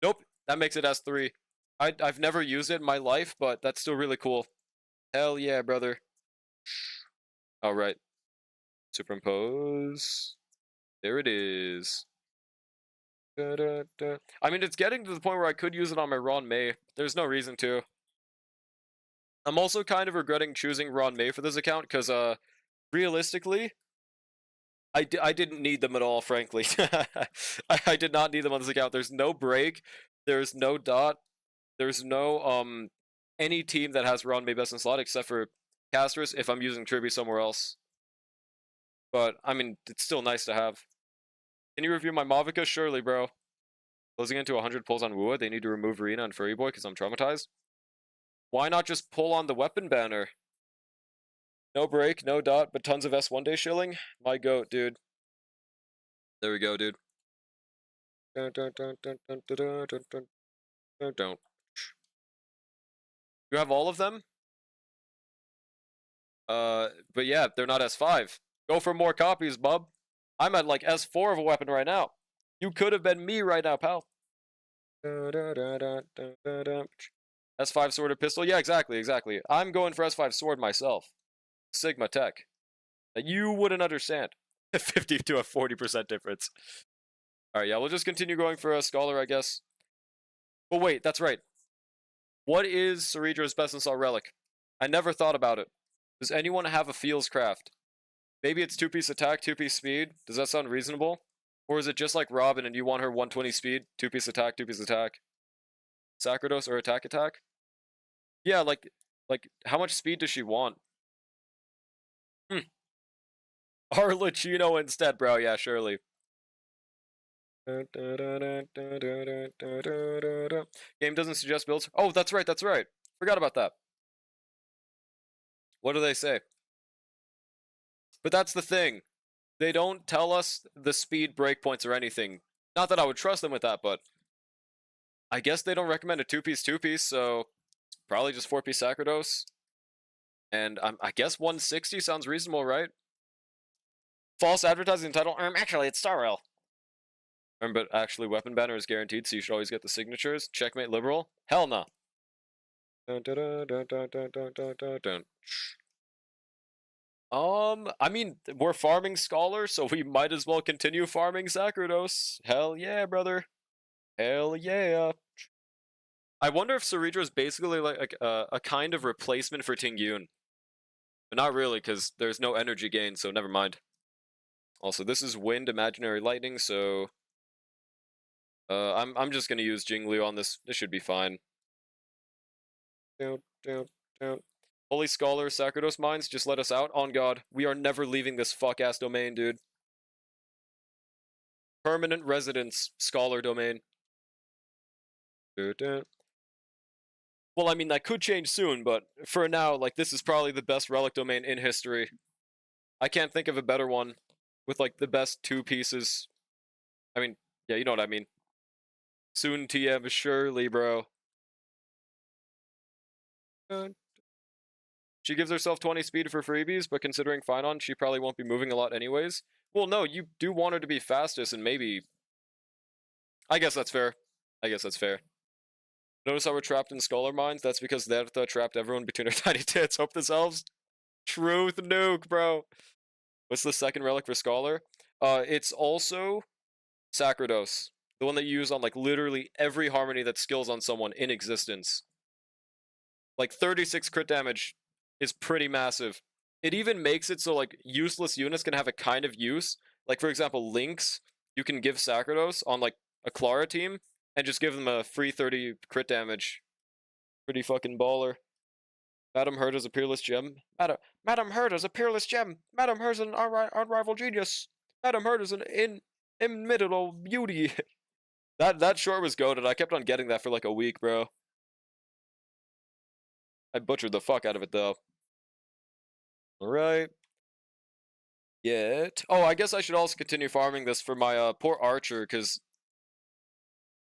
Nope, that makes it S3. I've never used it in my life, but that's still really cool. Hell yeah, brother. Alright. Superimpose. There it is. I mean, it's getting to the point where I could use it on my Ron May. There's no reason to. I'm also kind of regretting choosing Ron May for this account, because, realistically, I didn't need them at all, frankly. I did not need them on this account. There's no break. There's no dot. There's no, any team that has Ron May best in slot, except for Casters, if I'm using Tribby somewhere else. But, I mean, it's still nice to have. Can you review my Mavica? Surely, bro. Closing into 100 pulls on Wua. They need to remove Rena and Furry Boy because I'm traumatized. Why not just pull on the weapon banner? No break, no dot, but tons of S1 day shilling? My goat, dude. There we go, dude. Don't. You have all of them? But yeah, they're not S5. Go for more copies, bub. I'm at like S4 of a weapon right now. You could have been me right now, pal. S5 sword or pistol? Yeah, exactly. I'm going for S5 sword myself. Sigma Tech. You wouldn't understand. 50 to a 40% difference. Alright, yeah, we'll just continue going for a Scholar, I guess. But wait, that's right. What is Ceridra's best in slot relic? I never thought about it. Does anyone have a Feels Craft? Maybe it's 2-piece attack, 2-piece speed. Does that sound reasonable? Or is it just like Robin and you want her 120 speed, 2-piece attack, 2-piece attack? Sacrados or attack attack? Yeah, like how much speed does she want? Arlecchino instead, bro. Yeah, surely. Game doesn't suggest builds. Oh, that's right, that's right. Forgot about that. What do they say? But that's the thing. They don't tell us the speed breakpoints or anything. Not that I would trust them with that, but I guess they don't recommend a 2-piece, so probably just 4-piece Sacrados. And I guess 160 sounds reasonable, right? False advertising title. Actually, it's Star Rail. But actually, weapon banner is guaranteed, so you should always get the signatures. Checkmate liberal. Hell no. I mean, we're farming Scholar, so we might as well continue farming Sacrados. Hell yeah, brother. Hell yeah. I wonder if Ceredra is basically like a kind of replacement for Tingyun. But not really, because there's no energy gain, so never mind. Also, this is wind, imaginary lightning, so I'm just gonna use Jinglu on this. This should be fine. Holy Scholar, Sacrados Mines, just let us out. On God, we are never leaving this fuck-ass domain, dude. Permanent residence, Scholar domain. Well, I mean, that could change soon, but for now, like, this is probably the best relic domain in history. I can't think of a better one with, like, the best 2 pieces. I mean, yeah, you know what I mean. Soon TM, surely, bro. She gives herself 20 speed for freebies, but considering Finon, she probably won't be moving a lot anyways. Well, no, you do want her to be fastest, and maybe... I guess that's fair. I guess that's fair. Notice how we're trapped in Scholar Mines? That's because Dertha trapped everyone between her tiny tits. Hope this helps. Truth nuke, bro. What's the second relic for Scholar? It's also Sacrados. The one that you use on, like, literally every harmony that skills on someone in existence. Like, 36 crit damage is pretty massive. It even makes it so, like, useless units can have a kind of use. Like, for example, Lynx, you can give Sacrados on, like, a Clara team, and just give them a free 30 crit damage. Pretty fucking baller. Madam Herda's a peerless gem. Madam Herda's a peerless gem. Madam Herda's an unrivaled genius. Madam Herda's an inimitable beauty. That short was goated. I kept on getting that for like a week, bro. I butchered the fuck out of it, though. Alright. Yet. Oh, I guess I should also continue farming this for my poor archer, because...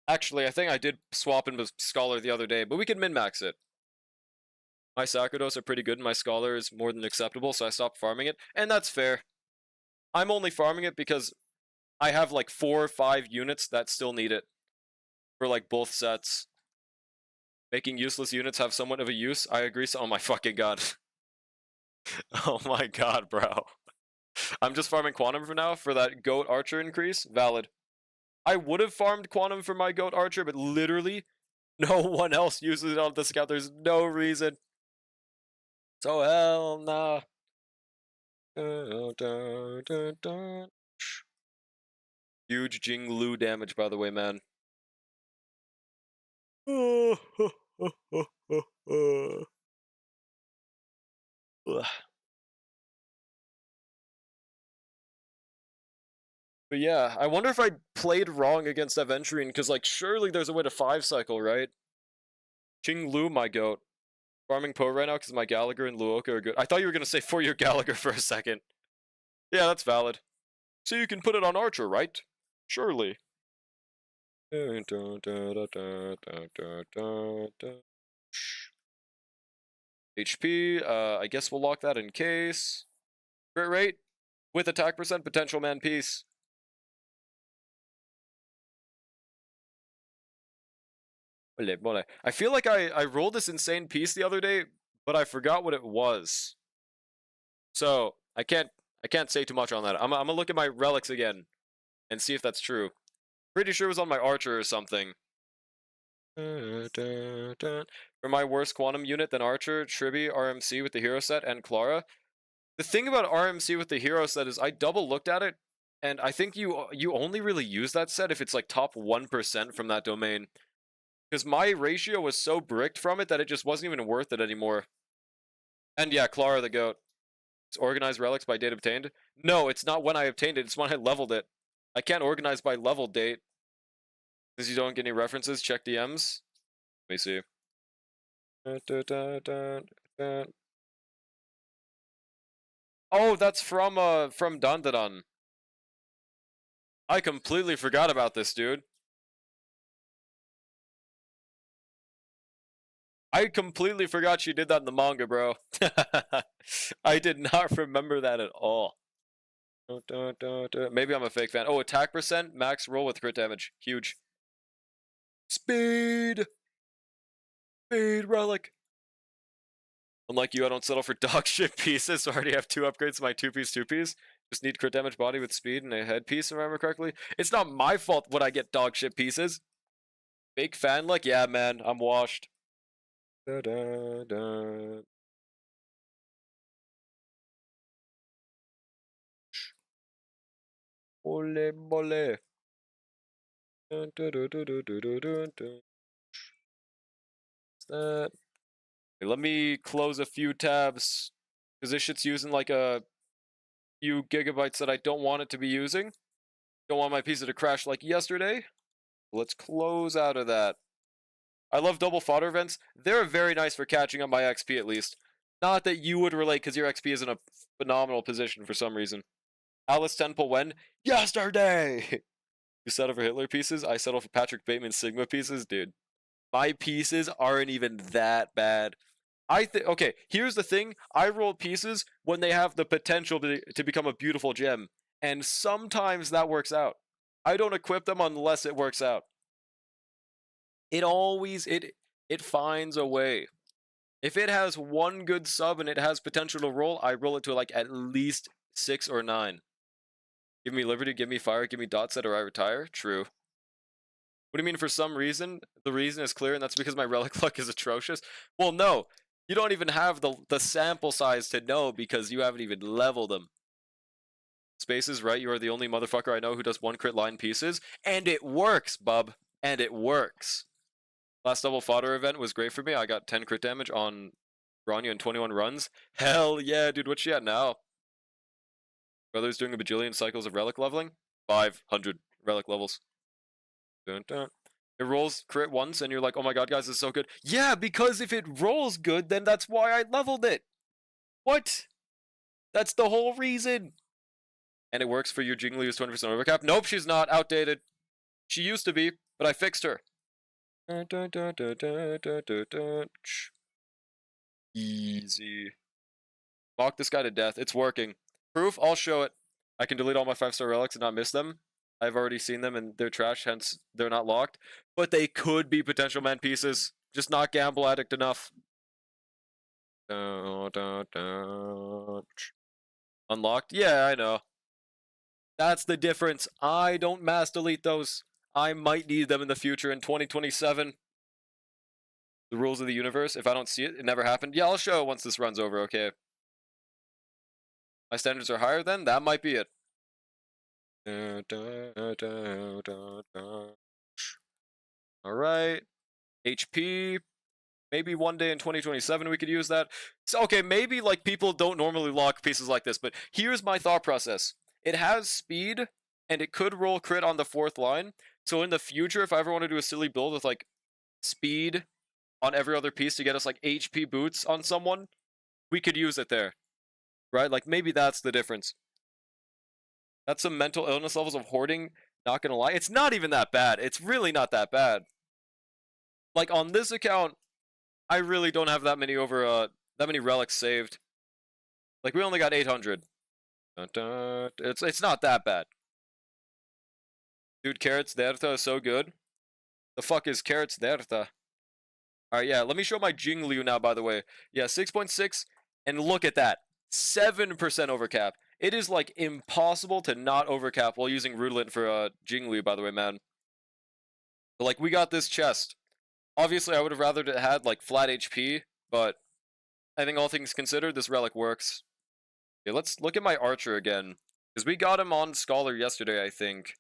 Actually, I think I did swap in with Scholar the other day, but we can min-max it. My Sacrados are pretty good, and my Scholar is more than acceptable, so I stopped farming it, and that's fair. I'm only farming it because I have like 4 or 5 units that still need it. For like both sets. Making useless units have somewhat of a use, I agree, so oh my fucking god. Oh my god, bro. I'm just farming Quantum for now, for that Goat Archer increase, valid. I would have farmed Quantum for my Goat Archer, but literally, no one else uses it on this account. There's no reason. So hell nah. Huge Jinglu damage, by the way, man. But yeah, I wonder if I played wrong against Aventurine, because, like, surely there's a way to 5-cycle, right? Jinglu, my goat. Farming Poe right now because my Gallagher and Luoka are good. I thought you were going to say for your Gallagher for a second. Yeah, that's valid. So you can put it on Archer, right? Surely. HP, I guess we'll lock that in case. Crit rate, with attack percent, potential man piece. I feel like I rolled this insane piece the other day, but I forgot what it was. So I can't say too much on that. I'm gonna look at my relics again and see if that's true. Pretty sure it was on my Archer or something. For my worst Quantum unit than Archer, Tribby, RMC with the hero set, and Clara. The thing about RMC with the hero set is I double looked at it, and I think you only really use that set if it's like top 1% from that domain. Because my ratio was so bricked from it that it just wasn't even worth it anymore. And yeah, Clara the GOAT. It's organized relics by date obtained. No, it's not when I obtained it, it's when I leveled it. I can't organize by level date. Since you don't get any references, check DMs. Let me see. Oh, that's from Dandadan. I completely forgot about this, dude. I completely forgot she did that in the manga, bro. I did not remember that at all. Maybe I'm a fake fan. Oh, attack percent, max roll with crit damage. Huge. Speed! Speed relic! Unlike you, I don't settle for dog shit pieces, so I already have 2 upgrades to my 2-piece. Just need crit damage body with speed and a headpiece, if I remember correctly. It's not my fault when I get dog shit pieces. Fake fan like, yeah, man, I'm washed. Da, da, da. Ole mole. That. Okay, let me close a few tabs because this shit's using like a few gigabytes that I don't want it to be using. Don't want my pizza to crash like yesterday. Let's close out of that. I love double fodder events. They're very nice for catching up my XP at least. Not that you would relate because your XP is in a phenomenal position for some reason. Alice Temple when? Yesterday! You settle for Hitler pieces? I settle for Patrick Bateman Sigma pieces? Dude, my pieces aren't even that bad. Okay, here's the thing. I roll pieces when they have the potential to become a beautiful gem. And sometimes that works out. I don't equip them unless it works out. It always, it finds a way. If it has one good sub and it has potential to roll, I roll it to like at least 6 or 9. Give me liberty, give me fire, give me dot set, or I retire. True. What do you mean for some reason? The reason is clear, and that's because my relic luck is atrocious? Well, no. You don't even have the sample size to know because you haven't even leveled them. Spaces, right? You are the only motherfucker I know who does 1 crit line pieces. And it works, bub. And it works. Last double fodder event was great for me. I got 10 crit damage on Grania in 21 runs. Hell yeah, dude. What's she at now? Brother's doing a bajillion cycles of relic leveling. 500 relic levels. Dun, dun. It rolls crit once and you're like, oh my god, guys, this is so good. Yeah, because if it rolls good, then that's why I leveled it. What? That's the whole reason. And it works for your Jingli who's 20% overcap. Nope, she's not. Outdated. She used to be, but I fixed her. Easy. Mock this guy to death. It's working. Proof? I'll show it. I can delete all my 5-star relics and not miss them. I've already seen them and they're trash, hence they're not locked. But they could be potential man pieces. Just not gamble addict enough. Unlocked? Yeah, I know. That's the difference. I don't mass delete those. I might need them in the future in 2027. The rules of the universe. If I don't see it, it never happened. Yeah, I'll show it once this runs over, okay? My standards are higher then? That might be it. Alright. HP. Maybe one day in 2027 we could use that. So, okay, maybe like people don't normally lock pieces like this, but here's my thought process. It has speed, and it could roll crit on the 4th line. So in the future, if I ever want to do a silly build with like speed on every other piece to get us like HP boots on someone, we could use it there. Right? Like maybe that's the difference. That's some mental illness levels of hoarding. Not gonna lie. It's not even that bad. It's really not that bad. Like on this account, I really don't have that many that many relics saved. Like we only got 800. It's not that bad. Dude, Carrots Derta is so good. The fuck is Carrots Derta? Alright, yeah, let me show my Jingliu now, by the way. Yeah, 6.6, and look at that. 7% overcap. It is, like, impossible to not overcap while using Rudolent for Jingliu, by the way, man. But, like, we got this chest. Obviously, I would have rather it had, like, flat HP, but I think all things considered, this relic works. Okay, let's look at my archer again. Because we got him on Scholar yesterday, I think.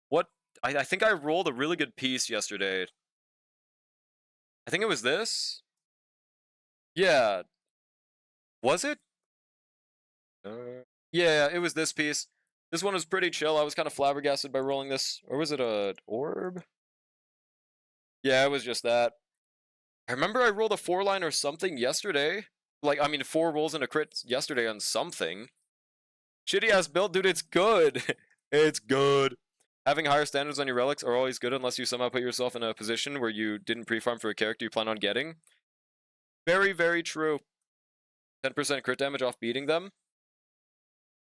What? I think I rolled a really good piece yesterday. I think it was this? Yeah. Was it? Yeah, it was this piece. This one was pretty chill. I was kind of flabbergasted by rolling this. Or was it a orb? Yeah, it was just that. I remember I rolled a 4-line or something yesterday. Like, I mean, 4 rolls and a crit yesterday on something. Shitty ass build, dude, it's good. It's good. Having higher standards on your relics are always good unless you somehow put yourself in a position where you didn't pre-farm for a character you plan on getting. Very, very true. 10% crit damage off beating them.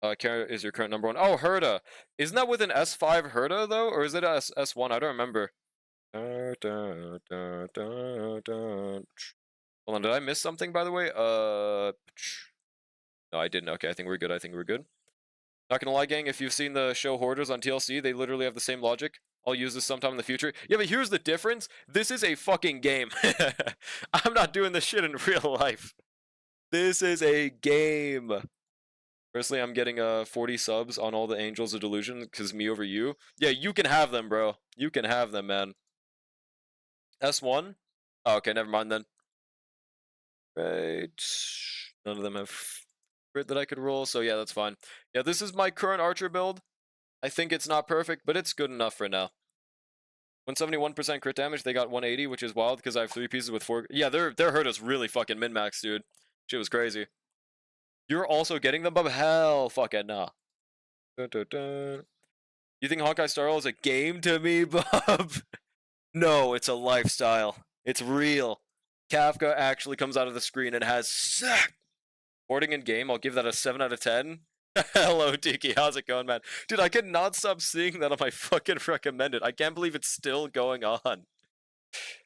Is your current number 1. Oh, Herda. Isn't that with an S5 Herda, though? Or is it a S1? I don't remember. Hold on, did I miss something, by the way? No, I didn't. Okay, I think we're good. I think we're good. Not gonna lie, gang, if you've seen the show Hoarders on TLC, they literally have the same logic. I'll use this sometime in the future. Yeah, but here's the difference. This is a fucking game. I'm not doing this shit in real life. This is a game. Personally, I'm getting 40 subs on all the Angels of Delusion because me over you. Yeah, you can have them, bro. You can have them, man. S1? Oh, okay, never mind then. Right. None of them have crit that I could roll, so yeah, that's fine. Yeah, this is my current archer build. I think it's not perfect, but it's good enough for now. 171% crit damage, they got 180, which is wild because I have 3 pieces with 4. Yeah, their hurt us really fucking min-max, dude. Shit was crazy. You're also getting them, but hell fucking nah. Dun, dun, dun. You think Honkai Star Rail is a game to me, bub? No, it's a lifestyle. It's real. Kafka actually comes out of the screen and has sex. Boarding in game, I'll give that a 7 out of 10. Hello, Tiki. How's it going, man? Dude, I could not stop seeing that on my fucking recommended. I can't believe it's still going on.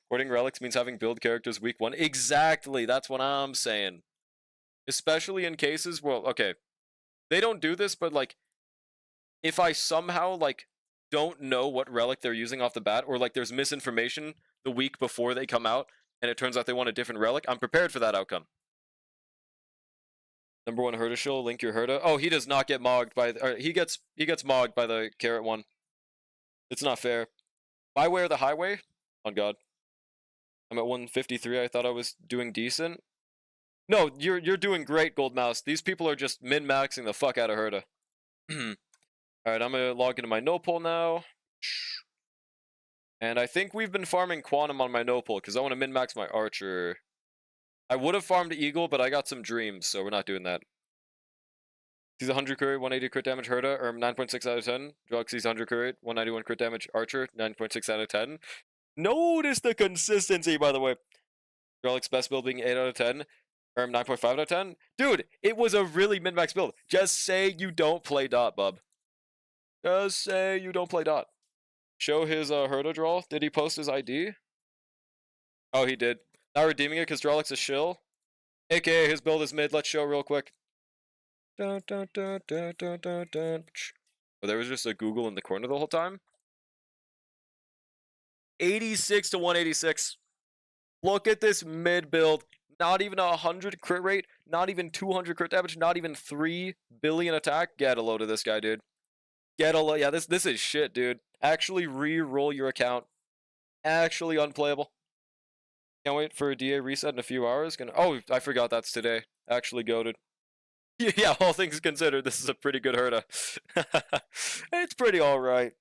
Boarding relics means having build characters week 1. Exactly. That's what I'm saying. Especially in cases, well, okay. They don't do this, but like, if I somehow, like, don't know what relic they're using off the bat, or like there's misinformation the week before they come out, and it turns out they want a different relic, I'm prepared for that outcome. Number 1 Herda shill, link your Herda. Oh, he does not get mogged by or he gets mogged by the carrot one. It's not fair. My way or the highway? On God. I'm at 153. I thought I was doing decent. No, you're doing great, Gold Mouse. These people are just min-maxing the fuck out of Herda. Alright, I'm gonna log into my no pull now. And I think we've been farming Quantum on my no pull because I want to min-max my Archer. I would have farmed Eagle, but I got some dreams, so we're not doing that. He's 100 crit, 180 crit damage Herda, or 9.6 out of 10. Droxy's 100 crit, 191 crit damage Archer, 9.6 out of 10. Notice the consistency, by the way. Drolik's best build being 8 out of 10. 9.5 out of 10. Dude, it was a really min-max build. Just say you don't play dot, bub. Just say you don't play dot. Show his Herda draw. Did he post his ID? Oh, he did. Not redeeming it because Drolik's a shill. AKA his build is mid. Let's show real quick. Dun, dun, dun, dun, dun, dun, dun. Oh, there was just a Google in the corner the whole time. 86 to 186. Look at this mid build. Not even 100 crit rate. Not even 200 crit damage. Not even 3 billion attack. Get a load of this guy, dude. Get a load. Yeah, this is shit, dude. Actually re-roll your account. Actually unplayable. Can't wait for a DA reset in a few hours. Oh, I forgot that's today. Actually goated. Yeah, all things considered, this is a pretty good Herda. It's pretty alright.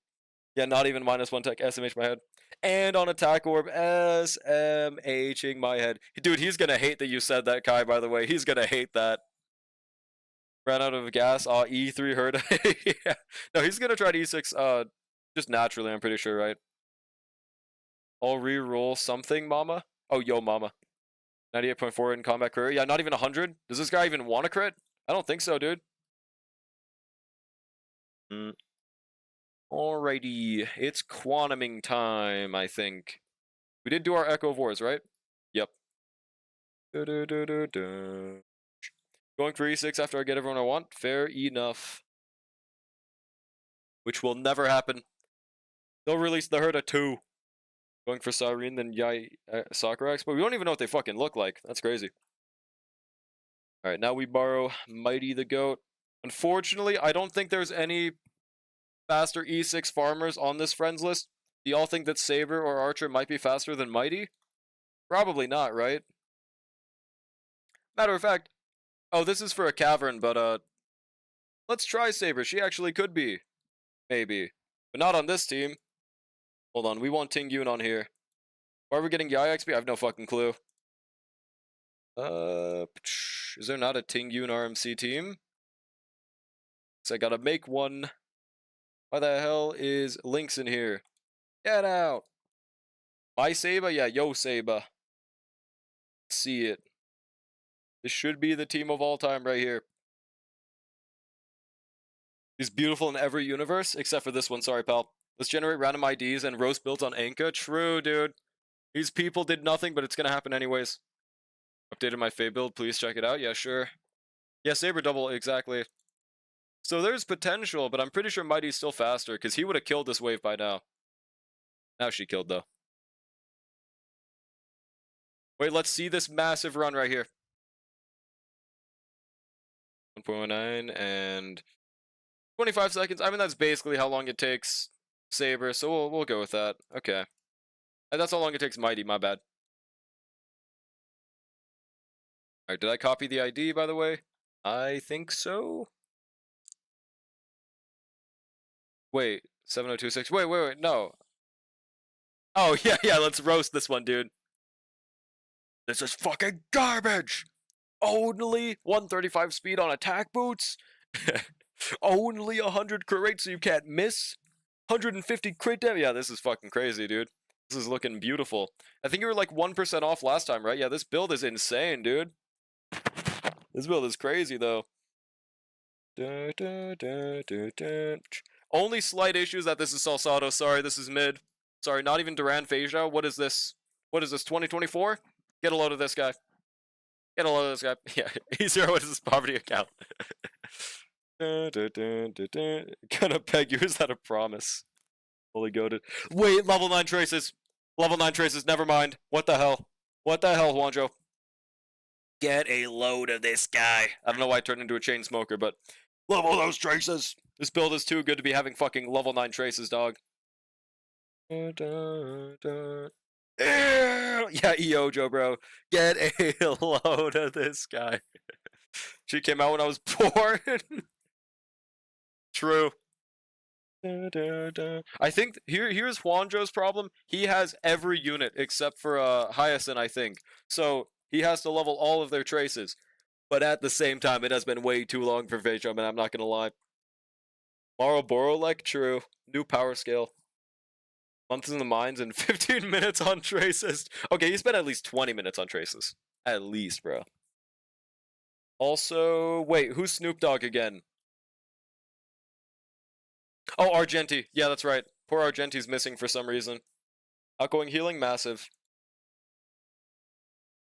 Yeah, not even -1 tech. SMH my head. And on attack orb, SMHing my head. Dude, he's gonna hate that you said that, Kai, by the way. He's gonna hate that. Ran out of gas. E3 Herda. Yeah. No, he's gonna try to E6 just naturally, I'm pretty sure, right? I'll re-roll something, mama. Oh, yo, mama. 98.4 in combat career. Yeah, not even 100. Does this guy even want a crit? I don't think so, dude. Alrighty, it's quantuming time, I think. We did do our Echo of Wars, right? Yep. Going for E6 after I get everyone I want? Fair enough. Which will never happen. They'll release the Herda 2. Going for Cyrene, then Yai Sakurax, but we don't even know what they fucking look like. That's crazy. Alright, now we borrow Mighty the Goat. Unfortunately, I don't think there's any faster E6 farmers on this friends list. Do y'all think that Saber or Archer might be faster than Mighty? Probably not, right? Matter of fact, oh, this is for a cavern, but let's try Saber. She actually could be. Maybe. But not on this team. Hold on, we want Ting Yun on here. Why are we getting Yai XP? I have no fucking clue. Is there not a Ting Yun RMC team? So I gotta make one. Why the hell is Lynx in here? Get out! My Saba? Yeah, yo Saba. See it. This should be the team of all time right here. He's beautiful in every universe, except for this one. Sorry, pal. Let's generate random IDs and roast builds on Anka. True, dude. These people did nothing, but it's gonna happen anyways. Updated my Fae build. Please check it out. Yeah, sure. Yeah, Saber double, exactly. So there's potential, but I'm pretty sure Mighty's still faster, because he would have killed this wave by now. Now she killed, though. Wait, let's see this massive run right here. 1.19 and 25 seconds. I mean, that's basically how long it takes Saber, so we'll go with that. Okay. And that's how long it takes Mighty, my bad. Alright, did I copy the ID, by the way? I think so. Wait, 7026. Wait, no. Oh, yeah, let's roast this one, dude. This is fucking garbage! Only 135 speed on attack boots? Only 100 crit rate so you can't miss? 150 crit damage? Yeah, this is fucking crazy, dude. This is looking beautiful. I think you were like 1% off last time, right? Yeah, this build is insane, dude. This build is crazy, though. Only slight issues that this is Salsado. Sorry, this is mid. Sorry, not even Duran Phasia. What is this? What is this, 2024? Get a load of this guy. Get a load of this guy. Yeah, E0 is his poverty account. Gonna peg you. Is that a promise? Holy goated. Wait, level 9 traces. Level 9 traces, never mind. What the hell? What the hell, Juanjo? Get a load of this guy. I don't know why I turned into a chain smoker, but level those traces. This build is too good to be having fucking level 9 traces, dog. Yeah, Eojo, bro. Get a load of this guy. She came out when I was born. True. I think here's Juanjo's problem. He has every unit except for Hyacinth, I think. So he has to level all of their traces. But at the same time, it has been way too long for Vajrum, and I'm not gonna lie. Maroborolek, true. New power scale. Months in the mines and 15 minutes on traces. Okay, he spent at least 20 minutes on traces. At least, bro. Also, wait, who's Snoop Dogg again? Oh, Argenti. Yeah, that's right. Poor Argenti's missing for some reason. Outgoing healing, massive.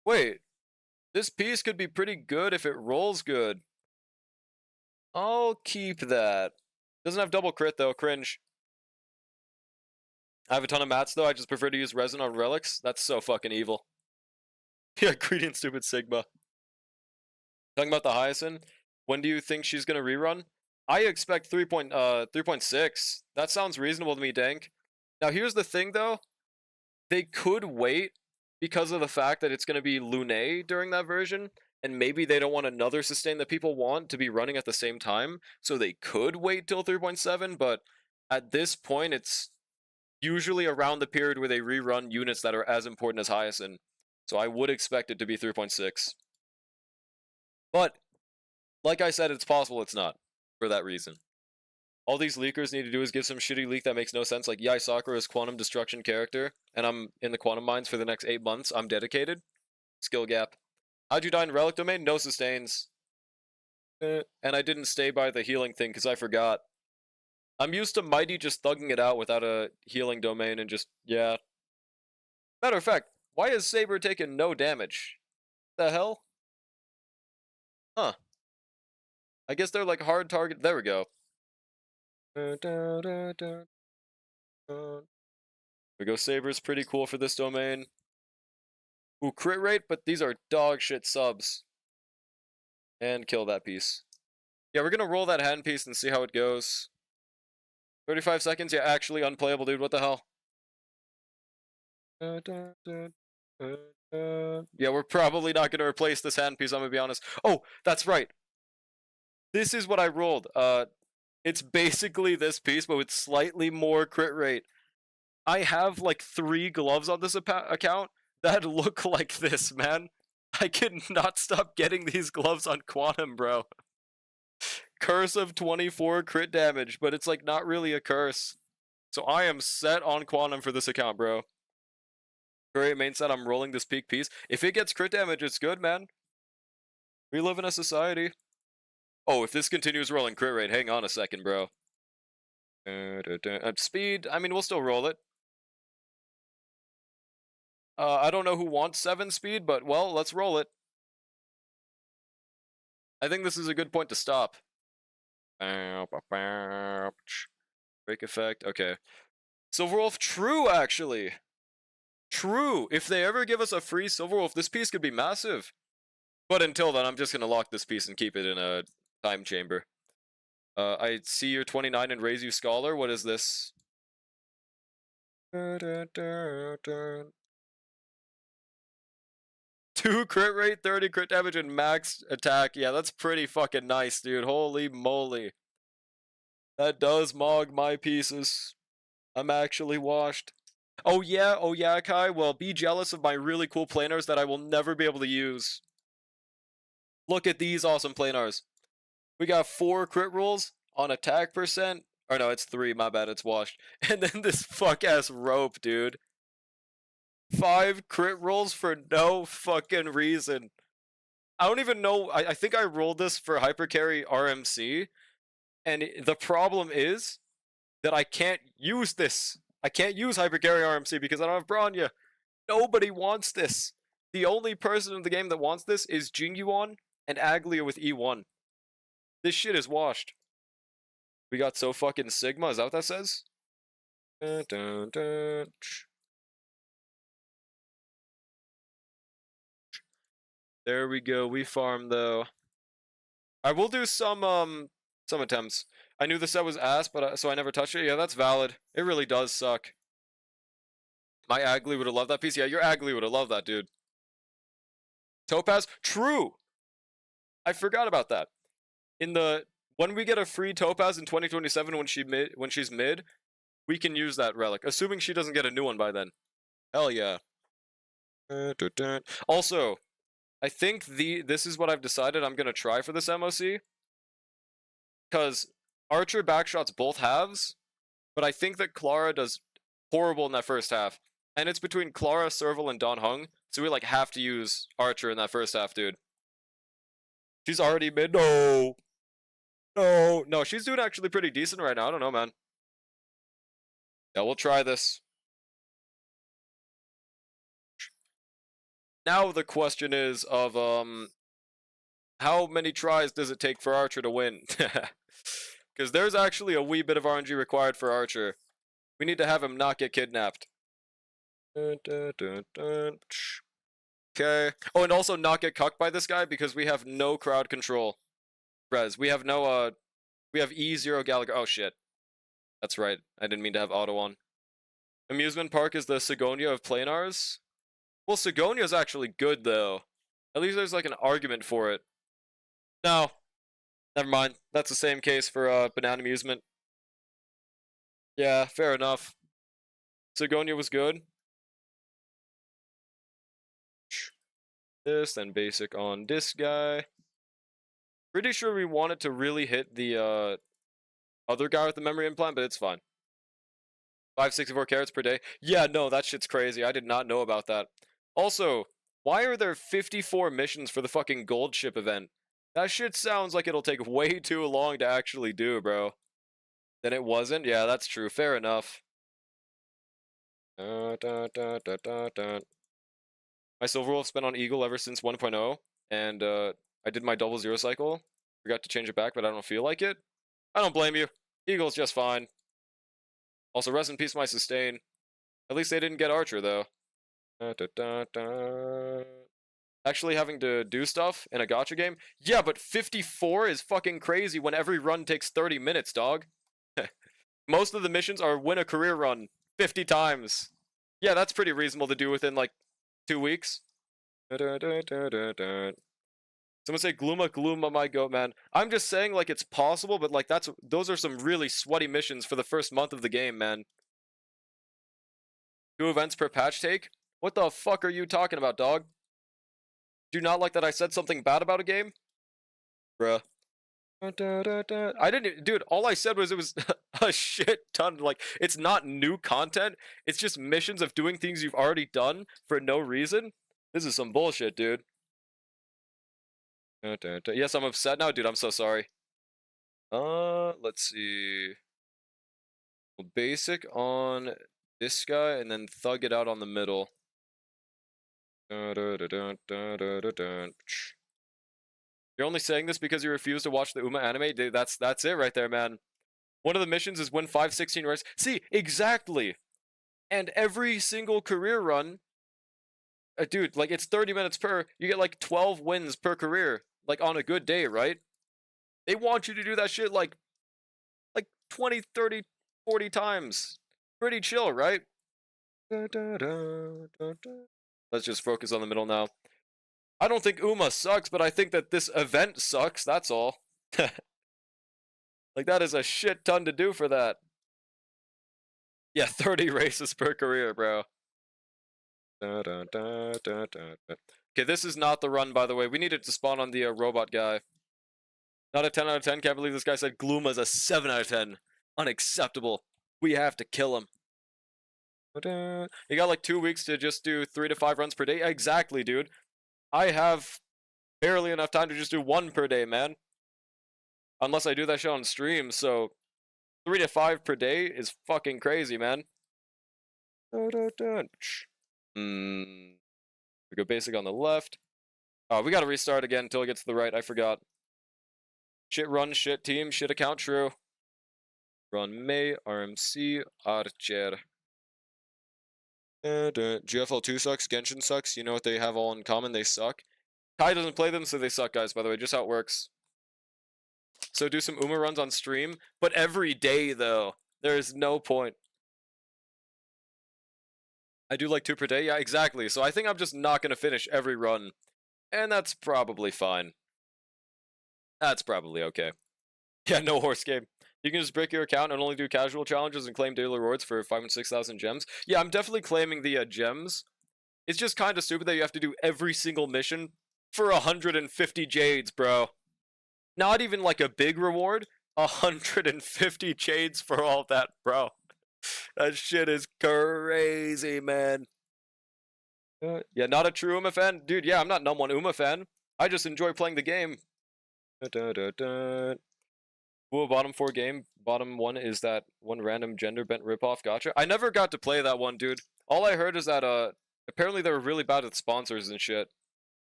Wait, this piece could be pretty good if it rolls good. I'll keep that. Doesn't have double crit though, cringe. I have a ton of mats though, I just prefer to use resin on relics. That's so fucking evil. Yeah, greedy and stupid Sigma. Talking about the Hyacinth, when do you think she's gonna rerun? I expect 3.6. That sounds reasonable to me, Dank. Now here's the thing though. They could wait because of the fact that it's going to be Lune during that version, and maybe they don't want another sustain that people want to be running at the same time, so they could wait till 3.7, but at this point, it's usually around the period where they rerun units that are as important as Hyacinth, so I would expect it to be 3.6. But, like I said, it's possible it's not, for that reason. All these leakers need to do is give some shitty leak that makes no sense, like Yai Sakura's Quantum Destruction character, and I'm in the Quantum Mines for the next 8 months. I'm dedicated. Skill gap. How'd you die in Relic Domain? No sustains. And I didn't stay by the healing thing because I forgot. I'm used to Mighty just thugging it out without a healing domain and just, yeah. Matter of fact, why is Saber taking no damage? The hell? Huh. I guess they're like hard target. There we go. We go Saber's pretty cool for this domain. Ooh, crit rate, but these are dog shit subs. And kill that piece. Yeah, we're gonna roll that hand piece and see how it goes. 35 seconds? Yeah, actually unplayable, dude. What the hell? Yeah, we're probably not gonna replace this hand piece, I'm gonna be honest. Oh, that's right. This is what I rolled. It's basically this piece, but with slightly more crit rate. I have like 3 gloves on this account that look like this, man. I cannot stop getting these gloves on Quantum, bro. Curse of 24 crit damage, but it's like not really a curse. So I am set on Quantum for this account, bro. Great main set, I'm rolling this peak piece. If it gets crit damage, it's good, man. We live in a society. Oh, if this continues rolling crit rate, hang on a second, bro. Speed, I mean, we'll still roll it. I don't know who wants 7 speed, but, well, let's roll it. I think this is a good point to stop. Break effect, okay. Silver Wolf, true, actually. True. If they ever give us a free Silver Wolf, this piece could be massive. But until then, I'm just going to lock this piece and keep it in a time chamber. I see you're 29 and raise you Scholar. What is this? 2 crit rate, 30 crit damage, and max attack. Yeah, that's pretty fucking nice, dude. Holy moly. That does mog my pieces. I'm actually washed. Oh yeah, Kai. Well, be jealous of my really cool planars that I will never be able to use. Look at these awesome planars. We got 4 crit rolls on attack percent. Or no, it's 3, my bad, it's washed. And then this fuck-ass rope, dude. 5 crit rolls for no fucking reason. I don't even know, I think I rolled this for Hypercarry RMC, and the problem is that I can't use this. I can't use Hypercarry RMC because I don't have Bronya. Nobody wants this. The only person in the game that wants this is Jingyuan and Aglia with E1. This shit is washed. We got so fucking Sigma, is that what that says? There we go, we farm though. I will do some attempts. I knew the set was ass, but so I never touched it. Yeah, that's valid. It really does suck. My Agli would have loved that piece. Yeah, your Agli would have loved that, dude. Topaz, true. I forgot about that. When we get a free Topaz in 2027 when she's mid, we can use that relic, assuming she doesn't get a new one by then. Hell yeah. Also, I think this is what I've decided I'm gonna try for this MOC. Because Archer backshots both halves, but I think that Clara does horrible in that first half. And it's between Clara, Serval, and Don Hung, so we like have to use Archer in that first half, dude. She's already mid. No. No, she's doing actually pretty decent right now. I don't know, man. Yeah, we'll try this. Now the question is of how many tries does it take for Archer to win? Because there's actually a wee bit of RNG required for Archer. We need to have him not get kidnapped. Okay. Oh, and also not get cucked by this guy because we have no crowd control. Res, we have no we have E0 Gallagher. Oh shit. That's right. I didn't mean to have auto on. Amusement Park is the Sigonia of Planars. Well, Sigonia is actually good though. At least there's like an argument for it. No. Never mind. That's the same case for Banana Amusement. Yeah, fair enough. Sigonia was good. This, then basic on this guy. Pretty sure we wanted to really hit the other guy with the memory implant, but it's fine. 564 carats per day. Yeah, no, that shit's crazy. I did not know about that. Also, why are there 54 missions for the fucking gold ship event? That shit sounds like it'll take way too long to actually do, bro. Then it wasn't? Yeah, that's true. Fair enough. My Silver Wolf's been on Eagle ever since 1.0, and I did my double zero cycle. Forgot to change it back, but I don't feel like it. I don't blame you. Eagle's just fine. Also, rest in peace my sustain. At least they didn't get Archer, though. actually having to do stuff in a gacha game. Yeah, but 54 is fucking crazy when every run takes 30 minutes, dog. Most of the missions are win a career run 50 times. Yeah, that's pretty reasonable to do within like 2 weeks. Someone say Gluma, Gluma, my goat, man. I'm just saying like it's possible, but like those are some really sweaty missions for the first month of the game, man. 2 events per patch take? What the fuck are you talking about, dog? Do you not like that I said something bad about a game? Bruh. I didn't, dude, all I said was it was a shit ton. Like, it's not new content. It's just missions of doing things you've already done for no reason. This is some bullshit, dude. Yes, I'm upset now, dude. I'm so sorry. Let's see. Well, basic on this guy and then thug it out on the middle. You're only saying this because you refuse to watch the Uma anime? Dude, that's it right there, man. One of the missions is win 516 races. See, exactly. And every single career run, dude, like it's 30 minutes per, you get like 12 wins per career, like on a good day, right? They want you to do that shit like 20, 30, 40 times. Pretty chill, right? Let's just focus on the middle now. I don't think Uma sucks, but I think that this event sucks, that's all. Like, that is a shit ton to do for that. Yeah, 30 races per career, bro. Okay, this is not the run, by the way. We needed to spawn on the robot guy. Not a 10 out of 10. Can't believe this guy said Glooma's a 7 out of 10. Unacceptable. We have to kill him. You got like 2 weeks to just do 3 to 5 runs per day? Exactly, dude. I have barely enough time to just do 1 per day, man. Unless I do that shit on stream, so 3 to 5 per day is fucking crazy, man. We go basic on the left. Oh, we gotta restart again until it gets to the right. I forgot. Shit run, shit team, shit account, true. Run May, RMC, Archer. GFL2 sucks, Genshin sucks. You know what they have all in common? They suck. Kai doesn't play them, so they suck, guys, by the way. Just how it works. So do some Uma runs on stream, but every day, though. There is no point. I do like 2 per day? Yeah, exactly. So I think I'm just not going to finish every run. And that's probably fine. That's probably okay. Yeah, no horse game. You can just break your account and only do casual challenges and claim daily rewards for 5 and 6,000 gems. Yeah, I'm definitely claiming the gems. It's just kind of stupid that you have to do every single mission for 150 jades, bro. Not even like a big reward. 150 jades for all that, bro. That shit is crazy, man. Yeah, not a true Uma fan? Dude, yeah, I'm not num1 Uma fan. I just enjoy playing the game. Ooh, bottom 4 game. Bottom 1 is that one random gender-bent ripoff gacha. I never got to play that one, dude. All I heard is that, apparently they were really bad with sponsors and shit.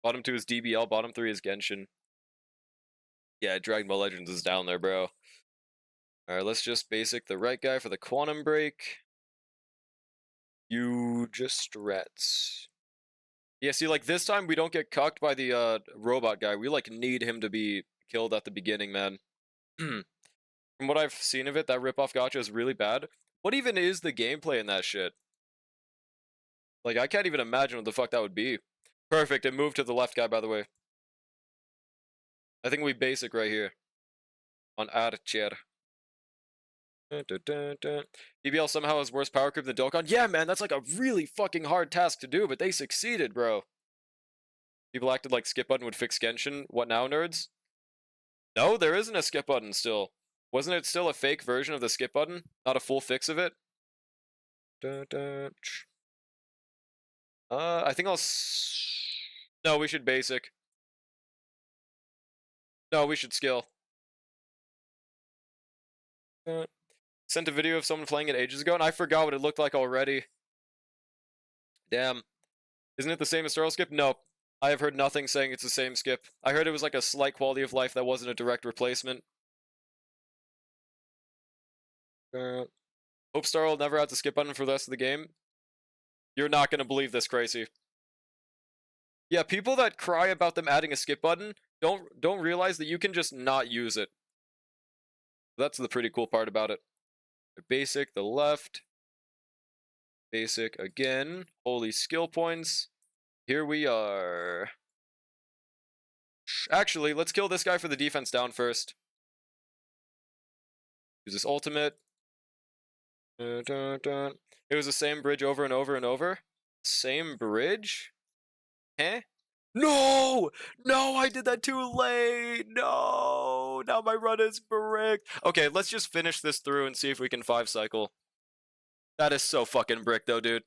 Bottom 2 is DBL, bottom 3 is Genshin. Yeah, Dragon Ball Legends is down there, bro. Alright, let's just basic the right guy for the quantum break. You just rats. Yeah, see, like, this time we don't get cucked by the, robot guy. We, like, need him to be killed at the beginning, man. From what I've seen of it, that ripoff gacha is really bad. What even is the gameplay in that shit? Like, I can't even imagine what the fuck that would be. Perfect, it moved to the left guy, by the way. I think we basic right here. On Archer. DBL somehow has worse power creep than Dokkan. Yeah, man, that's like a really fucking hard task to do, but they succeeded, bro. People acted like skip button would fix Genshin. What now, nerds? No, there isn't a skip button still. Wasn't it still a fake version of the skip button? Not a full fix of it? I think I'll... No, we should basic. No, we should skill. Sent a video of someone playing it ages ago, and I forgot what it looked like already. Damn. Isn't it the same as Sterile Skip? Nope. I have heard nothing saying it's the same skip. I heard it was like a slight quality of life that wasn't a direct replacement. Hope Star will never have to skip button for the rest of the game. You're not going to believe this, Crazy. Yeah, people that cry about them adding a skip button don't realize that you can just not use it. That's the pretty cool part about it. Basic, the left. Basic again. Holy skill points. Here we are. Actually, let's kill this guy for the defense down first. Use this ultimate. Dun, dun, dun. It was the same bridge over and over and over. Same bridge? Huh? No! No, I did that too late! No! Now my run is bricked. Okay, let's just finish this through and see if we can 5-cycle. That is so fucking brick though, dude.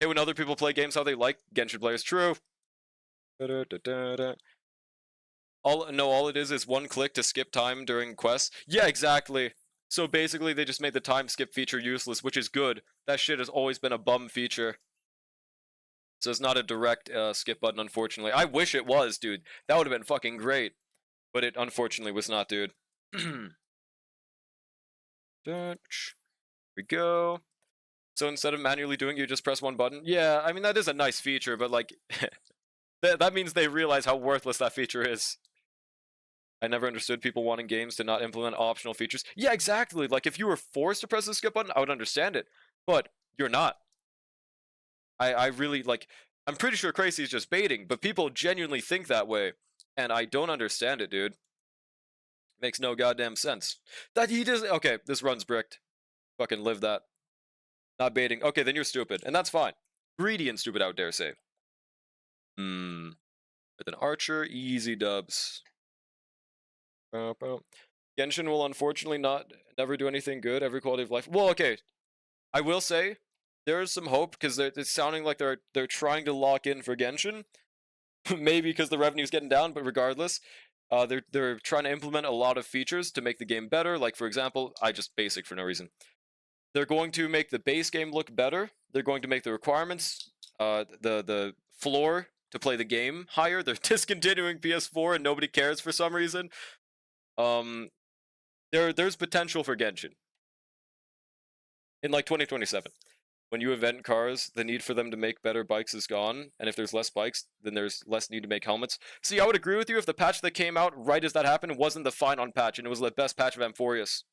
Hey, when other people play games how they like, Genshin players, true. All it is one click to skip time during quests. Yeah, exactly. So basically, they just made the time skip feature useless, which is good. That shit has always been a bum feature. So it's not a direct skip button, unfortunately. I wish it was, dude. That would have been fucking great. But it unfortunately was not, dude. Here we go. So instead of manually doing it, you just press one button. Yeah, I mean, that is a nice feature, but like, that means they realize how worthless that feature is. I never understood people wanting games to not implement optional features. Yeah, exactly. Like, if you were forced to press the skip button, I would understand it. But you're not. I really, like, I'm pretty sure Crazy is just baiting, but people genuinely think that way. And I don't understand it, dude. Makes no goddamn sense. That he doesn't. Okay, this run's bricked. Fucking live that. Not baiting. Okay, then you're stupid. And that's fine. Greedy and stupid, I would dare say. With an archer, easy dubs. Genshin will unfortunately never do anything good. Every quality of life. Well, okay. I will say there's some hope because it's sounding like they're trying to lock in for Genshin. Maybe because the revenue's getting down, but regardless, they're trying to implement a lot of features to make the game better. Like, for example, I just basic for no reason. They're going to make the base game look better. They're going to make the requirements, the floor to play the game higher. They're discontinuing PS4 and nobody cares for some reason. There's potential for Genshin in like 2027. When you event cars, the need for them to make better bikes is gone, and if there's less bikes, then there's less need to make helmets. See, I would agree with you if the patch that came out right as that happened wasn't the Fine-On patch, and it was the best patch of amphoreus.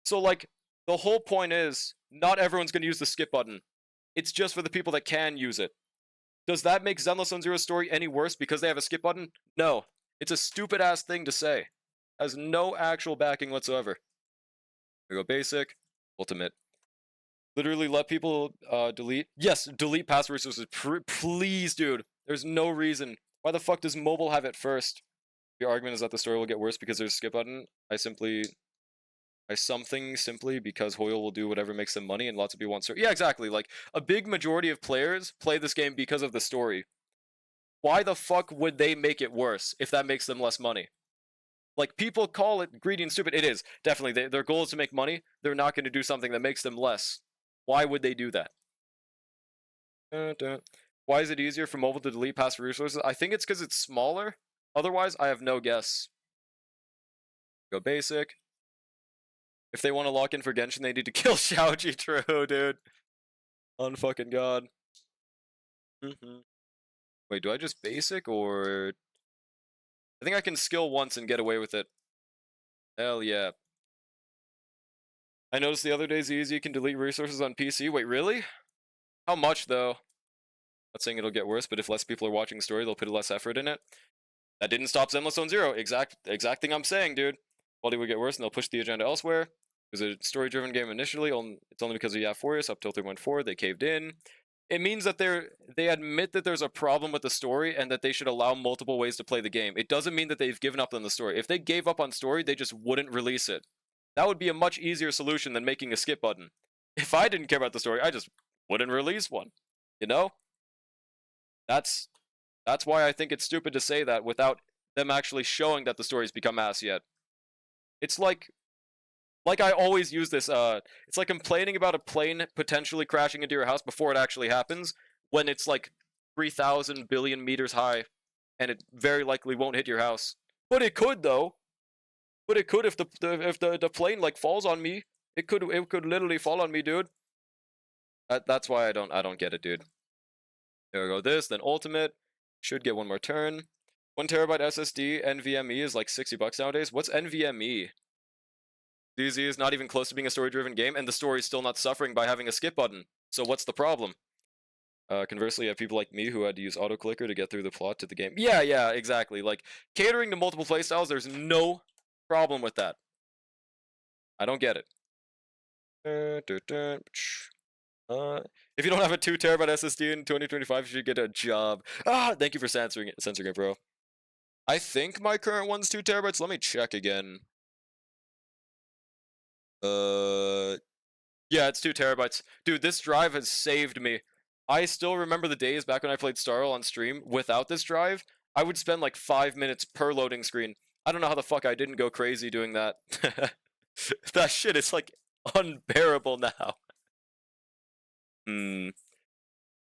So, like, the whole point is, not everyone's going to use the skip button. It's just for the people that can use it. Does that make Zenless Zone Zero's story any worse because they have a skip button? No. It's a stupid-ass thing to say. Has no actual backing whatsoever. We go basic, ultimate. Literally let people delete. Yes, delete past resources. Please, dude. There's no reason. Why the fuck does mobile have it first? Your argument is that the story will get worse because there's a skip button. Simply because Hoyle will do whatever makes them money and lots of people want story. Yeah, exactly. Like, a big majority of players play this game because of the story. Why the fuck would they make it worse if that makes them less money? Like, people call it greedy and stupid. It is. Definitely. Their goal is to make money. They're not going to do something that makes them less. Why would they do that? Why is it easier for mobile to delete past resources? I think it's because it's smaller. Otherwise, I have no guess. Go basic. If they want to lock in for Genshin, they need to kill Xiaoji. True, dude. Unfucking god. Wait, do I just basic or... I think I can skill once and get away with it. Hell yeah. I noticed the other day ZZ can delete resources on PC. Wait, really? How much, though? Not saying it'll get worse, but if less people are watching the story, they'll put less effort in it. That didn't stop Zenless Zone Zero. Exact thing I'm saying, dude. Quality would get worse, and they'll push the agenda elsewhere. It was a story-driven game initially. It's only because of amphoreus up till 3.4. They caved in. It means that they admit that there's a problem with the story and that they should allow multiple ways to play the game. It doesn't mean that they've given up on the story. If they gave up on story, they just wouldn't release it. That would be a much easier solution than making a skip button. If I didn't care about the story, I just wouldn't release one. You know? That's why I think it's stupid to say that without them actually showing that the story's become ass yet. It's like I always use this, it's like complaining about a plane potentially crashing into your house before it actually happens, when it's like 3,000 billion meters high, and it very likely won't hit your house. But it could, though. But it could if the plane like falls on me. It could literally fall on me, dude. That's why I don't get it, dude. There we go. This, then ultimate. Should get one more turn. 1 terabyte SSD, NVMe is like $60 nowadays. What's NVMe? DZ is not even close to being a story-driven game, and the story is still not suffering by having a skip button. So what's the problem? Conversely, you have people like me who had to use auto-clicker to get through the plot to the game. Yeah, exactly. Like, catering to multiple playstyles, there's no problem with that. I don't get it. If you don't have a 2 terabyte SSD in 2025, you should get a job. Thank you for censoring it, bro. I think my current one's 2 terabytes. Let me check again. Yeah, it's 2 terabytes. Dude, this drive has saved me. I still remember the days back when I played Starl on stream. Without this drive, I would spend like 5 minutes per loading screen. I don't know how the fuck I didn't go crazy doing that. That shit is like unbearable now. Did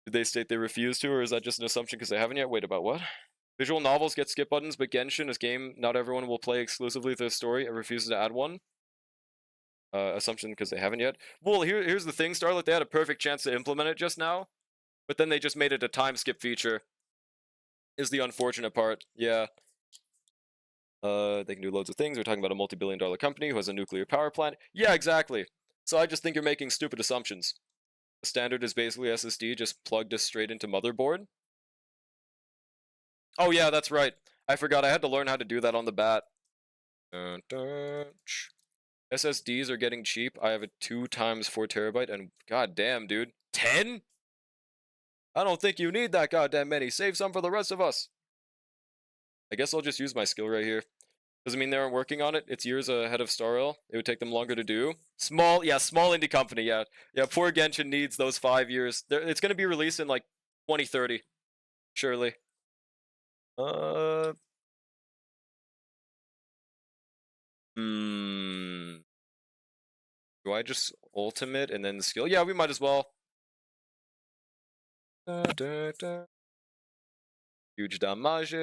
they state they refuse to, or is that just an assumption because they haven't yet? Wait, about what? Visual novels get skip buttons, but Genshin is game not everyone will play exclusively through the story and refuses to add one. Assumption because they haven't yet. Well, here's the thing, Starlet, they had a perfect chance to implement it just now, but then they just made it a time skip feature. Is the unfortunate part. Yeah. They can do loads of things. We're talking about a multi-billion-dollar company who has a nuclear power plant. Yeah, exactly. So I just think you're making stupid assumptions. The standard is basically SSD just plugged straight into motherboard. Oh yeah, that's right. I forgot I had to learn how to do that on the bat. SSDs are getting cheap. I have a 2 times 4 terabyte, and goddamn, dude, 10? I don't think you need that goddamn many. Save some for the rest of us. I guess I'll just use my skill right here. Doesn't mean they aren't working on it. It's years ahead of Starl. It would take them longer to do. Small indie company. Yeah, poor Genshin needs those 5 years. It's gonna be released in like 2030, surely. Do I just ultimate and then the skill? Yeah, we might as well. Huge damage.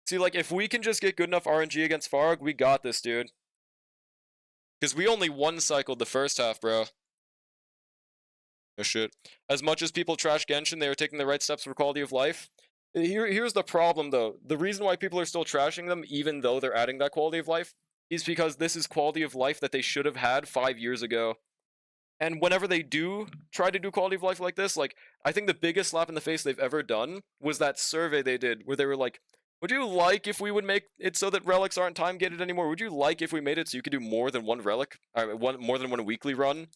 See, like, if we can just get good enough RNG against Farg, we got this, dude. Because we only one-cycled the first half, bro. Oh, shit. As much as people trash Genshin, they are taking the right steps for quality of life. Here's the problem, though. The reason why people are still trashing them, even though they're adding that quality of life, is because this is quality of life that they should have had 5 years ago. And whenever they do try to do quality of life like this, like, I think the biggest slap in the face they've ever done was that survey they did, where they were like, would you like if we would make it so that relics aren't time-gated anymore? Would you like if we made it so you could do more than one relic, more than one weekly run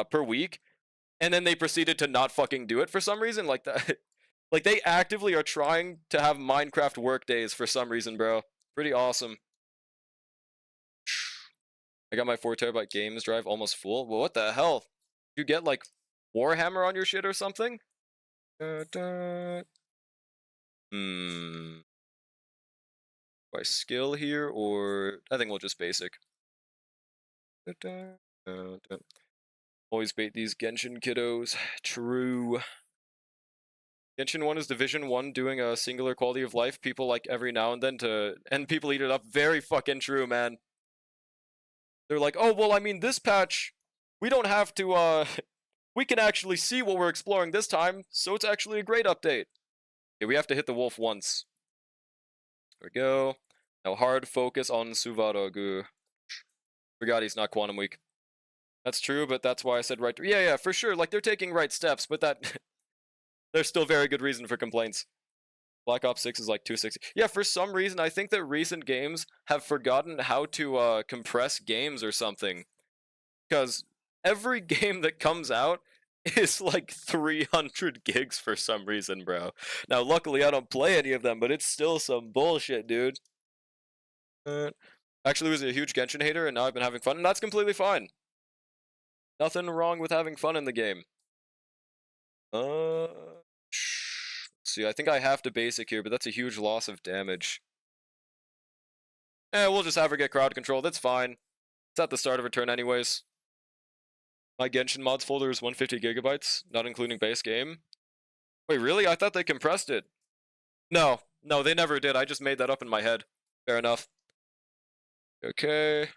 per week? And then they proceeded to not fucking do it for some reason, like that. Like, they actively are trying to have Minecraft work days for some reason, bro. Pretty awesome. I got my 4 terabyte games drive almost full. Well, what the hell? Did you get, like, Warhammer on your shit or something? Do I skill here, or... I think we'll just basic. Always bait these Genshin kiddos. True. Genshin 1 is Division 1 doing a singular quality of life. People like every now and then and people eat it up. Very fucking true, man. They're like, oh, well, I mean, this patch, we don't have to, we can actually see what we're exploring this time, so it's actually a great update. Okay, we have to hit the wolf once. There we go. Now hard focus on Suvarogu. Forgot he's not Quantum Weak. That's true, but that's why I said right. Yeah, for sure. Like, they're taking right steps, but that... There's still very good reason for complaints. Black Ops 6 is like 260. Yeah, for some reason, I think that recent games have forgotten how to compress games or something. Because every game that comes out is like 300 gigs for some reason, bro. Now, luckily, I don't play any of them, but it's still some bullshit, dude. Actually, was a huge Genshin hater, and now I've been having fun, and that's completely fine. Nothing wrong with having fun in the game. See, I think I have to basic here, but that's a huge loss of damage. We'll just have her get crowd control. That's fine. It's at the start of her turn anyways. My Genshin mods folder is 150 gigabytes, not including base game. Wait, really? I thought they compressed it. No, they never did. I just made that up in my head. Fair enough. Okay.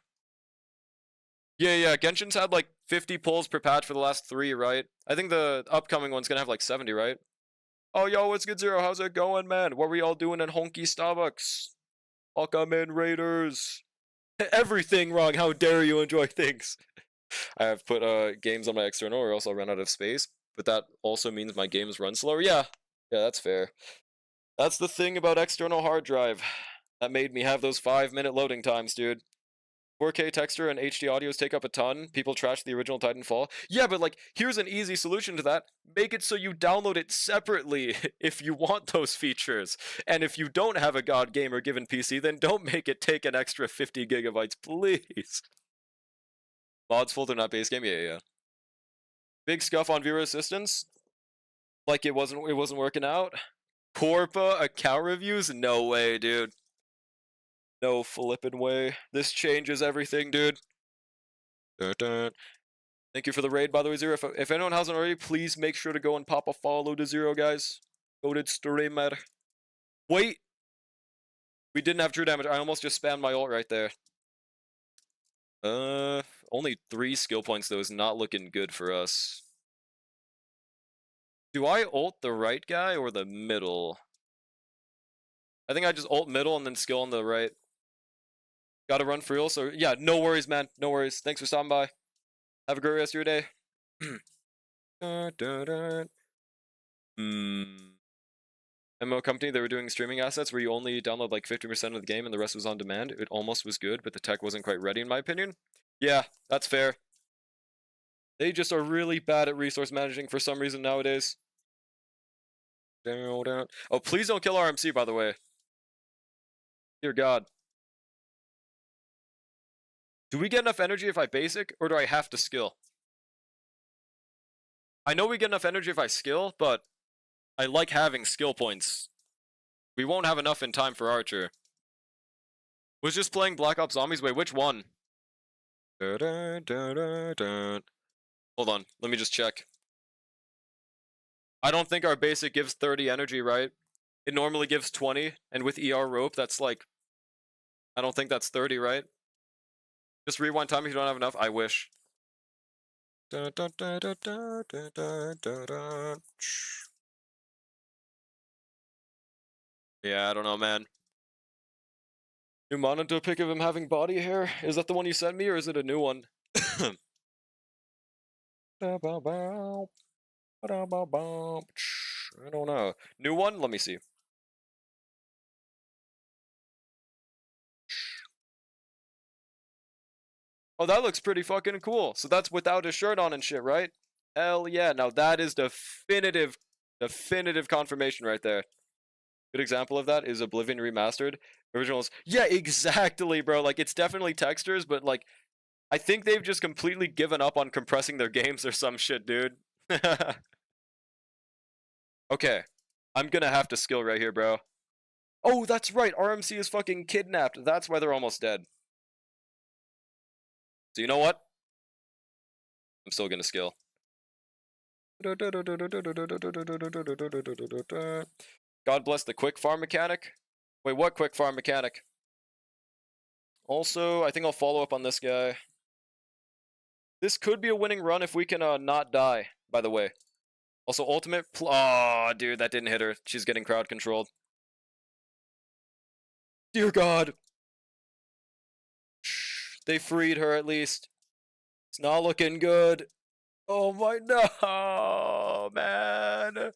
Yeah, Genshin's had like 50 pulls per patch for the last 3, right? I think the upcoming one's gonna have like 70, right? Oh, yo, what's good, Zero? How's it going, man? What were y'all doing in Honky Starbucks? Welcome in, Raiders. Everything wrong. How dare you enjoy things? I have put games on my external or else I'll run out of space. But that also means my games run slower. Yeah, that's fair. That's the thing about external hard drive. That made me have those 5-minute loading times, dude. 4K texture and HD audios take up a ton. People trash the original Titanfall. Yeah, but like, here's an easy solution to that. Make it so you download it separately if you want those features. And if you don't have a God Gamer given PC, then don't make it take an extra 50 gigabytes, please. Mods folder, not base game. Yeah. Big scuff on viewer assistance. Like it wasn't working out. Corpa account reviews? No way, dude. No flippin' way. This changes everything, dude. Dun, dun. Thank you for the raid, by the way, Zero. If anyone hasn't already, please make sure to go and pop a follow to Zero, guys. Goated streamer. Wait! We didn't have true damage. I almost just spammed my ult right there. Only 3 skill points, though, is not looking good for us. Do I ult the right guy or the middle? I think I just ult middle and then skill on the right. Gotta run for real, so yeah, no worries, man. No worries. Thanks for stopping by. Have a great rest of your day. MMO company, they were doing streaming assets where you only download like 50% of the game and the rest was on demand. It almost was good, but the tech wasn't quite ready in my opinion. Yeah, that's fair. They just are really bad at resource managing for some reason nowadays. Oh, please don't kill RMC, by the way. Dear God. Do we get enough energy if I basic, or do I have to skill? I know we get enough energy if I skill, but I like having skill points. We won't have enough in time for Archer. Was just playing Black Ops Zombies. Wait, which one? Hold on, let me just check. I don't think our basic gives 30 energy, right? It normally gives 20, and with ER rope, that's like... I don't think that's 30, right? Just rewind time if you don't have enough. I wish. Yeah, I don't know, man. New monitor pic of him having body hair? Is that the one you sent me, or is it a new one? I don't know. New one? Let me see. Oh, that looks pretty fucking cool. So that's without a shirt on and shit, right? Hell yeah. Now that is definitive confirmation right there. Good example of that is Oblivion Remastered. Originals. Yeah, exactly, bro. Like, it's definitely textures, but, like, I think they've just completely given up on compressing their games or some shit, dude. Okay. I'm gonna have to skill right here, bro. Oh, that's right. RMC is fucking kidnapped. That's why they're almost dead. So you know what? I'm still gonna skill. God bless the quick farm mechanic. Wait, what quick farm mechanic? Also, I think I'll follow up on this guy. This could be a winning run if we can not die, by the way. Also, ultimate... Oh, dude, that didn't hit her. She's getting crowd controlled. Dear God. They freed her at least. It's not looking good. Oh my... No, man.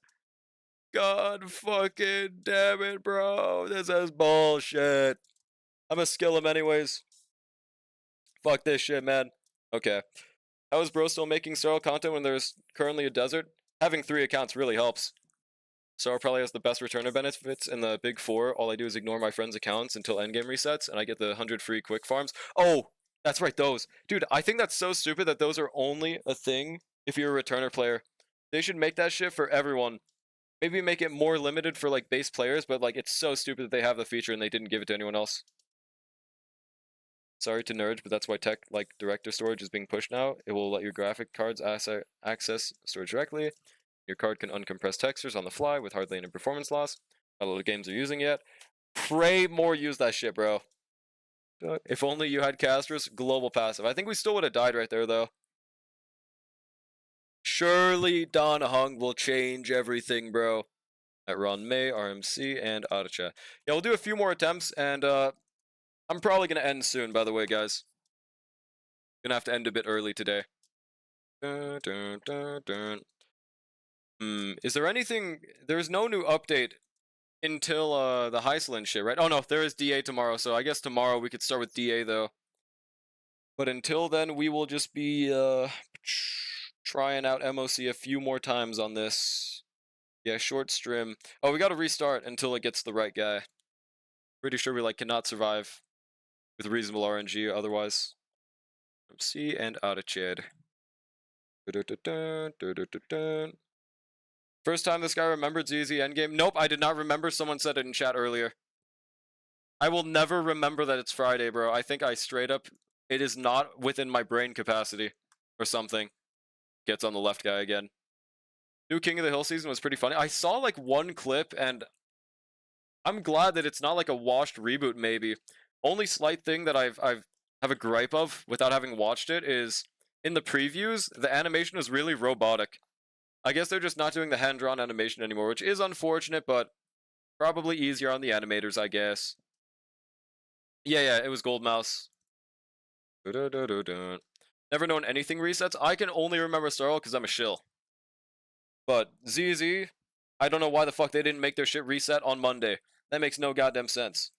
God fucking damn it, bro. This is bullshit. I'm gonna skill him anyways. Fuck this shit, man. Okay. How is bro still making Starl content when there's currently a desert? Having 3 accounts really helps. Starl probably has the best returner benefits in the big 4. All I do is ignore my friends' accounts until endgame resets, and I get the 100 free quick farms. Oh, that's right, those. Dude, I think that's so stupid that those are only a thing if you're a returner player. They should make that shit for everyone. Maybe make it more limited for, like, base players, but, like, it's so stupid that they have the feature and they didn't give it to anyone else. Sorry to nerd, but that's why tech like director storage is being pushed now. It will let your graphic cards access storage directly. Your card can uncompress textures on the fly with hardly any performance loss. Not a lot of games are using yet. Pray more use that shit, bro. If only you had casters, global passive. I think we still would have died right there, though. Surely Don Hung will change everything, bro. At Ron May, RMC, and Aracha. Yeah, we'll do a few more attempts, and I'm probably gonna end soon, by the way, guys. Gonna have to end a bit early today. Dun, dun, dun, dun. Is there anything? There's no new update until the Heisland shit, right? Oh no, there is DA tomorrow, so I guess tomorrow we could start with DA though. But until then, we will just be trying out MOC a few more times on this. Yeah, short stream. Oh, we gotta restart until it gets the right guy. Pretty sure we cannot survive with reasonable RNG otherwise. MC and Arached. First time this guy remembered ZZ endgame. Nope, I did not remember. Someone said it in chat earlier. I will never remember that it's Friday, bro. I think I straight up, it is not within my brain capacity or something. Gets on the left guy again. New King of the Hill season was pretty funny. I saw like one clip and I'm glad that it's not like a washed reboot maybe. Only slight thing that I've have a gripe of without having watched it is in the previews, the animation is really robotic. I guess they're just not doing the hand-drawn animation anymore, which is unfortunate, but probably easier on the animators, I guess. Yeah, it was Gold Mouse. Never known anything resets. I can only remember Starl because I'm a shill. But ZZ, I don't know why the fuck they didn't make their shit reset on Monday. That makes no goddamn sense.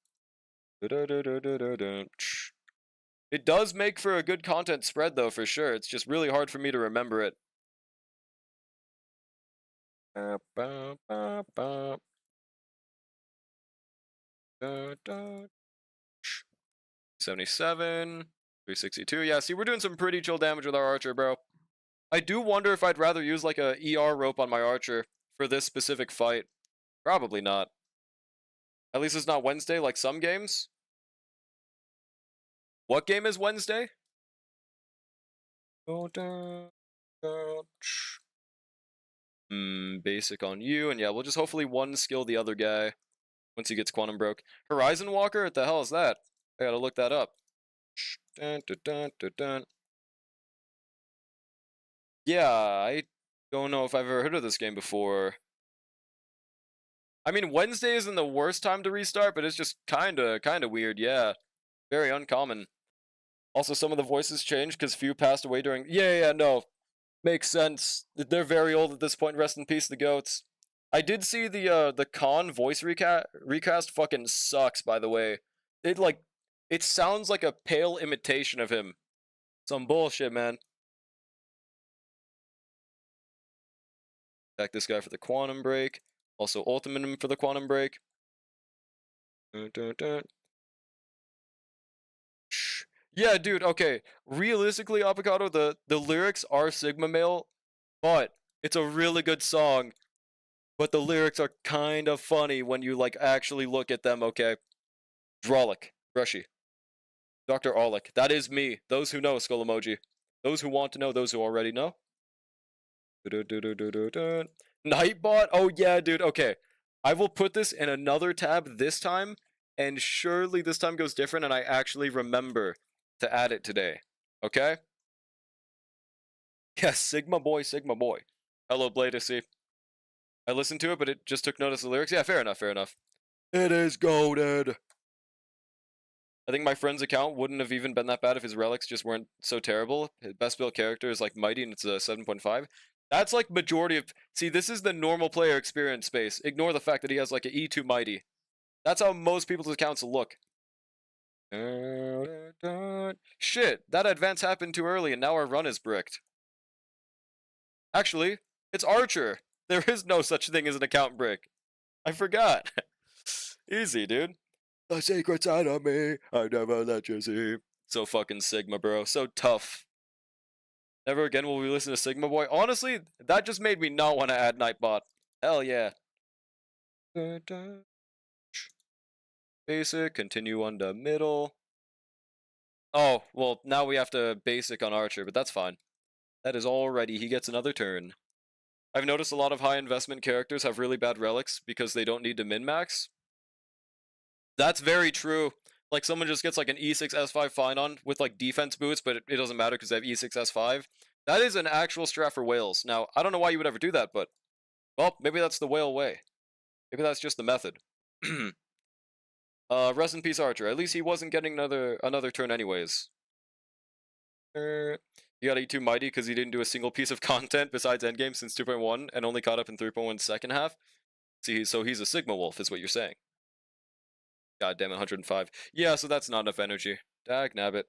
It does make for a good content spread, though, for sure. It's just really hard for me to remember it. 77, 362. Yeah, see, we're doing some pretty chill damage with our archer, bro. I do wonder if I'd rather use like a ER rope on my archer for this specific fight. Probably not. At least it's not Wednesday like some games. What game is Wednesday? Basic on you, and yeah, we'll just hopefully one skill the other guy once he gets Quantum Broke. Horizon Walker? What the hell is that? I gotta look that up. Yeah, I don't know if I've ever heard of this game before. I mean, Wednesday isn't the worst time to restart, but it's just kinda weird, yeah. Very uncommon. Also, some of the voices changed because few passed away during... Yeah, no. Makes sense. They're very old at this point. Rest in peace, the goats. I did see the Khan voice recast fucking sucks, by the way. It sounds like a pale imitation of him. Some bullshit, man. Attack this guy for the Quantum Break. Also ultimate him for the Quantum Break. Yeah, dude, okay. Realistically, Avocado, the lyrics are Sigma male, but it's a really good song. But the lyrics are kind of funny when you, actually look at them, okay? Drolic. Brushy. Dr. Orlick. That is me. Those who know, skull emoji. Those who want to know, those who already know. Nightbot? Oh, yeah, dude. Okay. I will put this in another tab this time, and surely this time goes different, and I actually remember to add it today. Okay? Yes, Sigma boy, Sigma boy. Hello, Bladesy. I listened to it, but it just took notice of the lyrics. Yeah, fair enough, fair enough. It is goated. I think my friend's account wouldn't have even been that bad if his relics just weren't so terrible. His best built character is Mighty, and it's a 7.5. That's majority of... See, this is the normal player experience space. Ignore the fact that he has an E2 Mighty. That's how most people's accounts look. Shit, that advance happened too early, and now our run is bricked. Actually, it's Archer. There is no such thing as an account brick. I forgot. Easy, dude. The secret's out of me. I never let you see. So fucking Sigma, bro. So tough. Never again will we listen to Sigma Boy. Honestly, that just made me not want to add Nightbot. Hell yeah. Basic, continue on the middle. Oh, well, now we have to basic on Archer, but that's fine. That is already, he gets another turn. I've noticed a lot of high investment characters have really bad relics because they don't need to min-max. That's very true. Someone just gets an E6 S5 fine on with defense boots, but it doesn't matter because they have E6 S5. That is an actual strat for whales. Now, I don't know why you would ever do that, but, well, maybe that's the whale way. Maybe that's just the method. Rest in peace, Archer. At least he wasn't getting another turn anyways. You got E2 Mighty because he didn't do a single piece of content besides Endgame since 2.1 and only caught up in 3.1 second half. See, so he's a Sigma Wolf, is what you're saying. God damn it, 105. Yeah, so that's not enough energy. Dag nabbit.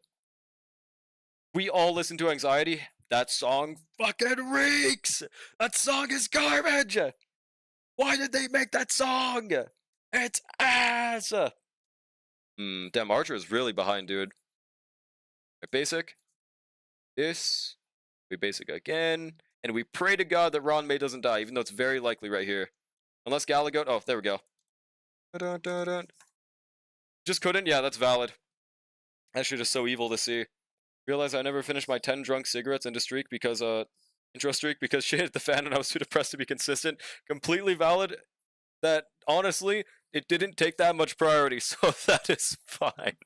We all listen to Anxiety. That song fucking reeks! That song is garbage! Why did they make that song? It's ass! Damn, Archer is really behind, dude. Right, basic. This. We basic again. And we pray to God that Ron May doesn't die, even though it's very likely right here. Unless Galagoat. Oh, there we go. Just couldn't? Yeah, that's valid. That shit is so evil to see. Realize I never finished my 10 drunk cigarettes intro streak because shit hit the fan and I was too depressed to be consistent. Completely valid. That honestly, it didn't take that much priority, so that is fine.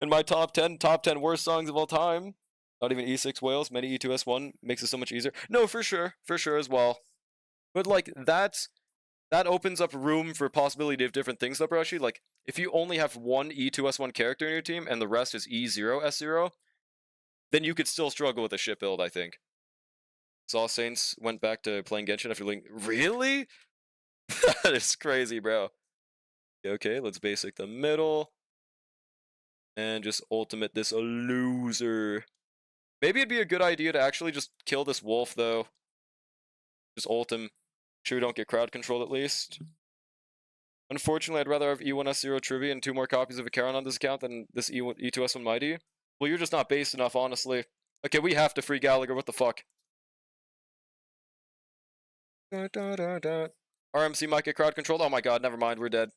In my top 10 worst songs of all time. Not even E6 Whales, many E2S1 makes it so much easier. No, for sure as well. But like that opens up room for possibility of different things though, Brushy. Like, if you only have one E2S1 character in your team and the rest is E0, S0, then you could still struggle with a shit build, I think. Saw Saints went back to playing Genshin after leaving. Really? That is crazy, bro. Okay, let's basic the middle. And just ultimate this loser. Maybe it'd be a good idea to actually just kill this wolf, though. Just ult him. Sure we don't get crowd control at least. Unfortunately, I'd rather have E1S0 Trivia and 2 more copies of Acheron on this account than this E2S1 Mighty. Well, you're just not based enough, honestly. Okay, we have to free Gallagher, what the fuck? RMC might get crowd controlled. Oh my god, never mind, we're dead.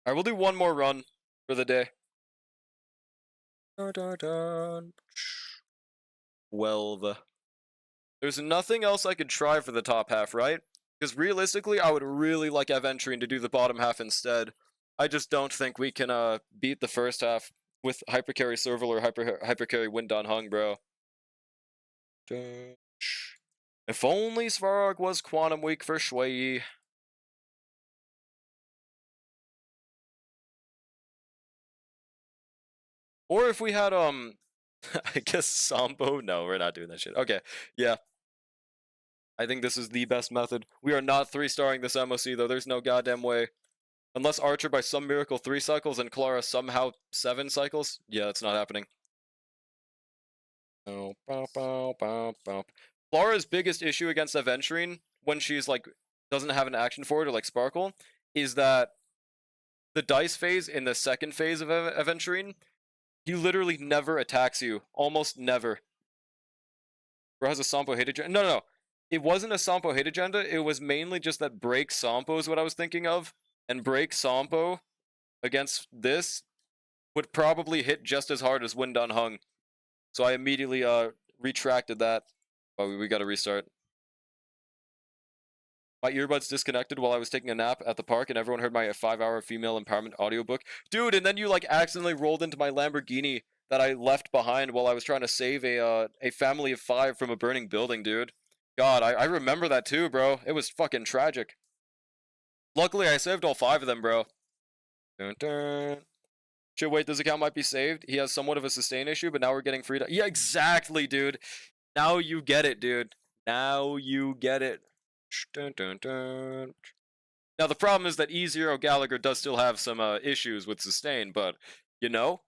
Alright, we'll do one more run for the day. 12. There's nothing else I could try for the top half, right? Because realistically, I would really like Aventurine to do the bottom half instead. I just don't think we can beat the first half with Hypercarry Serval or Hypercarry Wind on Hung, bro. If only Svarog was Quantum Weak for Shui. Or if we had, I guess Sambo? No, we're not doing that shit. Okay, yeah. I think this is the best method. We are not 3-starring this MOC, though. There's no goddamn way. Unless Archer by some miracle 3 cycles and Clara somehow 7 cycles? Yeah, that's not happening. Oh, Clara's biggest issue against Aventurine, when she's like, doesn't have an action for it or like Sparkle, is that the dice phase in the second phase of Aventurine, he literally never attacks you. Almost never. Or has a Sampo hate agenda. No. It wasn't a Sampo hate agenda. It was mainly just that break Sampo is what I was thinking of. And break Sampo against this would probably hit just as hard as Wind on Hung. So I immediately retracted that. Oh, we gotta restart. My earbuds disconnected while I was taking a nap at the park and everyone heard my 5-hour female empowerment audiobook. Dude, and then you like accidentally rolled into my Lamborghini that I left behind while I was trying to save a family of 5 from a burning building, dude. God, I remember that too, bro. It was fucking tragic. Luckily, I saved all 5 of them, bro. Dun dun. Shit, wait, this account might be saved. He has somewhat of a sustain issue, but now we're getting free. Yeah, exactly, dude. Now you get it, dude. Now you get it. Dun, dun, dun. Now, the problem is that E0 Gallagher does still have some issues with sustain, but, you know,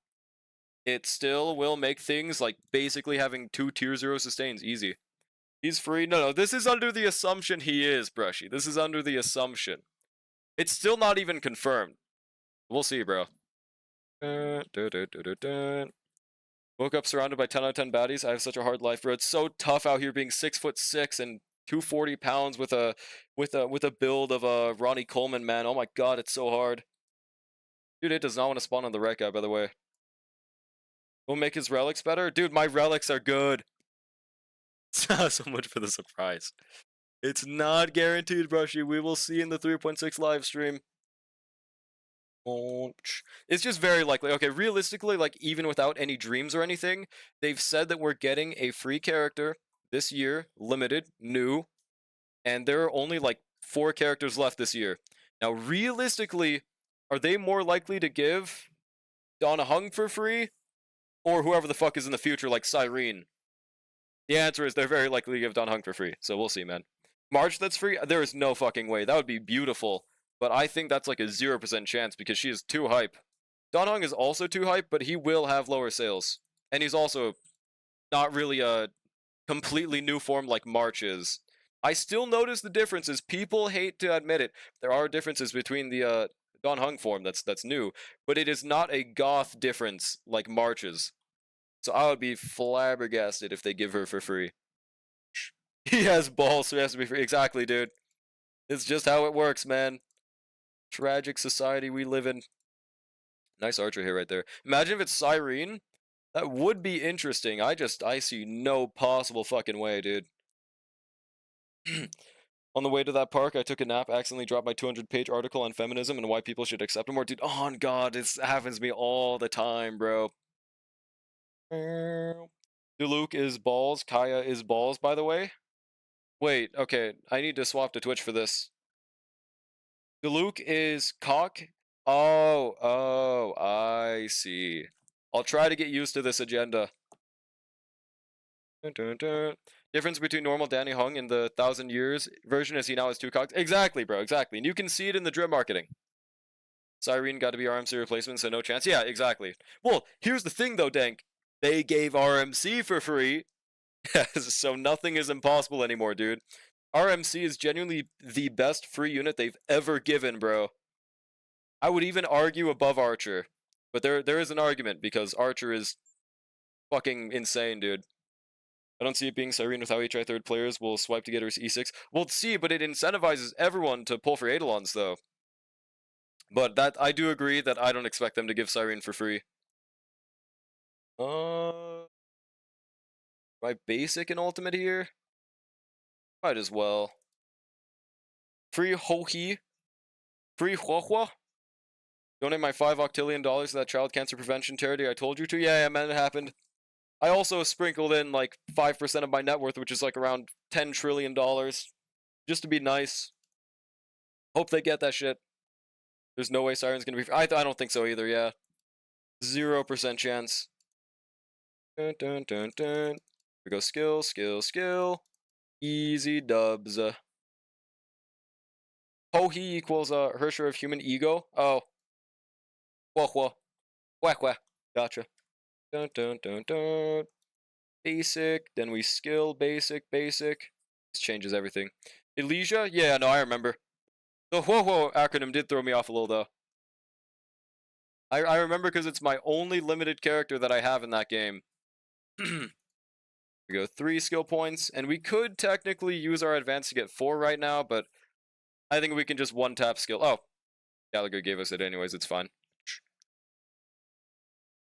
it still will make things like basically having 2 tier 0 sustains easy. He's free. No, this is under the assumption he is, Brushy. This is under the assumption. It's still not even confirmed. We'll see, bro. Woke up surrounded by 10 out of 10 baddies. I have such a hard life, bro. It's so tough out here being 6'6" and 240 pounds with a build of Ronnie Coleman, man. Oh my god, it's so hard. Dude, it does not want to spawn on the right guy, by the way. Will make his relics better? Dude, my relics are good. So much for the surprise. It's not guaranteed, Brushy. We will see in the 3.6 live stream. It's just very likely. Okay, realistically, like, even without any dreams or anything, they've said that we're getting a free character this year, limited, new, and there are only, like, 4 characters left this year. Now, realistically, are they more likely to give Don Hung for free, or whoever the fuck is in the future, like Cyrene? The answer is they're very likely to give Don Hung for free, so we'll see, man. March that's free? There is no fucking way. That would be beautiful, but I think that's like a 0% chance because she is too hype. Don Hung is also too hype, but he will have lower sales. And he's also not really a completely new form like March is. I still notice the differences. People hate to admit it. There are differences between the Don Hung form that's new, but it is not a goth difference like March's. So I would be flabbergasted if they give her for free. He has balls, so he has to be free. Exactly, dude. It's just how it works, man. Tragic society we live in. Nice archer here right there. Imagine if it's Cyrene. That would be interesting. I see no possible fucking way, dude. On the way to that park, I took a nap, accidentally dropped my 200-page article on feminism and why people should accept it more. Dude, oh god, this happens to me all the time, bro. Duluc is balls, Kaya is balls, by the way. Wait, okay, I need to swap to Twitch for this. Duluc is cock. Oh, I see. I'll try to get used to this agenda. Dun, dun, dun. Difference between normal Danny Hung and the 1,000 years version is he now has 2 cocks. Exactly, bro, exactly. And you can see it in the drip marketing. Cyrene got to be RMC replacement, so no chance. Yeah, exactly. Well, here's the thing, though, Dank. They gave RMC for free, so nothing is impossible anymore, dude. RMC is genuinely the best free unit they've ever given, bro. I would even argue above Archer. But there is an argument, because Archer is fucking insane, dude. I don't see it being Cyrene with how HI third players will swipe to get her E6. Well, see, but it incentivizes everyone to pull for Eidolons, though. But that I do agree that I don't expect them to give Cyrene for free. My basic and ultimate here? Might as well. Free Ho-He. Free Huahua. Donate my $5 octillion to that child cancer prevention charity I told you to. Yeah, man, it happened. I also sprinkled in like 5% of my net worth, which is like around $10 trillion. Just to be nice. Hope they get that shit. There's no way Siren's gonna be... I don't think so either, yeah. 0% chance. Dun, dun, dun, dun. We go skill, skill, skill. Easy dubs. Ho-He equals Hersher of human ego. Oh. Whoa. Whack. Gotcha. Dun, dun, dun, dun. Basic. Then we skill, basic. This changes everything. Elysia? Yeah, no, I remember. The whoa acronym did throw me off a little, though. I remember because it's my only limited character that I have in that game. We go 3 skill points, and we could technically use our advance to get 4 right now, but I think we can just one-tap skill. Oh, Gallagher gave us it anyways, it's fine.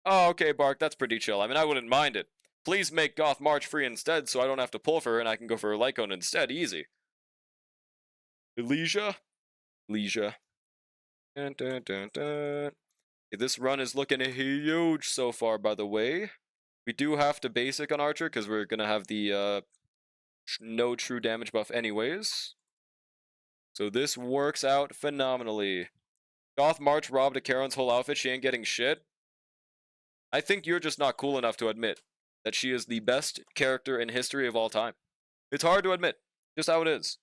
Oh, okay, Bark, that's pretty chill. I mean, I wouldn't mind it. Please make Goth March free instead so I don't have to pull for her and I can go for her Lycone instead. Easy. Elysia? Dun, dun, dun, dun. This run is looking huge so far, by the way. We do have to basic on Archer because we're going to have the no true damage buff anyways. So this works out phenomenally. Goth March robbed a Charon's whole outfit. She ain't getting shit. I think you're just not cool enough to admit that she is the best character in history of all time. It's hard to admit. Just how it is.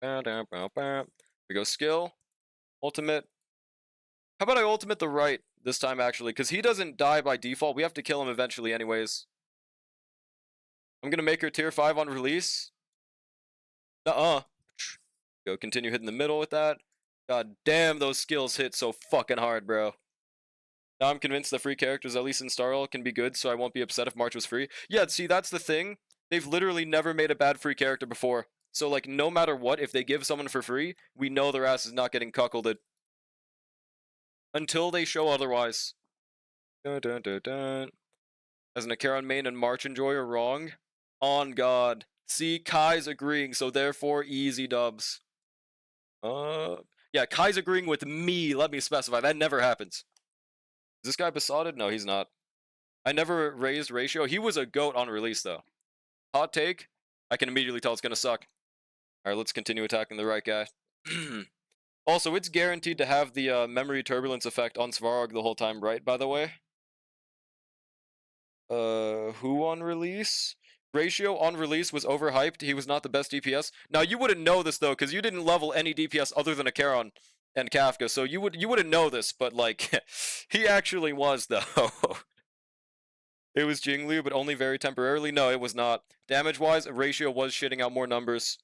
We go skill. Ultimate. How about I ultimate the right this time, actually? Because he doesn't die by default. We have to kill him eventually anyways. I'm going to make her tier 5 on release. Go continue hitting the middle with that. God damn, those skills hit so fucking hard, bro. Now I'm convinced the free characters, at least in Starl, can be good, so I won't be upset if March was free. Yeah, see, that's the thing. They've literally never made a bad free character before. So, like, no matter what, if they give someone for free, we know their ass is not getting cuckolded. Until they show otherwise. As an Acheron main and March enjoyer, wrong? On God. See, Kai's agreeing, so therefore easy dubs. Yeah, Kai's agreeing with me, let me specify. That never happens. Is this guy besotted? No, he's not. I never raised ratio. He was a goat on release, though. Hot take? I can immediately tell it's gonna suck. Alright, let's continue attacking the right guy. Also, it's guaranteed to have the memory turbulence effect on Svarog the whole time, right, by the way? Who on release? Ratio on release was overhyped. He was not the best DPS. Now, you wouldn't know this, though, because you didn't level any DPS other than a Charon and Kafka, so you wouldn't know this, but, like, he actually was, though. It was Jinglu, but only very temporarily. No, it was not. Damage-wise, Ratio was shitting out more numbers.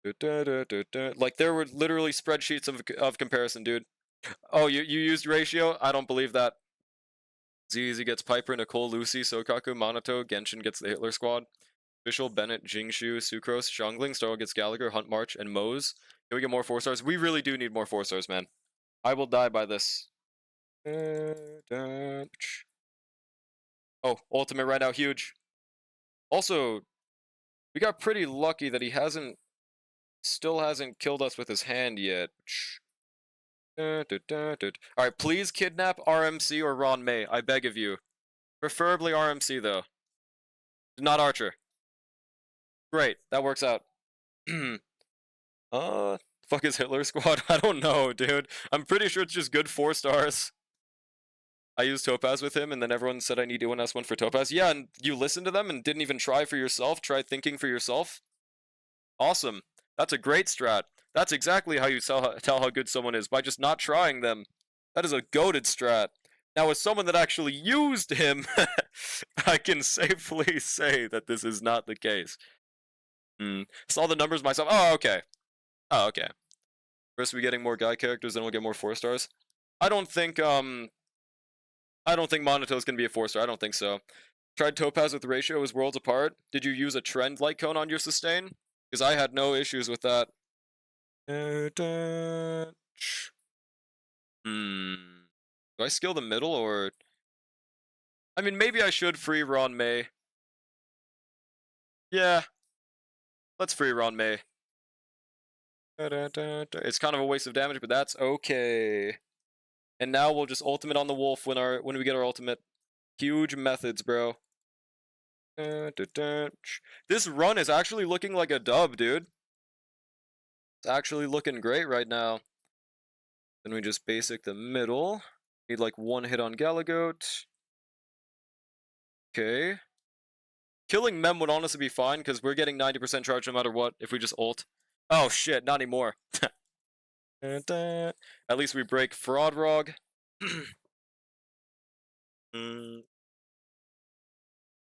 Like, there were literally spreadsheets of comparison, dude. Oh, you used Ratio? I don't believe that. ZZ gets Piper, Nicole, Lucy, Sokaku, Minato, Genshin gets the Hitler Squad. Official, Bennett, Jingshu, Sucrose, Xiangling, Starro gets Gallagher, Hunt March, and Mose. Can we get more 4-stars? We really do need more 4-stars, man. I will die by this. Oh, ultimate right now, huge. Also, we got pretty lucky that he still hasn't killed us with his hand yet. Alright, please kidnap RMC or Ron May, I beg of you. Preferably RMC, though. Not Archer. Great, that works out. Fuck is Hitler Squad? I don't know, dude. I'm pretty sure it's just good 4-stars. I used Topaz with him, and then everyone said I need to S1 for Topaz. Yeah, and you listened to them and didn't even try for yourself? Try thinking for yourself? Awesome. That's a great strat. That's exactly how you tell how good someone is, by just not trying them. That is a goated strat. Now, as someone that actually used him, I can safely say that this is not the case. Saw the numbers myself. Oh, okay. Oh, okay. First, we getting more guy characters, then we'll get more 4-stars. I don't think Monato's gonna be a 4-star. I don't think so. Tried Topaz with Ratio, was worlds apart. Did you use a trend light cone on your sustain? Because I had no issues with that. Do I skill the middle, or... I mean, maybe I should free Ron May. Yeah. Let's free Ron May. It's kind of a waste of damage, but that's okay. And now we'll just ultimate on the wolf when we get our ultimate. Huge methods, bro. This run is actually looking like a dub, dude. It's actually looking great right now. Then we just basic the middle. Need like one hit on Galagoat. Okay. Killing Mem would honestly be fine, because we're getting 90% charge no matter what if we just ult. Oh shit, not anymore. At least we break Fraudrog.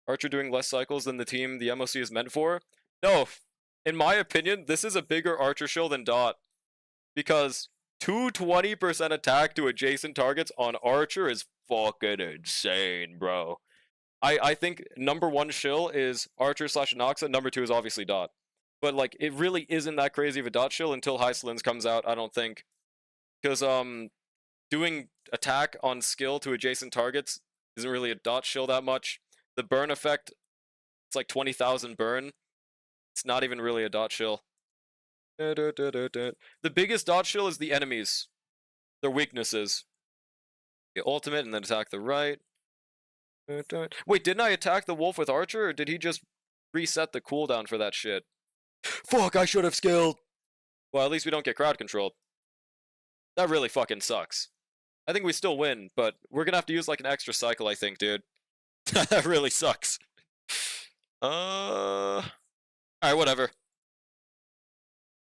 Archer doing less cycles than the team the MOC is meant for? No, in my opinion, this is a bigger Archer shill than Dot. Because 220% attack to adjacent targets on Archer is fucking insane, bro. I think number 1 shill is Archer / Anoxa, number 2 is obviously Dot. But, like, it really isn't that crazy of a Dot shill until Hyslins comes out, I don't think. Because, doing attack on skill to adjacent targets isn't really a Dot shill that much. The burn effect, it's like 20,000 burn. It's not even really a Dot shill. The biggest Dot shill is the enemies. Their weaknesses. Get ultimate and then attack the right. Wait, didn't I attack the wolf with Archer, or did he just reset the cooldown for that shit? Fuck, I should have skilled! Well, at least we don't get crowd controlled. That really fucking sucks. I think we still win, but we're gonna have to use like an extra cycle, I think, dude. That really sucks. Alright, whatever.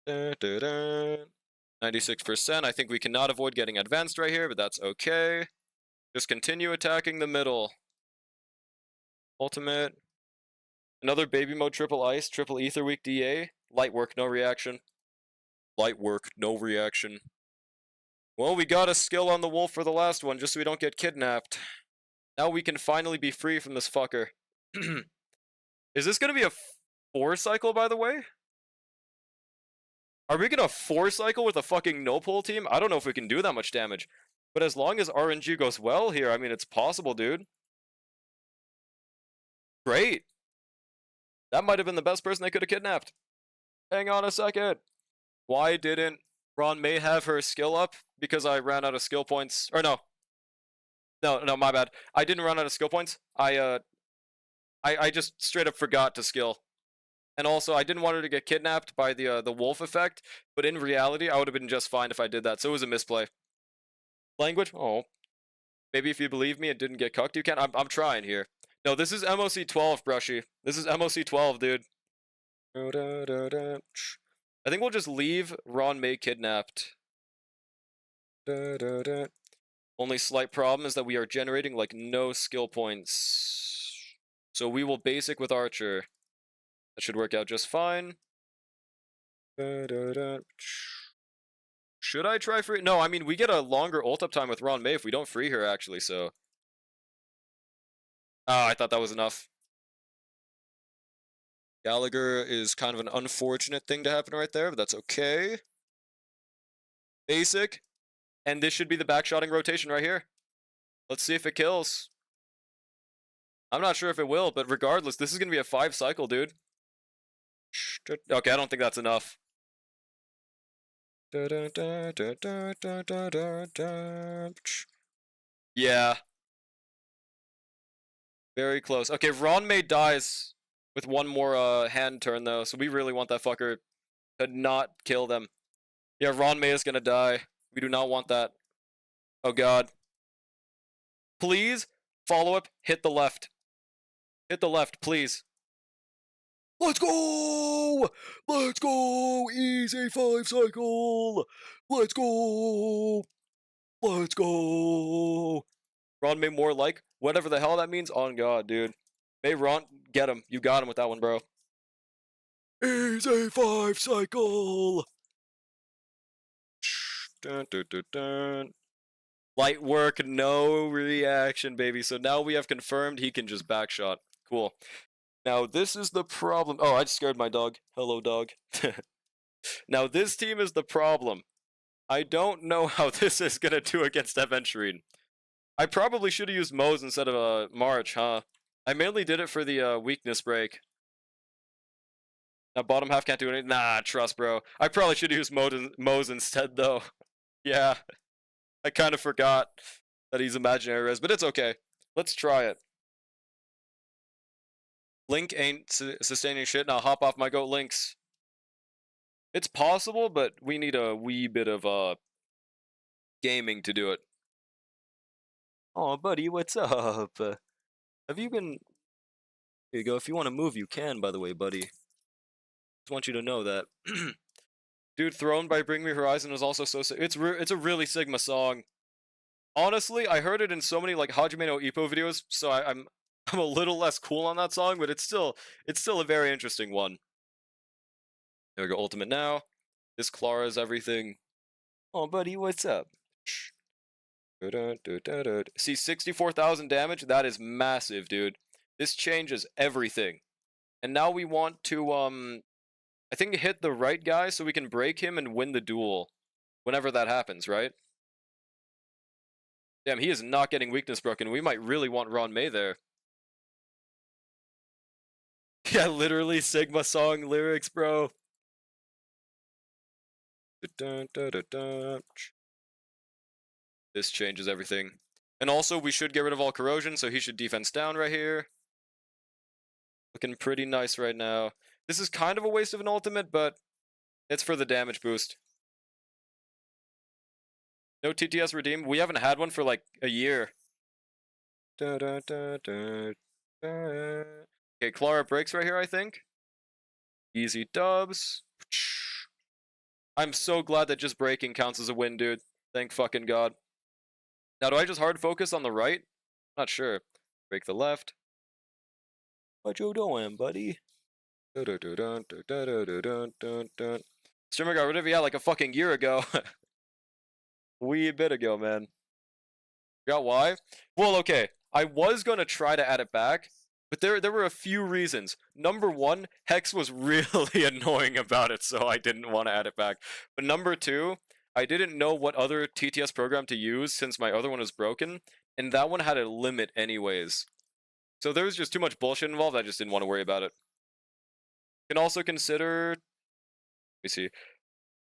96%. I think we cannot avoid getting advanced right here, but that's okay. Just continue attacking the middle. Ultimate. Another baby mode triple ice, triple ether weak DA. Light work, no reaction. Light work, no reaction. Well, we got a skill on the wolf for the last one, just so we don't get kidnapped. Now we can finally be free from this fucker. Is this gonna be a 4-cycle, by the way? Are we gonna 4-cycle with a fucking no-pull team? I don't know if we can do that much damage. But as long as RNG goes well here, I mean, it's possible, dude. Great. That might have been the best person they could have kidnapped. Hang on a second. Why didn't Ron May have her skill up? Because I ran out of skill points. Or no. No, my bad. I didn't run out of skill points. I just straight up forgot to skill. And also, I didn't want her to get kidnapped by the wolf effect, but in reality, I would have been just fine if I did that, so it was a misplay. Language? Oh. Maybe if you believe me, it didn't get cucked. You can. I'm trying here. No, this is MOC 12, Brushy. This is MOC 12, dude. I think we'll just leave Ron May kidnapped. Only slight problem is that we are generating like no skill points. So we will basic with Archer. That should work out just fine. Should I try free? No, I mean, we get a longer ult up time with Ron May if we don't free her, actually, so. Oh, I thought that was enough. Gallagher is kind of an unfortunate thing to happen right there, but that's okay. Basic. And this should be the backshotting rotation right here. Let's see if it kills. I'm not sure if it will, but regardless, this is going to be a 5 cycle, dude. Okay, I don't think that's enough. Yeah. Very close. Okay, Ron May dies with one more hand turn, though, so we really want that fucker to not kill them. Yeah, Ron May is gonna die. We do not want that. Oh god. Please, follow up, hit the left. Hit the left, please. Let's go! Let's go! Easy 5 cycle! Let's go! Let's go! Ron May more like, whatever the hell that means, on god, dude. May Ron, get him. You got him with that one, bro. Easy 5 cycle! Dun, dun, dun, dun. Light work, no reaction, baby. So now we have confirmed he can just backshot. Cool. Now this is the problem. Oh, I just scared my dog. Hello, dog. Now this team is the problem. I don't know how this is gonna do against Aventurine. I probably should have used Mo's instead of March, huh? I mainly did it for the weakness break. Now bottom half can't do anything. Nah, trust, bro. I probably should have used Mo's instead, though. Yeah. I kind of forgot that he's imaginary res, but it's okay. Let's try it. Link ain't sustaining shit. Now hop off my goat, Links. It's possible, but we need a wee bit of gaming to do it. Oh, buddy, what's up? Have you been... Here you go. If you want to move, you can, by the way, buddy. Just want you to know that. Dude, Thrown by Bring Me Horizon was also so... It's a really Sigma song. Honestly, I heard it in so many like Hajime no Ippo videos, so I'm a little less cool on that song, but it's still a very interesting one. There we go, ultimate now. This Clara's everything. Oh, buddy, what's up? See, 64,000 damage? That is massive, dude. This changes everything. And now we want to, I think hit the right guy so we can break him and win the duel. Whenever that happens, right? Damn, he is not getting weakness broken. We might really want Ron May there. Yeah, literally Sigma song lyrics, bro. This changes everything. And also, we should get rid of all corrosion, so he should defense down right here. Looking pretty nice right now. This is kind of a waste of an ultimate, but it's for the damage boost. No TTS redeem. We haven't had one for like a year. Okay, Clara breaks right here, I think. Easy dubs. I'm so glad that just breaking counts as a win, dude. Thank fucking god. Now, do I just hard focus on the right? Not sure. Break the left. What you doing, buddy? Streamer got rid of it, yeah, like a fucking year ago. Wee bit ago, man. Forgot why? Well, okay. I was gonna try to add it back, but there were a few reasons. Number one, Hex was really annoying about it, so I didn't want to add it back. But number two, I didn't know what other TTS program to use since my other one was broken, and that one had a limit anyways. So there was just too much bullshit involved, I just didn't want to worry about it. Can also consider... Let me see.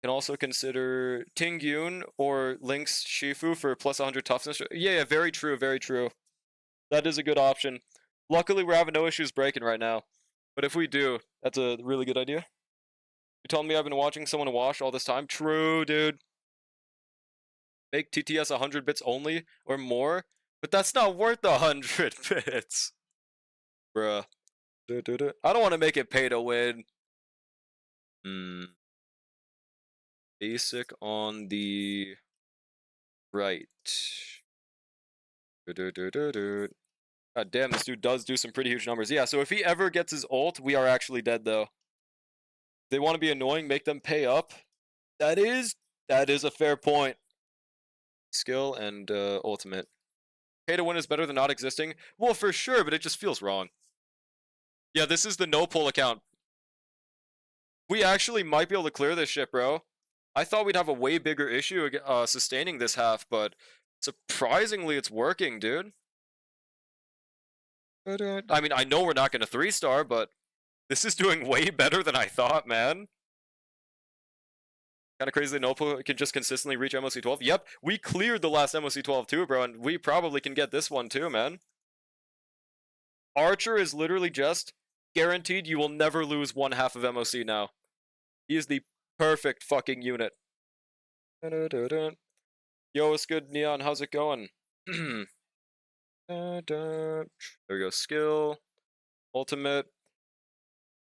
Can also consider Tingyun or Link's Shifu for plus 100 toughness. Yeah, very true, very true. That is a good option. Luckily, we're having no issues breaking right now. But if we do, That's a really good idea. You telling me I've been watching someone wash all this time? True, dude. Make TTS 100 bits only or more, but that's not worth 100 bits. Bruh. I don't want to make it pay to win. Basic on the right. God damn, this dude does do some pretty huge numbers. Yeah, so if he ever gets his ult, we are actually dead, though. They want to be annoying, make them pay up. That is a fair point. Skill and ultimate. Pay to win is better than not existing? Well, for sure, but it just feels wrong. Yeah, this is the no-pull account. We actually might be able to clear this shit, bro. I thought we'd have a way bigger issue sustaining this half, but surprisingly it's working, dude. I mean, I know we're not going to 3-star, but this is doing way better than I thought, man. Kind of crazy that no-pull can just consistently reach MOC 12. Yep, we cleared the last MOC 12 too, bro, and we probably can get this one too, man. Archer is literally just guaranteed you will never lose 1/2 of MOC now. He is the perfect fucking unit. Yo, what's good, Neon? How's it going? There we go. Skill. Ultimate.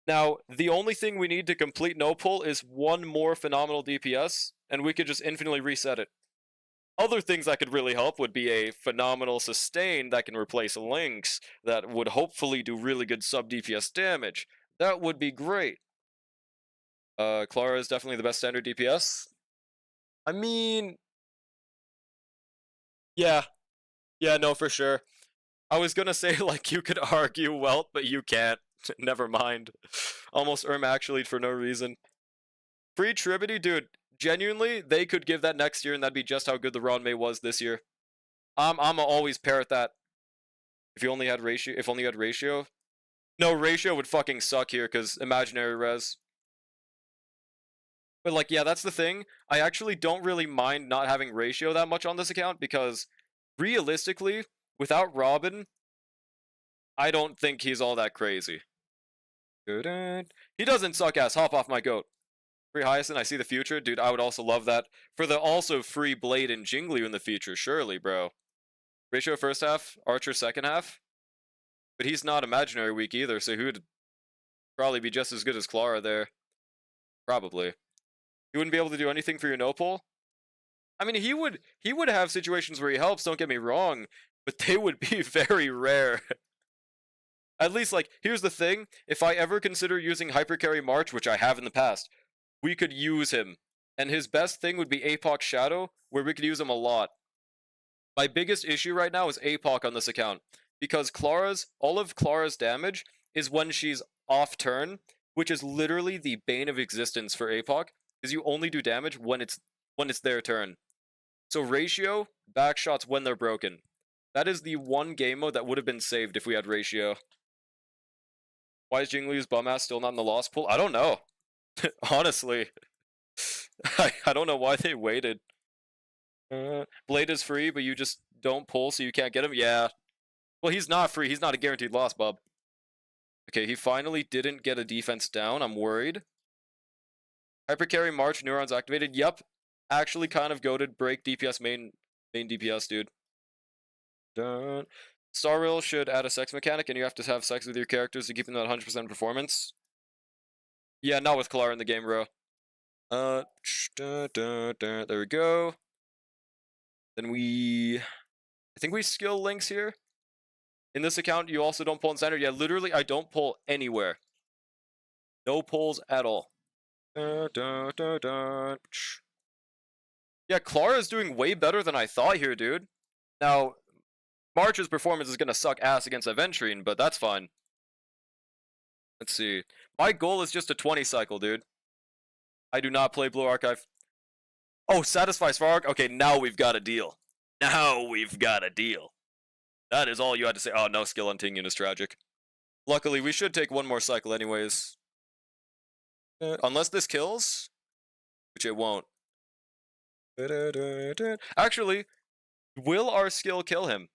Now, the only thing we need to complete no pull is one more phenomenal DPS, and we could just infinitely reset it. Other things that could really help would be a phenomenal sustain that can replace links, that would hopefully do really good sub DPS damage. That would be great. Clara is definitely the best standard DPS. I mean, yeah, no, for sure. I was gonna say, like, you could argue Welt, but you can't. Never mind. Almost actually for no reason. Free Tribity, dude, genuinely, they could give that next year, and that'd be just how good the Ron May was this year. I'm always parrot that. If you only had ratio, No, ratio would fucking suck here, because imaginary res. But, like, yeah, that's the thing. I actually don't really mind not having ratio that much on this account, because realistically, without Robin, I don't think he's all that crazy. He doesn't suck ass. Hop off my goat. Free Hyacinth, I see the future. Dude, I would also love that. For the also free Blade and Jingli in the future, surely, bro. Ratio first half, Archer second half. But he's not imaginary weak either, so he would probably be just as good as Clara there. Probably. He wouldn't be able to do anything for your no-pull? I mean, he would have situations where he helps, don't get me wrong, but they would be very rare. At least, like, here's the thing. If I ever consider using Hypercarry March, which I have in the past, we could use him. And his best thing would be APOC Shadow, where we could use him a lot. My biggest issue right now is APOC on this account. Because all of Clara's damage is when she's off turn, which is literally the bane of existence for APOC, because you only do damage when it's their turn. So ratio, backshots when they're broken. That is the one game mode that would have been saved if we had ratio. Why is Jingli's bum ass still not in the lost pool? I don't know. Honestly. I don't know why they waited. Blade is free, but you just don't pull, so you can't get him? Yeah. Well, he's not free. He's not a guaranteed loss, bub. Okay, he finally didn't get a defense down. I'm worried. Hypercarry March, Neurons activated. Yep. Actually kind of goated. Break DPS main DPS, dude. Dun. Star Rail should add a sex mechanic, and you have to have sex with your characters to keep them at 100% performance. Yeah, not with Clara in the game, bro. There we go. Then I think we skill links here. In this account, you also don't pull in standard. Yeah, literally, I don't pull anywhere. No pulls at all. Yeah, Clara's doing way better than I thought here, dude. Now, March's performance is going to suck ass against Aventrine, but that's fine. Let's see. My goal is just a 20 cycle, dude. I do not play Blue Archive. Oh, satisfy Svarog? Okay, now we've got a deal. Now we've got a deal. That is all you had to say. Oh, no skill on Tingyun is tragic. Luckily, we should take one more cycle anyways. Unless this kills, which it won't. Actually, will our skill kill him?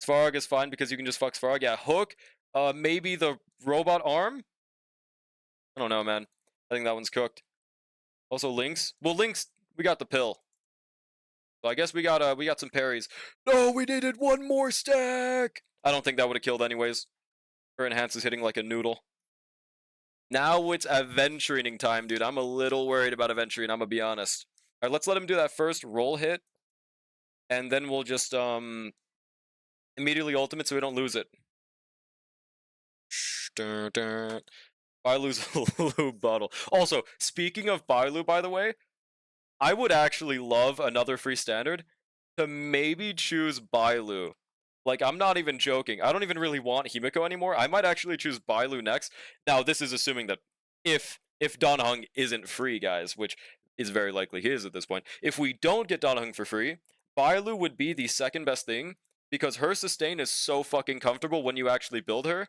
Svarog is fine because you can just fuck Svarog. Yeah, Hook. Maybe the robot arm? I don't know, man. I think that one's cooked. Also, Lynx. Well, Lynx, we got the pill. So I guess we got some parries. No, we needed one more stack! I don't think that would have killed anyways. Her enhance is hitting like a noodle. Now it's adventuring time, dude. I'm a little worried about adventuring, I'm gonna be honest. Alright, let's let him do that first roll hit. And then we'll just, immediately ultimate so we don't lose it. Bailu's lube bottle. Also, speaking of Bailu, by the way, I would actually love another free standard to maybe choose Bailu. Like, I'm not even joking. I don't even really want Himiko anymore. I might actually choose Bailu next. Now, this is assuming that if Danheng isn't free, guys, which is very likely he is at this point. If we don't get Danheng for free, Bailu would be the second best thing because her sustain is so fucking comfortable when you actually build her.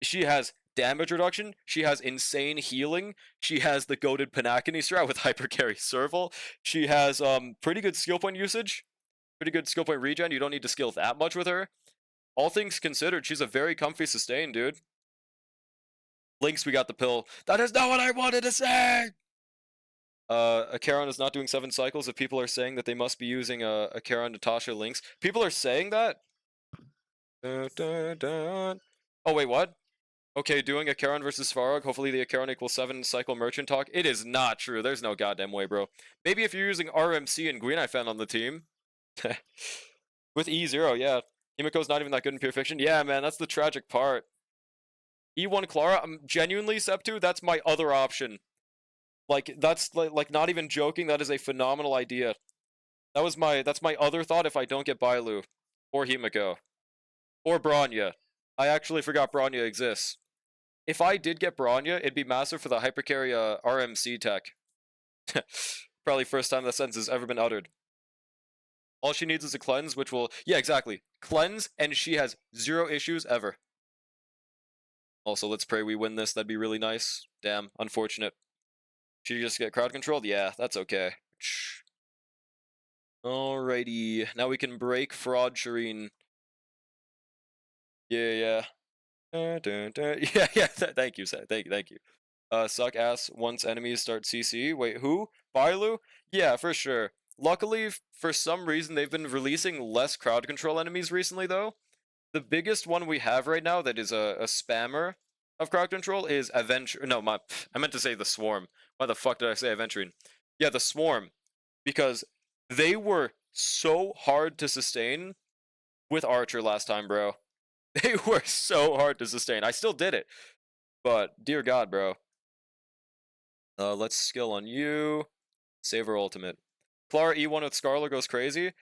She has damage reduction, she has insane healing, she has the goated Panakini strat with hypercarry Serval, she has pretty good skill point usage, pretty good skill point regen, you don't need to skill that much with her. All things considered, she's a very comfy sustain, dude. Lynx, we got the pill. That is not what I wanted to say! Acheron is not doing 7 cycles if people are saying that they must be using Acheron, Natasha, Lynx. People are saying that? Dun, dun, dun. Oh, wait, what? Okay, doing Acheron versus Svarog, hopefully the Acheron equals 7 cycle merchant talk. It is not true. There's no goddamn way, bro. Maybe if you're using RMC and Green Eye Fan on the team. With E0, yeah. Himiko's not even that good in Pure Fiction. Yeah, man, that's the tragic part. E1 Clara, I'm genuinely, Septu, that's my other option. Like, that's, like not even joking, that is a phenomenal idea. That's my other thought if I don't get Bailu. Or Himiko. Or Bronya. I actually forgot Bronya exists. If I did get Bronya, it'd be massive for the hypercarry RMC tech. Probably first time that sentence has ever been uttered. All she needs is a cleanse, which will... Yeah, exactly. Cleanse, and she has 0 issues ever. Also, let's pray we win this. That'd be really nice. Damn, unfortunate. Should you just get crowd controlled? Yeah, that's okay. Alrighty. Now we can break Fraud Shireen. Yeah. Yeah, thank you, Seth. Thank you. Suck ass once enemies start CC. Wait, who? Bailu? Yeah, for sure. Luckily, for some reason, they've been releasing less crowd control enemies recently, though. The biggest one we have right now that is a spammer of crowd control is Adventure. No, I meant to say the Swarm. Why the fuck did I say Adventuring? Yeah, the Swarm. Because they were so hard to sustain with Archer last time, bro. They were so hard to sustain. I still did it. But, dear God, bro. Let's skill on you. Save her ultimate. Clara E1 with Scarlet goes crazy.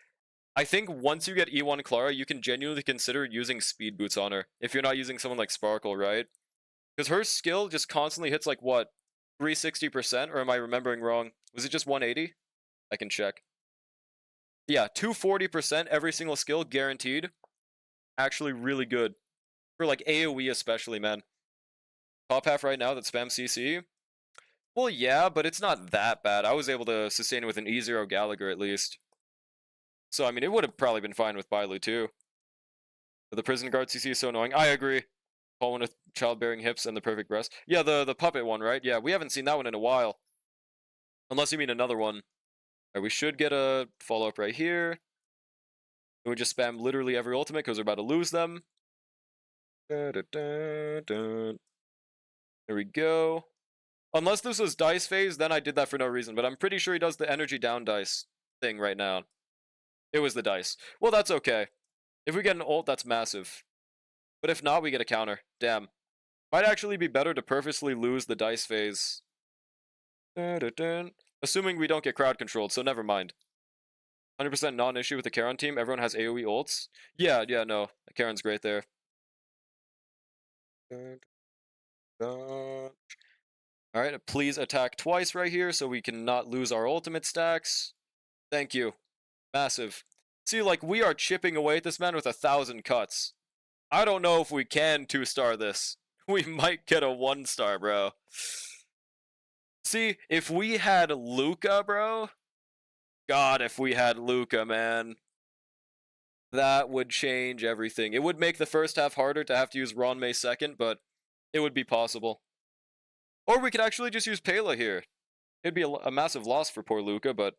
I think once you get E1 Clara, you can genuinely consider using speed boots on her. If you're not using someone like Sparkle, right? Because her skill just constantly hits like, what? 360%? Or am I remembering wrong? Was it just 180? I can check. Yeah, 240% every single skill, guaranteed. Actually really good. For like AoE especially, man. Top half right now that spam CC. Well, yeah, but it's not that bad. I was able to sustain it with an E0 Gallagher at least. So, I mean, it would have probably been fine with Bailu too. But the prison guard CC is so annoying. I agree. Paul one with childbearing hips and the perfect breast. Yeah, the puppet one, right? Yeah, we haven't seen that one in a while. Unless you mean another one. Right, we should get a follow-up right here. And we just spam literally every ultimate because we're about to lose them. There we go. Unless this was dice phase, then I did that for no reason. But I'm pretty sure he does the energy down dice thing right now. It was the dice. Well, that's okay. If we get an ult, that's massive. But if not, we get a counter. Damn. Might actually be better to purposely lose the dice phase. Assuming we don't get crowd controlled, so never mind. 100% non-issue with the Charon team. Everyone has AoE ults. Yeah, no. Charon's great there. Alright, please attack twice right here so we can not lose our ultimate stacks. Thank you. Massive. See, like, we are chipping away at this man with 1,000 cuts. I don't know if we can 2-star this. We might get a 1-star, bro. See, if we had Luca, bro. God, if we had Luca, man. That would change everything. It would make the first half harder to have to use Ronmei second, but it would be possible. Or we could actually just use Pela here. It'd be a massive loss for poor Luca, but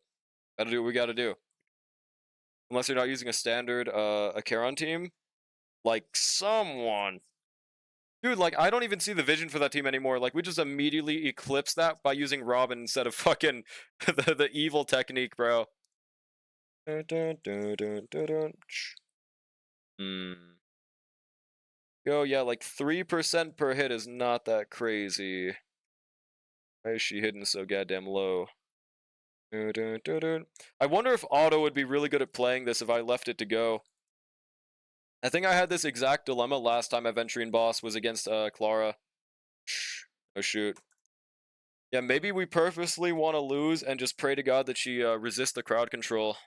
gotta do what we gotta do. Unless you're not using a standard, a Charon team. Like, someone. Dude, like, I don't even see the vision for that team anymore. Like, we just immediately eclipse that by using Robin instead of fucking the evil technique, bro. Yo, yeah, like 3% per hit is not that crazy. Why is she hitting so goddamn low? I wonder if Auto would be really good at playing this if I left it to go. I think I had this exact dilemma last time Aventurine Boss was against Clara. Oh shoot. Yeah, maybe we purposely want to lose and just pray to God that she resists the crowd control.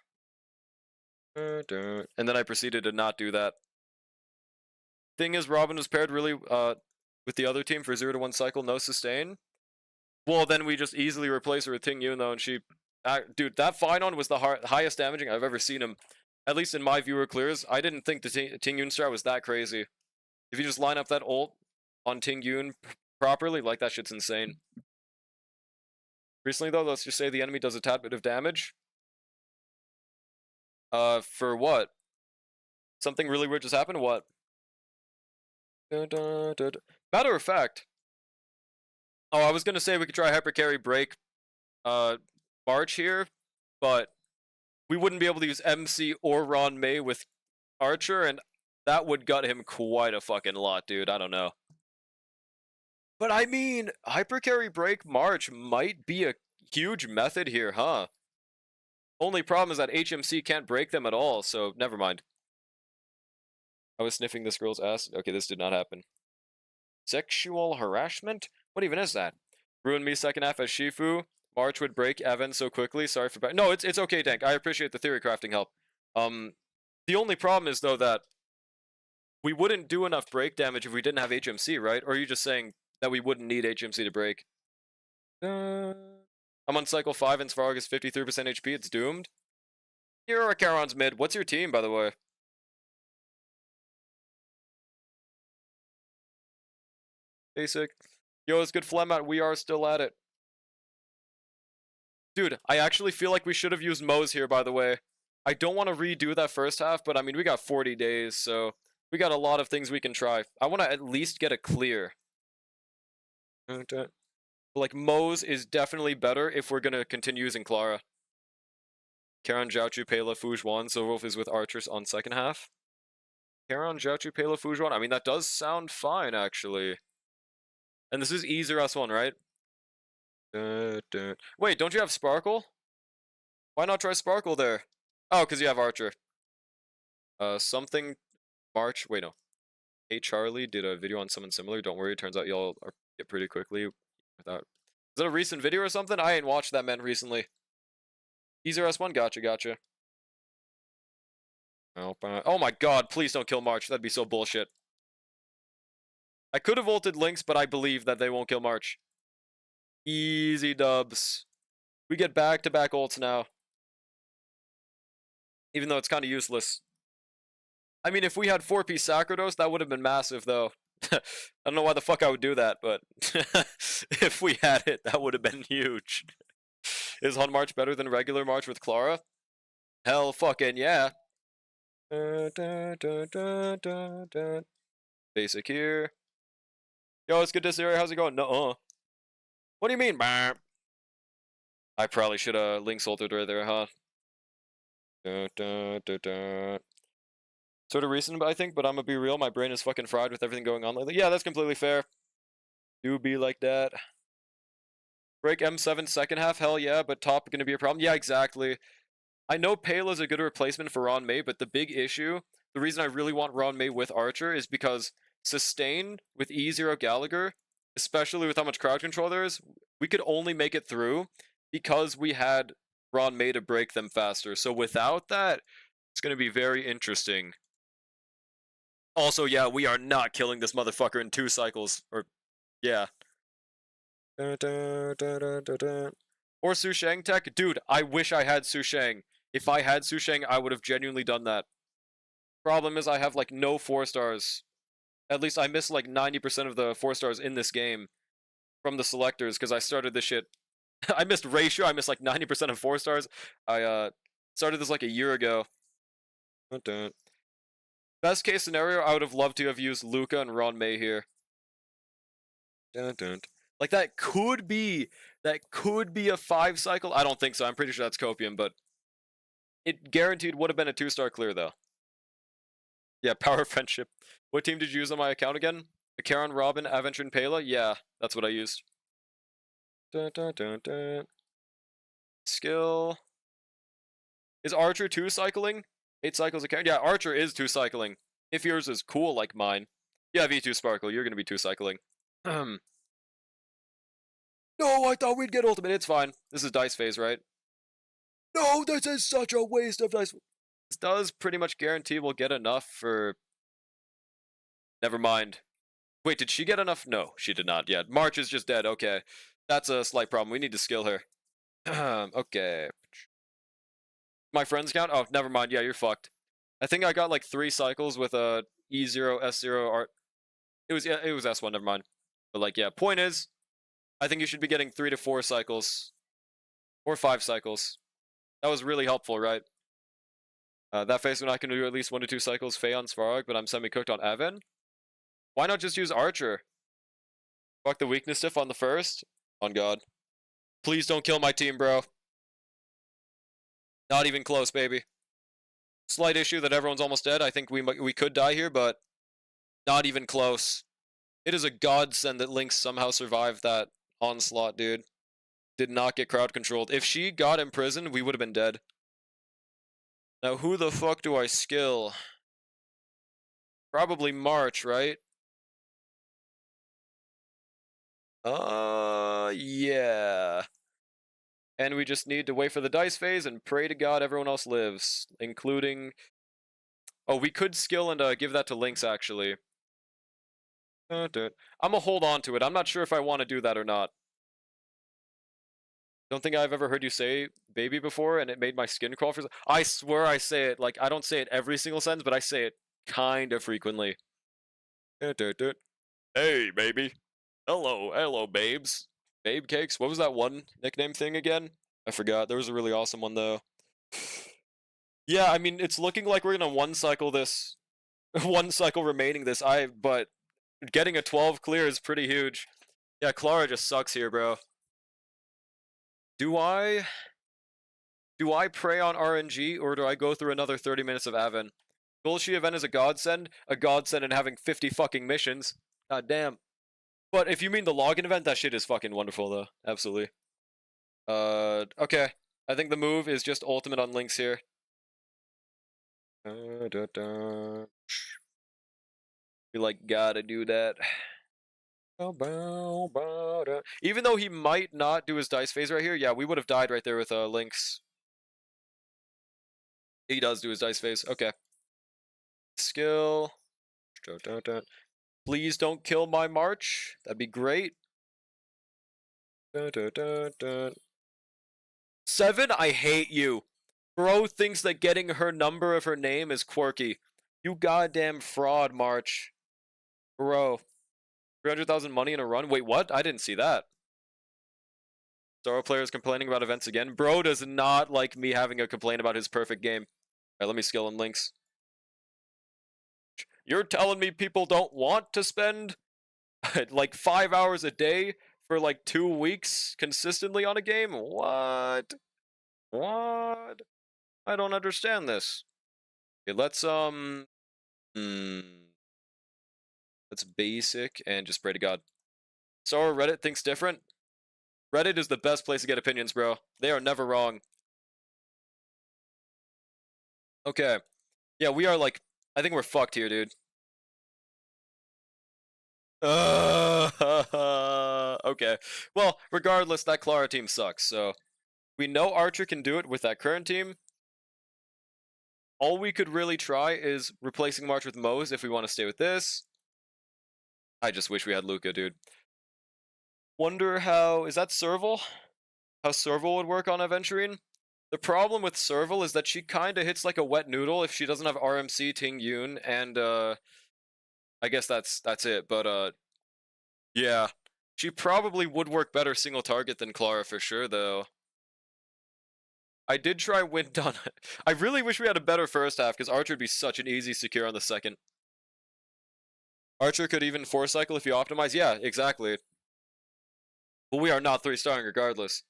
And then I proceeded to not do that. Thing is, Robin was paired really with the other team for 0 to 1 cycle, no sustain. Well, then we just easily replace her with Ting Yun, though, and she... dude, that Phynon was the highest damaging I've ever seen him. At least in my viewer clears. I didn't think the Ting Yun strat was that crazy. If you just line up that ult on Ting Yun properly, like, that shit's insane. Recently, though, let's just say the enemy does a tad bit of damage. For what? Something really weird just happened? What? Matter of fact... Oh, I was gonna say we could try Hyper Carry Break March here, but we wouldn't be able to use MC or Ron May with Archer, and that would gut him quite a fucking lot, dude. I don't know. But I mean, Hyper Carry Break March might be a huge method here, huh? Only problem is that HMC can't break them at all, so never mind. I was sniffing this girl's ass. Okay, this did not happen. Sexual harassment? What even is that? Ruined me second half as Shifu. March would break Evan so quickly. Sorry for... No, it's okay, Tank. I appreciate the theory crafting help. The only problem is, though, that we wouldn't do enough break damage if we didn't have HMC, right? Or are you just saying that we wouldn't need HMC to break? I'm on cycle 5 and Svarog is 53% HP. It's doomed. You're a Charon's mid. What's your team, by the way? Basic. Yo, it's good phlegm out. We are still at it. Dude, I actually feel like we should have used Mo's here, by the way. I don't want to redo that first half, but I mean, we got 40 days, so we got a lot of things we can try. I want to at least get a clear. Like, Mo's is definitely better if we're going to continue using Clara. Charon, Jiaochu, Pela, Fujuan, so Wolf is with Archers on second half. Charon, Jiaochu, Pela, Fujuan. I mean, that does sound fine, actually. And this is easier S1, right? Wait, don't you have Sparkle? Why not try Sparkle there? Oh, because you have Archer. Something March. Wait, no. Hey Charlie did a video on someone similar. Don't worry, it turns out y'all are get pretty quickly without. Is that a recent video or something? I ain't watched that man recently. Easier S1, gotcha. Oh my god, please don't kill March. That'd be so bullshit. I could have ulted Lynx, but I believe that they won't kill March. Easy dubs. We get back-to-back ults now. Even though it's kind of useless. I mean, if we had 4P Sacrados, that would have been massive, though. I don't know why the fuck I would do that, but if we had it, that would have been huge. Is Hun March better than regular March with Clara? Hell fucking yeah. Basic here. Yo, it's good to see you. How's it going? Nuh-uh. What do you mean? I probably should have Lynx ulted right there, huh? Sort of recent, I think, but I'm gonna be real. My brain is fucking fried with everything going on lately. Yeah, that's completely fair. Do be like that. Break M7 second half, hell yeah, but top gonna be a problem. Yeah, exactly. I know Pela's a good replacement for Ron May, but the big issue, the reason I really want Ron May with Archer is because sustain with E0 Gallagher, especially with how much crowd control there is, we could only make it through because we had Ron May to break them faster. So without that, it's going to be very interesting. Also, yeah, we are not killing this motherfucker in 2 cycles. Or, yeah. Or Su Shang tech? Dude, I wish I had Su Shang. If I had Su Shang, I would have genuinely done that. Problem is I have like no 4-stars. At least I missed like 90% of the 4-stars in this game from the selectors because I started this shit. I missed ratio. I missed like 90% of 4-stars. I started this like a year ago. Best case scenario, I would have loved to have used Luca and Ron May here. Like that could be a 5-cycle. I don't think so. I'm pretty sure that's Copium, but it guaranteed would have been a 2-star clear though. Yeah, Power Friendship. What team did you use on my account again? Karen, Robin, Aventure, and Pela? Yeah, that's what I used. Skill. Is Archer 2-cycling? 8 cycles a Karen? Yeah, Archer is 2-cycling. If yours is cool like mine. Yeah, V2 Sparkle, you're gonna be 2-cycling. No, I thought we'd get ultimate. It's fine. This is dice phase, right? No, this is such a waste of dice. This does pretty much guarantee we'll get enough for... Never mind. Wait, did she get enough? No, she did not yet. March is just dead. Okay. That's a slight problem. We need to skill her. Okay. My friends count? Oh, never mind. Yeah, you're fucked. I think I got like 3 cycles with a E0, S0, R... It was S1, never mind. But like, yeah, point is, I think you should be getting 3 to 4 cycles. Or 5 cycles. That was really helpful, right? That phase when I can do at least 1 to 2 cycles, Faye on Svarog, but I'm semi-cooked on Aven. Why not just use Archer? Fuck the weakness stiff on the first. On God. Please don't kill my team, bro. Not even close, baby. Slight issue that everyone's almost dead. I think we could die here, but not even close. It is a godsend that Lynx somehow survived that onslaught, dude. Did not get crowd controlled. If she got imprisoned, we would have been dead. Now, who the fuck do I skill? Probably March, right? Yeah. And we just need to wait for the dice phase and pray to God everyone else lives, including... Oh, we could skill and give that to Lynx, actually. I'm gonna hold on to it. I'm not sure if I want to do that or not. Don't think I've ever heard you say baby before, and it made my skin crawl for... I swear I say it. Like, I don't say it every single sentence, but I say it kind of frequently. Hey, baby. Hello, babes. Babe Cakes? What was that one nickname thing again? I forgot. There was a really awesome one, though. Yeah, I mean, it's looking like we're gonna one-cycle this. One-cycle remaining this. But getting a 12 clear is pretty huge. Yeah, Clara just sucks here, bro. Do I prey on RNG, or do I go through another 30 minutes of Aven? Bullshit event is a godsend and having 50 fucking missions. God damn. But if you mean the login event, that shit is fucking wonderful, though. Absolutely. Okay. I think the move is just ultimate on Lynx here. We like gotta do that. Even though he might not do his dice phase right here, yeah, we would have died right there with Lynx. He does do his dice phase. Okay. Skill. Please don't kill my March. That'd be great. 7? I hate you. Bro thinks that getting her number of her name is quirky. You goddamn fraud, March. Bro. 300,000 money in a run? Wait, what? I didn't see that. Star players complaining about events again. Bro does not like me having a complaint about his perfect game. Alright, let me skill in Lynx. You're telling me people don't want to spend like 5 hours a day for like 2 weeks consistently on a game? What? What? I don't understand this. Okay, let's let's basic and just pray to God. So Reddit thinks different. Reddit is the best place to get opinions, bro. They are never wrong. Okay. Yeah, we are like... I think we're fucked here, dude. Okay. Well, regardless, that Clara team sucks, so... We know Archer can do it with that current team. All we could really try is replacing March with Mose if we want to stay with this. I just wish we had Luca, dude. Wonder how... Is that Serval? How Serval would work on Aventurine? The problem with Serval is that she kind of hits like a wet noodle if she doesn't have RMC, Ting Yun, and I guess that's it. But yeah, she probably would work better single target than Clara for sure, though. I did try Wind on it. I really wish we had a better first half, because Archer would be such an easy secure on the second. Archer could even 4-cycle if you optimize. Yeah, exactly. But we are not 3-starring regardless.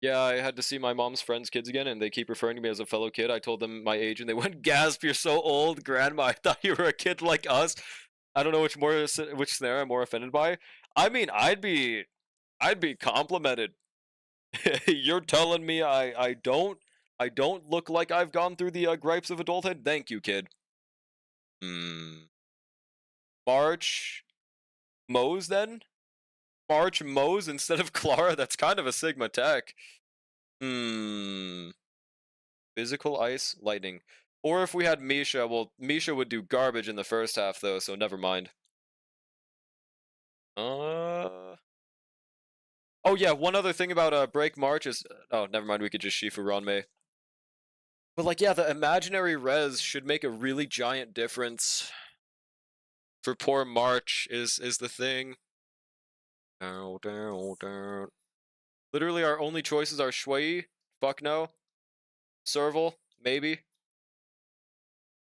Yeah, I had to see my mom's friends' kids again, and they keep referring to me as a fellow kid. I told them my age, and they went, "Gasp, you're so old, Grandma. I thought you were a kid like us." I don't know which snare I'm more offended by. I mean, I'd be complimented. You're telling me I don't look like I've gone through the gripes of adulthood? Thank you, kid. March Mose then? March Mose instead of Clara? That's kind of a Sigma tech. Physical Ice Lightning. Or if we had Misha, well, Misha would do garbage in the first half though, so never mind. Oh yeah, one other thing about Break March is oh, never mind, we could just Shifu Ranmei. But like yeah, the imaginary res should make a really giant difference. For poor March is the thing. Literally our only choices are Shui, fuck no. Serval, maybe.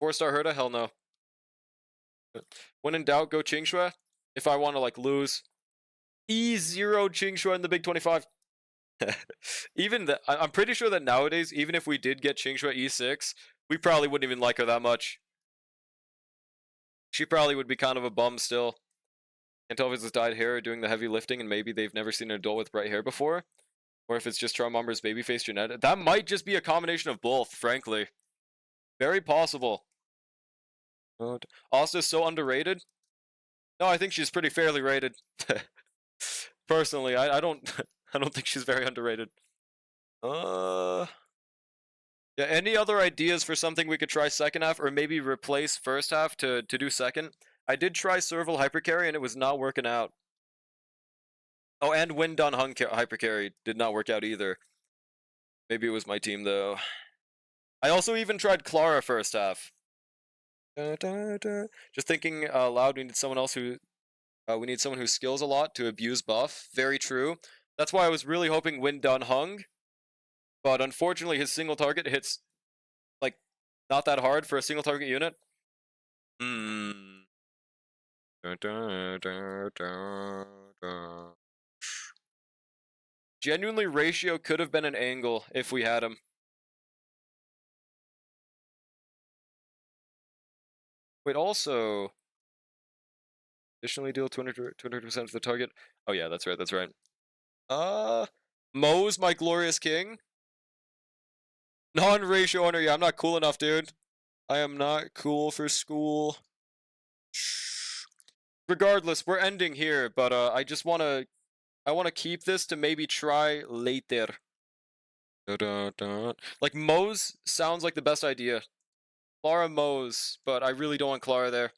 4-star Herda, hell no. When in doubt, go Qingxue. If I want to like lose. E0 Qingxue in the Big 25. Even that, I'm pretty sure that nowadays, even if we did get Qingxue E6, we probably wouldn't even like her that much. She probably would be kind of a bum still. Can't tell if it's dyed hair doing the heavy lifting, and maybe they've never seen an adult with bright hair before. Or if it's just Charmamber's babyface genetic. That might just be a combination of both, frankly. Very possible. Asta's so underrated. No, I think she's pretty fairly rated. Personally, I don't I don't think she's very underrated. Yeah, any other ideas for something we could try second half, or maybe replace first half to do second? I did try Serval Hypercarry and it was not working out. Oh, and Wind on Hung Hypercarry did not work out either. Maybe it was my team though. I also even tried Clara first half. Just thinking aloud, we need someone else who who skills a lot to abuse buff. Very true. That's why I was really hoping Wind Dun Hung. But unfortunately, his single target hits, like, not that hard for a single target unit. Genuinely, Ratio could have been an angle if we had him. Wait, also... Additionally deal 200% of the target. Oh yeah, that's right, that's right. Mo's my glorious king? Non-ratio owner, yeah, I'm not cool enough, dude. I am not cool for school. Regardless, we're ending here, but I just wanna keep this to maybe try later. Like Mo's sounds like the best idea. Clara Mo's, but I really don't want Clara there.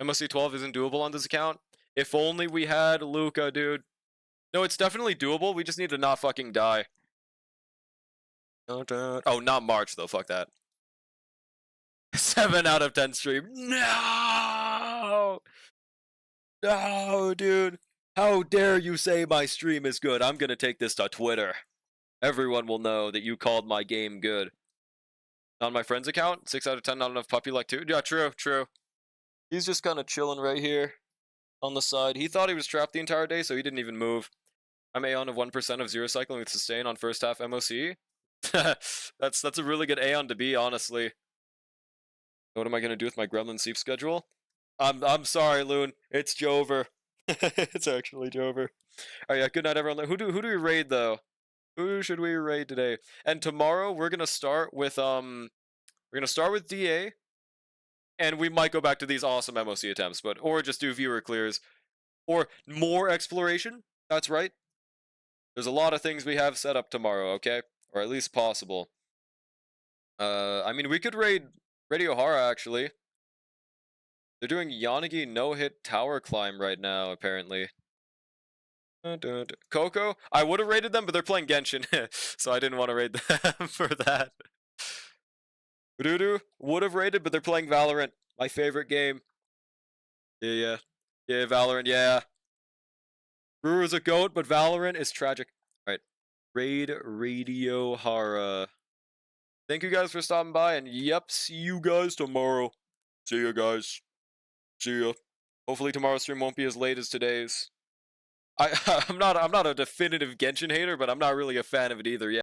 MSC 12 isn't doable on this account. If only we had Luca, dude. No, it's definitely doable. We just need to not fucking die. Oh, not March, though. Fuck that. 7 out of 10 stream. No! No, dude. How dare you say my stream is good? I'm gonna take this to Twitter. Everyone will know that you called my game good. On my friend's account, 6 out of 10, not enough puppy like 2. Yeah, true, true. He's just kind of chilling right here on the side. He thought he was trapped the entire day, so he didn't even move. I'm Aeon of 1% of 0 cycling with sustain on first half MOC. that's a really good Aeon to be, honestly. What am I gonna do with my Gremlin sleep schedule? I'm sorry, Loon. It's Jover. It's actually Jover. Alright, yeah, good night everyone. Who do we raid though? Who should we raid today? And tomorrow we're gonna start with DA. And we might go back to these awesome MOC attempts, or just do viewer clears. Or more exploration. That's right. There's a lot of things we have set up tomorrow, okay? Or at least possible. I mean, we could raid Radio Hara, actually. They're doing Yanagi no-hit tower climb right now, apparently. Coco? I would have rated them, but they're playing Genshin, so I didn't want to raid them for that. Rudu would have rated, but they're playing Valorant, my favorite game. Yeah, Valorant, yeah. Ruru's a goat, but Valorant is tragic. Alright. Raid Radio Hara. Thank you guys for stopping by, and yep, see you guys tomorrow. See ya, guys. See ya. Hopefully tomorrow's stream won't be as late as today's. I'm not a definitive Genshin hater, but I'm not really a fan of it either. Yeah.